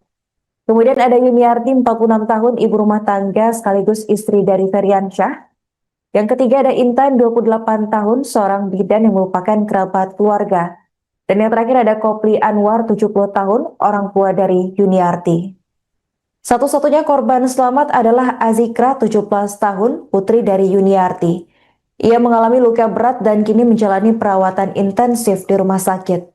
Kemudian ada Yuniarti 46 tahun, ibu rumah tangga sekaligus istri dari Feriansyah. Yang ketiga ada Intan 28 tahun, seorang bidan yang merupakan kerabat keluarga. Dan yang terakhir ada Kopli Anwar 70 tahun, orang tua dari Yuniarti. Satu-satunya korban selamat adalah Azikra 17 tahun, putri dari Yuniarti. Ia mengalami luka berat dan kini menjalani perawatan intensif di rumah sakit.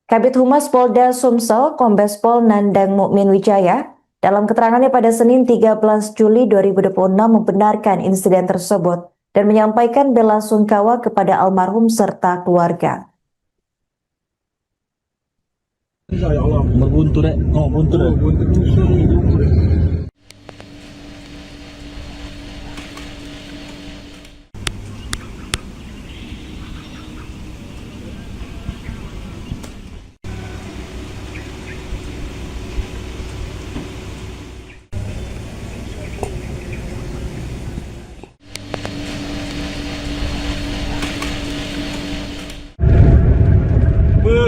Kabid Humas Polda Sumsel, Kombes Pol Nandang Mukmin Wijaya, dalam keterangannya pada Senin 13 Juli 2026 membenarkan insiden tersebut dan menyampaikan bela sungkawa kepada almarhum serta keluarga. Ya Allah. Berbuntu dek. Oh, buntu dek. Buntu suruh.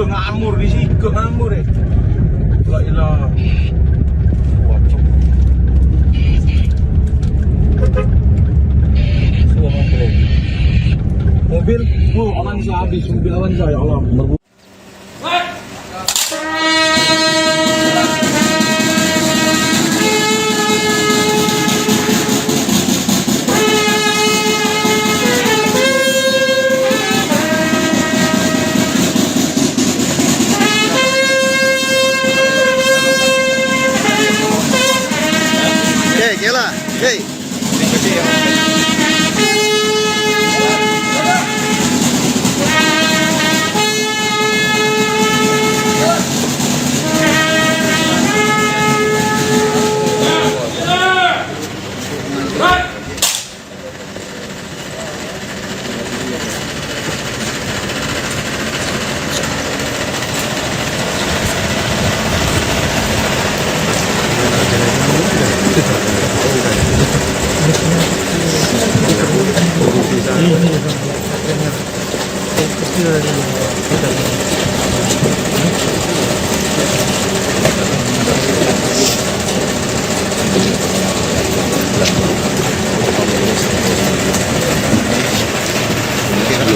Ngamur di sikut ngamur eh. La ilaha. Waduh. Mobil, aman habis mobil Avanza ya Allah. Gela, hey.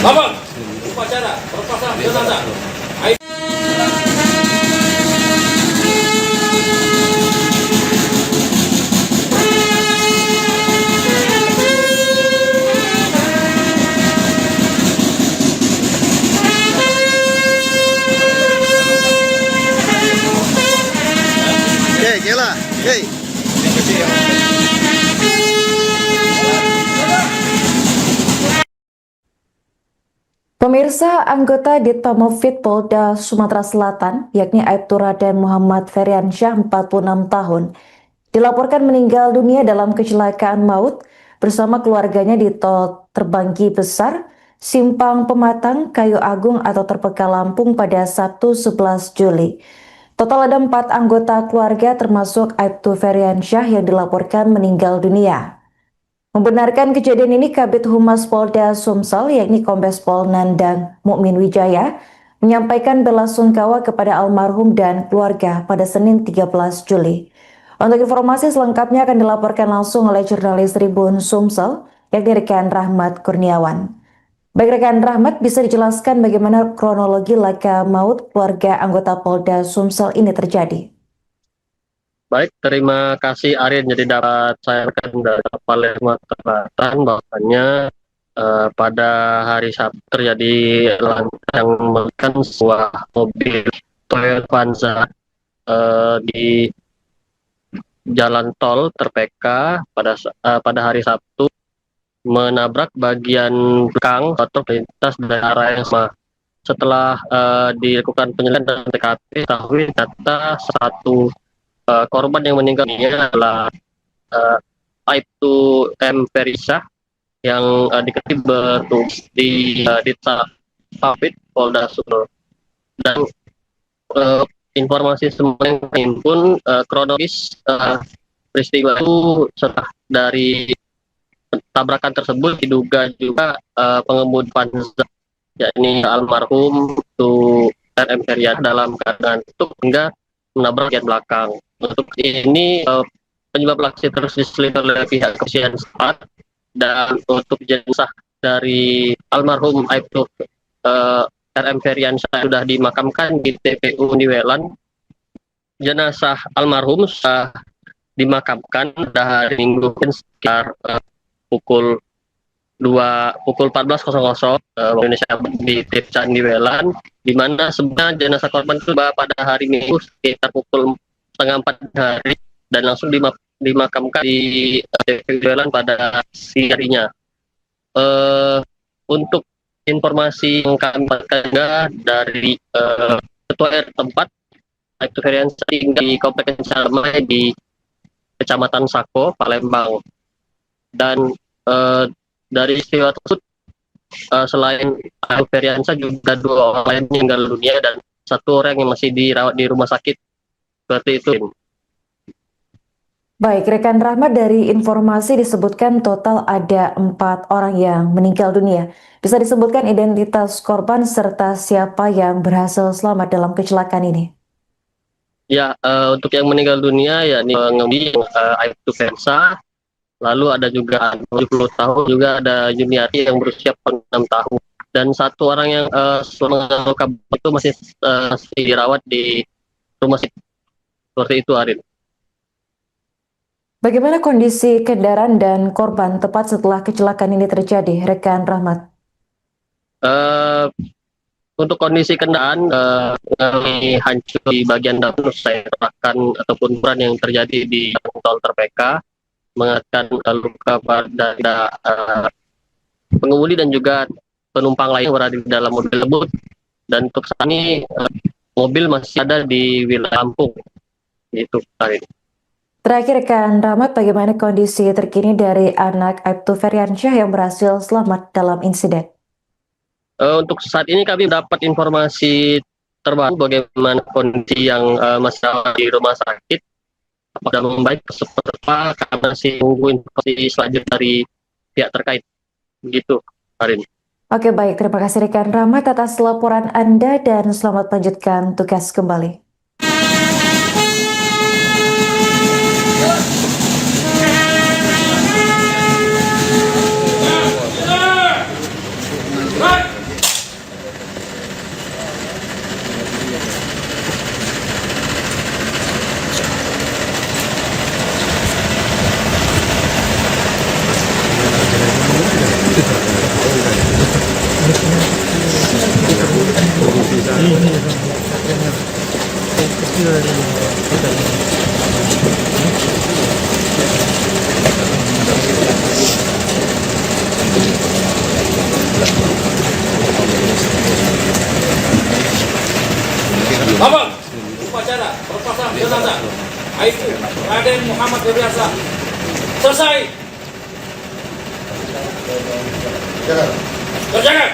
Abang, upacara perpasangan jenazah. Gela, hey. Pemirsa, anggota Ditpamopfit Polda Sumatera Selatan, yakni Aibtu Raden Muhammad Feriansyah 46 tahun, dilaporkan meninggal dunia dalam kecelakaan maut bersama keluarganya di tol Terbanggi Besar, Simpang Pematang, Kayu Agung atau Terpekal, Lampung pada Sabtu 11 Juli. Total ada 4 anggota keluarga termasuk Aibtu Feriansyah yang dilaporkan meninggal dunia. Membenarkan kejadian ini, Kabid Humas Polda Sumsel, yakni Kombes Pol Nandang Mukmin Wijaya, menyampaikan bela sungkawa kepada almarhum dan keluarga pada Senin 13 Juli. Untuk informasi selengkapnya akan dilaporkan langsung oleh jurnalis Tribun Sumsel, yakni rekan Rahmat Kurniawan. Baik rekan Rahmat, bisa dijelaskan bagaimana kronologi laka maut keluarga anggota Polda Sumsel ini terjadi? Baik, terima kasih Arin. Jadi dapat saya rekan dari Palermo Selatan bahwasanya pada hari Sabtu terjadi yang melibatkan sebuah mobil Toyota Avanza di jalan tol Terpeka pada hari Sabtu menabrak bagian belakang truk lintas dari arah yang sama. Setelah dilakukan penyelidikan dan TKP, diketahui ternyata satu korban yang meninggal ini adalah Aibtu M. Perisah yang diketahui bertugas di Ditpapit Polda Sumsel. Dan informasi semua yang terhimpun kronologis peristiwa itu setelah dari tabrakan tersebut diduga juga pengemudi Avanza, yakni almarhum Tu RM Feryadi dalam keadaan tutup hingga menabrak bagian belakang. Untuk ini penyebab aksi terus diselidiki oleh pihak kepolisian setempat, dan untuk jenazah dari almarhum Aibtu RM Feryadi sudah dimakamkan di TPU Niwelan. Jenazah almarhum sudah dimakamkan pada hari Minggu sekitar pukul 14.00 waktu Indonesia di TPU Niwelan, di mana sebenarnya jenazah korban itu pada hari Minggu sekitar pukul 3:30 hari dan langsung dimakamkan di TPU Niwelan pada siang harinya. Untuk informasi yang kami dapatkan dari Ketua RT tempat, Aibtu Feryadi tinggal di Komplek Damai di Kecamatan Sako, Palembang. Dan dari istiwa tersebut, selain Aibtu Feryadi juga 2 orang lain meninggal dunia dan 1 orang yang masih dirawat di rumah sakit. Seperti itu. Baik, rekan Rahmat, dari informasi disebutkan total ada 4 orang yang meninggal dunia. Bisa disebutkan identitas korban serta siapa yang berhasil selamat dalam kecelakaan ini? Ya, untuk yang meninggal dunia yakni pengemudi Aibtu Feryadi, lalu ada juga 70 tahun, juga ada Juniati yang berusia 6 tahun, dan 1 orang yang selama luka itu masih dirawat di rumah sakit. Seperti itu, Arin. Bagaimana kondisi kendaraan dan korban tepat setelah kecelakaan ini terjadi, rekan Rahmat? Untuk kondisi kendaraan mengalami hancur di bagian depan, saya katakan ataupun peran yang terjadi di tol Terpeka, mengakibatkan luka pada pengemudi dan juga penumpang lain yang berada di dalam mobil tersebut. Dan untuk saat ini mobil masih ada di wilayah Lampung. Itu, Arin. Terakhir, rekan Rahmat, bagaimana kondisi terkini dari anak Aibtu Feryadi yang berhasil selamat dalam insiden? Untuk saat ini kami dapat informasi terbaru bagaimana kondisi yang masih di rumah sakit. Apakah membaik seperti apa, karena masih menunggu informasi selanjutnya dari pihak terkait. Begitu, Arin. Oke, baik. Terima kasih rekan Rahmat atas laporan Anda dan selamat melanjutkan tugas kembali. Abang, upacara perpasangan jenazah Aibtu Raden Muhammad Feryadi selesai. Berjalan.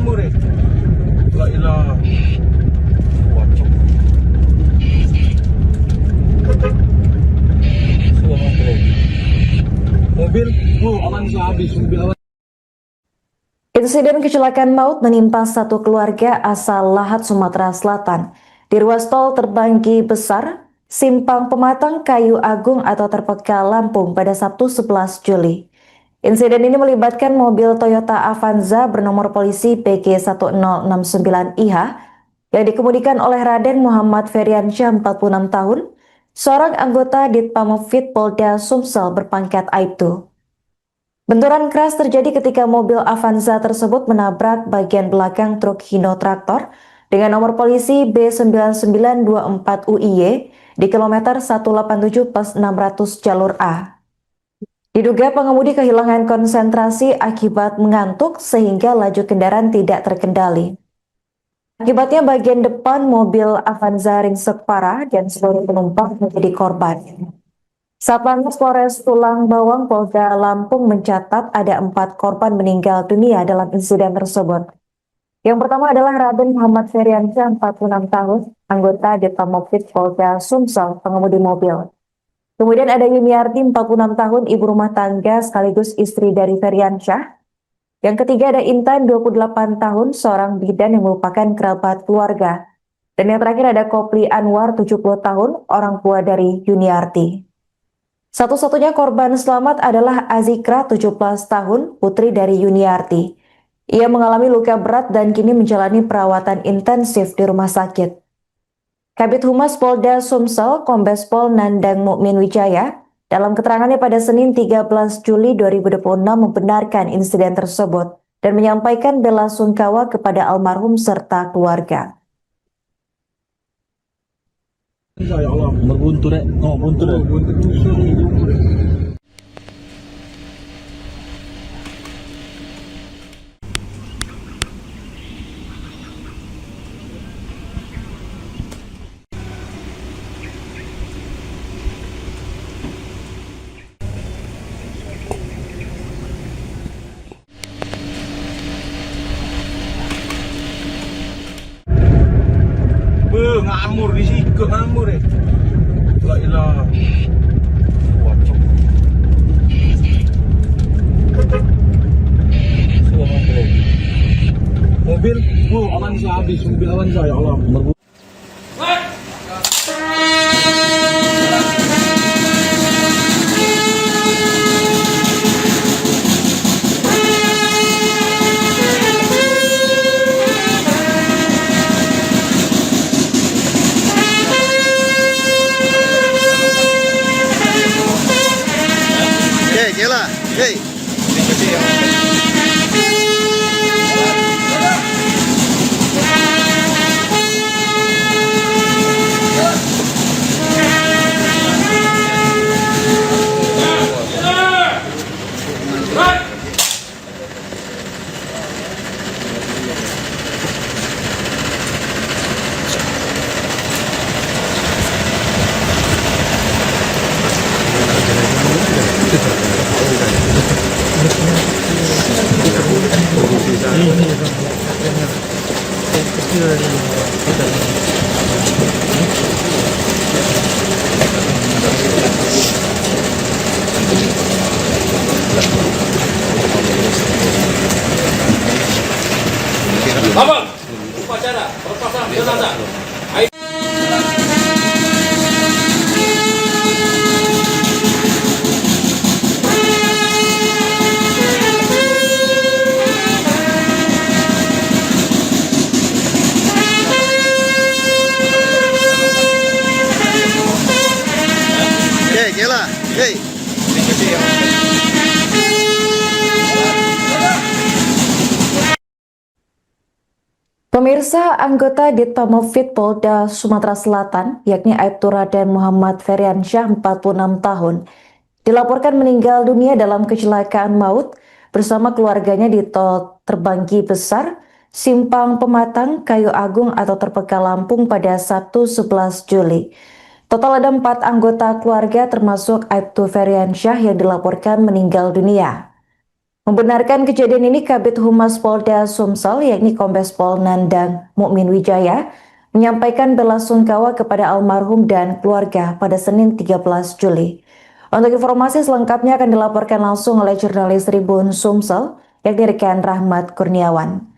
ngamur eh. La ilah. Wacok. Suara bro. Mobil, aman habis mobil awan. Insiden kecelakaan maut menimpa satu keluarga asal Lahat, Sumatera Selatan di ruas tol Terbanggi Besar, Simpang Pematang, Kayu Agung atau Terpekal, Lampung pada Sabtu 11 Juli. Insiden ini melibatkan mobil Toyota Avanza bernomor polisi PG1069IH yang dikemudikan oleh Raden Muhammad Feriansyah, 46 tahun, seorang anggota Ditpamopfit Polda Sumsel berpangkat Aibtu. Benturan keras terjadi ketika mobil Avanza tersebut menabrak bagian belakang truk Hino Traktor dengan nomor polisi B9924UIY di kilometer 187+600 jalur A. Diduga pengemudi kehilangan konsentrasi akibat mengantuk sehingga laju kendaraan tidak terkendali. Akibatnya bagian depan mobil Avanza ringsek parah dan seluruh penumpang menjadi korban. Satlantas Polres Tulang Bawang Polda Lampung mencatat ada 4 korban meninggal dunia dalam insiden tersebut. Yang pertama adalah Raden Muhammad Feriansyah, 46 tahun, anggota Ditpamopfit Polda Sumsel, pengemudi mobil. Kemudian ada Yuniarti, 46 tahun, ibu rumah tangga sekaligus istri dari Feriansyah. Yang ketiga ada Intan, 28 tahun, seorang bidan yang merupakan kerabat keluarga. Dan yang terakhir ada Kopli Anwar, 70 tahun, orang tua dari Yuniarti. Satu-satunya korban selamat adalah Azikra, 17 tahun, putri dari Yuniarti. Ia mengalami luka berat dan kini menjalani perawatan intensif di rumah sakit. Kabid Humas Polda Sumsel, Kombes Pol Nandang Mukmin Wijaya, dalam keterangannya pada Senin 13 Juli 2026 membenarkan insiden tersebut dan menyampaikan bela sungkawa kepada almarhum serta keluarga. Ya Allah. Berbuntu dek. Oh, buntu dek. Buntu tusuk. Ngamur di situ, ngamur eh. La ilah. Wacok. Suara bro. Mobil, aman habis mobil Avanza ya Allah. Gila. Hey. Abang, upacara perpasangan jenazah. Gila. Hey. Pemirsa, anggota Ditpamopfit Polda Sumatera Selatan, yakni Aibtu Raden Muhammad Feriansyah, 46 tahun, dilaporkan meninggal dunia dalam kecelakaan maut bersama keluarganya di tol Terbanggi Besar, Simpang Pematang, Kayu Agung atau Terpekal, Lampung pada Sabtu 11 Juli. Total ada 4 anggota keluarga termasuk Aibtu Feriansyah yang dilaporkan meninggal dunia. Membenarkan kejadian ini, Kabid Humas Polda Sumsel yakni Kombes Pol Nandang Mukmin Wijaya menyampaikan belasungkawa kepada almarhum dan keluarga pada Senin 13 Juli. Untuk informasi selengkapnya akan dilaporkan langsung oleh jurnalis Tribun Sumsel yakni rekan Rahmat Kurniawan.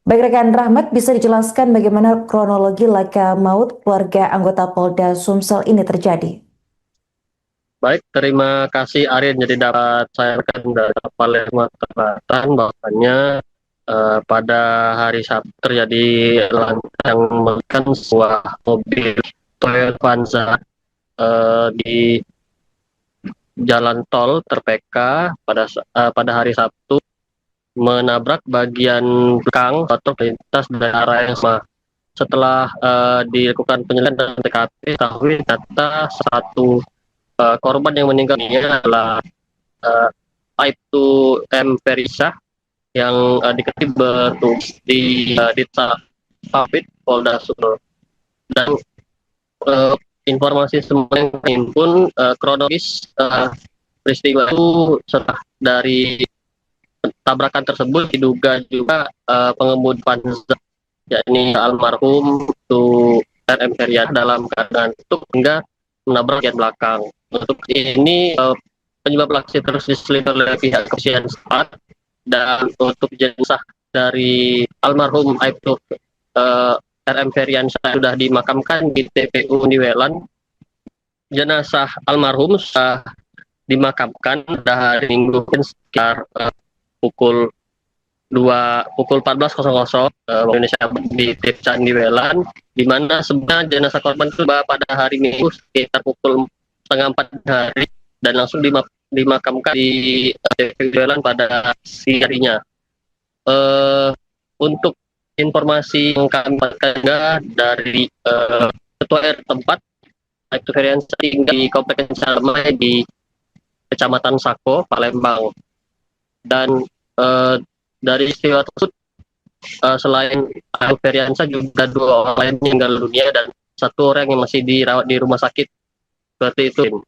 Baik rekan Rahmat, bisa dijelaskan bagaimana kronologi laka maut keluarga anggota Polda Sumsel ini terjadi? Baik, terima kasih Arin. Jadi dapat saya rekan dari Palermo Selatan bahwasannya pada hari Sabtu terjadi ledakan yang melibatkan sebuah mobil Toyota Avanza di jalan tol Terpeka pada hari Sabtu menabrak bagian belakang truk lintas dari arah yang sama. Setelah dilakukan penyelidikan dan TKP, diketahui ternyata satu korban yang meninggal dunia adalah Aibtu M. Perisah yang diketahui bertugas di Ditpapit Polda Sumsel. Dan informasi semua yang terhimpun kronologis peristiwa itu setelah dari tabrakan tersebut diduga juga pengemudi Avanza yakni almarhum itu RM Herian dalam keadaan tutup hingga menabrak bagian belakang. Untuk ini penyebab aksi terus diselidiki oleh pihak kepolisian setempat, dan untuk jenazah dari almarhum Aibtu RM Herian sudah dimakamkan di TPU Niwelan. Jenazah almarhum sudah dimakamkan pada hari Minggu sekitar pukul 14.00 Indonesia di TPU Niwelan, di mana sebenarnya jenazah korban itu pada hari Minggu sekitar pukul 3:30 hari dan langsung dimakamkan di TPU Niwelan pada siang harinya. Untuk informasi yang kami dapatkan dari ketua RT tempat, Aibtu Herian tinggal di Komplek Salmai di Kecamatan Sako, Palembang. Dan dari istiwa tersebut selain Aibtu Heriansa juga 2 orang lain meninggal dunia dan 1 orang yang masih dirawat di rumah sakit. Seperti itu.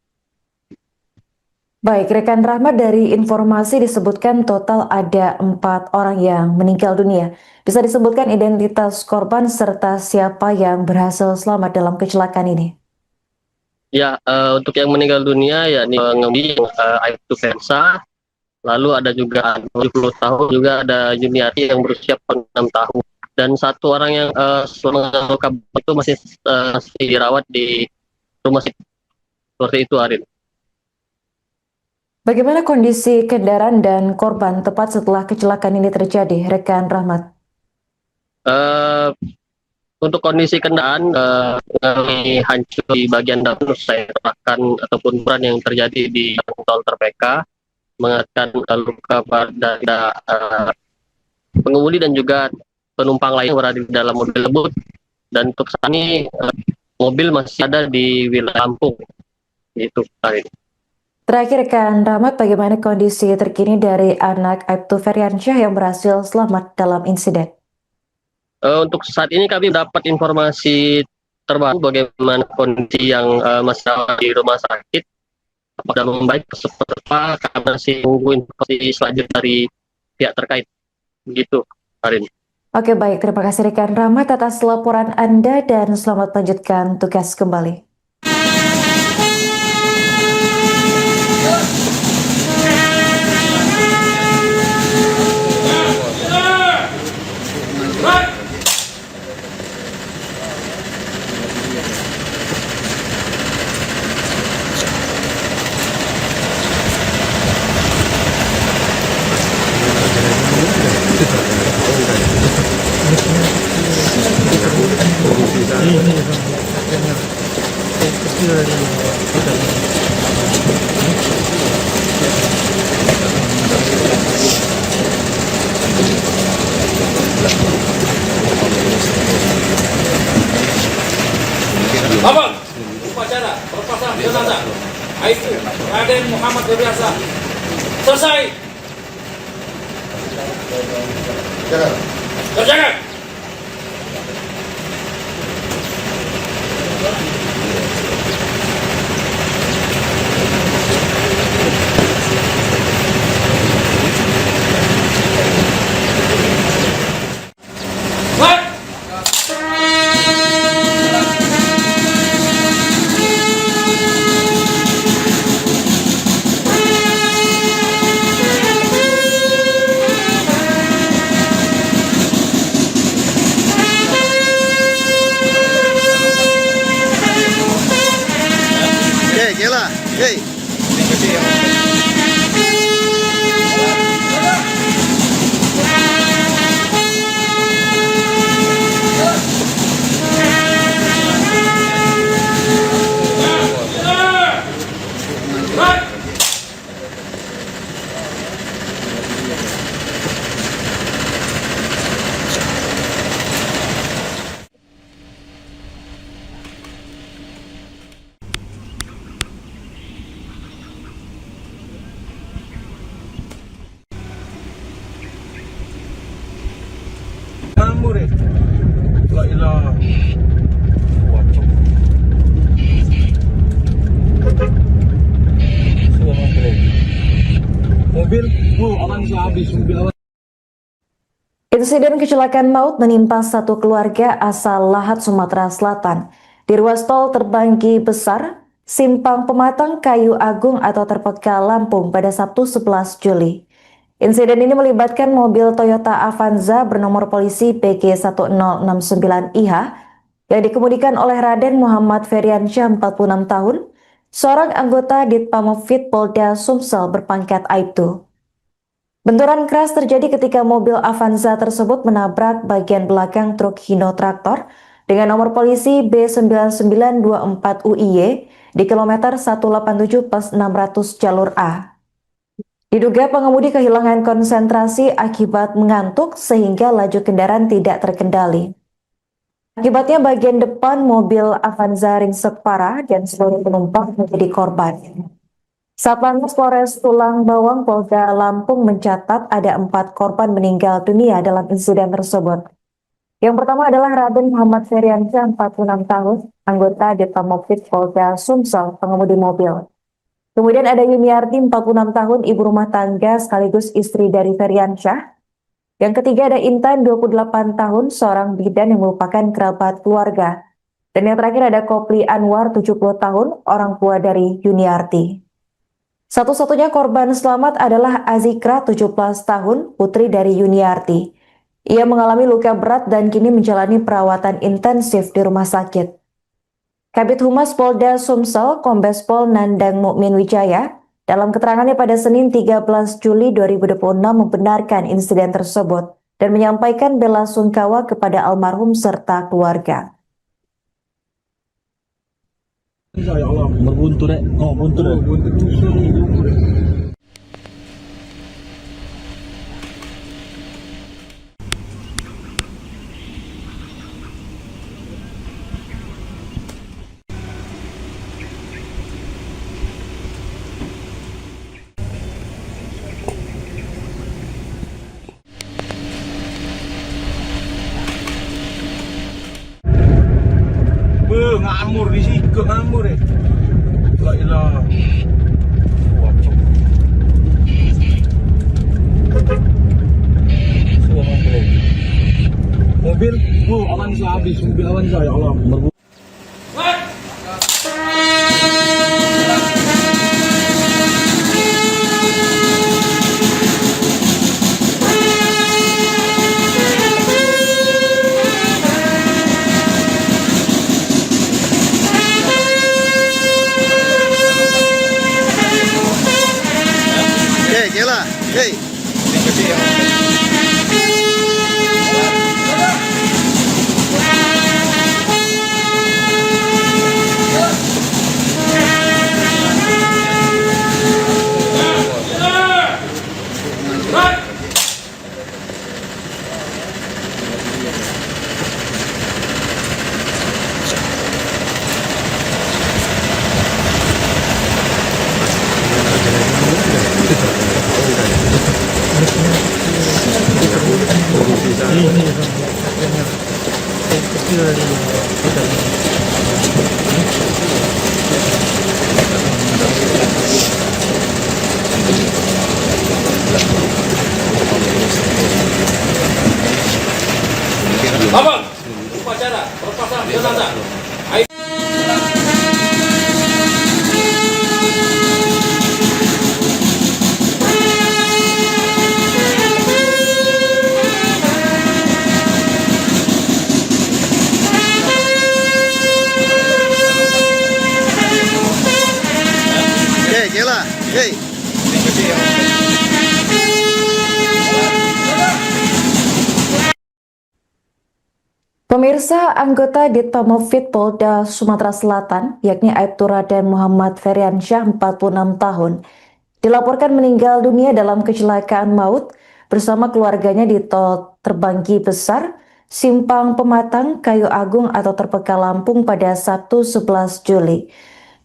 Baik, rekan Rahmat, dari informasi disebutkan total ada 4 orang yang meninggal dunia. Bisa disebutkan identitas korban serta siapa yang berhasil selamat dalam kecelakaan ini? Ya, untuk yang meninggal dunia yakni pengemudi Aibtu Heriansa. Lalu ada juga 70 tahun, juga ada Juniati yang berusia 6 tahun. Dan 1 orang yang selama luka itu masih dirawat di rumah sakit. Seperti itu, Arin. Bagaimana kondisi kendaraan dan korban tepat setelah kecelakaan ini terjadi, rekan Rahmat? Untuk kondisi kendaraan hancur di bagian depan, saya terahkan ataupun peran yang terjadi di tol Terpeka, mengakibatkan luka pada pengemudi dan juga penumpang lain yang berada di dalam mobil tersebut. Dan untuk saat ini mobil masih ada di wilayah Lampung. Itu, Arin. Terakhir, rekan Rahmat, bagaimana kondisi terkini dari anak Aibtu Heriansyah yang berhasil selamat dalam insiden? Untuk saat ini kami dapat informasi terbaru bagaimana kondisi yang masih di rumah sakit. Apakah membaik seperti apa, karena masih menunggu informasi selanjutnya dari pihak terkait. Begitu, Arin. Oke, baik. Terima kasih rekan Rahmat atas laporan Anda dan selamat melanjutkan tugas kembali. Abang, upacara perlepasan jenazah Aibtu Raden Muhammad Heriansyah selesai. Kerjakan. ngamur ya. La ilaha. Wacok. Semua keren. Mobil, aman sih habis mobil aman. Insiden kecelakaan maut menimpa satu keluarga asal Lahat, Sumatera Selatan. Di ruas tol Terbanggi Besar, Simpang Pematang, Kayu Agung atau Terpeka, Lampung pada Sabtu 11 Juli. Insiden ini melibatkan mobil Toyota Avanza bernomor polisi PG1069IH yang dikemudikan oleh Raden Muhammad Feriansyah 46 tahun, seorang anggota Ditpamopfit Polda Sumsel berpangkat Aibtu. Benturan keras terjadi ketika mobil Avanza tersebut menabrak bagian belakang truk Hino Traktor dengan nomor polisi B9924UIY di kilometer 187 + 600 jalur A. Diduga pengemudi kehilangan konsentrasi akibat mengantuk sehingga laju kendaraan tidak terkendali. Akibatnya bagian depan mobil Avanza ringsek parah dan seluruh penumpang menjadi korban. Satlantas Polres Tulang Bawang Polda Lampung mencatat ada 4 korban meninggal dunia dalam insiden tersebut. Yang pertama adalah Raden Muhammad Feriansyah 46 tahun, anggota Ditpamopfit Polda Sumsel, pengemudi mobil. Kemudian ada Yuniarti 46 tahun, ibu rumah tangga sekaligus istri dari Feriansyah. Yang ketiga ada Intan 28 tahun, seorang bidan yang merupakan kerabat keluarga. Dan yang terakhir ada Kopli Anwar 70 tahun, orang tua dari Yuniarti. Satu-satunya korban selamat adalah Azikra 17 tahun, putri dari Yuniarti. Ia mengalami luka berat dan kini menjalani perawatan intensif di rumah sakit. Kabid Humas Polda Sumsel, Kombes Pol Nandang Mukmin Wijaya, dalam keterangannya pada Senin 13 Juli 2026 membenarkan insiden tersebut dan menyampaikan bela sungkawa kepada almarhum serta keluarga. Ya Allah. Berbuntu dek. Oh, buntu dek. Buntu dusun itu. Ngamur di situ ngamur ya. La ilaha. Wacok. Semua keren. Mobil, aman sih habis mobil Avanza ya Allah. Nyala. Hey. Abang, upacara perpasangan jenazah. Nyala. Hey. Pemirsa, anggota Ditpamopfit Polda Sumatera Selatan, yakni Aibtu Raden Muhammad Feriansyah 46 tahun, dilaporkan meninggal dunia dalam kecelakaan maut bersama keluarganya di tol Terbanggi Besar, Simpang Pematang, Kayu Agung atau Terpeka, Lampung pada Sabtu 11 Juli.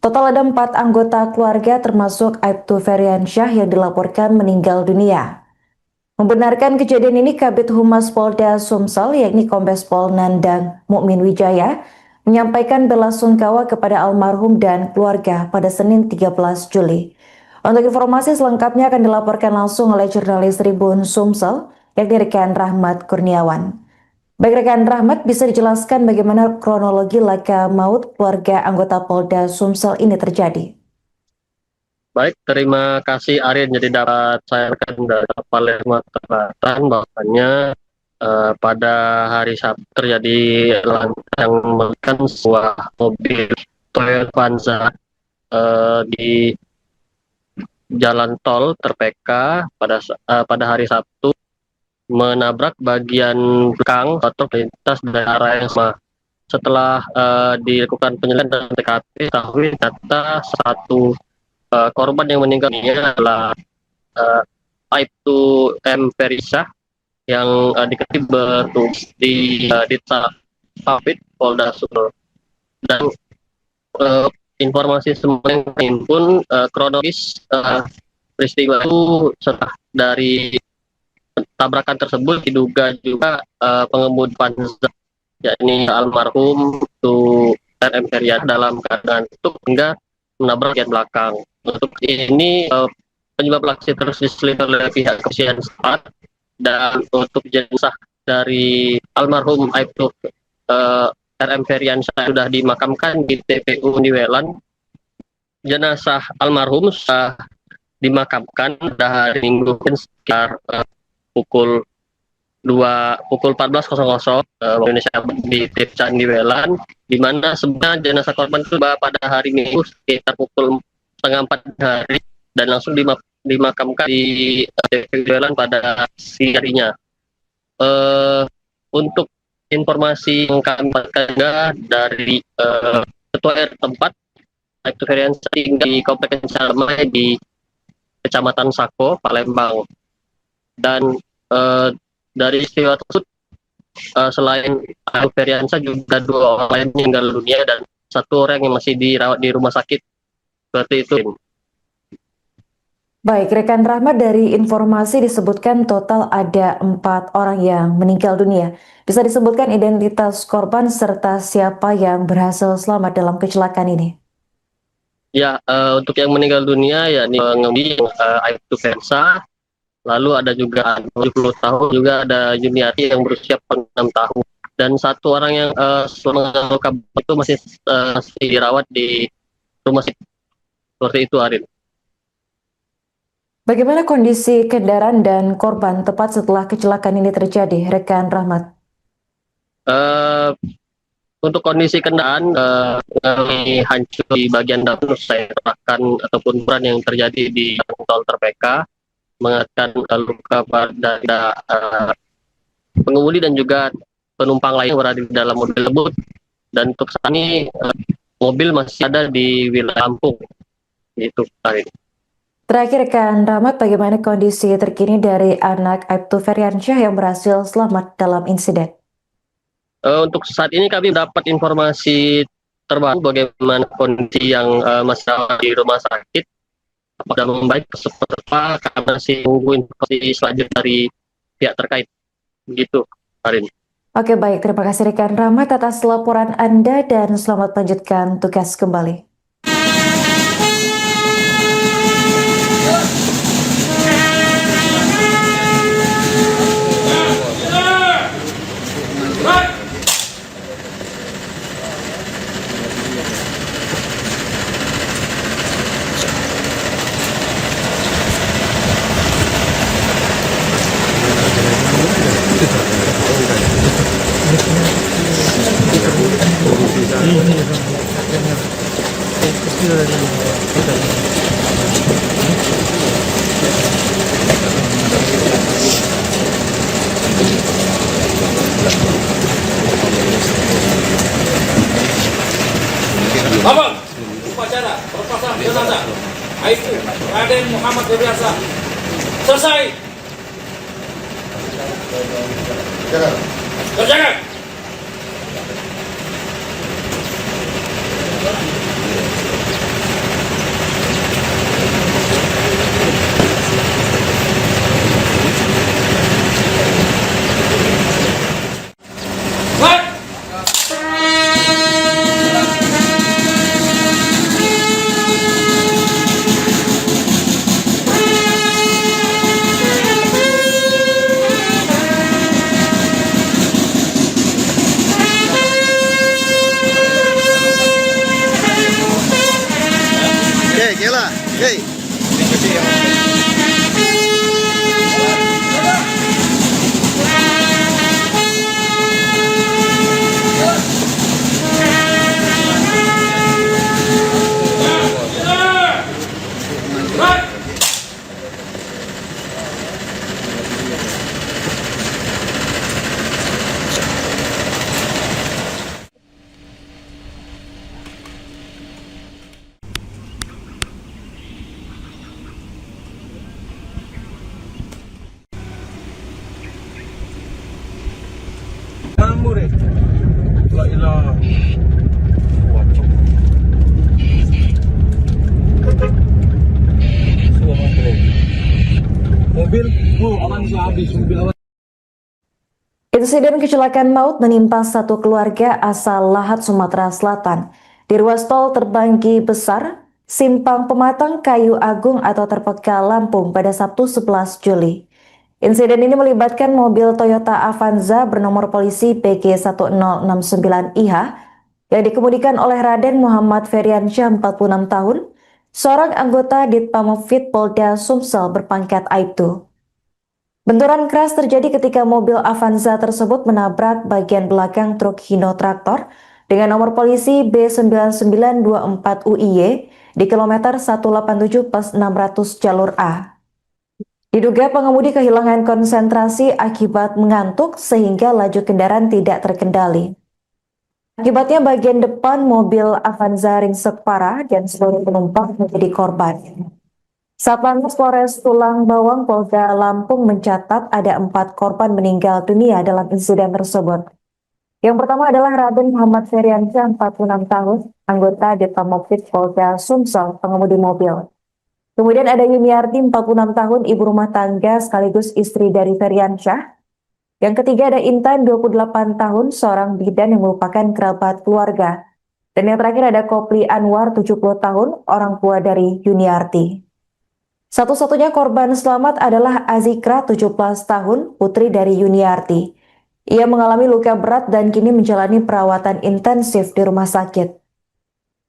Total ada 4 anggota keluarga termasuk Aibtu Feriansyah yang dilaporkan meninggal dunia. Membenarkan kejadian ini, Kabid Humas Polda Sumsel, yakni Kombes Pol Nandang Mukmin Wijaya, menyampaikan belasungkawa kepada almarhum dan keluarga pada Senin 13 Juli. Untuk informasi selengkapnya akan dilaporkan langsung oleh jurnalis Tribun Sumsel, yakni rekan Rahmat Kurniawan. Baik rekan Rahmat, bisa dijelaskan bagaimana kronologi laka maut keluarga anggota Polda Sumsel ini terjadi? Baik, terima kasih Arin. Jadi dapat saya rekan dari Palermo Selatan bahwasannya pada hari Sabtu terjadi yang melibatkan sebuah mobil Toyota Avanza di jalan tol Terpeka pada hari Sabtu menabrak bagian belakang truk lintas dari arah yang sama. Setelah dilakukan penyelidikan dan TKP, diketahui ternyata satu korban yang meninggal dunia adalah Aibtu M. Ferisa yang diketahui bertugas di Ditsa Papit Polda Sumsel. Dan informasi semua yang terhimpun kronologis peristiwa itu setelah dari tabrakan tersebut diduga juga pengemudi Avanza, yakni almarhum itu RM Ferian dalam keadaan tutup hingga menabrak bagian belakang. Untuk ini penyebab aksi terus diselidiki oleh pihak kepolisian setempat, dan untuk jenazah dari almarhum Aibtu RM Ferian sudah dimakamkan di TPU Niwelan. Jenazah almarhum sudah dimakamkan pada hari Minggu sekitar pukul 14.00 Indonesia di Desa Niwelan, di mana sebenarnya jenazah korban itu pada hari Minggu sekitar pukul 3:30 hari dan langsung dimakamkan di Niwelan pada siang harinya. Untuk informasi yang kami dapatkan dari ketua RT tempat, Aibtu Ferian di Kompleks Salmai di Kecamatan Sako, Palembang. Dan dari peristiwa tersebut selain Aibtu Feriansa juga 2 orang lain meninggal dunia dan 1 orang yang masih dirawat di rumah sakit. Seperti itu. Baik, rekan Rahmat, dari informasi disebutkan total ada 4 orang yang meninggal dunia. Bisa disebutkan identitas korban serta siapa yang berhasil selamat dalam kecelakaan ini? Ya, untuk yang meninggal dunia yakni pengemudi Aibtu Feriansa. Lalu ada juga 70 tahun, juga ada Yuniati yang berusia 6 tahun. Dan 1 orang yang selama luka itu masih dirawat di rumah sakit. Seperti itu, Arin. Bagaimana kondisi kendaraan dan korban tepat setelah kecelakaan ini terjadi, rekan Rahmat? Untuk kondisi kendaraan hancur di bagian depan, saya terahkan ataupun peran yang terjadi di tol Terpeka, mengakibatkan luka pada pengemudi dan juga penumpang lain yang berada di dalam mobil tersebut. Dan untuk saat ini mobil masih ada di wilayah Lampung. Itu, Karin. Terakhir, rekan Rahmat, bagaimana kondisi terkini dari anak Aibtu Feriansyah yang berhasil selamat dalam insiden? Untuk saat ini kami dapat informasi terbaru bagaimana kondisi yang masih di rumah sakit. Apakah membaik seperti apa, kami masih menunggu informasi selanjutnya dari pihak terkait. Begitu, Karin. Oke, baik. Terima kasih rekan Rahmat atas laporan Anda dan selamat melanjutkan tugas kembali. Abang, upacara perpasangan jenazah Aibtu Raden Muhammad Feriansa selesai. Kerjakan. ngamur eh. La ilaha. Wacok. Semua mobil, aman habis mobil awan. Insiden kecelakaan maut menimpa satu keluarga asal Lahat, Sumatera Selatan di ruas tol Terbanggi Besar, Simpang Pematang, Kayu Agung atau Terpekal, Lampung pada Sabtu 11 Juli. Insiden ini melibatkan mobil Toyota Avanza bernomor polisi PG1069IH yang dikemudikan oleh Raden Muhammad Feriansyah 46 tahun, seorang anggota Ditpamopfit Polda Sumsel berpangkat Aibtu. Benturan keras terjadi ketika mobil Avanza tersebut menabrak bagian belakang truk Hino Traktor dengan nomor polisi B9924UIY di kilometer 187 plus 600 jalur A. Diduga pengemudi kehilangan konsentrasi akibat mengantuk sehingga laju kendaraan tidak terkendali. Akibatnya bagian depan mobil Avanza ringsek parah dan seluruh penumpang menjadi korban. Satlantas Polres Tulang Bawang Polda Lampung mencatat ada 4 korban meninggal dunia dalam insiden tersebut. Yang pertama adalah Raden Muhammad Feriansyah, 46 tahun, anggota Ditpamopfit Polda Sumsel, pengemudi mobil. Kemudian ada Yuniarti, 46 tahun, ibu rumah tangga sekaligus istri dari Feriansyah. Yang ketiga ada Intan, 28 tahun, seorang bidan yang merupakan kerabat keluarga. Dan yang terakhir ada Kopli Anwar, 70 tahun, orang tua dari Yuniarti. Satu-satunya korban selamat adalah Azikra, 17 tahun, putri dari Yuniarti. Ia mengalami luka berat dan kini menjalani perawatan intensif di rumah sakit.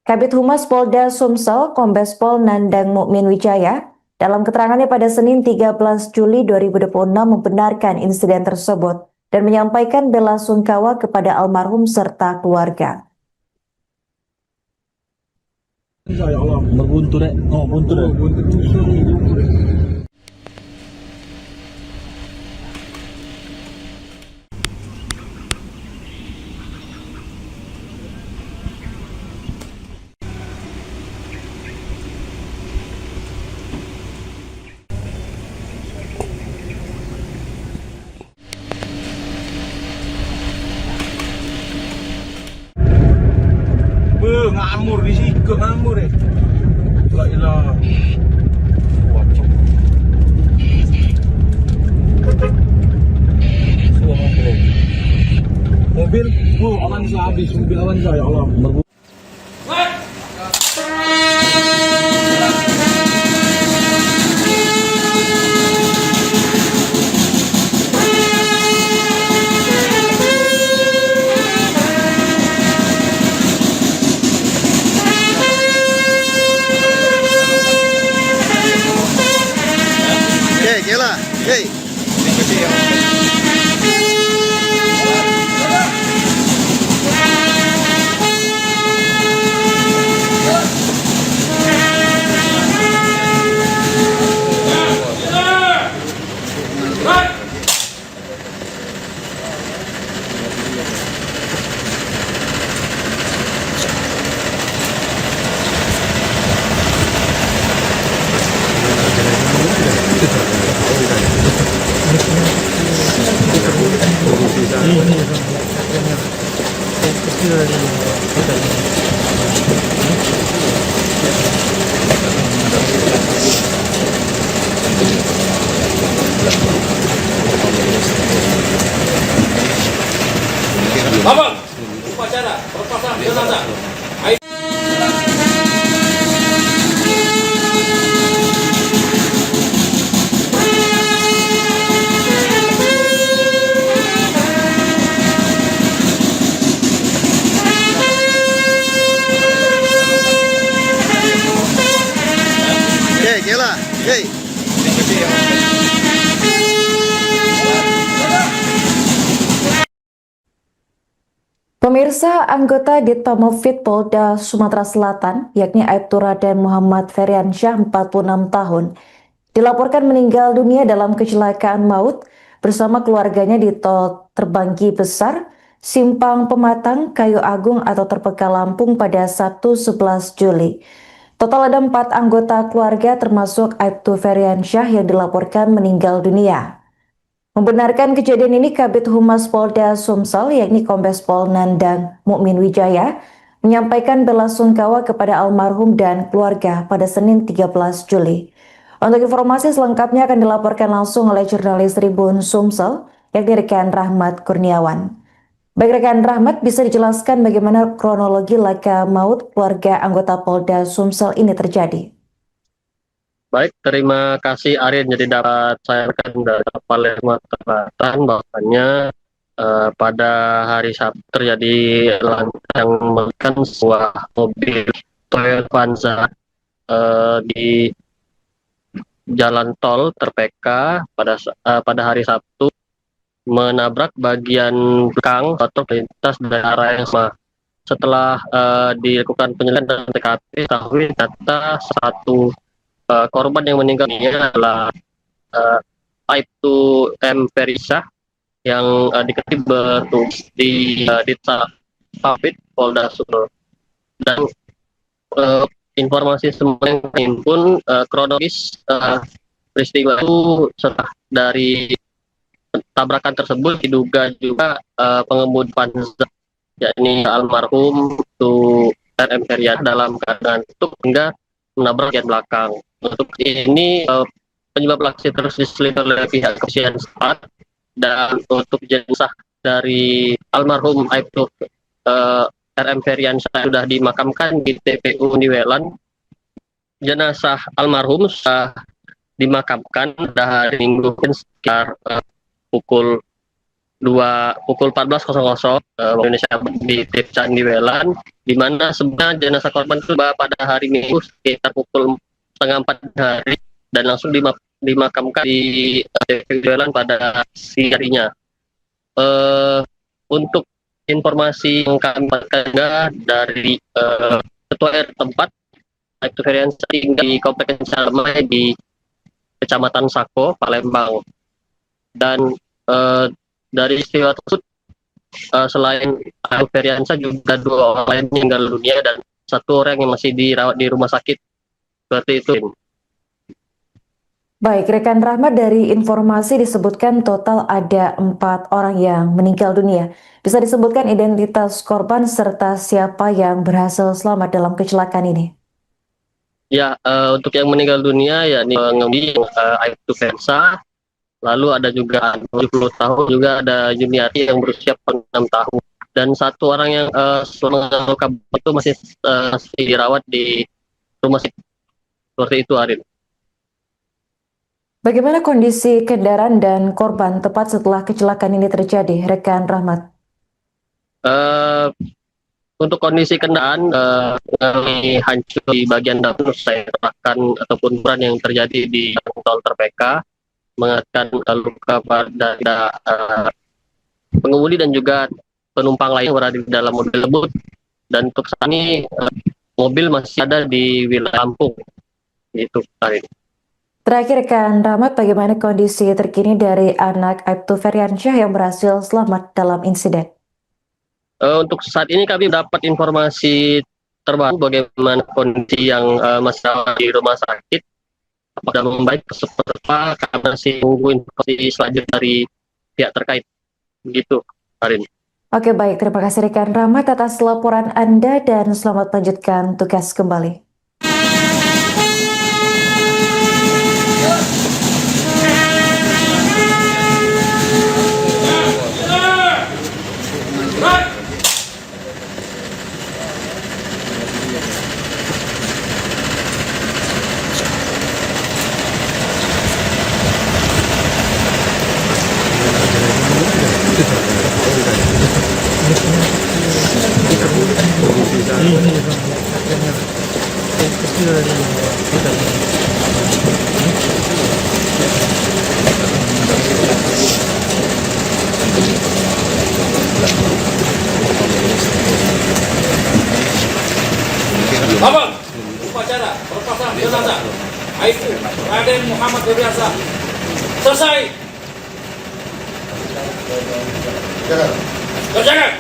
Kabid Humas Polda Sumsel, Kombes Pol Nandang Mukmin Wijaya, dalam keterangannya pada Senin 13 Juli 2026 membenarkan insiden tersebut dan menyampaikan bela sungkawa kepada almarhum serta keluarga. Ya Allah. Berbuntu deh. Oh, buntu deh. Buntu tusuk. Ngamur di situ, ngamur eh. La ilaha. Wacok. Semua mobil, aman habis mobil Avanza ya Allah. Gila. Hey. Abang, upacara perpasangan jenazah. Gila. Hey. Pemirsa, anggota Ditpamopfit Polda Sumatera Selatan, yakni Aibtu Raden Muhammad Feriansyah, 46 tahun, dilaporkan meninggal dunia dalam kecelakaan maut bersama keluarganya di tol Terbanggi Besar, Simpang Pematang, Kayu Agung atau Terpekal, Lampung pada Sabtu 11 Juli. Total ada 4 anggota keluarga termasuk Aibtu Feriansyah yang dilaporkan meninggal dunia. Membenarkan kejadian ini, Kabid Humas Polda Sumsel, yakni Kombes Pol Nandang Mukmin Wijaya, menyampaikan belasungkawa kepada almarhum dan keluarga pada Senin 13 Juli. Untuk informasi selengkapnya akan dilaporkan langsung oleh jurnalis Tribun Sumsel, yakni rekan Rahmat Kurniawan. Baik rekan Rahmat, bisa dijelaskan bagaimana kronologi laka maut keluarga anggota Polda Sumsel ini terjadi? Baik, terima kasih Arin. Jadi dapat saya rekan dari Palermo Selatan bahwasanya pada hari Sabtu terjadi yang melibatkan sebuah mobil Toyota Avanza di jalan tol Terpeka pada hari Sabtu menabrak bagian belakang truk lintas dari arah yang sama. Setelah dilakukan penyelidikan dan TKP, diketahui ternyata satu korban yang meninggal ini adalah Aibtu M. Ferisah yang diketahui bertugas di Dita Pabit Polda Sumsel. Dan informasi semua yang terhimpun kronologis peristiwa itu setelah dari tabrakan tersebut diduga juga pengemudi Avanza, yakni almarhum itu RM Feryat dalam keadaan tutup hingga menabrak bagian belakang. Untuk ini penyebab aksi terus diselidiki oleh pihak kepolisian setempat, dan untuk jenazah dari almarhum Aibtu RM Feryansyah sudah dimakamkan di TPU Niwelan. Jenazah almarhum sudah dimakamkan pada hari Minggu sekitar pukul 14.00 waktu Indonesia di TPU Niwelan, di mana sebenarnya jenazah korban itu pada hari Minggu sekitar pukul 3:30 hari dan langsung dimakamkan di TPU Niwelan pada siang harinya. Untuk informasi yang kami dapatkan dari Ketua RT tempat, Aibtu Feryansyah tinggal di Komplek Salmai di Kecamatan Sako, Palembang. Dan dari istiwa tersebut, selain Aibtu Feryansyah juga 2 orang lain meninggal dunia dan 1 orang yang masih dirawat di rumah sakit. Seperti itu. Baik, rekan Rahmat, dari informasi disebutkan total ada 4 orang yang meninggal dunia. Bisa disebutkan identitas korban serta siapa yang berhasil selamat dalam kecelakaan ini? Ya, untuk yang meninggal dunia yakni pengemudi Aibtu Feryansyah, lalu ada juga 70 tahun, juga ada Juniati yang berusia 6 tahun, dan 1 orang yang selama luka itu masih dirawat di rumah sakit. Seperti itu, Arin. Bagaimana kondisi kendaraan dan korban tepat setelah kecelakaan ini terjadi, rekan Rahmat? Untuk kondisi kendaraan hancur di bagian dalam, saya kerahkan ataupun ukuran yang terjadi di tol Terpeka, mengakibatkan luka pada pengemudi dan juga penumpang lain yang berada di dalam mobil tersebut. Dan untuk saat ini mobil masih ada di wilayah Lampung. Itu, Karin. Terakhir, rekan Rahmat, bagaimana kondisi terkini dari anak Aibtu Feryansyah yang berhasil selamat dalam insiden? Untuk saat ini kami dapat informasi terbaru bagaimana kondisi yang masih di rumah sakit. Apakah membaik seperti apa, kami masih menunggu informasi selanjutnya dari pihak terkait. Begitu, Karin. Oke, baik. Terima kasih rekan Rahmat atas laporan Anda dan selamat melanjutkan tugas kembali. Abang, upacara perpasangan jenazah Aibtu Raden Muhammad Feryat selesai. Kerjakan.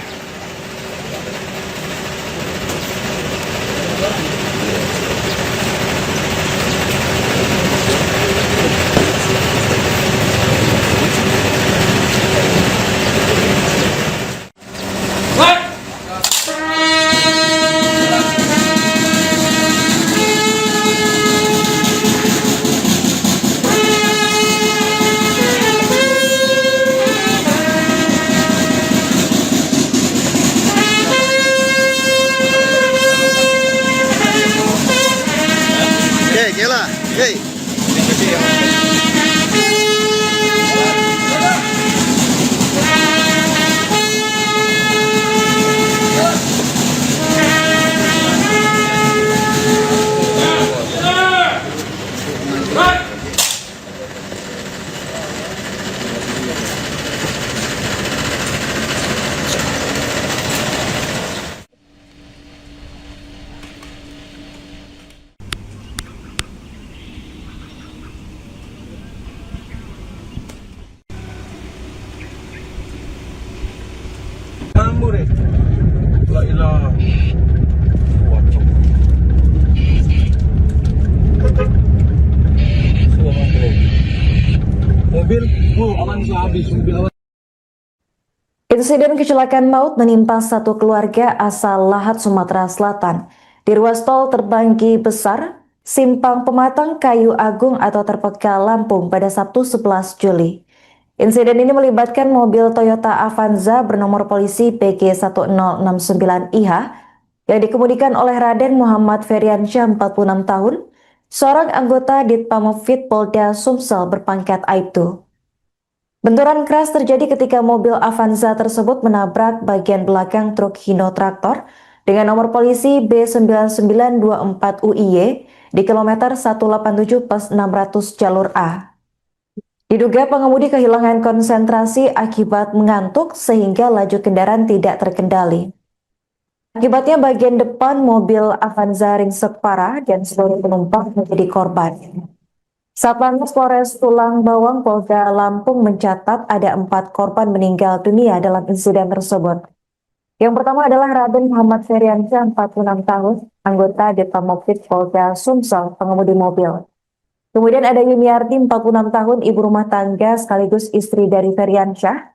ngamur La ilah. Wacok. Mobil, aman habis mobil awan. Insiden kecelakaan maut menimpa satu keluarga asal Lahat, Sumatera Selatan. Di ruas tol Terbanggi Besar, Simpang Pematang, Kayu Agung atau Terpekal, Lampung pada Sabtu 11 Juli. Insiden ini melibatkan mobil Toyota Avanza bernomor polisi PG1069IH yang dikemudikan oleh Raden Muhammad Feriansyah, 46 tahun, seorang anggota Ditpamopfit Polda Sumsel berpangkat Aibtu. Benturan keras terjadi ketika mobil Avanza tersebut menabrak bagian belakang truk Hino Traktor dengan nomor polisi B9924UIY di kilometer 187 + 600 jalur A. Diduga pengemudi kehilangan konsentrasi akibat mengantuk sehingga laju kendaraan tidak terkendali. Akibatnya bagian depan mobil Avanza ringsek parah dan seluruh penumpang menjadi korban. Satlantas Polres Tulang Bawang Polda Lampung mencatat ada 4 korban meninggal dunia dalam insiden tersebut. Yang pertama adalah Raden Muhammad Feriansyah, 46 tahun, anggota Ditpamopfit Polda Sumsel, pengemudi mobil. Kemudian ada Yuniarti, 46 tahun, ibu rumah tangga sekaligus istri dari Feriansyah.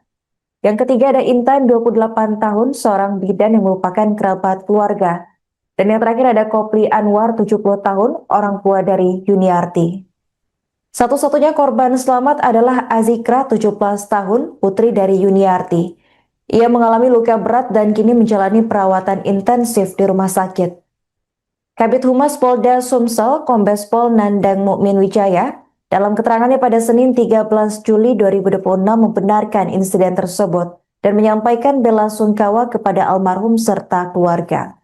Yang ketiga ada Intan, 28 tahun, seorang bidan yang merupakan kerabat keluarga. Dan yang terakhir ada Kopli Anwar, 70 tahun, orang tua dari Yuniarti. Satu-satunya korban selamat adalah Azikra, 17 tahun, putri dari Yuniarti. Ia mengalami luka berat dan kini menjalani perawatan intensif di rumah sakit. Kabid Humas Polda Sumsel, Kombes Pol Nandang Mukmin Wijaya, dalam keterangannya pada Senin 13 Juli 2026 membenarkan insiden tersebut dan menyampaikan bela sungkawa kepada almarhum serta keluarga.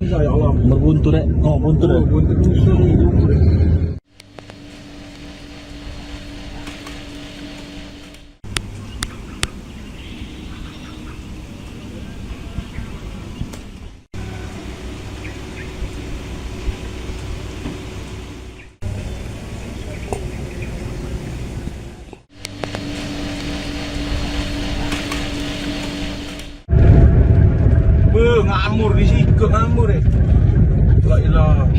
Ya Allah. Berbuntur buntur. Buntu tusuk ni. Ngamur di situ ngamur La ilah.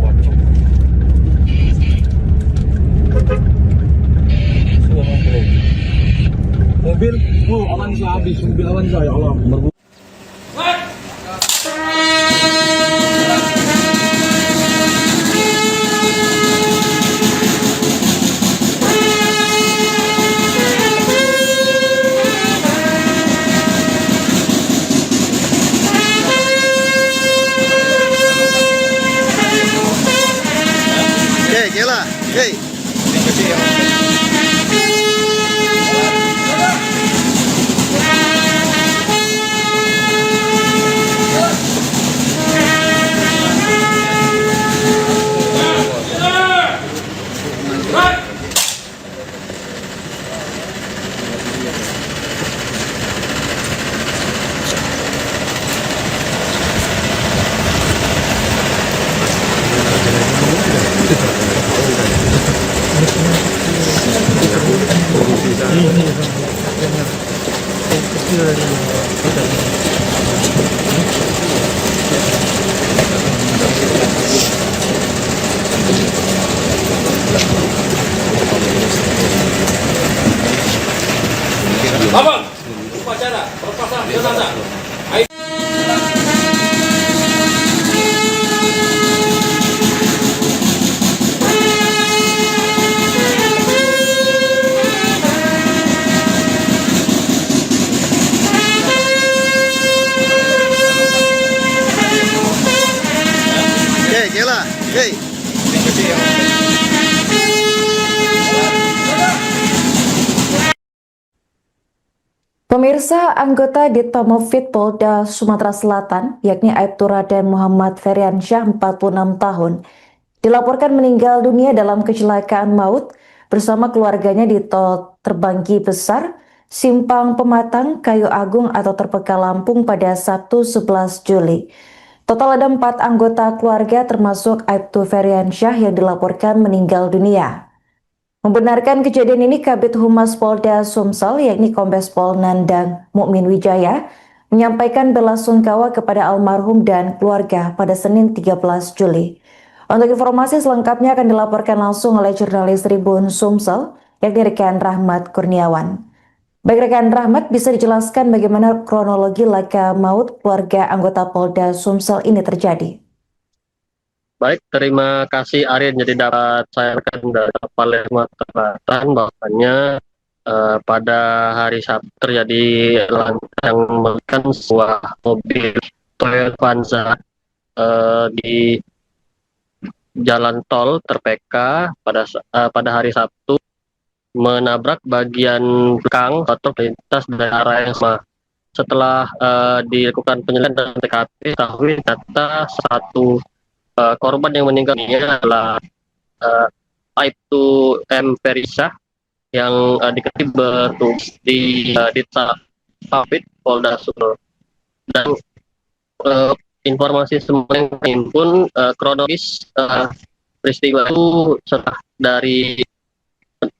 Wacok. Mobil, aman habis mobil Avanza ya Allah. Gila. Hey. Abang, upacara perpasangan jenazah. Gila. Hey. Pemirsa, anggota Ditpamopfit Polda Sumatera Selatan, yakni Aibtu Raden Muhammad Feriansyah, 46 tahun, dilaporkan meninggal dunia dalam kecelakaan maut bersama keluarganya di tol Terbanggi Besar, Simpang Pematang, Kayu Agung atau Terpekal, Lampung pada Sabtu 11 Juli. Total ada 4 anggota keluarga termasuk Aibtu Feriansyah yang dilaporkan meninggal dunia. Membenarkan kejadian ini, Kabid Humas Polda Sumsel, yakni Kombes Pol Nandang Mukmin Wijaya, menyampaikan belasungkawa kepada almarhum dan keluarga pada Senin 13 Juli. Untuk informasi selengkapnya akan dilaporkan langsung oleh jurnalis Tribun Sumsel, yakni rekan Rahmat Kurniawan. Baik rekan Rahmat, bisa dijelaskan bagaimana kronologi laka maut keluarga anggota Polda Sumsel ini terjadi? Baik, terima kasih Arin. Jadi dapat saya rekan dari Palembang Selatan bahwasannya pada hari Sabtu terjadi ledakan yang menggunakan sebuah mobil Toyota Avanza di jalan tol Terpeka pada hari Sabtu menabrak bagian belakang truk lintas dari arah yang sama. Setelah dilakukan penyelidikan dan TKP, diketahui ternyata satu korban yang meninggal dunia adalah Aibtu M. Ferisah yang diketahui bertugas di Ditapit Polda Sumsel. Dan informasi semua yang terhimpun kronologis peristiwa itu setelah dari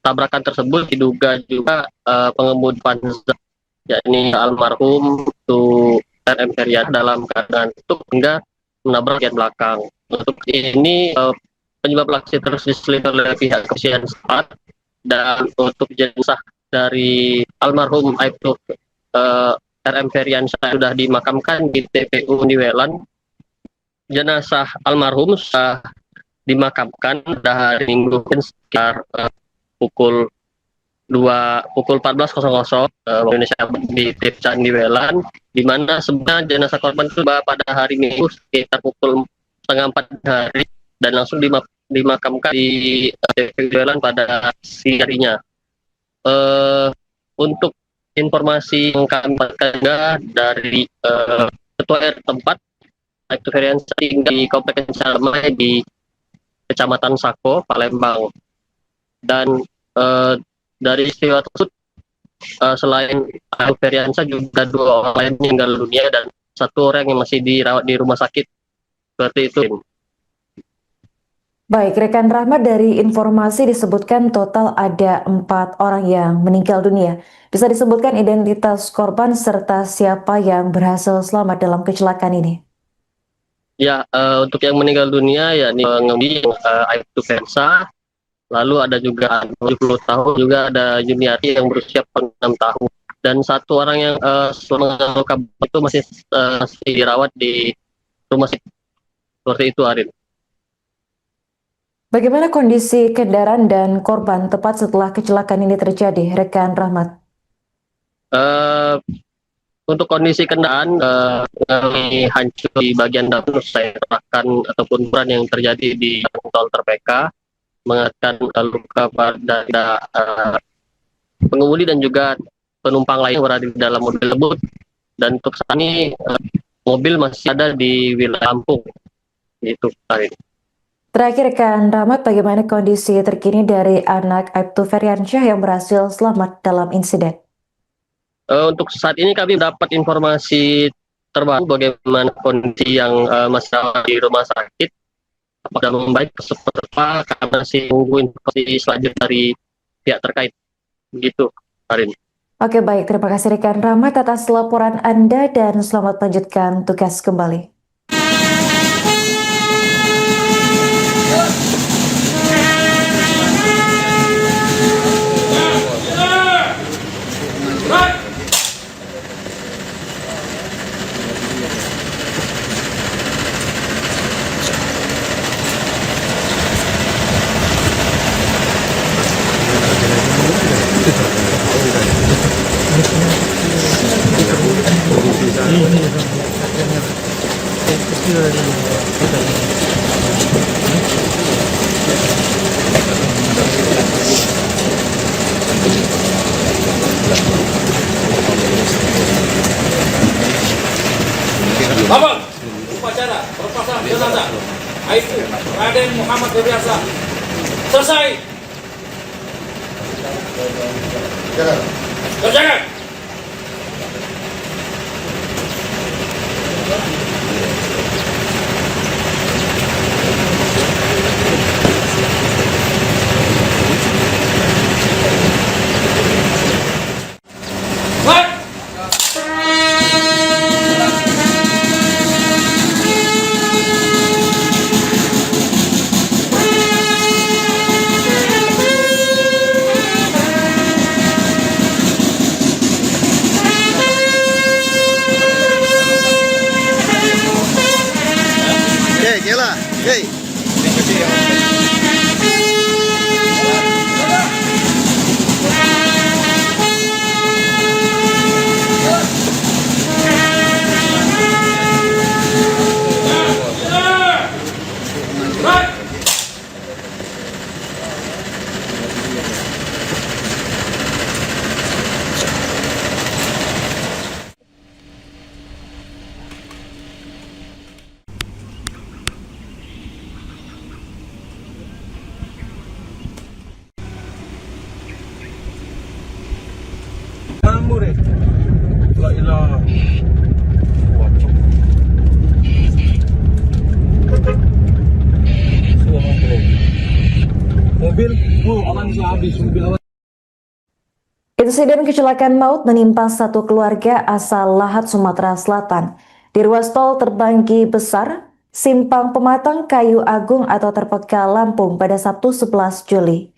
tabrakan tersebut diduga juga pengemudi Avanza, yakni almarhum itu RM Herian dalam keadaan tutup hingga menabrak bagian belakang. Untuk ini penyebab aksi terus diselidiki oleh pihak kepolisian setempat, dan untuk jenazah dari almarhum Aibtu RM Ferian sudah dimakamkan di TPU Niwelan. Jenazah almarhum sudah dimakamkan pada hari Minggu sekitar pukul 14.00 Indonesia di TPU Niwelan, di mana sebenarnya jenazah korban itu pada hari Minggu sekitar pukul 3:30 hari dan langsung dimakamkan di TPU Niwelan pada siang harinya. Untuk informasi yang kami dapatkan dari Ketua RT tempat, Aibtu Ferian tinggal di Komplek Damai di Kecamatan Sako, Palembang. Dan dari istiwa tersebut, selain Aibtu Feriansa juga 2 orang lain meninggal dunia dan 1 orang yang masih dirawat di rumah sakit. Seperti itu. Baik, rekan Rahmat, dari informasi disebutkan total ada 4 orang yang meninggal dunia. Bisa disebutkan identitas korban serta siapa yang berhasil selamat dalam kecelakaan ini? Ya, untuk yang meninggal dunia ya ini pengemudi Aibtu Feriansa, lalu ada juga 70 tahun, juga ada Juniati yang berusia 6 tahun, dan 1 orang yang selama itu masih dirawat di rumah sakit. Seperti itu, Arin. Bagaimana kondisi kendaraan dan korban tepat setelah kecelakaan ini terjadi, rekan Rahmat? Untuk kondisi kendaraan hancur di bagian depan, saya terahkan ataupun ukuran yang terjadi di tol Terpeka, mengakibatkan luka pada pengemudi dan juga penumpang lain yang berada di dalam mobil tersebut. Dan untuk saat ini mobil masih ada di wilayah Lampung. Itu, Karin. Terakhir, rekan Rahmat, bagaimana kondisi terkini dari anak Aibtu Feriansyah yang berhasil selamat dalam insiden? Untuk saat ini kami dapat informasi terbaru bagaimana kondisi yang masih di rumah sakit. Apakah membaik seperti apa, karena masih menunggu informasi selanjutnya dari pihak terkait. Begitu, Karin. Oke, baik. Terima kasih rekan Rahmat atas laporan Anda dan selamat melanjutkan tugas kembali. Abang, upacara perpasangan jenazah Aibtu Raden Muhammad Febriansyah selesai. Kerjakan. ngamur eh. La ilaha. Waduh. Semua mobil. Mobil, aman sih habis. Mobil aman. Insiden kecelakaan maut menimpa satu keluarga asal Lahat, Sumatera Selatan. Di ruas tol Terbanggi Besar, Simpang Pematang, Kayu Agung atau Terpeka, Lampung pada Sabtu 11 Juli.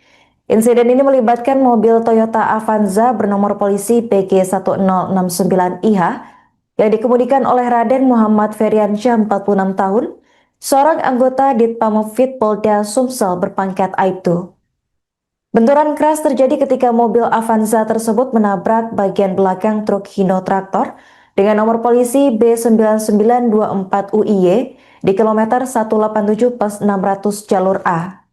Insiden ini melibatkan mobil Toyota Avanza bernomor polisi PG1069IH yang dikemudikan oleh Raden Muhammad Feriansyah 46 tahun, seorang anggota Ditpamopfit Polda Sumsel berpangkat Aibtu. Benturan keras terjadi ketika mobil Avanza tersebut menabrak bagian belakang truk Hino Traktor dengan nomor polisi B9924UIY di kilometer 187 plus 600 jalur A.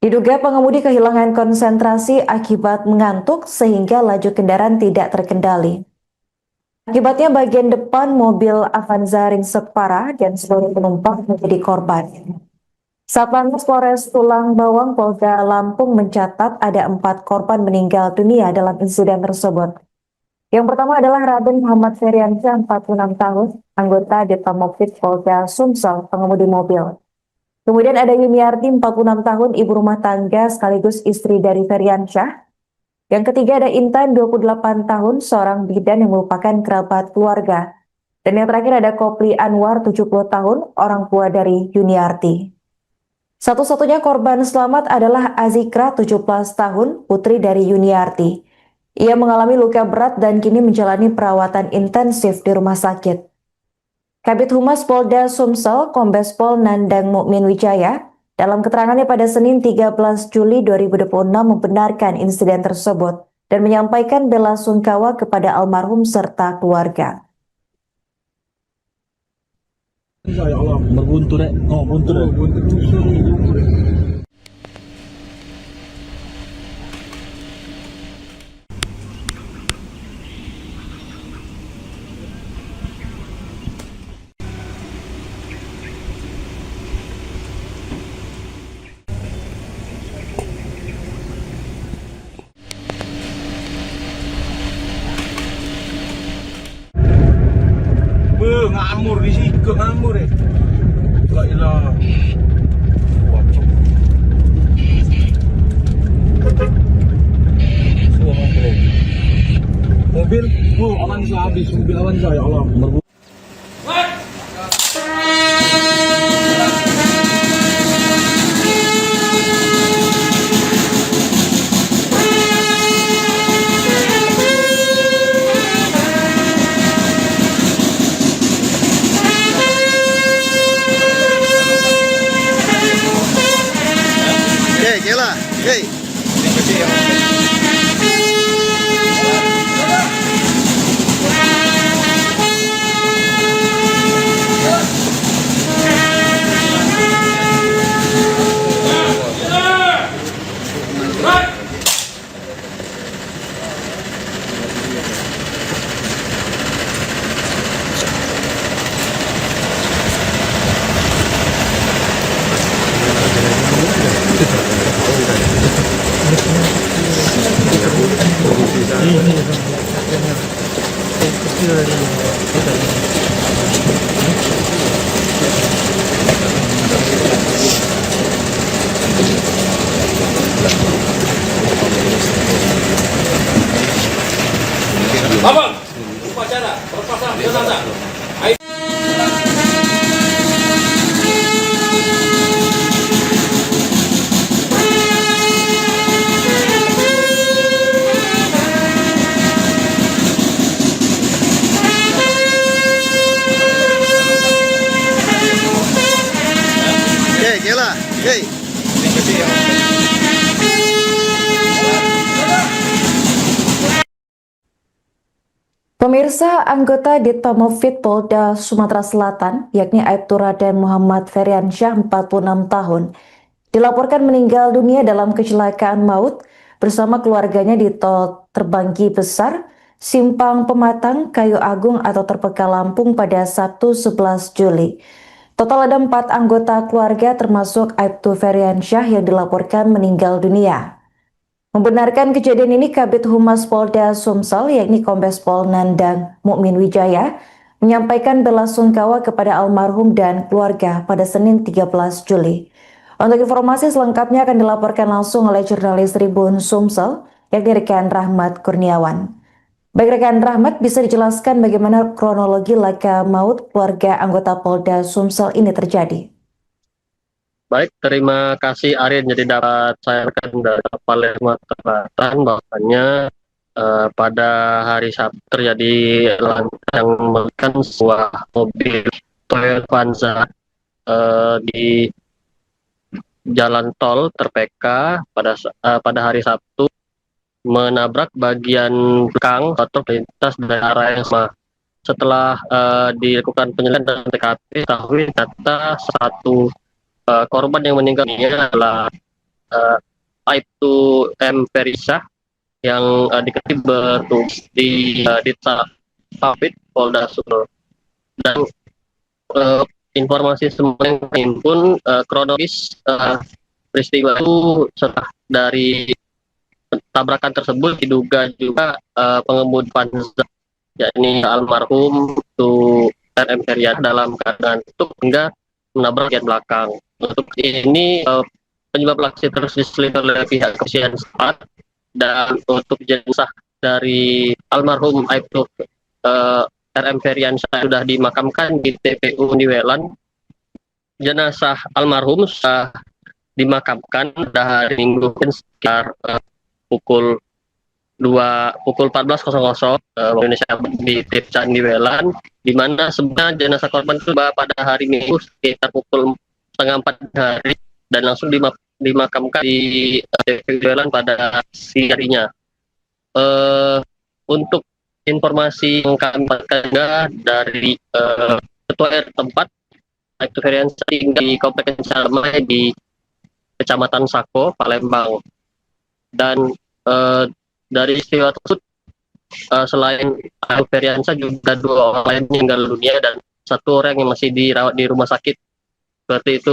Diduga pengemudi kehilangan konsentrasi akibat mengantuk sehingga laju kendaraan tidak terkendali. Akibatnya bagian depan mobil Avanza ringsek parah dan seluruh penumpang menjadi korban. Satlantas Polres Tulang Bawang Polda Lampung mencatat ada 4 korban meninggal dunia dalam insiden tersebut. Yang pertama adalah Raden Muhammad Feriansyah, 46 tahun, anggota Ditpamopfit Polda Sumsel, pengemudi mobil. Kemudian ada Yuniarti, 46 tahun, ibu rumah tangga sekaligus istri dari Feriansyah. Yang ketiga ada Intan, 28 tahun, seorang bidan yang merupakan kerabat keluarga. Dan yang terakhir ada Kopli Anwar, 70 tahun, orang tua dari Yuniarti. Satu-satunya korban selamat adalah Azikra, 17 tahun, putri dari Yuniarti. Ia mengalami luka berat dan kini menjalani perawatan intensif di rumah sakit. Kabid Humas Polda Sumsel, Kombes Pol Nandang Mukmin Wijaya, dalam keterangannya pada Senin 13 Juli 2026 membenarkan insiden tersebut dan menyampaikan bela sungkawa kepada almarhum serta keluarga. Ya Allah. Berbuntu deh. Oh, buntu deh. Buntu susur ngamur eh. Ngamur di situ ngamur eh. La ilaha. Waduh. Semua mobil. Mobil, aman sih habis. Mobil Avanza ya Allah. Gela, hey. Abang, upacara perpasangan jenazah. Gela, hey. Pemirsa, anggota Ditpamopfit Polda Sumatera Selatan, yakni Aibtu Raden Muhammad Feriansyah, 46 tahun, dilaporkan meninggal dunia dalam kecelakaan maut bersama keluarganya di tol Terbanggi Besar, Simpang Pematang, Kayu Agung atau Terpeka, Lampung pada Sabtu 11 Juli. Total ada 4 anggota keluarga termasuk Aibtu Feriansyah yang dilaporkan meninggal dunia. Membenarkan kejadian ini, Kabid Humas Polda Sumsel, yakni Kombes Pol Nandang Mukmin Wijaya, menyampaikan bela sungkawa kepada almarhum dan keluarga pada Senin 13 Juli. Untuk informasi selengkapnya akan dilaporkan langsung oleh jurnalis Tribun Sumsel, yakni rekan Rahmat Kurniawan. Baik rekan Rahmat, bisa dijelaskan bagaimana kronologi laka maut keluarga anggota Polda Sumsel ini terjadi? Baik, terima kasih Arin. Jadi dapat saya rekan dari Palermo Selatan bahwasanya pada hari Sabtu terjadi ledakan yang melibatkan sebuah mobil Toyota Avanza di jalan tol Terpeka pada hari Sabtu menabrak bagian belakang atau lintas dari arah yang sama. Setelah dilakukan penyelidikan dan TKP, diketahui ternyata satu korban yang meninggal ini adalah Aibtu M. Perisah yang diketahui bertugas di Ditapit Polda Sumsel. Dan informasi semua yang terhimpun kronologis peristiwa itu setelah dari tabrakan tersebut diduga juga pengemudi Avanza, yakni almarhum itu RM Feryadi dalam keadaan tutup hingga menabrak bagian belakang. Untuk ini penyebab aksi terus diselidiki oleh pihak kepolisian setempat, dan untuk jenazah dari almarhum Aibtu RM Feryadi sudah dimakamkan di TPU Niwelan. Jenazah almarhum sudah dimakamkan pada hari Minggu sekitar pukul 14.00 Indonesia di TPU Niwelan, di mana sebenarnya jenazah korban itu pada hari Minggu sekitar pukul 3:30 hari dan langsung dimakamkan di TPU Niwelan pada siang harinya. Untuk informasi yang kami dapatkan dari Ketua RT tempat, Aibtu Feryadi di Kompleks Damai di Kecamatan Sako, Palembang. Dan dari istiwa tersebut selain Aibtu Feryadi juga 2 orang lain meninggal dunia dan 1 orang yang masih dirawat di rumah sakit. Seperti itu.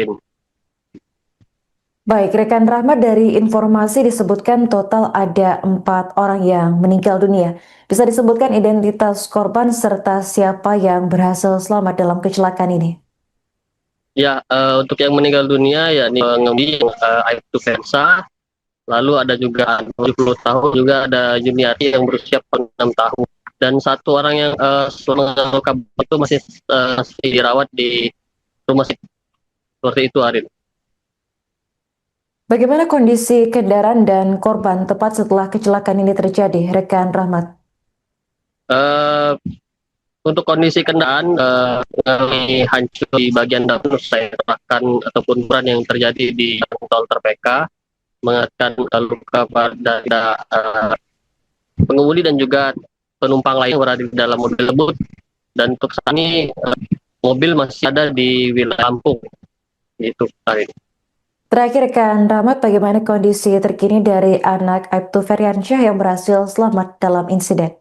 Baik, rekan Rahmat, dari informasi disebutkan total ada 4 orang yang meninggal dunia. Bisa disebutkan identitas korban serta siapa yang berhasil selamat dalam kecelakaan ini? Ya, untuk yang meninggal dunia yakni pengemudi Aibtu Feryadi, lalu ada juga 70 tahun, juga ada Juniati yang berusia 6 tahun, dan 1 orang yang selama luka itu masih dirawat di rumah sakit. Seperti itu, Arin. Bagaimana kondisi kendaraan dan korban tepat setelah kecelakaan ini terjadi, rekan Rahmat? Untuk kondisi kendaraan hancur di bagian depan, saya katakan ataupun ban yang terjadi di tol Terpeka, mengakibatkan luka pada pengemudi dan juga penumpang lain yang berada di dalam mobil tersebut. Dan untuk saat ini mobil masih ada di wilayah Lampung. Itu, Arin. Terakhir rekan Rahmat, bagaimana kondisi terkini dari anak Aibtu Feryadi yang berhasil selamat dalam insiden?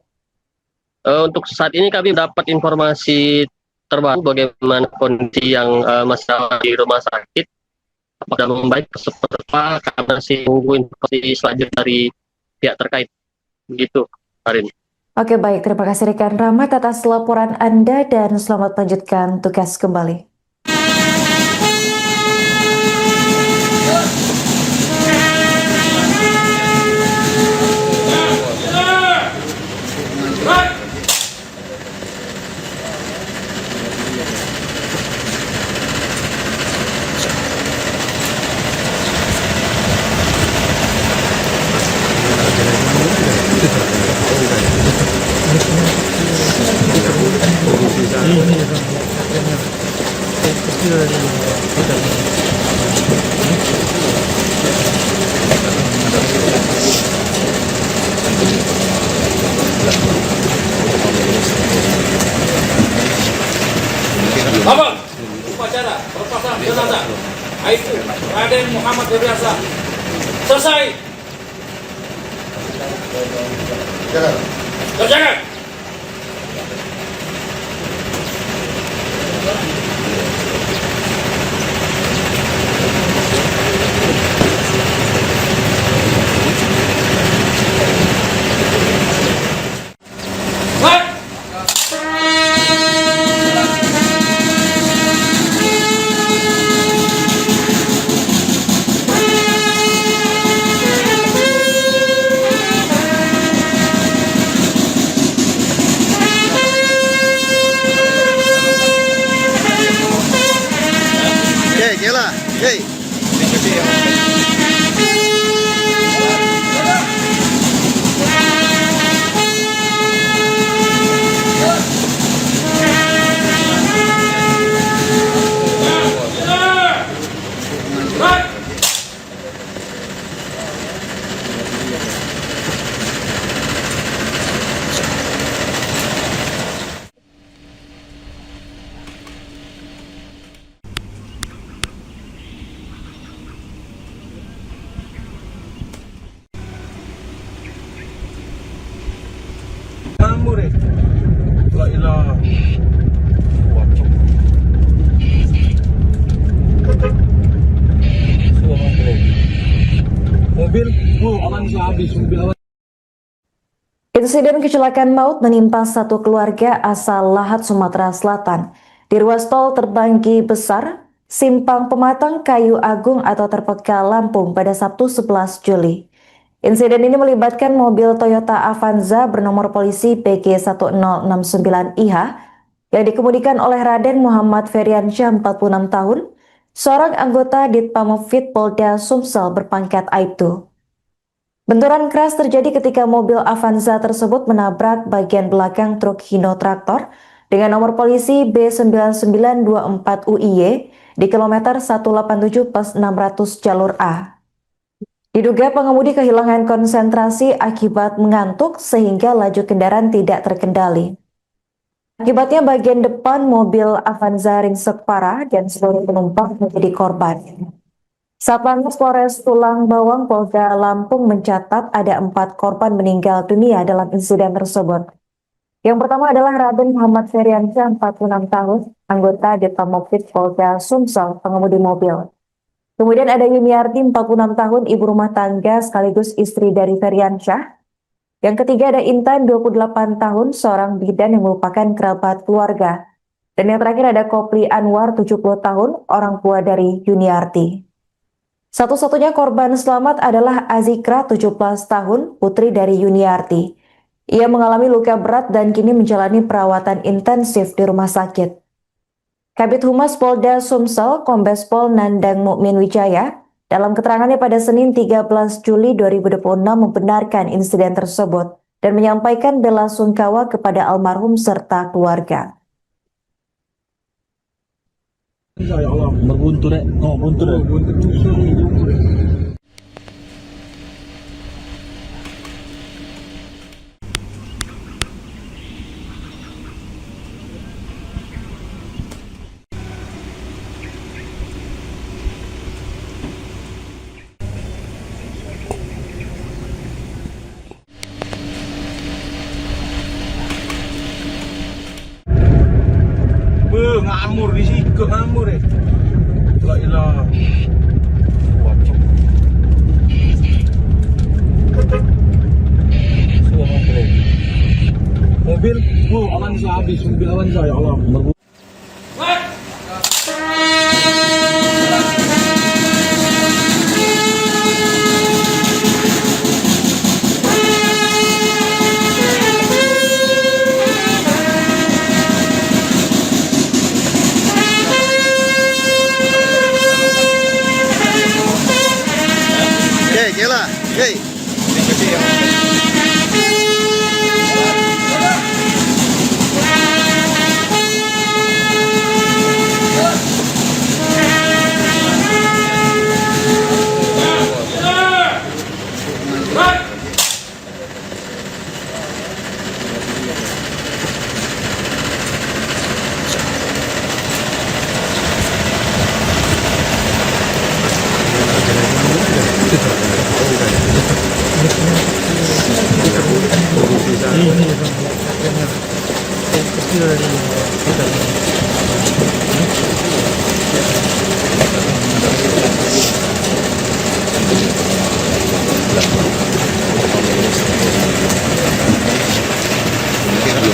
Untuk saat ini kami dapat informasi terbaru bagaimana kondisi yang masih di rumah sakit. Apakah membaik seperti apa, karena masih menunggu informasi selanjutnya dari pihak terkait. Begitu, Arin. Oke, baik. Terima kasih rekan Rahmat atas laporan Anda dan selamat melanjutkan tugas kembali. Abang, upacara perpasangan jenazah Aibtu Raden Muhammad Feryadi selesai. Kerjakan. ngamur eh. La ilaha. Waduh. Mobil, aman habis mobil awan. Insiden kecelakaan maut menimpa satu keluarga asal Lahat, Sumatera Selatan di ruas tol Terbanggi Besar, Simpang Pematang, Kayu Agung atau Terpekal, Lampung pada Sabtu 11 Juli. Insiden ini melibatkan mobil Toyota Avanza bernomor polisi PG1069IH yang dikemudikan oleh Raden Muhammad Feriansyah 46 tahun, seorang anggota Ditpamopfit Polda Sumsel berpangkat Aibtu. Benturan keras terjadi ketika mobil Avanza tersebut menabrak bagian belakang truk Hino Traktor dengan nomor polisi B9924UIY di kilometer 187+600 jalur A. Diduga pengemudi kehilangan konsentrasi akibat mengantuk sehingga laju kendaraan tidak terkendali. Akibatnya bagian depan mobil Avanza ringsek parah dan seluruh penumpang menjadi korban. Satlantas Polres Tulang Bawang Polda Lampung mencatat ada 4 korban meninggal dunia dalam insiden tersebut. Yang pertama adalah Raden Muhammad Feriansyah 46 tahun, anggota Ditpamopfit Polda Sumsel, pengemudi mobil. Kemudian ada Yuniarti 46 tahun, ibu rumah tangga sekaligus istri dari Feriansyah. Yang ketiga ada Intan 28 tahun, seorang bidan yang merupakan kerabat keluarga. Dan yang terakhir ada Kopli Anwar 70 tahun, orang tua dari Yuniarti. Satu-satunya korban selamat adalah Azikra 17 tahun, putri dari Yuniarti. Ia mengalami luka berat dan kini menjalani perawatan intensif di rumah sakit. Kabid Humas Polda Sumsel, Kombes Pol Nandang Mukmin Wijaya, dalam keterangannya pada Senin 13 Juli 2026 membenarkan insiden tersebut dan menyampaikan bela sungkawa kepada almarhum serta keluarga. Ya Allah. Berbuntu dek, buntu dek. Ngamur di situ ngamur eh. La ilaha. Waduh. Mobil, aman habis mobil Avanza ya Allah. Gila, hey.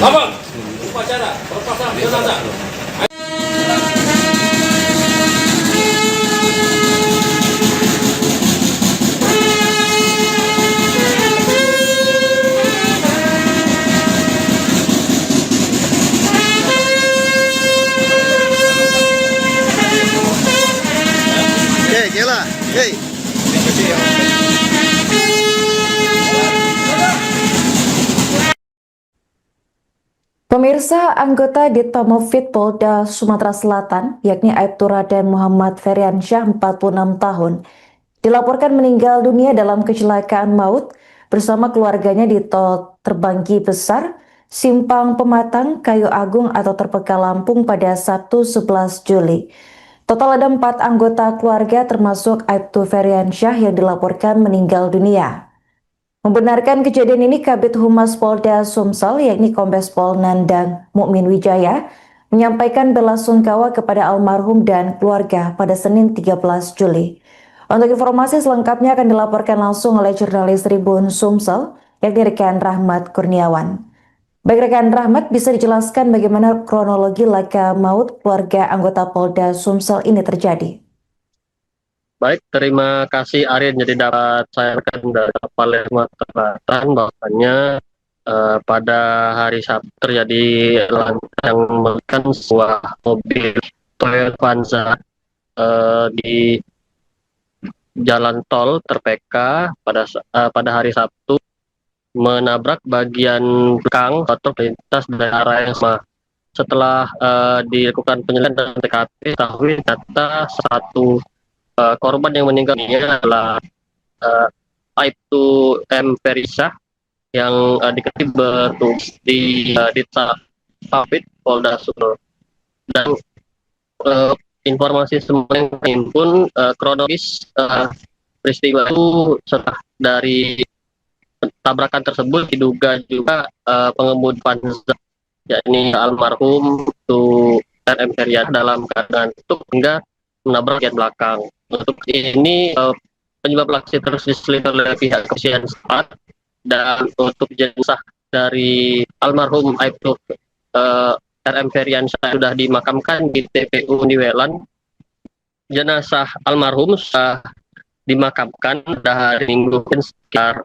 Abang, upacara pelepasan jenazah. Gila, hey. Pemirsa, anggota Ditpamopfit Polda Sumatera Selatan, yakni Aibtu Raden Muhammad Feriansyah 46 tahun, dilaporkan meninggal dunia dalam kecelakaan maut bersama keluarganya di tol Terbanggi Besar, Simpang Pematang, Kayu Agung atau Terpekal, Lampung pada Sabtu 11 Juli. Total ada 4 anggota keluarga termasuk Aibtu Feriansyah yang dilaporkan meninggal dunia. Membenarkan kejadian ini, Kabid Humas Polda Sumsel, yakni Kombes Pol Nandang Mukmin Wijaya, menyampaikan belasungkawa kepada almarhum dan keluarga pada Senin 13 Juli. Untuk informasi selengkapnya akan dilaporkan langsung oleh jurnalis Tribun Sumsel, yakni rekan Rahmat Kurniawan. Baik rekan Rahmat, bisa dijelaskan bagaimana kronologi laka maut keluarga anggota Polda Sumsel ini terjadi? Baik, terima kasih Arin. Jadi dapat saya rekan dari Palermo Selatan bahwasanya pada hari Sabtu terjadi yang melibatkan sebuah mobil Toyota Avanza di jalan tol Terpeka pada hari Sabtu menabrak bagian belakang truk lintas dari arah yang sama. Setelah dilakukan penyelidikan dan TKP, diketahui ternyata satu korban yang meninggal ini adalah Aibtu M. Perisah yang diketahui bertugas di Ditpapit Polda Sumsel. Dan informasi semua yang terhimpun kronologis peristiwa itu setelah dari tabrakan tersebut diduga juga pengemudi Avanza, yakni almarhum itu RM Herian dalam keadaan tutup hingga menabrak bagian belakang. Untuk ini penyebab aksi terus diselidiki oleh pihak kepolisian setempat, dan untuk jenazah dari almarhum Aibtu RM Herian sudah dimakamkan di TPU Niwelan. Jenazah almarhum sudah dimakamkan pada hari Minggu sekitar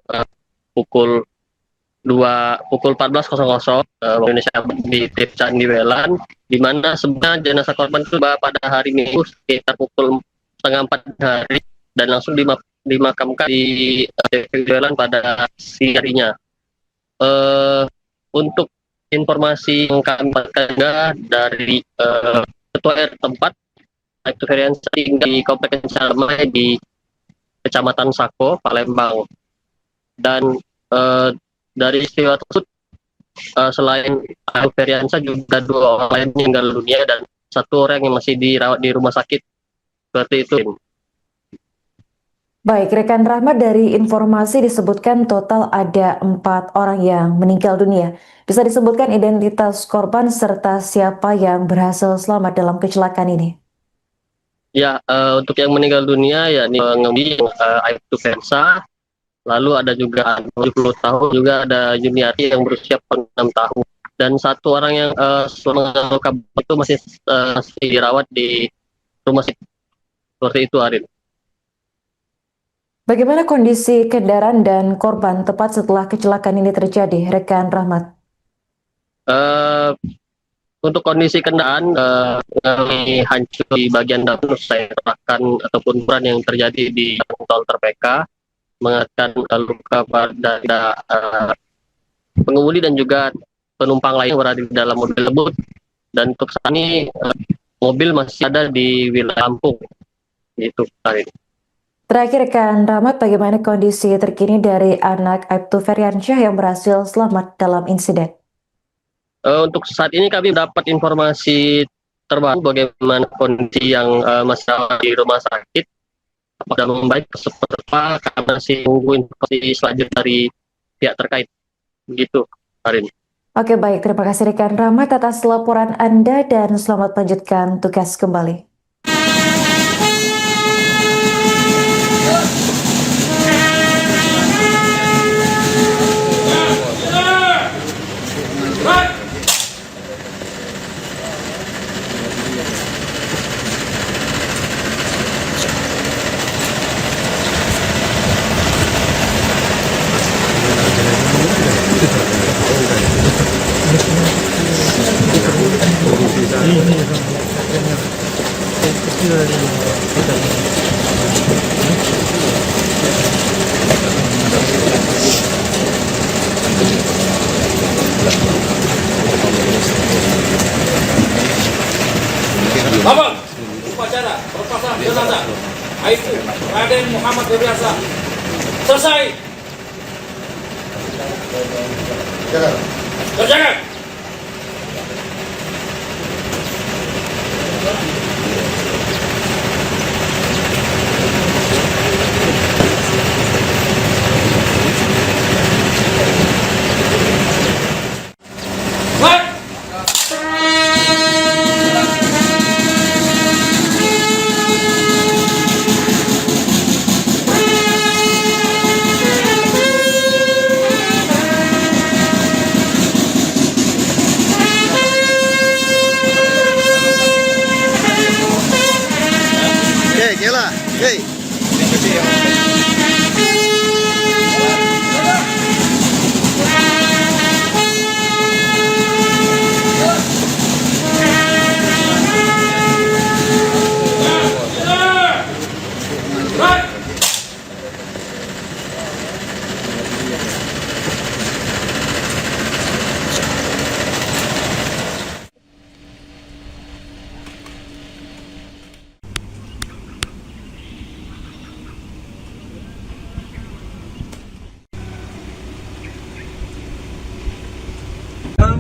pukul 14.00 Indonesia di TPU Niwelan, di mana sebenarnya jenazah korban itu pada hari Minggu sekitar pukul 3:30 hari dan langsung dimakamkan di TPU Niwelan pada siang harinya. Untuk informasi yang kami dapatkan dari Ketua RT tempat, Aibtu Herian tinggal di Komplek Salmai di Kecamatan Sako, Palembang. Dan dari istiwa tersebut selain Aibtu Heriansa juga 2 orang lain meninggal dunia dan 1 orang yang masih dirawat di rumah sakit. Seperti itu. Baik, rekan Rahmat, dari informasi disebutkan total ada 4 orang yang meninggal dunia. Bisa disebutkan identitas korban serta siapa yang berhasil selamat dalam kecelakaan ini? Ya, untuk yang meninggal dunia yakni pengemudi Aibtu Heriansa, lalu ada juga 70 tahun, juga ada Juniati yang berusia 6 tahun, dan 1 orang yang selama luka itu masih dirawat di rumah sakit. Seperti itu, Arin. Bagaimana kondisi kendaraan dan korban tepat setelah kecelakaan ini terjadi, rekan Rahmat? Untuk kondisi kendaraan hancur di bagian dalam, saya katakan ataupun ukuran yang terjadi di tol Terpeka, mengakibatkan luka pada pengemudi dan juga penumpang lain yang berada di dalam mobil tersebut. Dan untuk saat ini mobil masih ada di wilayah Lampung. Itu, Arin. Terakhir rekan Rahmat, bagaimana kondisi terkini dari anak Aibtu Heriansyah yang berhasil selamat dalam insiden? Untuk saat ini kami dapat informasi terbaru bagaimana kondisi yang masih di rumah sakit. Apakah membaik seperti apa, kami masih menunggu informasi selanjutnya dari pihak terkait. Begitu, Arin. Oke, baik. Terima kasih rekan Rahmat atas laporan Anda dan selamat lanjutkan tugas kembali. Abang, upacara pelepasan jenazah Aibtu Raden Muhammad Heriansyah selesai. Kerjakan.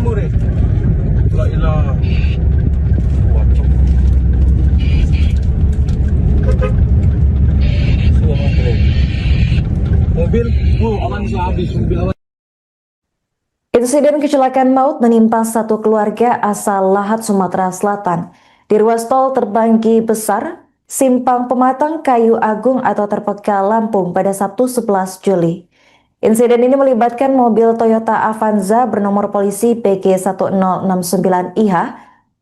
ngamur eh. La ilah. Wacok. Suara bro. Mobil, awan habis, mobil awan. Insiden kecelakaan maut menimpa satu keluarga asal Lahat, Sumatera Selatan. Di ruas tol Terbanggi Besar, Simpang Pematang, Kayu Agung atau Terpekal, Lampung pada Sabtu 11 Juli. Insiden ini melibatkan mobil Toyota Avanza bernomor polisi PG1069IH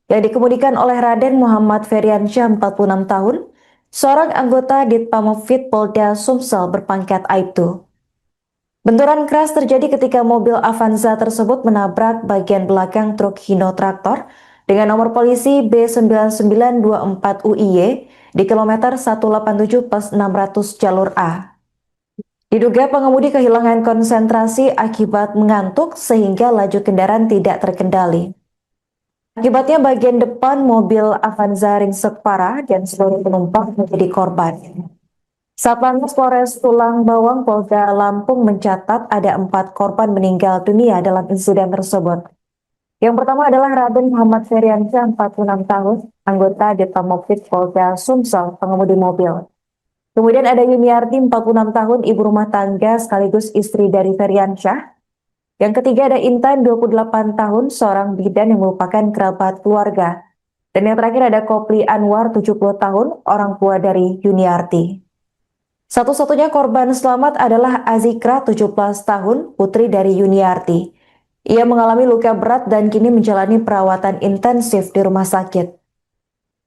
yang dikemudikan oleh Raden Muhammad Feriansyah, 46 tahun, seorang anggota Ditpamopfit Polda Sumsel berpangkat Aibtu. Benturan keras terjadi ketika mobil Avanza tersebut menabrak bagian belakang truk Hino Traktor dengan nomor polisi B9924UIY di kilometer 187 + 600 jalur A. Diduga pengemudi kehilangan konsentrasi akibat mengantuk sehingga laju kendaraan tidak terkendali. Akibatnya bagian depan mobil Avanza ringsek parah dan seluruh penumpang menjadi korban. Satlantas Polres Tulang Bawang Polda Lampung mencatat ada 4 korban meninggal dunia dalam insiden tersebut. Yang pertama adalah Raden Muhammad Feriansyah, 46 tahun, anggota Ditpamopfit Polda Sumsel, pengemudi mobil. Kemudian ada Yuniarti, 46 tahun, ibu rumah tangga sekaligus istri dari Feriansyah. Yang ketiga ada Intan, 28 tahun, seorang bidan yang merupakan kerabat keluarga. Dan yang terakhir ada Kopli Anwar, 70 tahun, orang tua dari Yuniarti. Satu-satunya korban selamat adalah Azikra, 17 tahun, putri dari Yuniarti. Ia mengalami luka berat dan kini menjalani perawatan intensif di rumah sakit.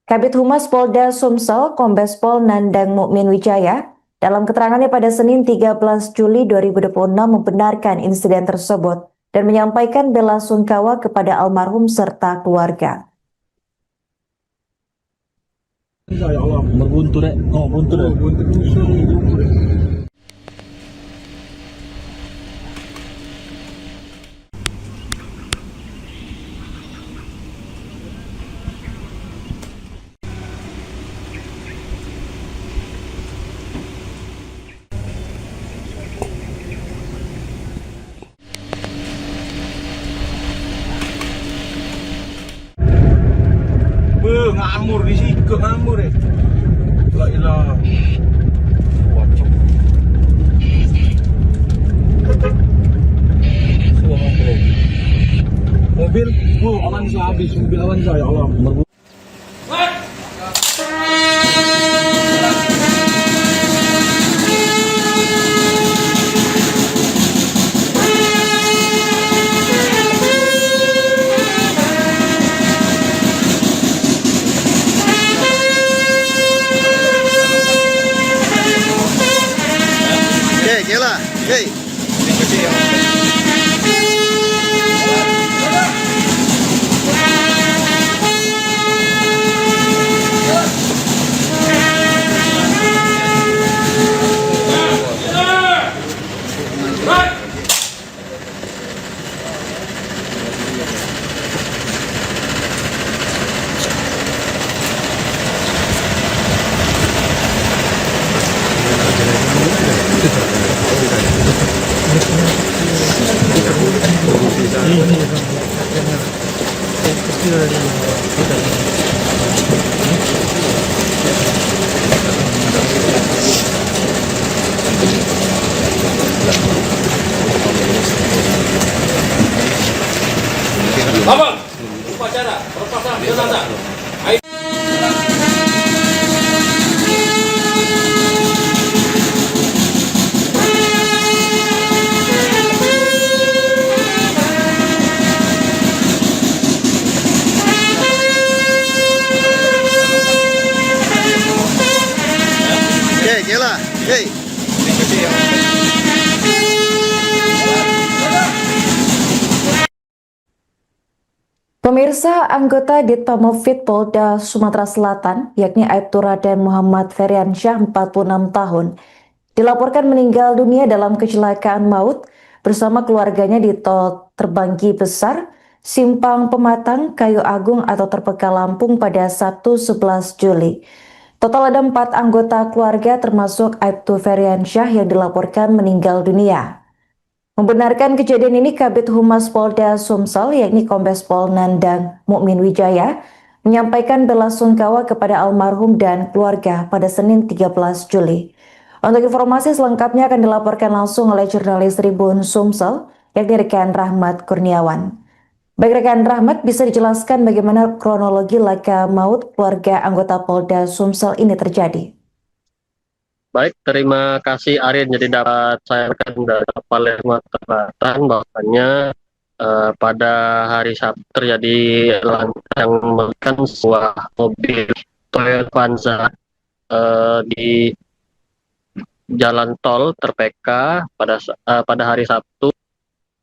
Kabid Humas Polda Sumsel, Kombes Pol Nandang Mukmin Wijaya, dalam keterangannya pada Senin 13 Juli 2026 membenarkan insiden tersebut dan menyampaikan bela sungkawa kepada almarhum serta keluarga. Ya Allah. Berbuntu dek. Oh, buntu dek. Buntu musuh ngamur eh. Ngamur di sini ke ngamur eh. La ilah. Wacok. Suara bro. Mobil, awan habis, mobil Avanza ya Allah. Gela, hey. Abang, upacara perpasangan jenazah. Gela, hey. Pemirsa, anggota Ditpamopfit Polda Sumatera Selatan, yakni Aibtu Raden Muhammad Feriansyah, 46 tahun, dilaporkan meninggal dunia dalam kecelakaan maut bersama keluarganya di tol Terbanggi Besar, Simpang Pematang, Kayu Agung atau Terpekal, Lampung pada Sabtu 11 Juli. Total ada 4 anggota keluarga termasuk Aibtu Feriansyah yang dilaporkan meninggal dunia. Membenarkan kejadian ini, Kabid Humas Polda Sumsel yakni Kombes Pol Nandang Mukmin Wijaya menyampaikan belasungkawa kepada almarhum dan keluarga pada Senin 13 Juli. Untuk informasi selengkapnya akan dilaporkan langsung oleh jurnalis Tribun Sumsel yakni rekan Rahmat Kurniawan. Baik rekan Rahmat, bisa dijelaskan bagaimana kronologi laka maut keluarga anggota Polda Sumsel ini terjadi? Baik, terima kasih Arin. Jadi dapat saya rekan dari Palermo Selatan bahwasannya pada hari Sabtu terjadi ledakan yang melibatkan sebuah mobil Toyota Avanza di jalan tol Terpeka pada hari Sabtu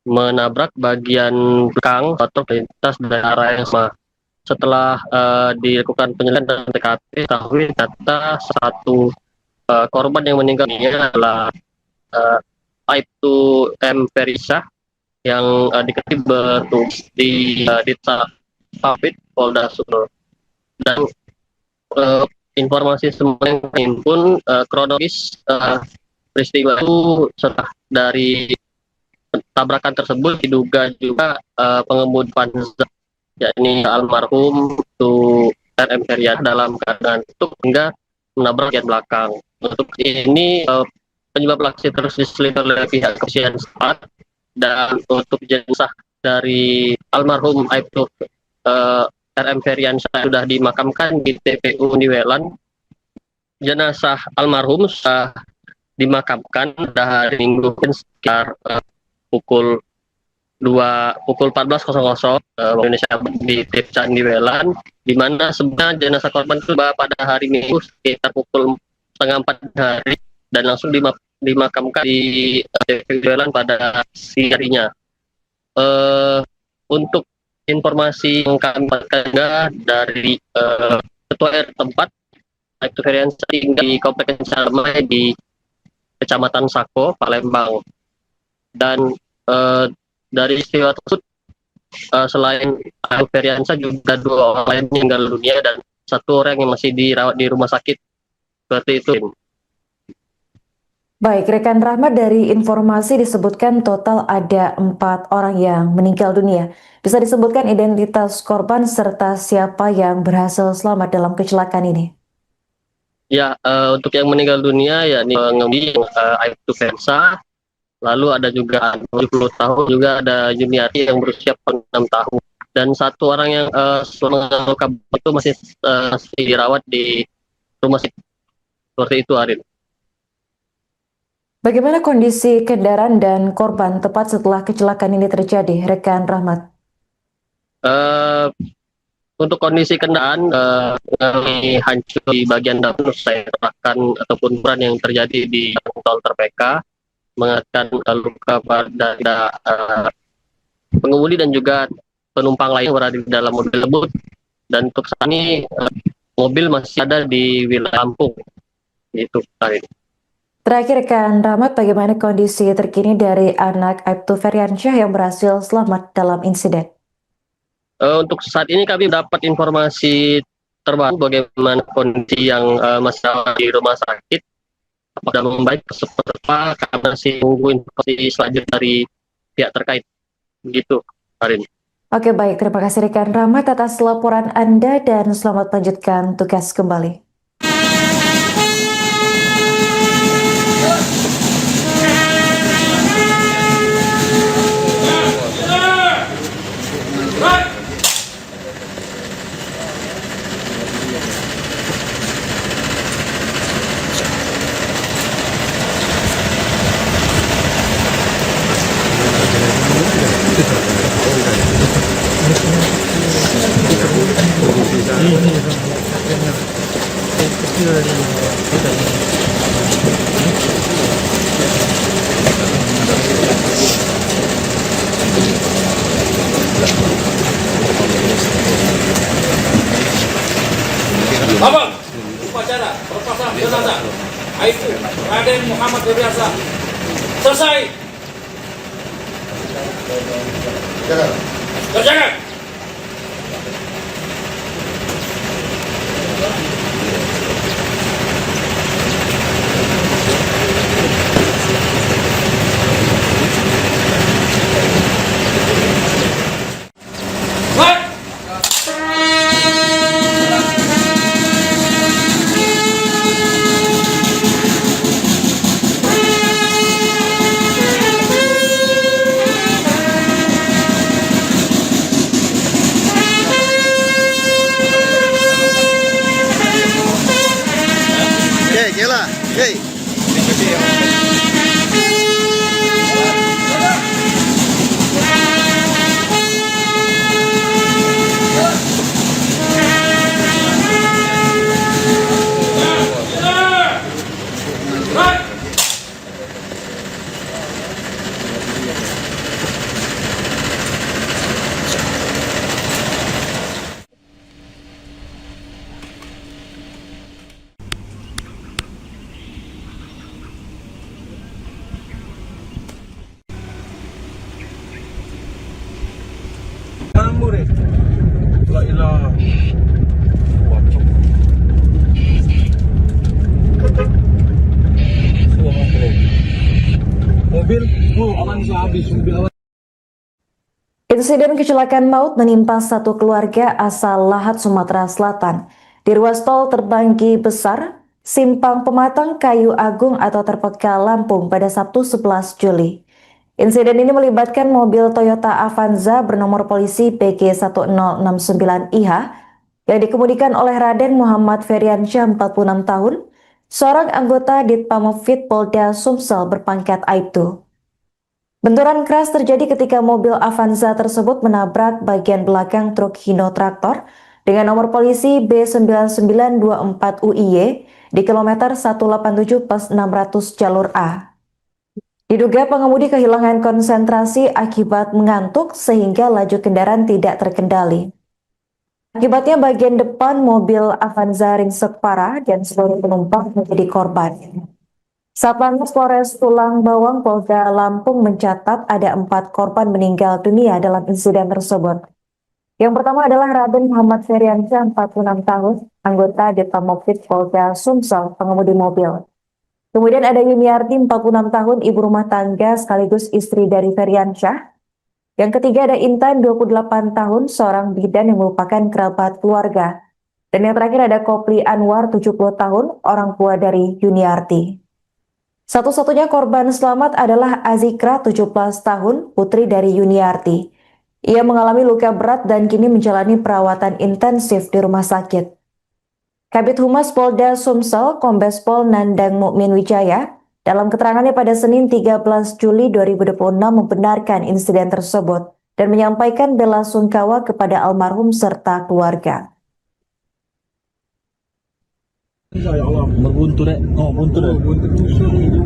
menabrak bagian belakang truk lintas dari arah yang sama. Setelah dilakukan penyelidikan dan TKP, diketahui ternyata satu korban yang meninggal dunia adalah Aibtu M. Ferisah yang diketahui bertugas di Ditpapit Polda Sumsel. Dan informasi semua yang terhimpun kronologis peristiwa itu setelah dari tabrakan tersebut diduga juga pengemudi Avanza yakni almarhum itu RM Herian dalam keadaan tutup hingga menabrak bagian belakang. Untuk ini penyebab aksi terus diselidiki oleh pihak kepolisian setempat, dan untuk jenazah dari almarhum Aibtu RM Ferian sudah dimakamkan di TPU Niwelan. Jenazah almarhum sudah dimakamkan pada hari Minggu sekitar pukul 14.00 Indonesia di Desa Niwelan, di mana sebenarnya jenazah korban itu pada hari Minggu sekitar pukul 3:30 hari dan langsung dimakamkan di Niwelan pada siang harinya. Untuk informasi yang kami dapatkan dari Ketua RT tempat, Aibtu Ferian tinggal di Komplek Sarmai di Kecamatan Sako, Palembang. Dan dari istiwa tersebut selain Aibtu Feriansa juga 2 orang lain meninggal dunia dan 1 orang yang masih dirawat di rumah sakit. Seperti itu. Baik, rekan Rahmat, dari informasi disebutkan total ada 4 orang yang meninggal dunia. Bisa disebutkan identitas korban serta siapa yang berhasil selamat dalam kecelakaan ini? Ya, untuk yang meninggal dunia ya pengemudi Aibtu Feriansa. Lalu ada juga 70 tahun, juga ada Juniati yang berusia 6 tahun. Dan 1 orang yang selama luka itu masih dirawat di rumah sakit. Seperti itu, Arin. Bagaimana kondisi kendaraan dan korban tepat setelah kecelakaan ini terjadi, rekan Rahmat? Untuk kondisi kendaraan hancur di bagian depan, saya terahkan ataupun peran yang terjadi di tol Terpeka, mengakibatkan luka pada pengemudi dan juga penumpang lain yang berada di dalam mobil tersebut. Dan untuk saat ini mobil masih ada di wilayah Lampung. Itu, Arin. Terakhir, rekan Rahmat, bagaimana kondisi terkini dari anak Aibtu Feriansyah yang berhasil selamat dalam insiden? Untuk saat ini kami dapat informasi terbaru bagaimana kondisi yang masih ada di rumah sakit. Apakah membaik seperti apa, kami masih menunggu informasi selanjutnya dari pihak terkait. Begitu, Arin. Oke, baik. Terima kasih rekan Rahmat atas laporan Anda dan selamat melanjutkan tugas kembali. Abang, upacara pelepasan jenazah Aibtu Raden Muhammad Febriansyah selesai. Kerjakan. ngamur ya. La ilaha. Waduh. Semua bro. Mobil, aman sih habis. Mobil aman. Insiden kecelakaan maut menimpa satu keluarga asal Lahat, Sumatera Selatan. Di ruas tol Terbanggi Besar, Simpang Pematang, Kayu Agung atau Terpeka, Lampung pada Sabtu 11 Juli. Insiden ini melibatkan mobil Toyota Avanza bernomor polisi PG1069IH yang dikemudikan oleh Raden Muhammad Feriansyah, 46 tahun, seorang anggota Ditpamopvid Polda Sumsel berpangkat Aibtu. Benturan keras terjadi ketika mobil Avanza tersebut menabrak bagian belakang truk Hino Traktor dengan nomor polisi B9924UIY di kilometer 187 plus 600 jalur A. Diduga pengemudi kehilangan konsentrasi akibat mengantuk sehingga laju kendaraan tidak terkendali. Akibatnya bagian depan mobil Avanza ringsek parah dan seluruh penumpang menjadi korban. Satlantas Polres Tulang Bawang Polda Lampung mencatat ada 4 korban meninggal dunia dalam insiden tersebut. Yang pertama adalah Raden Muhammad Feriansyah, 46 tahun, anggota Ditpamopvid Polda Sumsel, pengemudi mobil. Kemudian ada Yuniarti, 46 tahun, ibu rumah tangga sekaligus istri dari Feriansyah. Yang ketiga ada Intan, 28 tahun, seorang bidan yang merupakan kerabat keluarga. Dan yang terakhir ada Kopli Anwar, 70 tahun, orang tua dari Yuniarti. Satu-satunya korban selamat adalah Azikra, 17 tahun, putri dari Yuniarti. Ia mengalami luka berat dan kini menjalani perawatan intensif di rumah sakit. Kabid Humas Polda Sumsel, Kombes Pol Nandang Mukmin Wijaya, dalam keterangannya pada Senin 13 Juli 2026 membenarkan insiden tersebut dan menyampaikan bela sungkawa kepada almarhum serta keluarga. Ya Allah. Berbuntu deh. Oh, buntu deh. Buntu busur ini.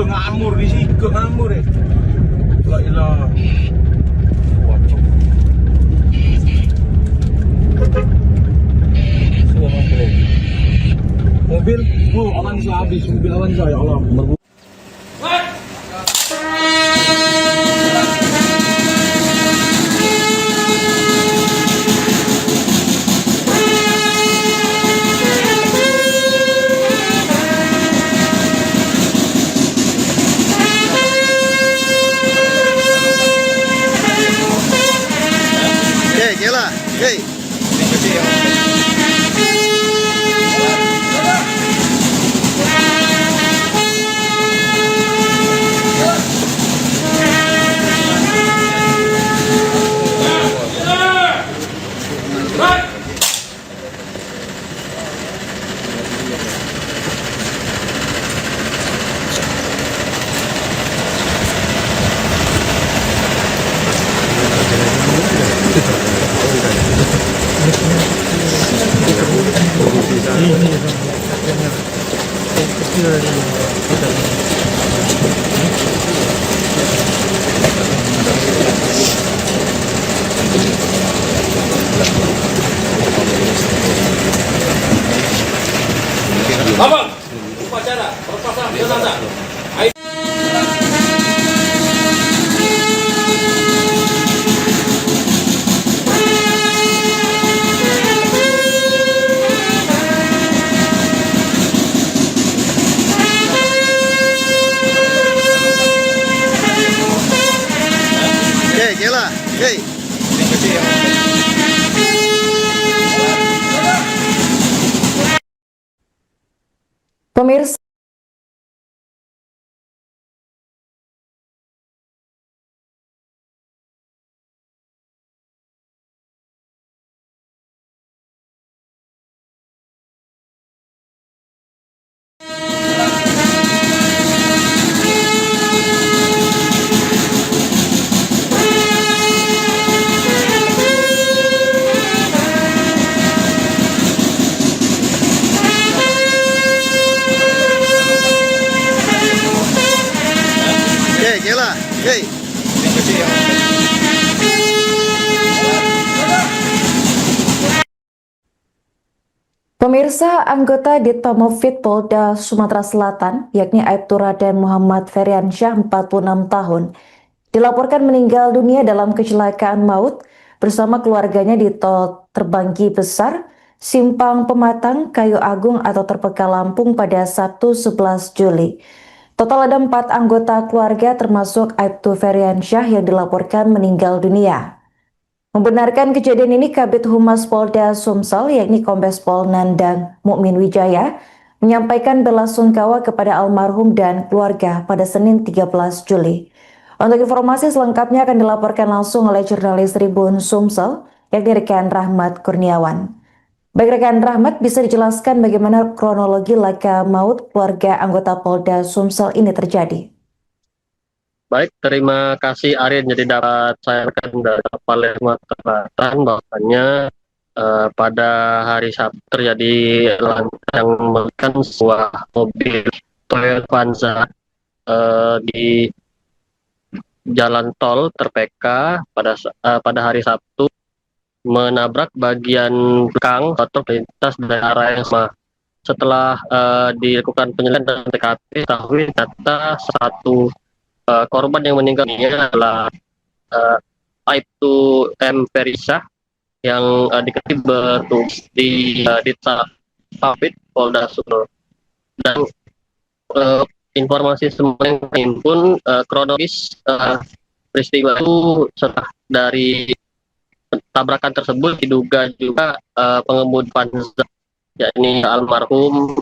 Ngamur di situ, ngamur ya. La ilaha. Waduh. Semua bro. Mobil, aman sih habis. Mobil Avanza ya Allah. Nyala. Hey. Abang, upacara perpasangan jenazah. Nyala. Hey. Pemirsa Pemirsa, anggota Ditpamopfit Polda Sumatera Selatan, yakni Aibtu Raden Muhammad Feriansyah, 46 tahun, dilaporkan meninggal dunia dalam kecelakaan maut bersama keluarganya di tol Terbanggi Besar, Simpang Pematang, Kayu Agung atau Terpeka Lampung pada Sabtu 11 Juli. Total ada 4 anggota keluarga termasuk Aibtu Feriansyah yang dilaporkan meninggal dunia. Membenarkan kejadian ini, Kabid Humas Polda Sumsel, yakni Kombes Pol Nandang Mukmin Wijaya, menyampaikan belasungkawa kepada almarhum dan keluarga pada Senin 13 Juli. Untuk informasi selengkapnya akan dilaporkan langsung oleh jurnalis Tribun Sumsel, yakni rekan Rahmat Kurniawan. Baik rekan Rahmat, bisa dijelaskan bagaimana kronologi laka maut keluarga anggota Polda Sumsel ini terjadi? Baik, terima kasih Arin. Jadi dapat saya rekan dari Palermo Selatan bahwasannya pada hari Sabtu terjadi lantaran yang melibatkan sebuah mobil Toyota Avanza di jalan tol Terpeka pada hari Sabtu menabrak bagian belakang truk lintas dari arah yang sama. Setelah dilakukan penyelidikan dan TKP, diketahui ternyata satu korban yang meninggal dunia adalah Aibtu M. Feriansyah yang diketahui bertugas di Ditpamopfit Polda Sumsel. Dan informasi semua yang terhimpun kronologis peristiwa itu setelah dari tabrakan tersebut diduga juga pengemudi Avanza, yakni almarhum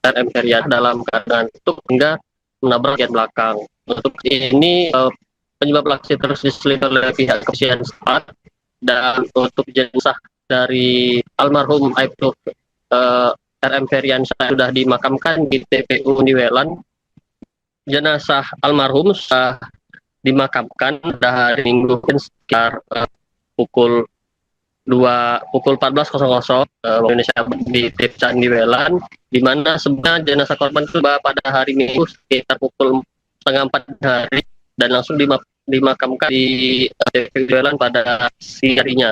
RM Feriansyah dalam keadaan tutup hingga menabrak bagian belakang. Untuk ini penyebab aksi terus diselidiki oleh pihak kepolisian setempat, dan untuk jenazah dari almarhum Aibtu RM Feriansyah sudah dimakamkan di TPU Niwelan. Jenazah almarhum sudah dimakamkan pada hari Minggu sekitar pukul 14.00 Indonesia di TPU Niwelan, di mana sebenarnya jenazah korban itu pada hari Minggu sekitar pukul 3:30 hari dan langsung dimakamkan di TPU Niwelan pada siang harinya.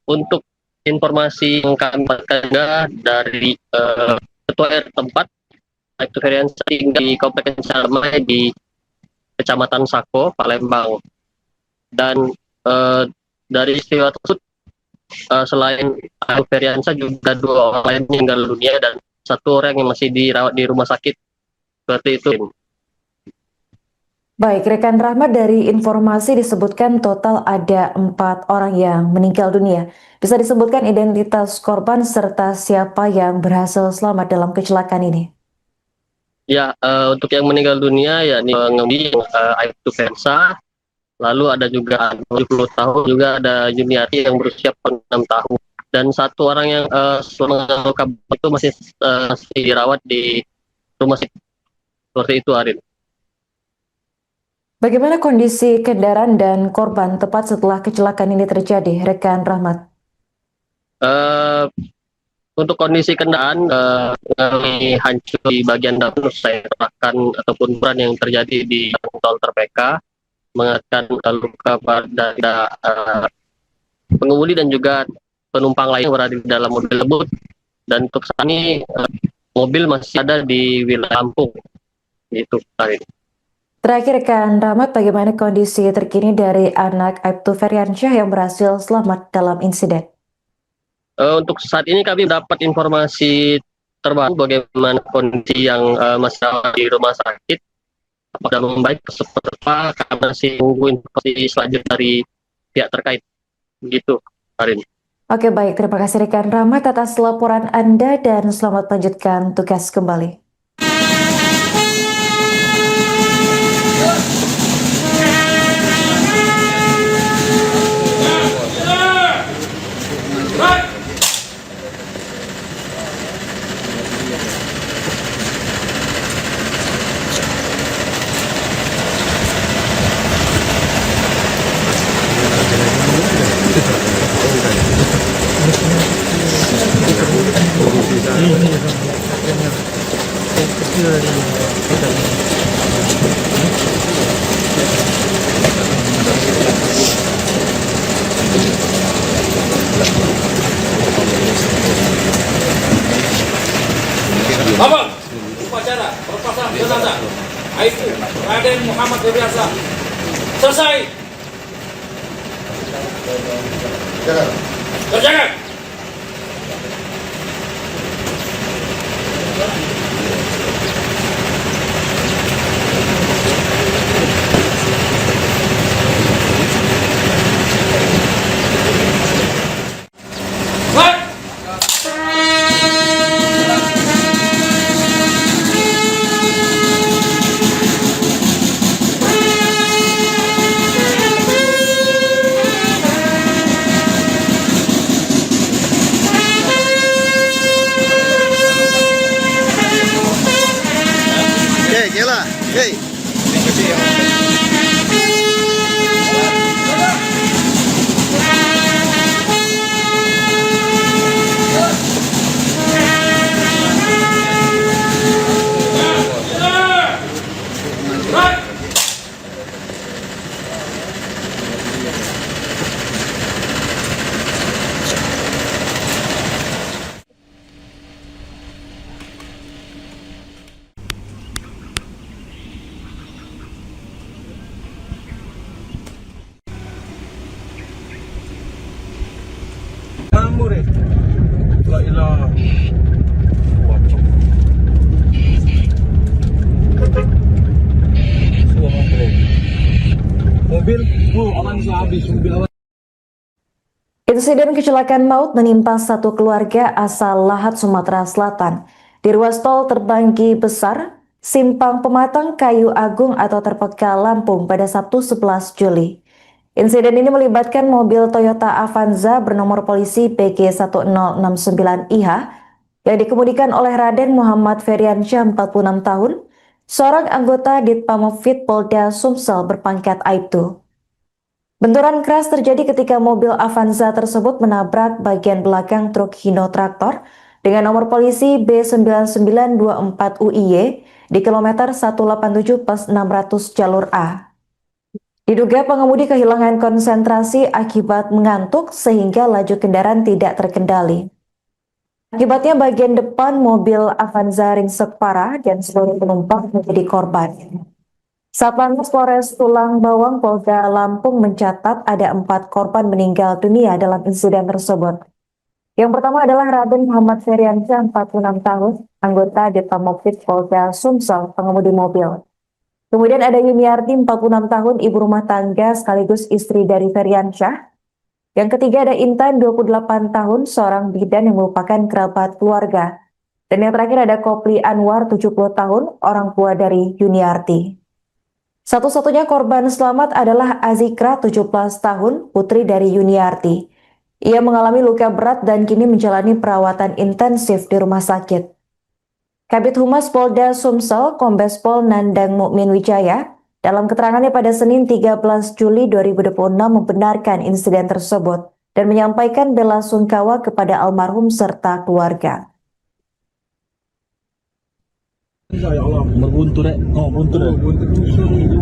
Untuk informasi yang kami dapatkan dari ketua RT tempat, Aibtu Feriansyah tinggal di Komplek Kencana di Kecamatan Sako, Palembang. Dan dari istiwa tersebut, selain Aibtu Feriansyah juga 2 orang lain meninggal dunia dan 1 orang yang masih dirawat di rumah sakit. Seperti itu. Baik, rekan Rahmat, dari informasi disebutkan total ada 4 orang yang meninggal dunia. Bisa disebutkan identitas korban serta siapa yang berhasil selamat dalam kecelakaan ini? Ya, untuk yang meninggal dunia yakni pengemudi Aibtu Feriansyah, lalu ada juga 70 tahun, juga ada Juniati yang berusia 6 tahun, dan 1 orang yang selama itu masih dirawat di rumah sakit. Seperti itu, Arin. Bagaimana kondisi kendaraan dan korban tepat setelah kecelakaan ini terjadi, rekan Rahmat? Untuk kondisi kendaraan hancur di bagian depan, saya terahkan ataupun ukuran yang terjadi di tol Terpeka, mengakibatkan luka pada pengemudi dan juga penumpang lain yang berada di dalam mobil tersebut. Dan untuk saat ini mobil masih ada di wilayah Lampung. Itu, Arin. Terakhir rekan Rahmat, bagaimana kondisi terkini dari anak Aibtu Feriansyah yang berhasil selamat dalam insiden? Untuk saat ini kami dapat informasi terbaru bagaimana kondisi yang masih di rumah sakit. Apakah membaik seperti apa, kami masih menunggu informasi selanjutnya dari pihak terkait. Begitu, Arin. Oke, baik. Terima kasih rekan Rahmat atas laporan Anda dan selamat melanjutkan tugas kembali. Abang, upacara perpasangan jenazah Aibtu Raden Muhammad Febriansyah selesai. Kerjakan. Oke, Jela. Oke. Ngamur ya. La ilaha. Wacok. Semua mobil. Mobil, aman sih habis. Mobil aman. Insiden kecelakaan maut menimpa satu keluarga asal Lahat, Sumatera Selatan. Di ruas tol Terbanggi Besar, Simpang Pematang, Kayu Agung atau Terpeka, Lampung pada Sabtu 11 Juli. Insiden ini melibatkan mobil Toyota Avanza bernomor polisi PG1069IH yang dikemudikan oleh Raden Muhammad Febriansyah 46 tahun, seorang anggota Ditpamopvid Polda Sumsel berpangkat Aibtu. Benturan keras terjadi ketika mobil Avanza tersebut menabrak bagian belakang truk Hino Traktor dengan nomor polisi B9924UIY di kilometer 187 + 600 jalur A. Diduga pengemudi kehilangan konsentrasi akibat mengantuk sehingga laju kendaraan tidak terkendali. Akibatnya bagian depan mobil Avanza ringsek parah dan seluruh penumpang menjadi korban. Satlantas Polres Tulang Bawang Polda Lampung mencatat ada 4 korban meninggal dunia dalam insiden tersebut. Yang pertama adalah Raden Muhammad Febriansyah 46 tahun, anggota Ditpamopvid Polda Sumsel, pengemudi mobil. Kemudian ada Yuniarti 46 tahun, ibu rumah tangga sekaligus istri dari Febriansyah. Yang ketiga ada Intan 28 tahun, seorang bidan yang merupakan kerabat keluarga. Dan yang terakhir ada Kopli Anwar 70 tahun, orang tua dari Yuniarti. Satu-satunya korban selamat adalah Azikra 17 tahun, putri dari Yuniarti. Ia mengalami luka berat dan kini menjalani perawatan intensif di rumah sakit. Kabid Humas Polda Sumsel, Kombes Pol Nandang Mukmin Wijaya, dalam keterangannya pada Senin 13 Juli 2026 membenarkan insiden tersebut dan menyampaikan bela sungkawa kepada almarhum serta keluarga. Ya Allah, berbuntu dek. Oh, buntu dek. Buntu dusun itu.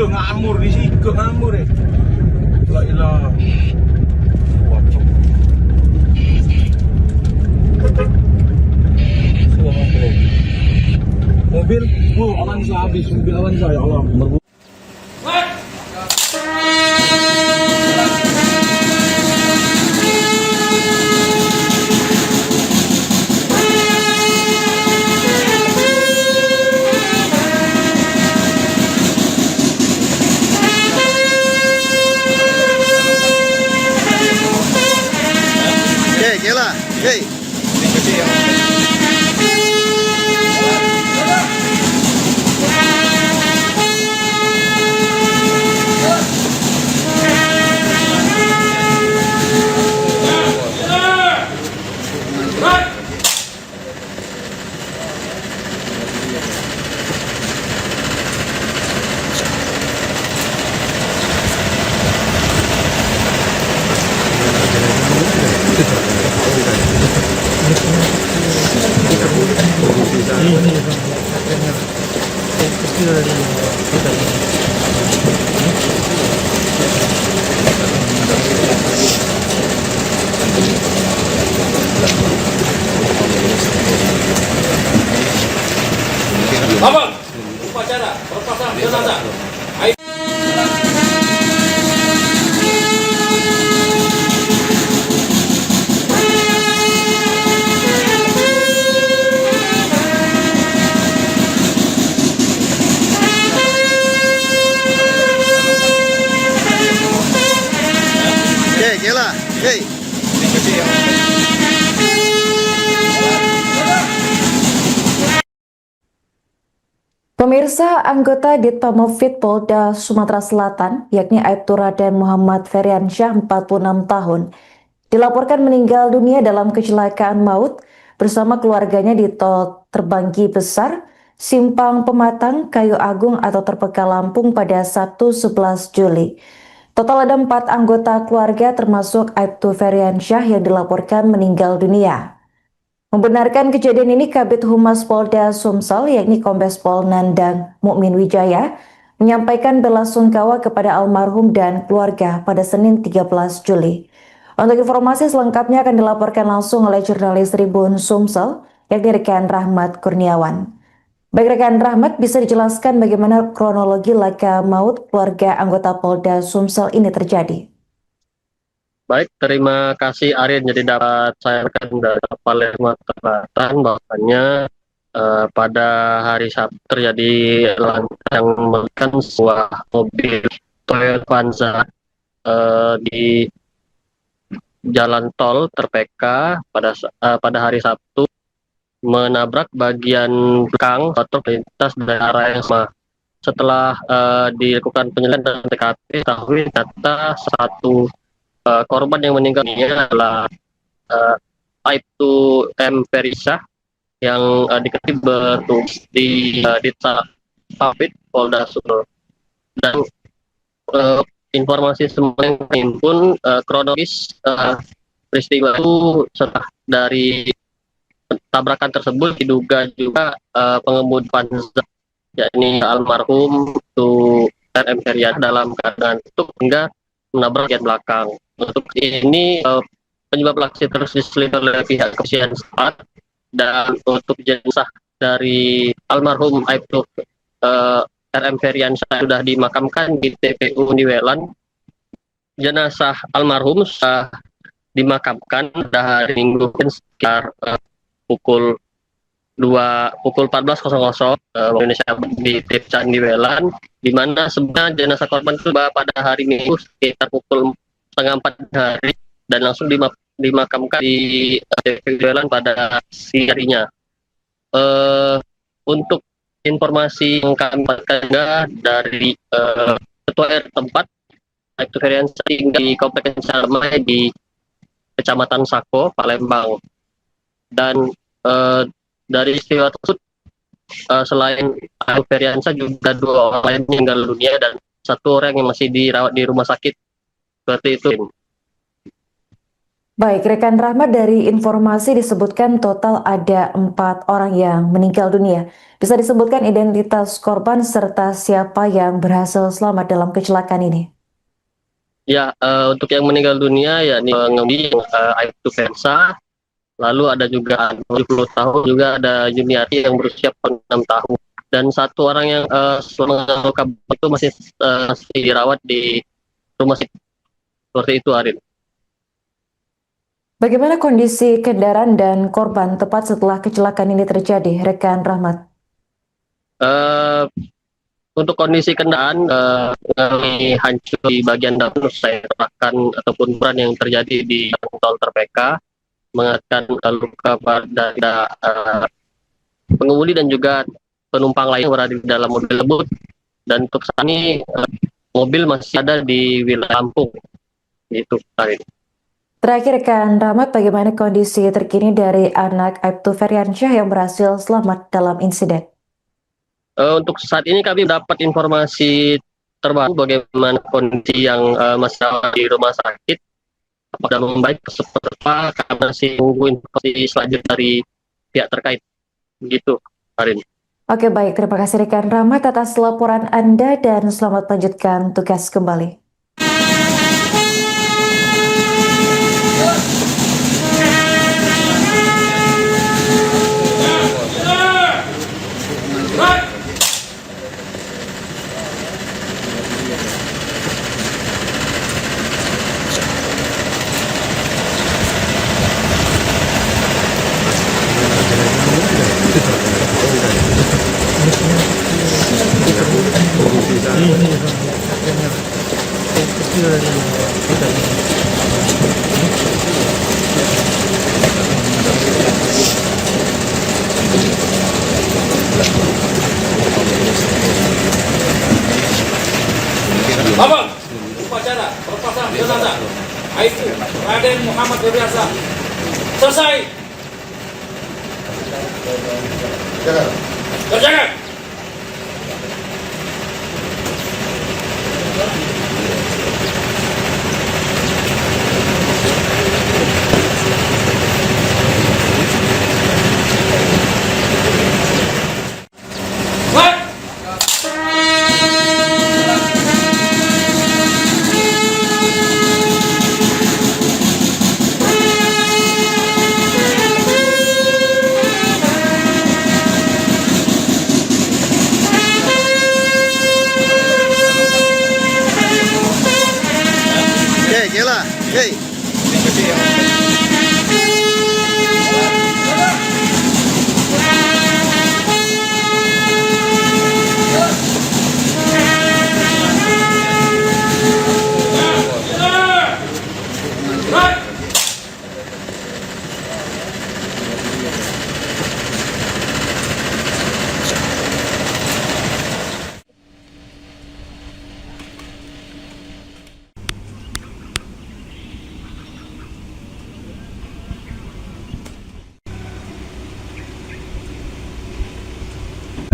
Ngamur di situ, ngamur ya. La ilaha. Wacok. Semua mobil. Mobil, aman sih habis. Mobil Avanza ya Allah. Oke, Jela. Oke. Abang, upacara perpasangan jenazah. Oke, Kela. Oke. Pemirsa, anggota Ditpamofit Polda Sumatera Selatan, yakni Aibtu Raden Muhammad Feriansyah, 46 tahun, dilaporkan meninggal dunia dalam kecelakaan maut bersama keluarganya di tol Terbanggi Besar, Simpang Pematang, Kayu Agung atau Terpeka Lampung pada Sabtu 11 Juli. Total ada 4 anggota keluarga termasuk Aibtu Feriansyah yang dilaporkan meninggal dunia. Membenarkan kejadian ini, Kabid Humas Polda Sumsel, yakni Kombes Pol Nandang Mukmin Wijaya, menyampaikan belasungkawa kepada almarhum dan keluarga pada Senin 13 Juli. Untuk informasi selengkapnya akan dilaporkan langsung oleh jurnalis Tribun Sumsel, yakni rekan Rahmat Kurniawan. Baik rekan Rahmat, bisa dijelaskan bagaimana kronologi laka maut keluarga anggota Polda Sumsel ini terjadi? Baik, terima kasih Arin. Jadi dapat saya rekan dari Palermo Selatan bahwasanya pada hari Sabtu terjadi lantaran yang melibatkan sebuah mobil Toyota Avanza di jalan tol Terpeka pada hari Sabtu menabrak bagian belakang truk lintas dari arah yang sama. Setelah dilakukan penyelidikan dan TKP, diketahui ternyata satu korban yang meninggal dunia adalah Aibtu M. Ferisah yang diketahui bertugas di Ditpamofit Polda Sumsel. Dan informasi semua yang terhimpun kronologis peristiwa itu setelah dari tabrakan tersebut diduga juga pengemudi Panza, yakni almarhum itu RM Feryad dalam keadaan tutup hingga menabrak bagian belakang. Untuk ini penyebab aksi terus diselidiki oleh pihak kepolisian setempat, dan untuk jenazah dari almarhum Aibtu RM Feriansyah sudah dimakamkan di TPU Niwelan. Jenazah almarhum sudah dimakamkan pada hari Minggu sekitar pukul 14.00 Indonesia di Desa Niwelan, di mana sebenarnya jenazah korban itu pada hari Minggu sekitar pukul 3:30 hari dan langsung dimakamkan di Niwelan pada siang harinya. Untuk informasi yang kami dapatkan dari ketua RT tempat, Aibtu Feriansyah tinggal di Kompleks Sarmai di Kecamatan Sako, Palembang. Dan dari peristiwa tersebut, selain Aibtu Feriansyah juga 2 orang lain meninggal dunia dan 1 orang yang masih dirawat di rumah sakit. Seperti itu. Baik, rekan Rahmat, dari informasi disebutkan total ada 4 orang yang meninggal dunia. Bisa disebutkan identitas korban serta siapa yang berhasil selamat dalam kecelakaan ini? Ya, untuk yang meninggal dunia yakni pengemudi Aibtu Feriansyah, lalu ada juga 70 tahun, juga ada Juniati yang berusia 6 tahun, dan 1 orang yang selama luka itu masih dirawat di rumah sakit. Seperti itu, Arin. Bagaimana kondisi kendaraan dan korban tepat setelah kecelakaan ini terjadi, rekan Rahmat? Untuk kondisi kendaraan mengalami hancur di bagian depan, saya katakan ataupun ban yang terjadi di tol Terpeka, mengakibatkan luka pada pengemudi dan juga penumpang lain yang berada di dalam mobil tersebut. Dan untuk saat ini mobil masih ada di wilayah Lampung. Itu, Arin. Terakhir, rekan Rahmat, bagaimana kondisi terkini dari anak Aibtu Feriansyah yang berhasil selamat dalam insiden? Untuk saat ini kami dapat informasi terbaru bagaimana kondisi yang masih di rumah sakit. Apakah membaik seperti apa, kami masih menunggu informasi selanjutnya dari pihak terkait. Begitu. Arin. Oke, baik. Terima kasih rekan Rahmat atas laporan Anda dan selamat melanjutkan tugas kembali. Abang, upacara perpasangan jenazah Aibtu Raden Muhammad Febriansyah selesai. Kerjakan. Gila.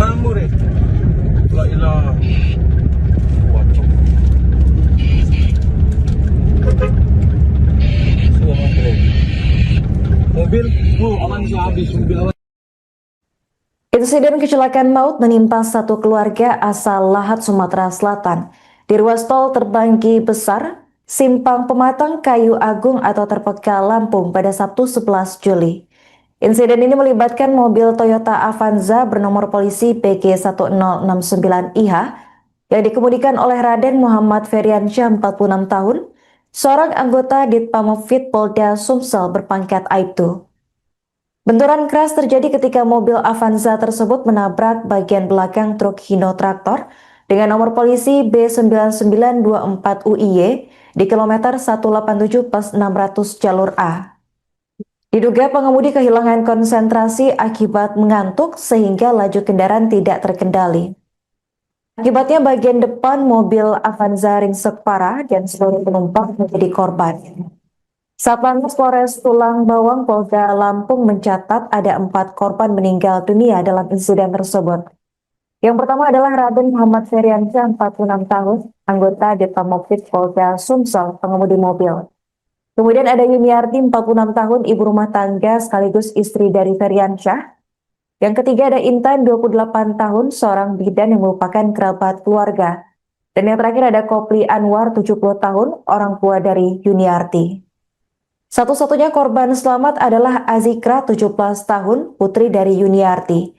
Ngamur eh. La ilaha. Waduh. Mobil, aman sih habis mobil awan. Insiden kecelakaan maut menimpa satu keluarga asal Lahat, Sumatera Selatan. Di ruas tol Terbanggi Besar, Simpang Pematang, Kayu Agung atau Terpekal, Lampung pada Sabtu 11 Juli. Insiden ini melibatkan mobil Toyota Avanza bernomor polisi PG1069IH yang dikemudikan oleh Raden Muhammad Febriansyah 46 tahun, seorang anggota Ditpamopfit Polda Sumsel berpangkat Aibtu. Benturan keras terjadi ketika mobil Avanza tersebut menabrak bagian belakang truk Hino Traktor dengan nomor polisi B9924UIY di kilometer 187 + 600 jalur A. Diduga pengemudi kehilangan konsentrasi akibat mengantuk sehingga laju kendaraan tidak terkendali. Akibatnya bagian depan mobil Avanza ringsek parah dan seluruh penumpang menjadi korban. Satlantas Polres Tulang Bawang Polda Lampung mencatat ada 4 korban meninggal dunia dalam insiden tersebut. Yang pertama adalah Raden Muhammad Febriansyah 46 tahun, anggota Ditpamopfit Polda Sumsel, pengemudi mobil. Kemudian ada Yuniarti 46 tahun, ibu rumah tangga sekaligus istri dari Febriansyah. Yang ketiga ada Intan 28 tahun, seorang bidan yang merupakan kerabat keluarga. Dan yang terakhir ada Kopli Anwar 70 tahun, orang tua dari Yuniarti. Satu-satunya korban selamat adalah Azikra 17 tahun, putri dari Yuniarti.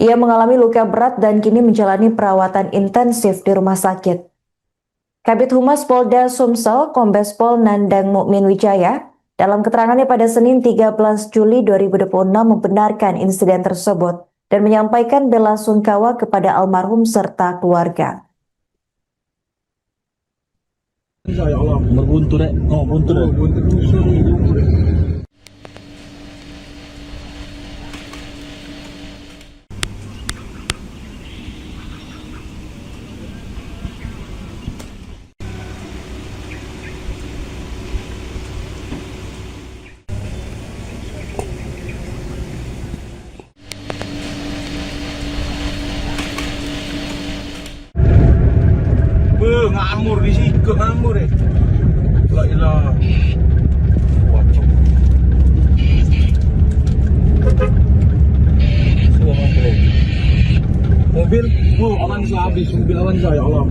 Ia mengalami luka berat dan kini menjalani perawatan intensif di rumah sakit. Kabid Humas Polda Sumsel, Kombes Pol Nandang Mukmin Wijaya, dalam keterangannya pada Senin 13 Juli 2026 membenarkan insiden tersebut dan menyampaikan bela sungkawa kepada almarhum serta keluarga. Ya Allah, berbuntu deh. Oh, buntu deh. Ngamur di situ, ngamur eh. La ilaha. Waduh. Sudah mobil. Oh, Avanza habis, mobil Avanza ya Allah.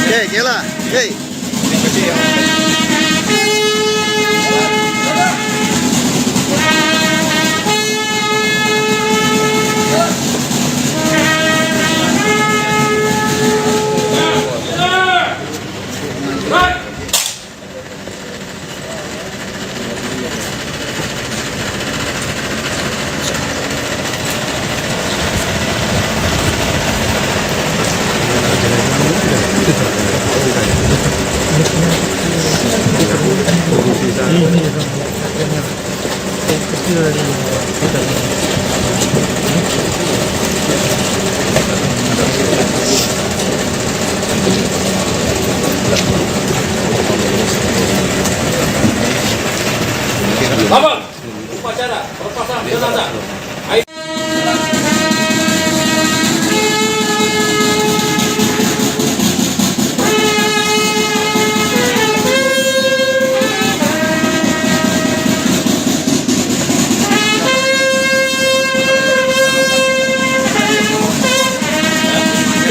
Oke, Gela. Oke. Abang, upacara pelepasan jenazah.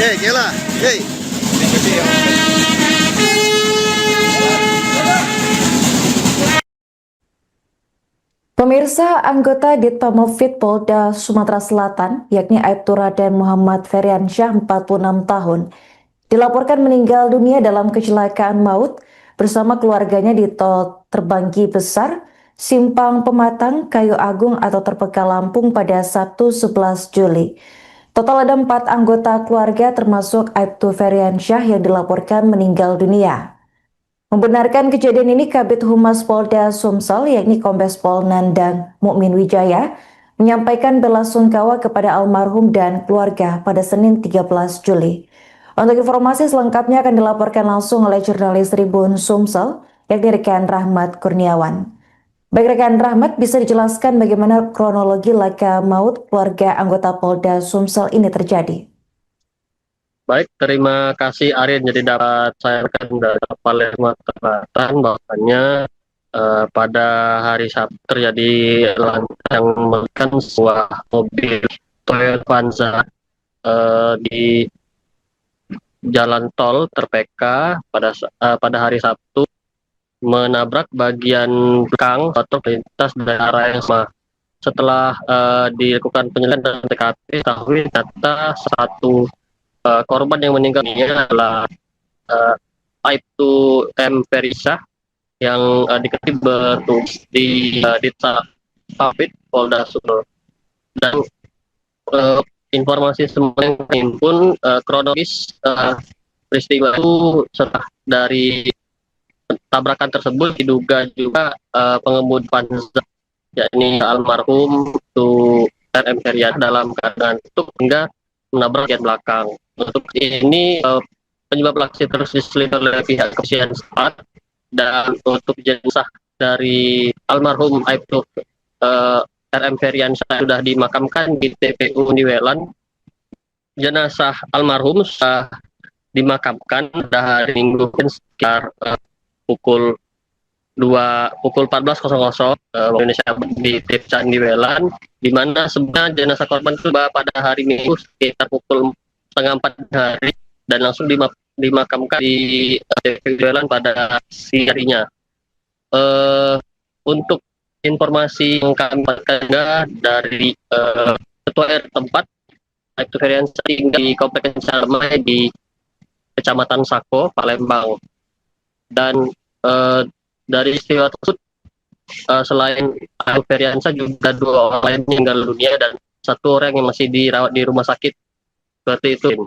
Oke, Gela. Oke. Pemirsa, anggota Ditpamopvid Polda Sumatera Selatan, yakni Aibtu Raden Muhammad Feriansyah, 46 tahun, dilaporkan meninggal dunia dalam kecelakaan maut bersama keluarganya di tol Terbanggi Besar, Simpang Pematang, Kayu Agung atau Terpeka Lampung pada Sabtu 11 Juli. Total ada 4 anggota keluarga termasuk Aibtu Feriansyah yang dilaporkan meninggal dunia. Membenarkan kejadian ini, Kabid Humas Polda Sumsel, yakni Kombes Pol Nandang Mukmin Wijaya, menyampaikan belasungkawa kepada almarhum dan keluarga pada Senin 13 Juli. Untuk informasi selengkapnya akan dilaporkan langsung oleh jurnalis Tribun Sumsel, yakni rekan Rahmat Kurniawan. Baik rekan Rahmat, bisa dijelaskan bagaimana kronologi laka maut keluarga anggota Polda Sumsel ini terjadi? Baik, terima kasih Arin. Jadi dapat saya rekan dari Palembang Selatan bahwasanya pada hari Sabtu terjadi yang melibatkan sebuah mobil Toyota Avanza di jalan tol Terpeka pada hari Sabtu menabrak bagian belakang truk lintas dari arah yang sama. Setelah dilakukan penyelidikan dan TKP, diketahui ternyata satu korban yang meninggal dunia adalah Aibtu M. Feriansyah yang diketahui bertugas di Ditpamopvid Polda Sumsel. Dan informasi semua yang terhimpun kronologis peristiwa itu setelah dari tabrakan tersebut diduga juga pengemudi Avanza, yakni almarhum itu RM Feriansyah dalam keadaan tutup hingga menabrak bagian belakang. Untuk ini penyebab aksi terus diselidiki oleh pihak kepolisian setempat, dan untuk jenazah dari almarhum Aibtu RM Feriansyah sudah dimakamkan di TPU Niwelan. Jenazah almarhum sudah dimakamkan pada hari Minggu sekitar pukul 14.00 waktu Indonesia di TPU Niwelan, di mana sebenarnya jenazah korban itu pada hari Minggu sekitar pukul 3:30 hari dan langsung dimakamkan di TPU Niwelan pada siang harinya. Untuk informasi yang kami dapatkan dari Ketua RT tempat, Aibtu Feriansyah tinggal di Komplek Damai di Kecamatan Sako, Palembang. Dan dari istiwa tersebut, selain Aibtu Feriansyah juga 2 orang lain meninggal dunia dan 1 orang yang masih dirawat di rumah sakit. Seperti itu.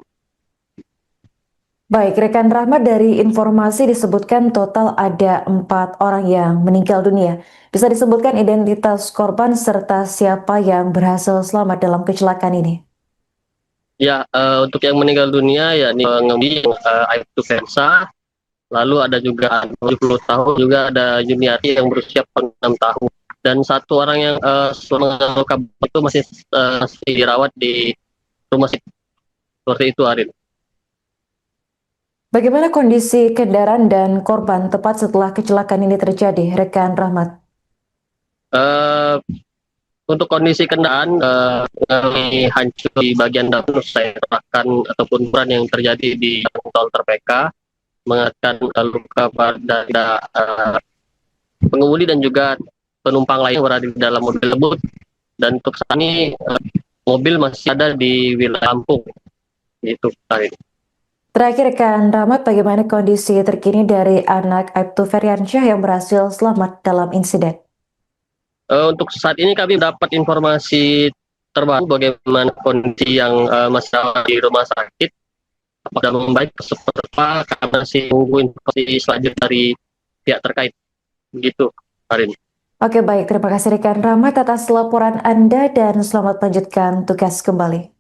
Baik, rekan Rahmat, dari informasi disebutkan total ada 4 orang yang meninggal dunia. Bisa disebutkan identitas korban serta siapa yang berhasil selamat dalam kecelakaan ini? Ya, untuk yang meninggal dunia yakni pengemudi Aibtu Feriansyah, lalu ada juga 70 tahun, juga ada Juniati yang berusia 6 tahun. dan satu orang yang selama luka itu masih dirawat di rumah sakit. Seperti itu, Arin. Bagaimana kondisi kendaraan dan korban tepat setelah kecelakaan ini terjadi, rekan Rahmat? Eh, untuk kondisi kendaraan mengalami hancur di bagian dalam usai tabrakan ataupun benturan yang terjadi di jalan tol Terpeka, mengakibatkan luka pada pengemudi dan juga penumpang lain yang berada di dalam mobil tersebut. Dan untuk saat ini mobil masih ada di wilayah Lampung. Itu, Arin. Terakhir, rekan Rahmat, bagaimana kondisi terkini dari anak Aibtu Feryansyah yang berhasil selamat dalam insiden? Untuk saat ini kami dapat informasi terbaru bagaimana kondisi yang masih ada di rumah sakit. Apakah membaik seperti apa, kami masih menunggu informasi selanjutnya dari pihak terkait. Begitu, Arin. Oke, baik. Terima kasih rekan Rahmat atas laporan Anda dan selamat melanjutkan tugas kembali.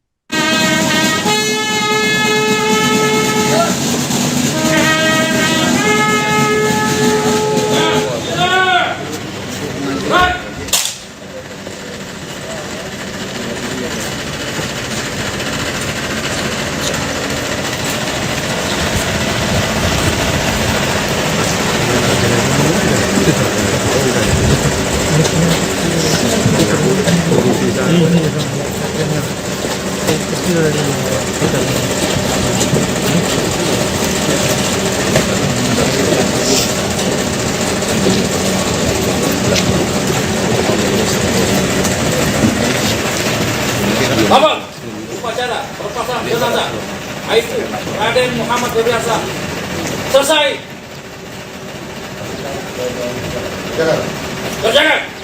Abang, upacara pelepasan jenazah Aibtu Raden Muhammad Feryansyah selesai. Kerjakan.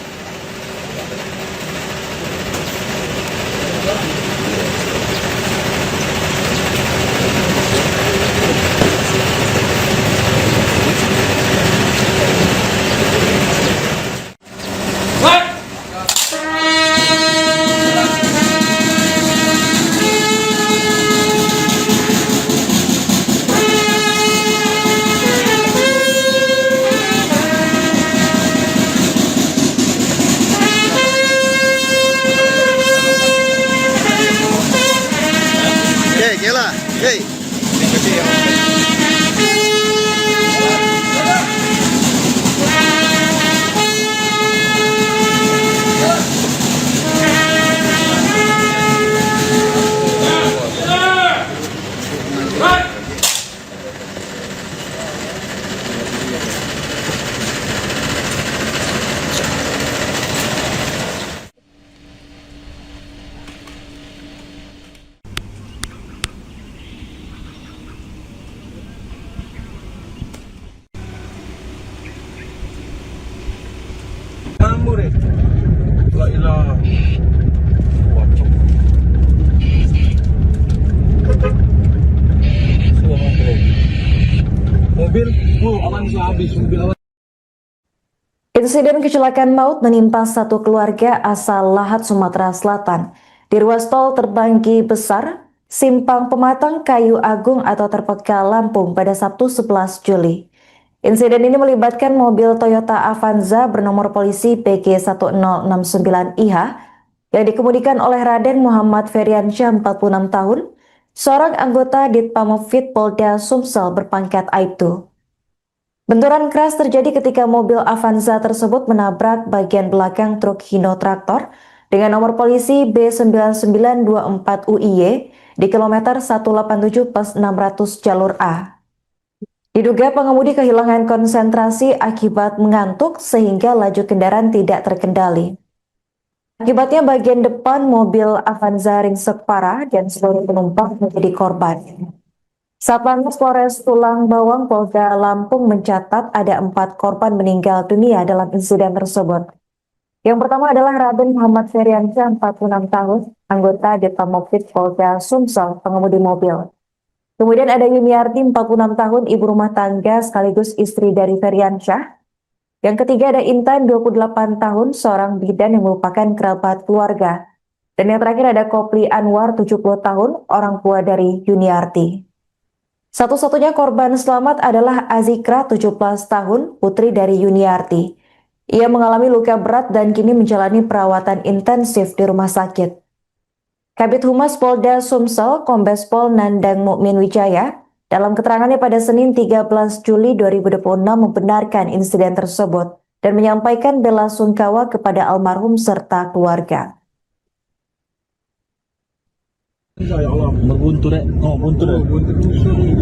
Kela. Hey. Kamu deh. La ilaha. Wacok. Mobil, awan habis, mobil awan. Insiden kecelakaan maut menimpa satu keluarga asal Lahat, Sumatera Selatan di ruas tol Terbanggi Besar, Simpang Pematang, Kayu Agung atau Terpeka, Lampung pada Sabtu 11 Juli. Insiden ini melibatkan mobil Toyota Avanza bernomor polisi PG1069IH yang dikemudikan oleh Raden Muhammad Feryansyah 46 tahun, seorang anggota Ditpamopvid Polda Sumsel berpangkat Aibtu. Benturan keras terjadi ketika mobil Avanza tersebut menabrak bagian belakang truk Hino Traktor dengan nomor polisi B9924UIY di kilometer 187 + 600 jalur A. Diduga pengemudi kehilangan konsentrasi akibat mengantuk sehingga laju kendaraan tidak terkendali. Akibatnya bagian depan mobil Avanza ringsek parah dan seluruh penumpang menjadi korban. Satlantas Polres Tulang Bawang Polda Lampung mencatat ada 4 korban meninggal dunia dalam insiden tersebut. Yang pertama adalah Raden Muhammad Feryansyah 46 tahun, anggota Ditpamopvid Polda Sumsel, pengemudi mobil. Kemudian ada Yuniarti 46 tahun, ibu rumah tangga sekaligus istri dari Feryansyah. Yang ketiga ada Intan 28 tahun, seorang bidan yang merupakan kerabat keluarga. Dan yang terakhir ada Kopli Anwar 70 tahun, orang tua dari Yuniarti. Satu-satunya korban selamat adalah Azikra 17 tahun, putri dari Yuniarti. Ia mengalami luka berat dan kini menjalani perawatan intensif di rumah sakit. Kabid Humas Polda Sumsel, Kombes Pol Nandang Mukmin Wijaya, dalam keterangannya pada Senin 13 Juli 2026 membenarkan insiden tersebut dan menyampaikan bela sungkawa kepada almarhum serta keluarga. Ya Allah. Berbuntu rek. Oh, buntu rek. Buntu musuh ni.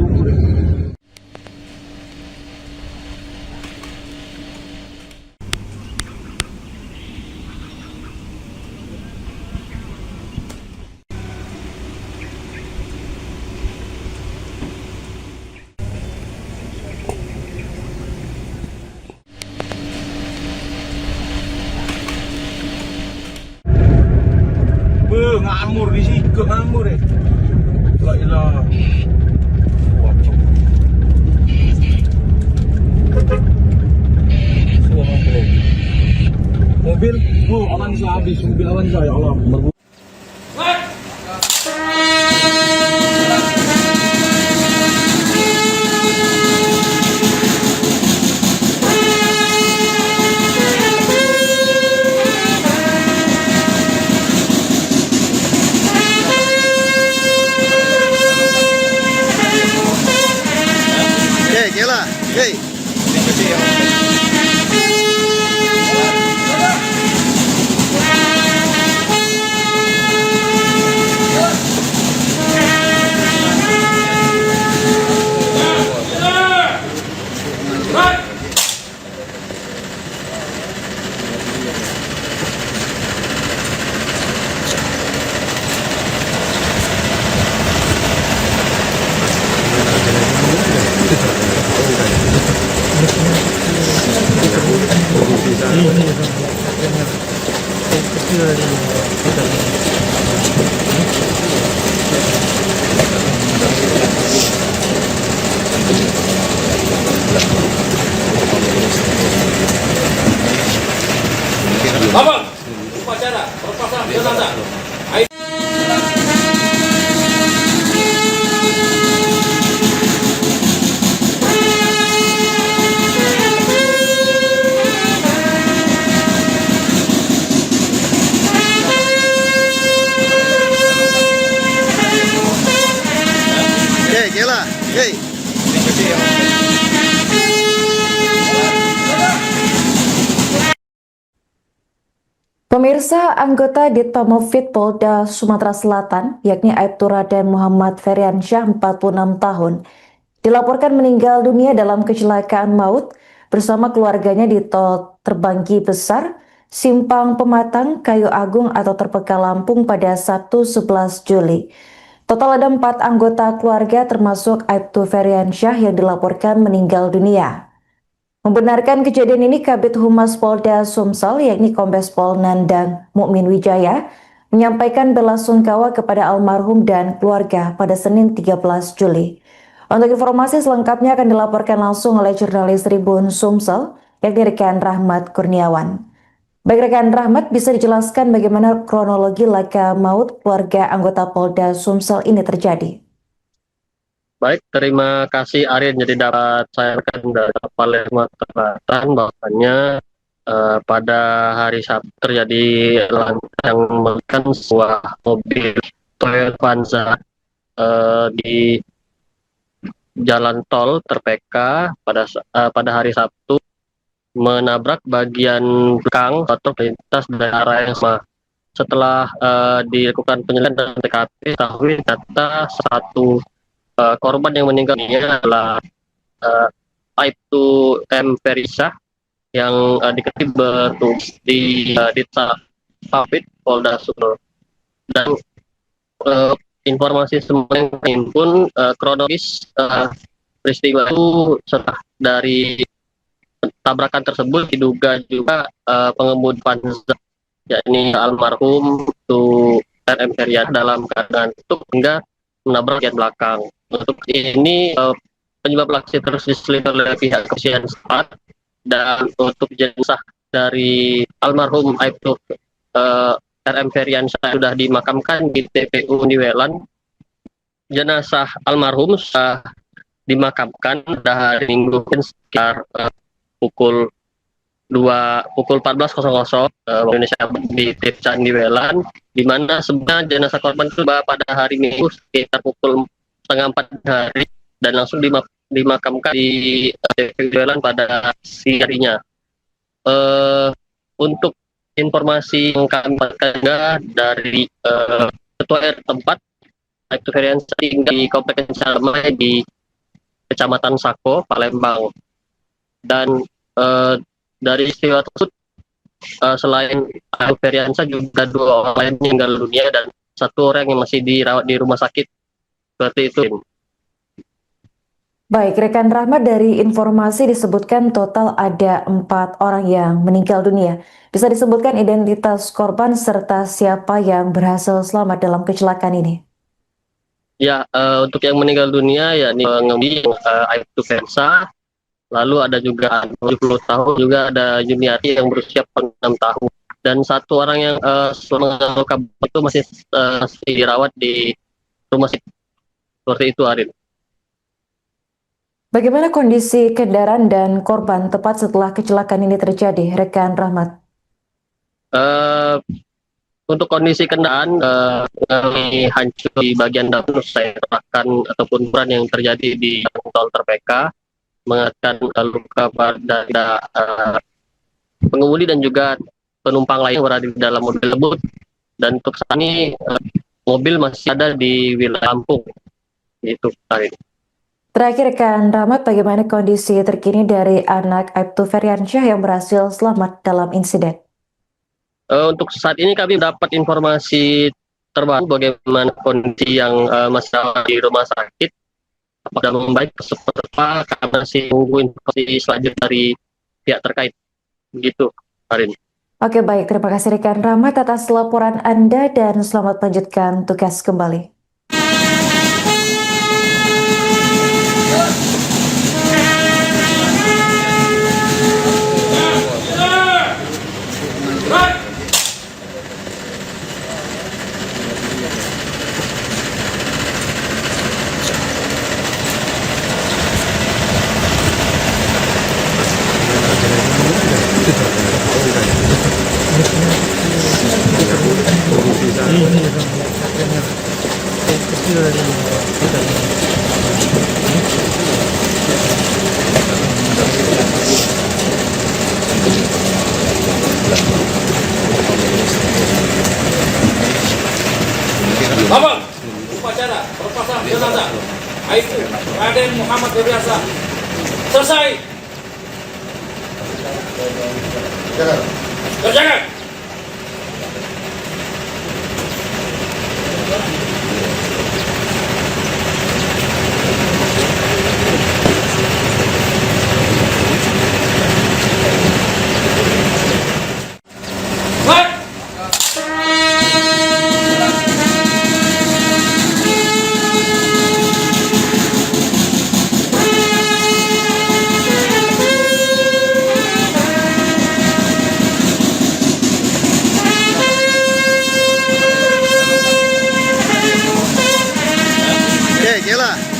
Ngamur di situ, ngamur eh. La ilah. Mobil, oh Avanza habis, mobil Avanza ya Allah. Hey, Kela. Hey. Abang, upacara perpasangan jenazah. Hey, Kela. Hey. Pemirsa, anggota Ditpamopfit Polda Sumatera Selatan, yakni Aibtu Raden Muhammad Feriansyah, 46 tahun, dilaporkan meninggal dunia dalam kecelakaan maut bersama keluarganya di tol Terbanggi Besar, Simpang Pematang, Kayu Agung atau Terpeka Lampung pada Sabtu 11 Juli. Total ada 4 anggota keluarga termasuk Aibtu Feriansyah yang dilaporkan meninggal dunia. Membenarkan kejadian ini, Kabid Humas Polda Sumsel, yakni Kombes Pol Nandang Mukmin Wijaya, menyampaikan bela sungkawa kepada almarhum dan keluarga pada Senin 13 Juli. Untuk informasi selengkapnya akan dilaporkan langsung oleh jurnalis Tribun Sumsel, yakni rekan Rahmat Kurniawan. Baik rekan Rahmat, bisa dijelaskan bagaimana kronologi laka maut keluarga anggota Polda Sumsel ini terjadi? Baik, terima kasih Aryan. Jadi dapat saya rekan dari Palembang Selatan bahwasannya pada hari Sabtu terjadi yang menggunakan sebuah mobil Toyota Avanza di jalan tol Terpeka pada hari Sabtu menabrak bagian belakang atau lintas dari arah yang sama. Setelah dilakukan penyelidikan dan TKP, diketahui ternyata satu korban yang meninggal dunia adalah Aibtu M. Ferisah yang diketahui bertugas di Ditpamopfit Polda Sumsel. Dan informasi semua yang terhimpun kronologis peristiwa itu setelah dari tabrakan tersebut diduga juga pengemudi Avanza, yakni almarhum itu RM Feryad dalam keadaan tutup hingga menabrak bagian belakang. Untuk ini penyebab aksi terus diselidiki oleh pihak kepolisian setempat, dan untuk jenazah dari almarhum Aibtu RM Feriansyah sudah dimakamkan di TPU Niwelan. Jenazah almarhum sudah dimakamkan pada hari Minggu sekitar pukul pukul 14.00 waktu Indonesia di Tirta Candi Welan, di mana sebenarnya jenazah korban itu tiba pada hari Minggu sekitar pukul setengah 4 hari dan langsung dimakamkan di TPP Welan pada siang harinya. Untuk informasi yang kami dapatkan dari Ketua RT tempat, Aibtu Feriansyah tinggal di Komplek Kencana di Kecamatan Sako, Palembang. Dan dari istiwa tersebut, selain Aibtu Feriansyah juga 2 orang lain meninggal dunia dan 1 orang yang masih dirawat di rumah sakit. Seperti itu. Baik, rekan Rahmat, dari informasi disebutkan total ada 4 orang yang meninggal dunia. Bisa disebutkan identitas korban serta siapa yang berhasil selamat dalam kecelakaan ini? Ya, untuk yang meninggal dunia ya pengemudi Aibtu Feriansyah, lalu ada juga 70 tahun, juga ada Juniati yang berusia 6 tahun. Dan 1 orang yang selama luka itu masih dirawat di rumah sakit. Seperti itu, Arin. Bagaimana kondisi kendaraan dan korban tepat setelah kecelakaan ini terjadi, rekan Rahmat? Untuk kondisi kendaraan mengalami hancur di bagian depan, saya terahkan ataupun peran yang terjadi di tol Terpeka, mengakibatkan luka pada pengemudi dan juga penumpang lain yang berada di dalam mobil tersebut. Dan untuk saat ini mobil masih ada di wilayah Lampung. Itu, Arin. Terakhir, rekan Rahmat, bagaimana kondisi terkini dari anak Aibtu Feriansyah yang berhasil selamat dalam insiden? Untuk saat ini kami dapat informasi terbaru bagaimana kondisi yang masih ada di rumah sakit. Apakah membaik seperti apa, kami masih menunggu informasi selanjutnya dari pihak terkait. Begitu, Arin. Oke, baik. Terima kasih rekan Rahmat atas laporan Anda dan selamat melanjutkan tugas kembali. Abang, upacara perpasangan jenazah Aibtu Raden Muhammad Feriansyah selesai. Kerjakan.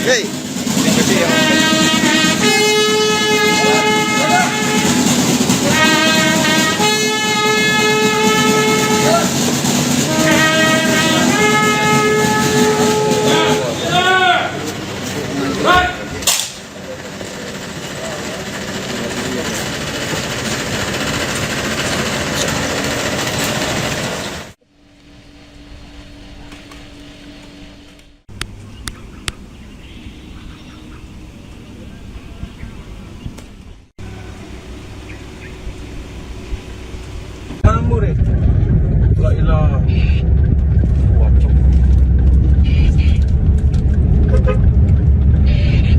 Hey. Kamu deh. La ilaha. Wacok.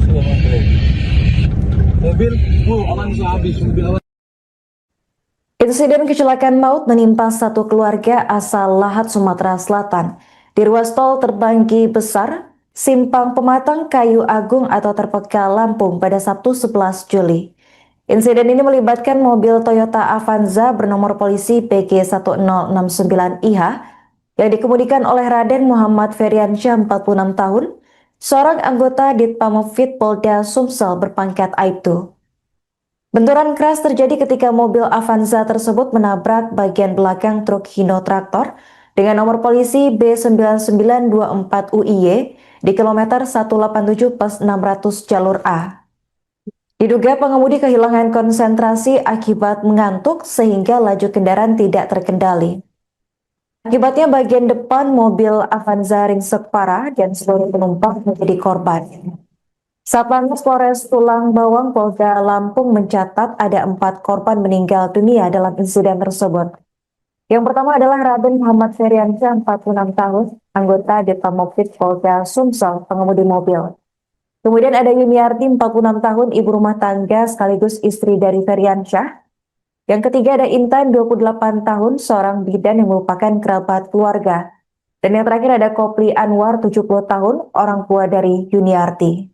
Semua mobil, aman sih habis mobil aman. Insiden kecelakaan maut menimpa satu keluarga asal Lahat, Sumatera Selatan. Di ruas tol Terbanggi Besar, Simpang Pematang, Kayu Agung atau Terpeka, Lampung pada Sabtu 11 Juli. Insiden ini melibatkan mobil Toyota Avanza bernomor polisi PG1069IH yang dikemudikan oleh Raden Muhammad Feriansyah 46 tahun, seorang anggota Ditpamopfit Polda Sumsel berpangkat Aibtu. Benturan keras terjadi ketika mobil Avanza tersebut menabrak bagian belakang truk Hino Traktor dengan nomor polisi B9924UIY di kilometer 187 plus 600 jalur A. Diduga pengemudi kehilangan konsentrasi akibat mengantuk sehingga laju kendaraan tidak terkendali. Akibatnya bagian depan mobil Avanza ringsek parah dan seluruh penumpang menjadi korban. Satlantas Polres Tulang Bawang Polda Lampung mencatat ada 4 korban meninggal dunia dalam insiden tersebut. Yang pertama adalah Raden Muhammad Feriansyah, 46 tahun, anggota Detpamopit Polda Sumsel, pengemudi mobil. Kemudian ada Yuniarti, 46 tahun, ibu rumah tangga sekaligus istri dari Feriansyah. Yang ketiga ada Intan, 28 tahun, seorang bidan yang merupakan kerabat keluarga. Dan yang terakhir ada Kopli Anwar, 70 tahun, orang tua dari Yuniarti.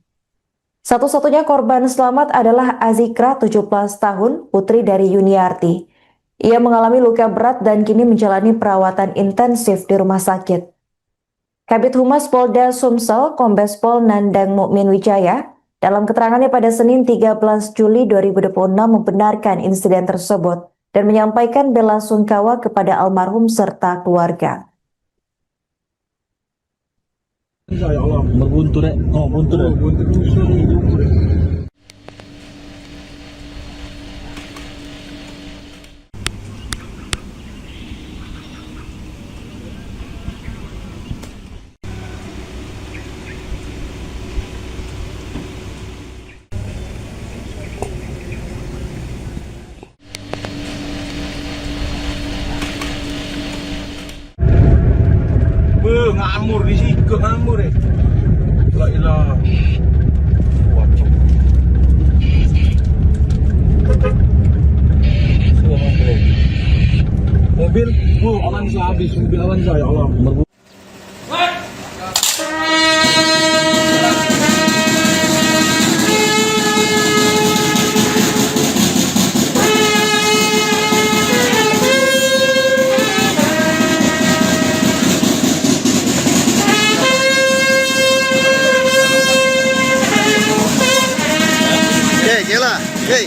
Satu-satunya korban selamat adalah Azikra, 17 tahun, putri dari Yuniarti. Ia mengalami luka berat dan kini menjalani perawatan intensif di rumah sakit. Kabid Humas Polda Sumsel, Kombes Pol Nandang Mukmin Wijaya, dalam keterangannya pada Senin 13 Juli 2026 membenarkan insiden tersebut dan menyampaikan bela sungkawa kepada almarhum serta keluarga. Ya Allah. Berbuntu dek. Oh, buntu dek. Buntu tusuk ni jumpa dek. Ngamur di sikut ngamur dek. La ilah. Waduh. Semua mobil. Mobil, Avanza habis. Mobil Avanza ya Allah. Jela. Hey.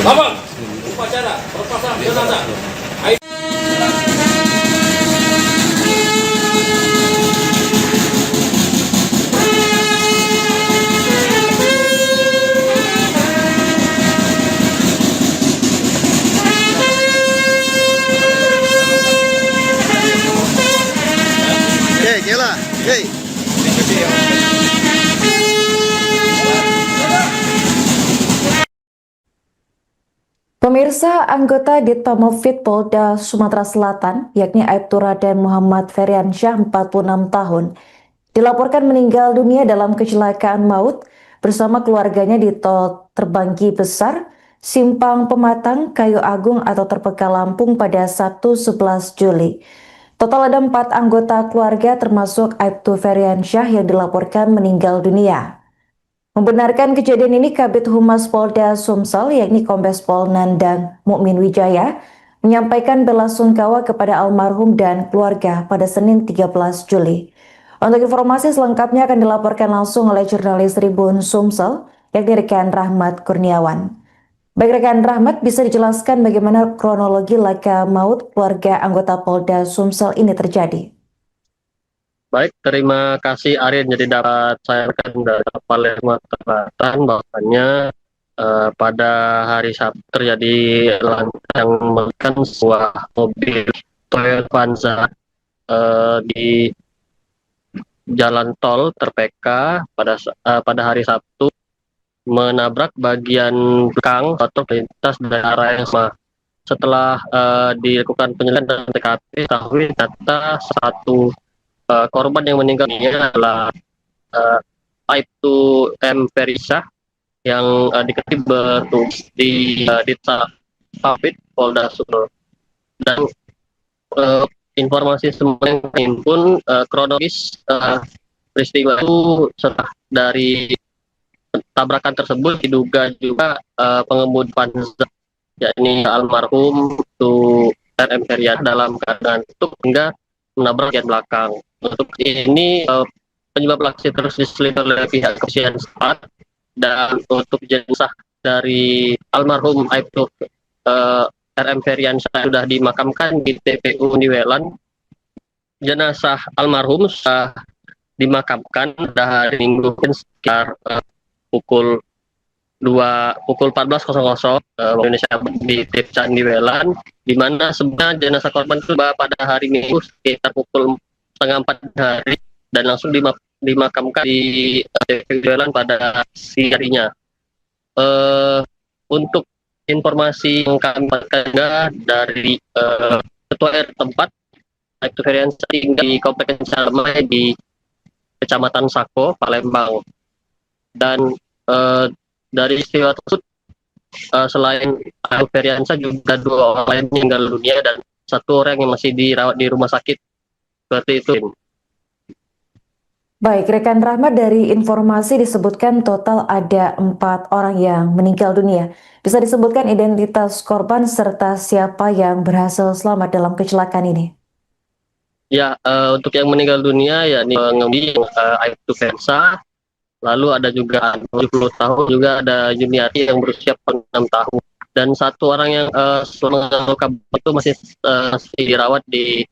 Abang, upacara perpasangan jenazah. Hey, Jela. Hey. Pemirsa, anggota Detpamopit Polda Sumatera Selatan, yakni Aibtu Raden Muhammad Feriansyah, 46 tahun, dilaporkan meninggal dunia dalam kecelakaan maut bersama keluarganya di tol Terbanggi Besar, Simpang Pematang, Kayu Agung atau Terpekal Lampung pada Sabtu 11 Juli. Total ada 4 anggota keluarga termasuk Aibtu Feriansyah yang dilaporkan meninggal dunia. Membenarkan kejadian ini, Kabid Humas Polda Sumsel, yakni Kombes Pol Nandang Mukmin Wijaya, menyampaikan bela sungkawa kepada almarhum dan keluarga pada Senin 13 Juli. Untuk informasi selengkapnya akan dilaporkan langsung oleh jurnalis Tribun Sumsel, yakni rekan Rahmat Kurniawan. Baik rekan Rahmat, bisa dijelaskan bagaimana kronologi laka maut keluarga anggota Polda Sumsel ini terjadi? Baik, terima kasih Aryan. Jadi dapat saya rekan dari Palermo Selatan bahwasannya pada hari Sabtu terjadi yang melibatkan sebuah mobil Toyota Avanza di jalan tol Terpeka pada hari Sabtu menabrak bagian belakang truk lintas dari arah yang sama. Setelah dilakukan penyelidikan dan TKP, diketahui ternyata satu korban yang meninggal dunia adalah Aibtu M. Ferisah yang diketahui bertugas di Ditsa Pavit Polda Sumber. Dan informasi semua yang terhimpun kronologis peristiwa itu setelah dari tabrakan tersebut diduga juga pengemudi Panza yakni almarhum itu RM Feryad dalam keadaan tutup hingga menabrak bagian belakang. Untuk ini penyebab aksi terus diselidiki oleh pihak kepolisian setempat, dan untuk jenazah dari almarhum Aibtu RM Feryansyah sudah dimakamkan di TPU Niwelan. Jenazah almarhum sudah dimakamkan pada hari Minggu sekitar pukul 14.00 waktu Indonesia di Desa Niwelan, di mana sebenarnya jenazah korban itu pada hari Minggu sekitar pukul 3:30 hari dan langsung dimakamkan di TPU Niwelan pada siang harinya. Untuk informasi yang kami dapatkan dari Ketua RT tempat, Aibtu Feryansyah tinggal di Komplek Kencana di Kecamatan Sako, Palembang. Dan dari istiwa tersebut, selain Aibtu Feryansyah juga 2 orang lain meninggal dunia dan 1 orang yang masih dirawat di rumah sakit. Seperti itu. Baik, rekan Rahmat, dari informasi disebutkan total ada 4 orang yang meninggal dunia. Bisa disebutkan identitas korban serta siapa yang berhasil selamat dalam kecelakaan ini? Ya, untuk yang meninggal dunia yakni pengemudi Aibtu Feryansyah, lalu ada juga 70 tahun, juga ada Yuniati yang berusia 6 tahun, dan 1 orang yang selama luka itu masih dirawat di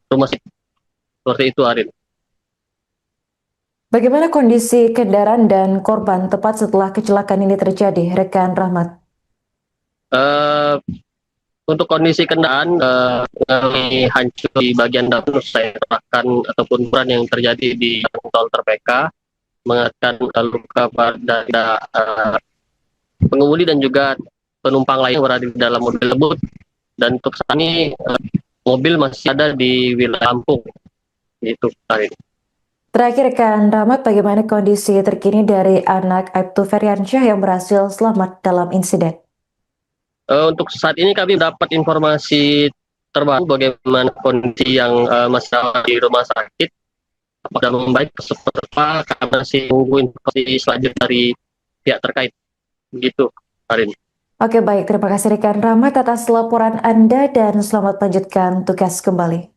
rumah sakit. Seperti itu, Arin. Bagaimana kondisi kendaraan dan korban tepat setelah kecelakaan ini terjadi, rekan Rahmat? Untuk kondisi kendaraan hancur di bagian depan, saya katakan ataupun ban yang terjadi di tol Terpeka, mengakibatkan luka pada pengemudi dan juga penumpang lain yang berada di dalam mobil tersebut. Dan untuk saat ini mobil masih ada di wilayah Lampung. Itu, Karin. Terakhir, rekan Rahmat, bagaimana kondisi terkini dari anak Aibtu Feryansyah yang berhasil selamat dalam insiden? Untuk saat ini kami dapat informasi terbaru bagaimana kondisi yang masih di rumah sakit. Apakah membaik seperti apa, karena masih menunggu informasi selanjutnya dari pihak terkait. Begitu, Karin. Oke, baik. Terima kasih rekan Rahmat atas laporan Anda dan selamat melanjutkan tugas kembali.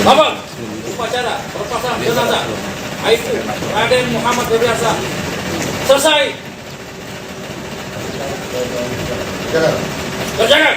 Abang, upacara perpasangan jenazah Aibtu Raden Muhammad Feryad selesai. Berjalan.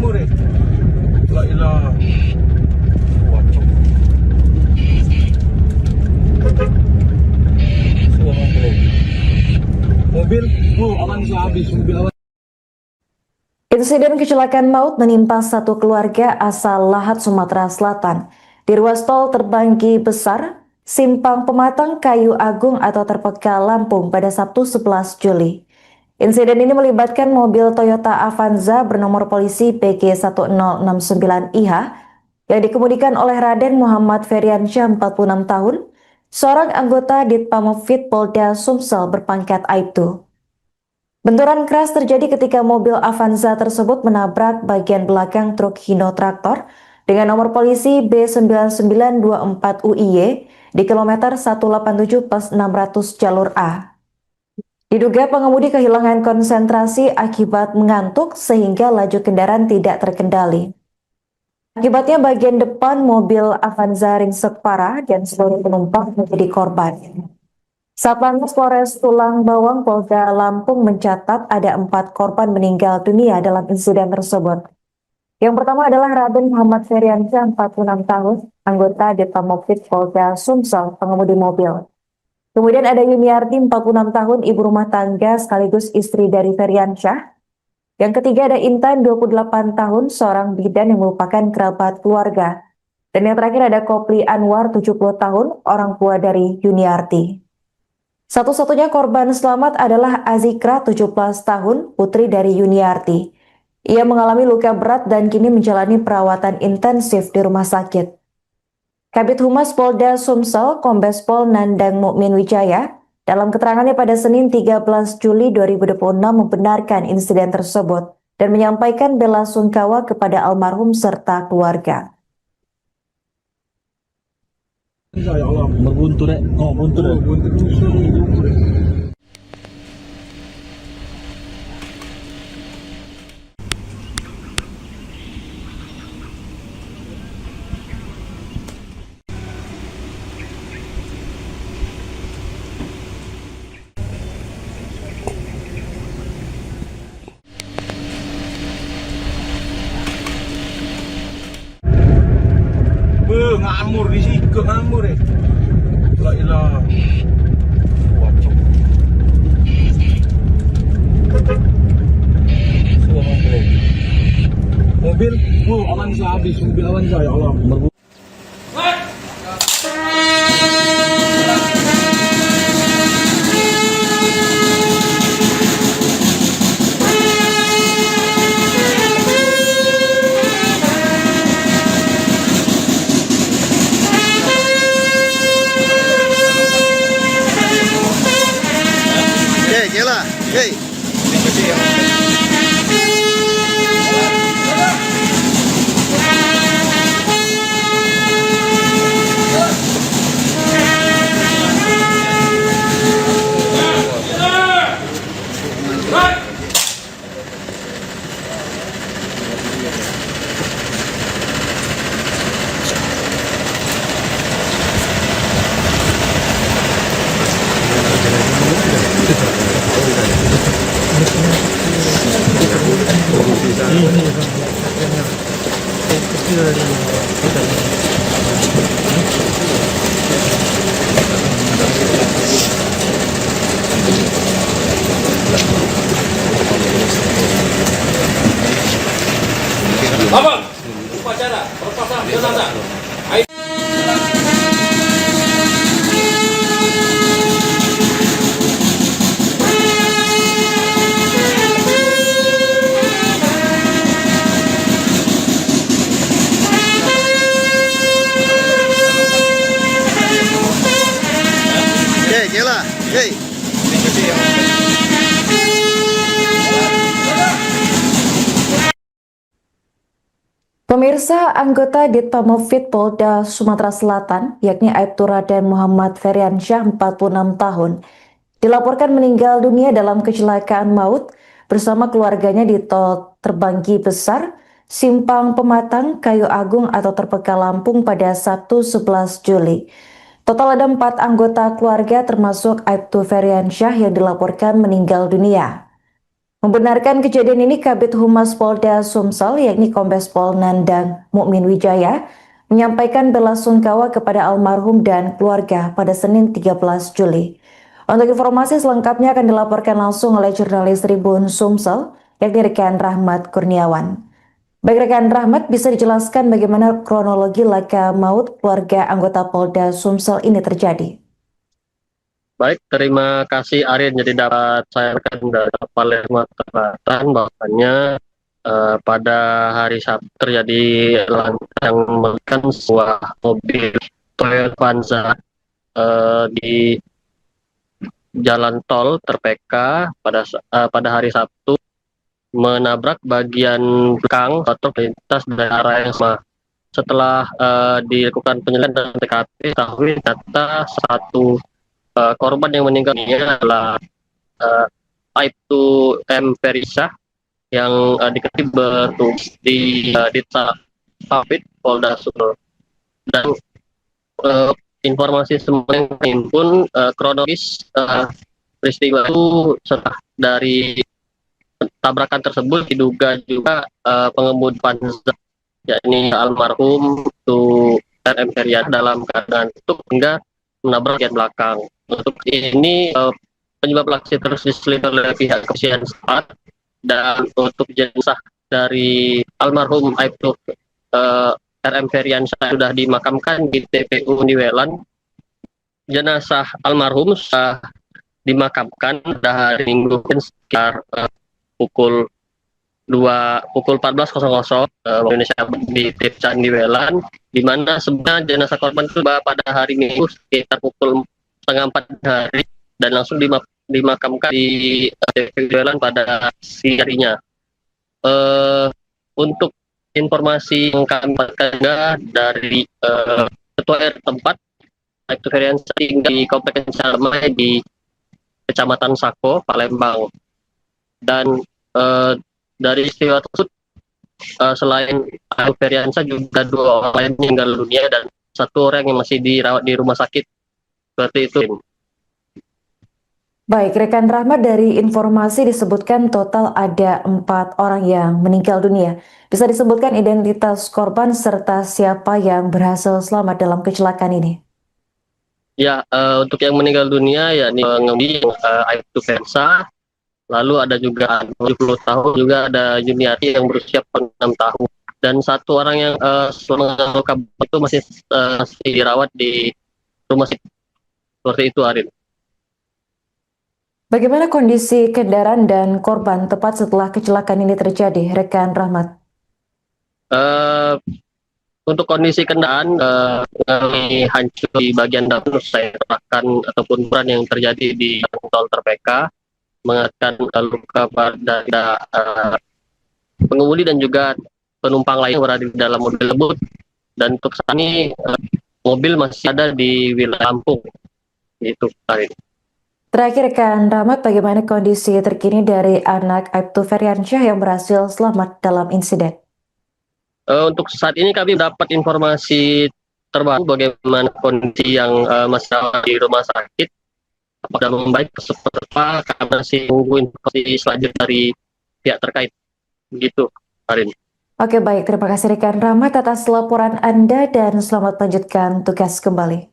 ngamur eh. La ilaha. Wacok. Suara bro. Mobil, aman habis mobil awan. Insiden kecelakaan maut menimpa satu keluarga asal Lahat, Sumatera Selatan di ruas tol Terbanggi Besar, Simpang Pematang, Kayu Agung atau Terpekal, Lampung pada Sabtu 11 Juli. Insiden ini melibatkan mobil Toyota Avanza bernomor polisi PG1069IH yang dikemudikan oleh Raden Muhammad Feriansyah, 46 tahun, seorang anggota Ditpamopfit Polda Sumsel berpangkat Aibtu. Benturan keras terjadi ketika mobil Avanza tersebut menabrak bagian belakang truk Hino Traktor dengan nomor polisi B9924UIY di kilometer 187+600 jalur A. Diduga pengemudi kehilangan konsentrasi akibat mengantuk sehingga laju kendaraan tidak terkendali. Akibatnya bagian depan mobil Avanza ringsek parah dan seluruh penumpang menjadi korban. Satlantas Polres Tulang Bawang Polda Lampung mencatat ada 4 korban meninggal dunia dalam insiden tersebut. Yang pertama adalah Raden Muhammad Feriansyah, 46 tahun, anggota Ditpamopfit Polda Sumsel, pengemudi mobil. Kemudian ada Yuniarti, 46 tahun, ibu rumah tangga sekaligus istri dari Feriansyah. Yang ketiga ada Intan, 28 tahun, seorang bidan yang merupakan kerabat keluarga. Dan yang terakhir ada Kopli Anwar, 70 tahun, orang tua dari Yuniarti. Satu-satunya korban selamat adalah Azikra, 17 tahun, putri dari Yuniarti. Ia mengalami luka berat dan kini menjalani perawatan intensif di rumah sakit. Kabid Humas Polda Sumsel, Kombes Pol Nandang Mukmin Wijaya, dalam keterangannya pada Senin 13 Juli 2026 membenarkan insiden tersebut dan menyampaikan bela sungkawa kepada almarhum serta keluarga. Ya Allah. Berbuntu dek. Oh, buntu dek. Buntu suruh. Ngamur di sini ke ngamur eh. La ilaha. Wacok. Suara bro. Mobil, aman habis mobil Avanza ya Allah. Nyala. Hey. Abang, upacara perpasangan jenazah. Hey, nyala. Hey. Pemirsa, anggota Ditpamopfit Polda Sumatera Selatan, yakni Aibtu Raden Muhammad Feriansyah, 46 tahun, dilaporkan meninggal dunia dalam kecelakaan maut bersama keluarganya di tol Terbanggi Besar, Simpang Pematang, Kayu Agung atau Terpekal, Lampung pada Sabtu 11 Juli. Total ada 4 anggota keluarga termasuk Aibtu Feriansyah yang dilaporkan meninggal dunia. Membenarkan kejadian ini, Kabid Humas Polda Sumsel yakni Kombes Pol Nandang Mukmin Wijaya menyampaikan belasungkawa kepada almarhum dan keluarga pada Senin 13 Juli. Untuk informasi selengkapnya akan dilaporkan langsung oleh jurnalis Tribun Sumsel yakni rekan Rahmat Kurniawan. Baik rekan Rahmat, bisa dijelaskan bagaimana kronologi laka maut keluarga anggota Polda Sumsel ini terjadi? Baik, terima kasih Arin. Jadi dapat saya rekan dari Palermo Selatan bahwasannya pada hari Sabtu terjadi ledakan yang melibatkan sebuah mobil Toyota Avanza di jalan tol Terpeka pada hari Sabtu menabrak bagian belakang atau lintas dari arah yang sama. Setelah dilakukan penyelidikan dan TKP, diketahui ternyata satu korban yang meninggal ini adalah Aibtu M. Perisah yang diketahui bertugas di Dita Papit Polda Sumsel. Dan informasi semua yang terhimpun kronologis peristiwa itu setelah dari tabrakan tersebut diduga juga pengemudi Avanza yakni almarhum itu RM Herian dalam keadaan tutup hingga menabrak bagian belakang. Untuk ini penyebab aksi terus diselidiki oleh pihak kepolisian setempat, dan untuk jenazah dari almarhum Aibtu RM Herian sudah dimakamkan di TPU Niwelan. Jenazah almarhum sudah dimakamkan pada hari Minggu sekitar pukul 14.00 Indonesia di Tipcan Niwelan, di mana sebenarnya jenazah korban itu pada hari Minggu sekitar pukul 3:30 hari dan langsung dimakamkan di Niwelan pada siang harinya. Untuk informasi yang kami dapatkan dari ketua RT tempat, Aibtu Herian tinggal di Komplek Kencana di Kecamatan Sako, Palembang. Dan dari istiwa tersebut selain Aibtu Heriansa juga 2 orang lain meninggal dunia dan 1 orang yang masih dirawat di rumah sakit. Seperti itu. Baik, rekan Rahmat, dari informasi disebutkan total ada 4 orang yang meninggal dunia. Bisa disebutkan identitas korban serta siapa yang berhasil selamat dalam kecelakaan ini? Ya, untuk yang meninggal dunia yakni pengemudi Aibtu Heriansa. Lalu ada juga 70 tahun, juga ada Juniati yang berusia 6 tahun. Dan 1 orang yang selama luka itu masih dirawat di rumah sakit. Seperti itu, Arin. Bagaimana kondisi kendaraan dan korban tepat setelah kecelakaan ini terjadi, rekan Rahmat? Untuk kondisi kendaraan hancur di bagian depan, saya terahkan ataupun ukuran yang terjadi di tol Terpeka, mengakibatkan luka pada pengemudi dan juga penumpang lain yang berada di dalam mobil tersebut. Dan untuk saat ini mobil masih ada di wilayah Lampung. Itu, Karin. Terakhir, rekan Rahmat, bagaimana kondisi terkini dari anak Aibtu Heriansyah yang berhasil selamat dalam insiden? Untuk saat ini kami dapat informasi terbaru bagaimana kondisi yang masih di rumah sakit. Apakah membaik seperti apa, kami masih menunggu informasi selanjutnya dari pihak terkait. Begitu, Arin. Oke, baik. Terima kasih rekan Rahmat atas laporan Anda dan selamat lanjutkan tugas kembali.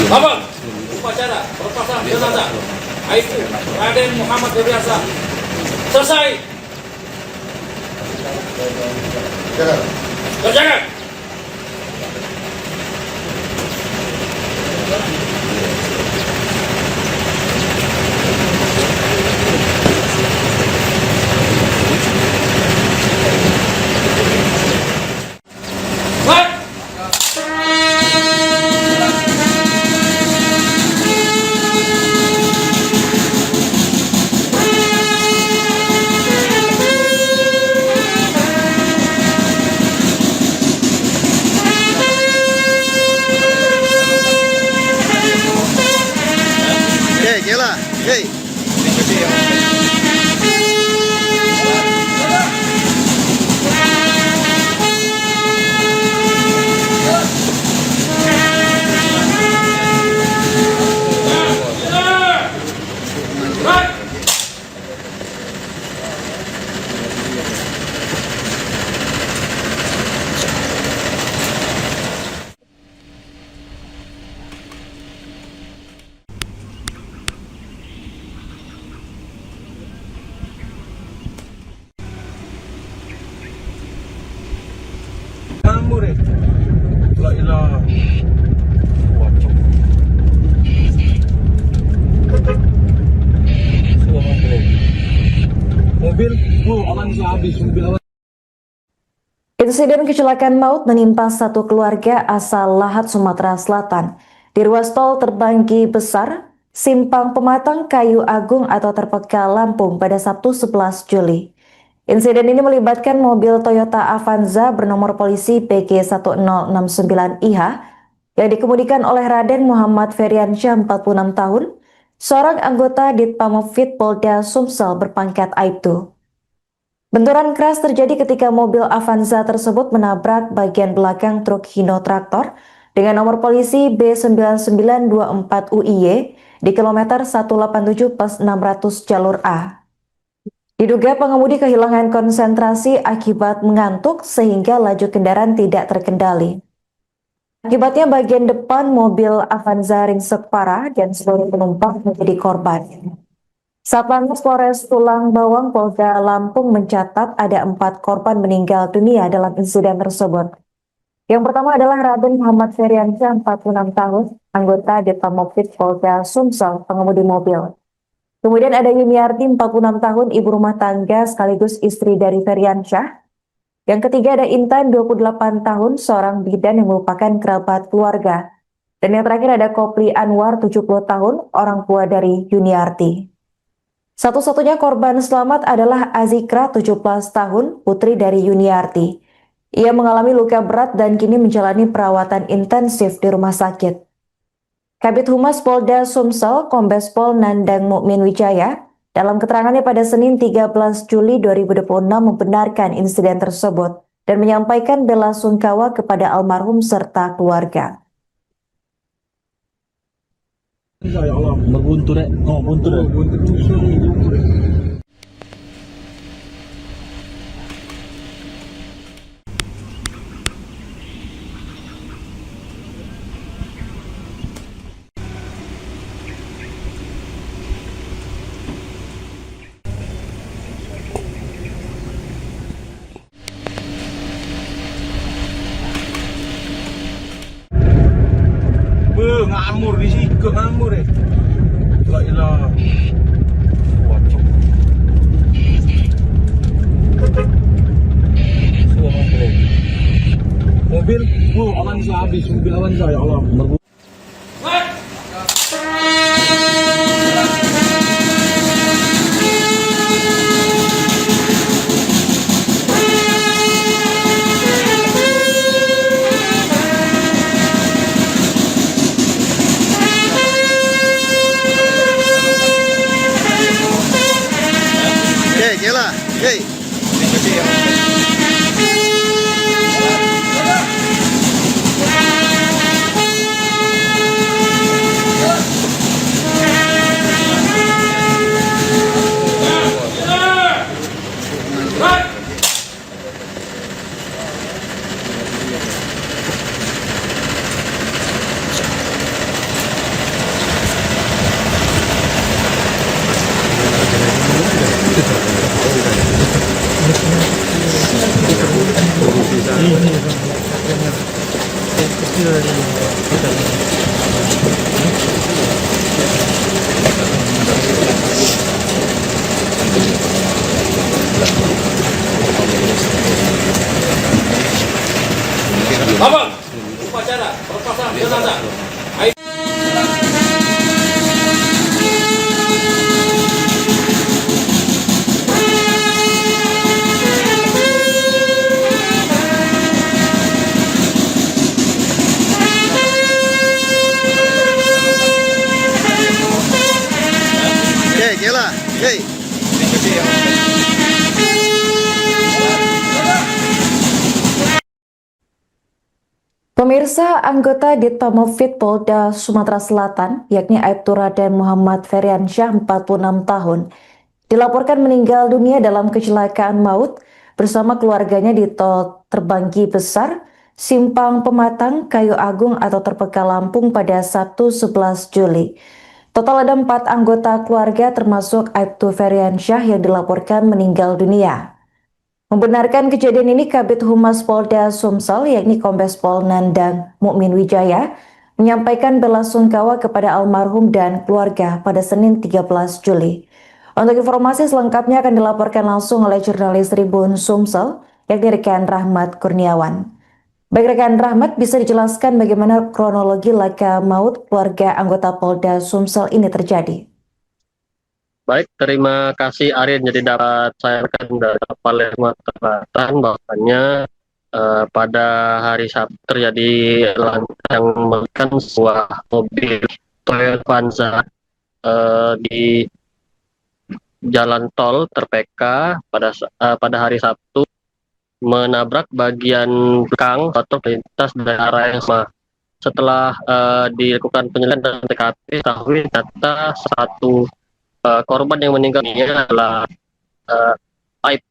Abang, upacara pelepasan jenazah Aibtu Raden Muhammad Heriansyah selesai. Kerjakan. Hei. Kamu deh. La ilaha. Wacok. Semua mobil. Mobil, aman sih habis. Mobil aman. Insiden kecelakaan maut menimpa satu keluarga asal Lahat, Sumatera Selatan. Di ruas tol Terbanggi Besar, Simpang Pematang, Kayu Agung atau Terpeka, Lampung pada Sabtu 11 Juli. Insiden ini melibatkan mobil Toyota Avanza bernomor polisi PG1069IH yang dikemudikan oleh Raden Muhammad Feriansyah, 46 tahun, seorang anggota Ditpamopvid Polda Sumsel berpangkat Aibtu. Benturan keras terjadi ketika mobil Avanza tersebut menabrak bagian belakang truk Hino Traktor dengan nomor polisi B9924UIY di kilometer 187 + 600 jalur A. Diduga pengemudi kehilangan konsentrasi akibat mengantuk sehingga laju kendaraan tidak terkendali. Akibatnya bagian depan mobil Avanza ringsek parah dan seluruh penumpang menjadi korban. Satlantas Polres Tulang Bawang Polda Lampung mencatat ada 4 korban meninggal dunia dalam insiden tersebut. Yang pertama adalah Raden Muhammad Feriansyah, 46 tahun, anggota Ditpamopvid Polda Sumsel, pengemudi mobil. Kemudian ada Yuniarti, 46 tahun, ibu rumah tangga sekaligus istri dari Feriansyah. Yang ketiga ada Intan, 28 tahun, seorang bidan yang merupakan kerabat keluarga. Dan yang terakhir ada Kopli Anwar, 70 tahun, orang tua dari Yuniarti. Satu-satunya korban selamat adalah Azikra, 17 tahun, putri dari Yuniarti. Ia mengalami luka berat dan kini menjalani perawatan intensif di rumah sakit. Kabid Humas Polda Sumsel, Kombes Pol Nandang Mukmin Wijaya, dalam keterangannya pada Senin 13 Juli 2026 membenarkan insiden tersebut dan menyampaikan bela sungkawa kepada almarhum serta keluarga. Ya Allah, berbuntu dek. Oh, buntu dek. Buntu rusuh ni. Ngamur di situ, ngamur deh. La ilaha. Wacok. Semua mobil. Mobil, aman sih habis. Mobil Avanza, ya Allah. Hei, Kela. Hei. Abang, upacara perpasangan jenazah. Pemirsa, anggota Ditpamofit Polda Sumatera Selatan, yakni Aibtu Raden Muhammad Feriansyah, 46 tahun, dilaporkan meninggal dunia dalam kecelakaan maut bersama keluarganya di tol Terbanggi Besar, Simpang Pematang, Kayu Agung atau Terpeka Lampung pada Sabtu 11 Juli. Total ada 4 anggota keluarga termasuk Aibtu Feriansyah yang dilaporkan meninggal dunia. Membenarkan kejadian ini, Kabid Humas Polda Sumsel, yakni Kombes Pol Nandang Mukmin Wijaya, menyampaikan belasungkawa kepada almarhum dan keluarga pada Senin 13 Juli. Untuk informasi selengkapnya akan dilaporkan langsung oleh jurnalis Tribun Sumsel, yakni rekan Rahmat Kurniawan. Baik rekan Rahmat, bisa dijelaskan bagaimana kronologi laka maut keluarga anggota Polda Sumsel ini terjadi? Baik, terima kasih Arin. Jadi dapat saya rekan dari Polres Sumatera Selatan bahwasannya pada hari Sabtu terjadi yang melibatkan sebuah mobil Toyota Avanza di jalan tol Terpeka pada hari Sabtu menabrak bagian belakang truk lintas dari arah yang sama. Setelah dilakukan penyelidikan dan TKP, diketahui ternyata satu korban yang meninggal dunia adalah Aibtu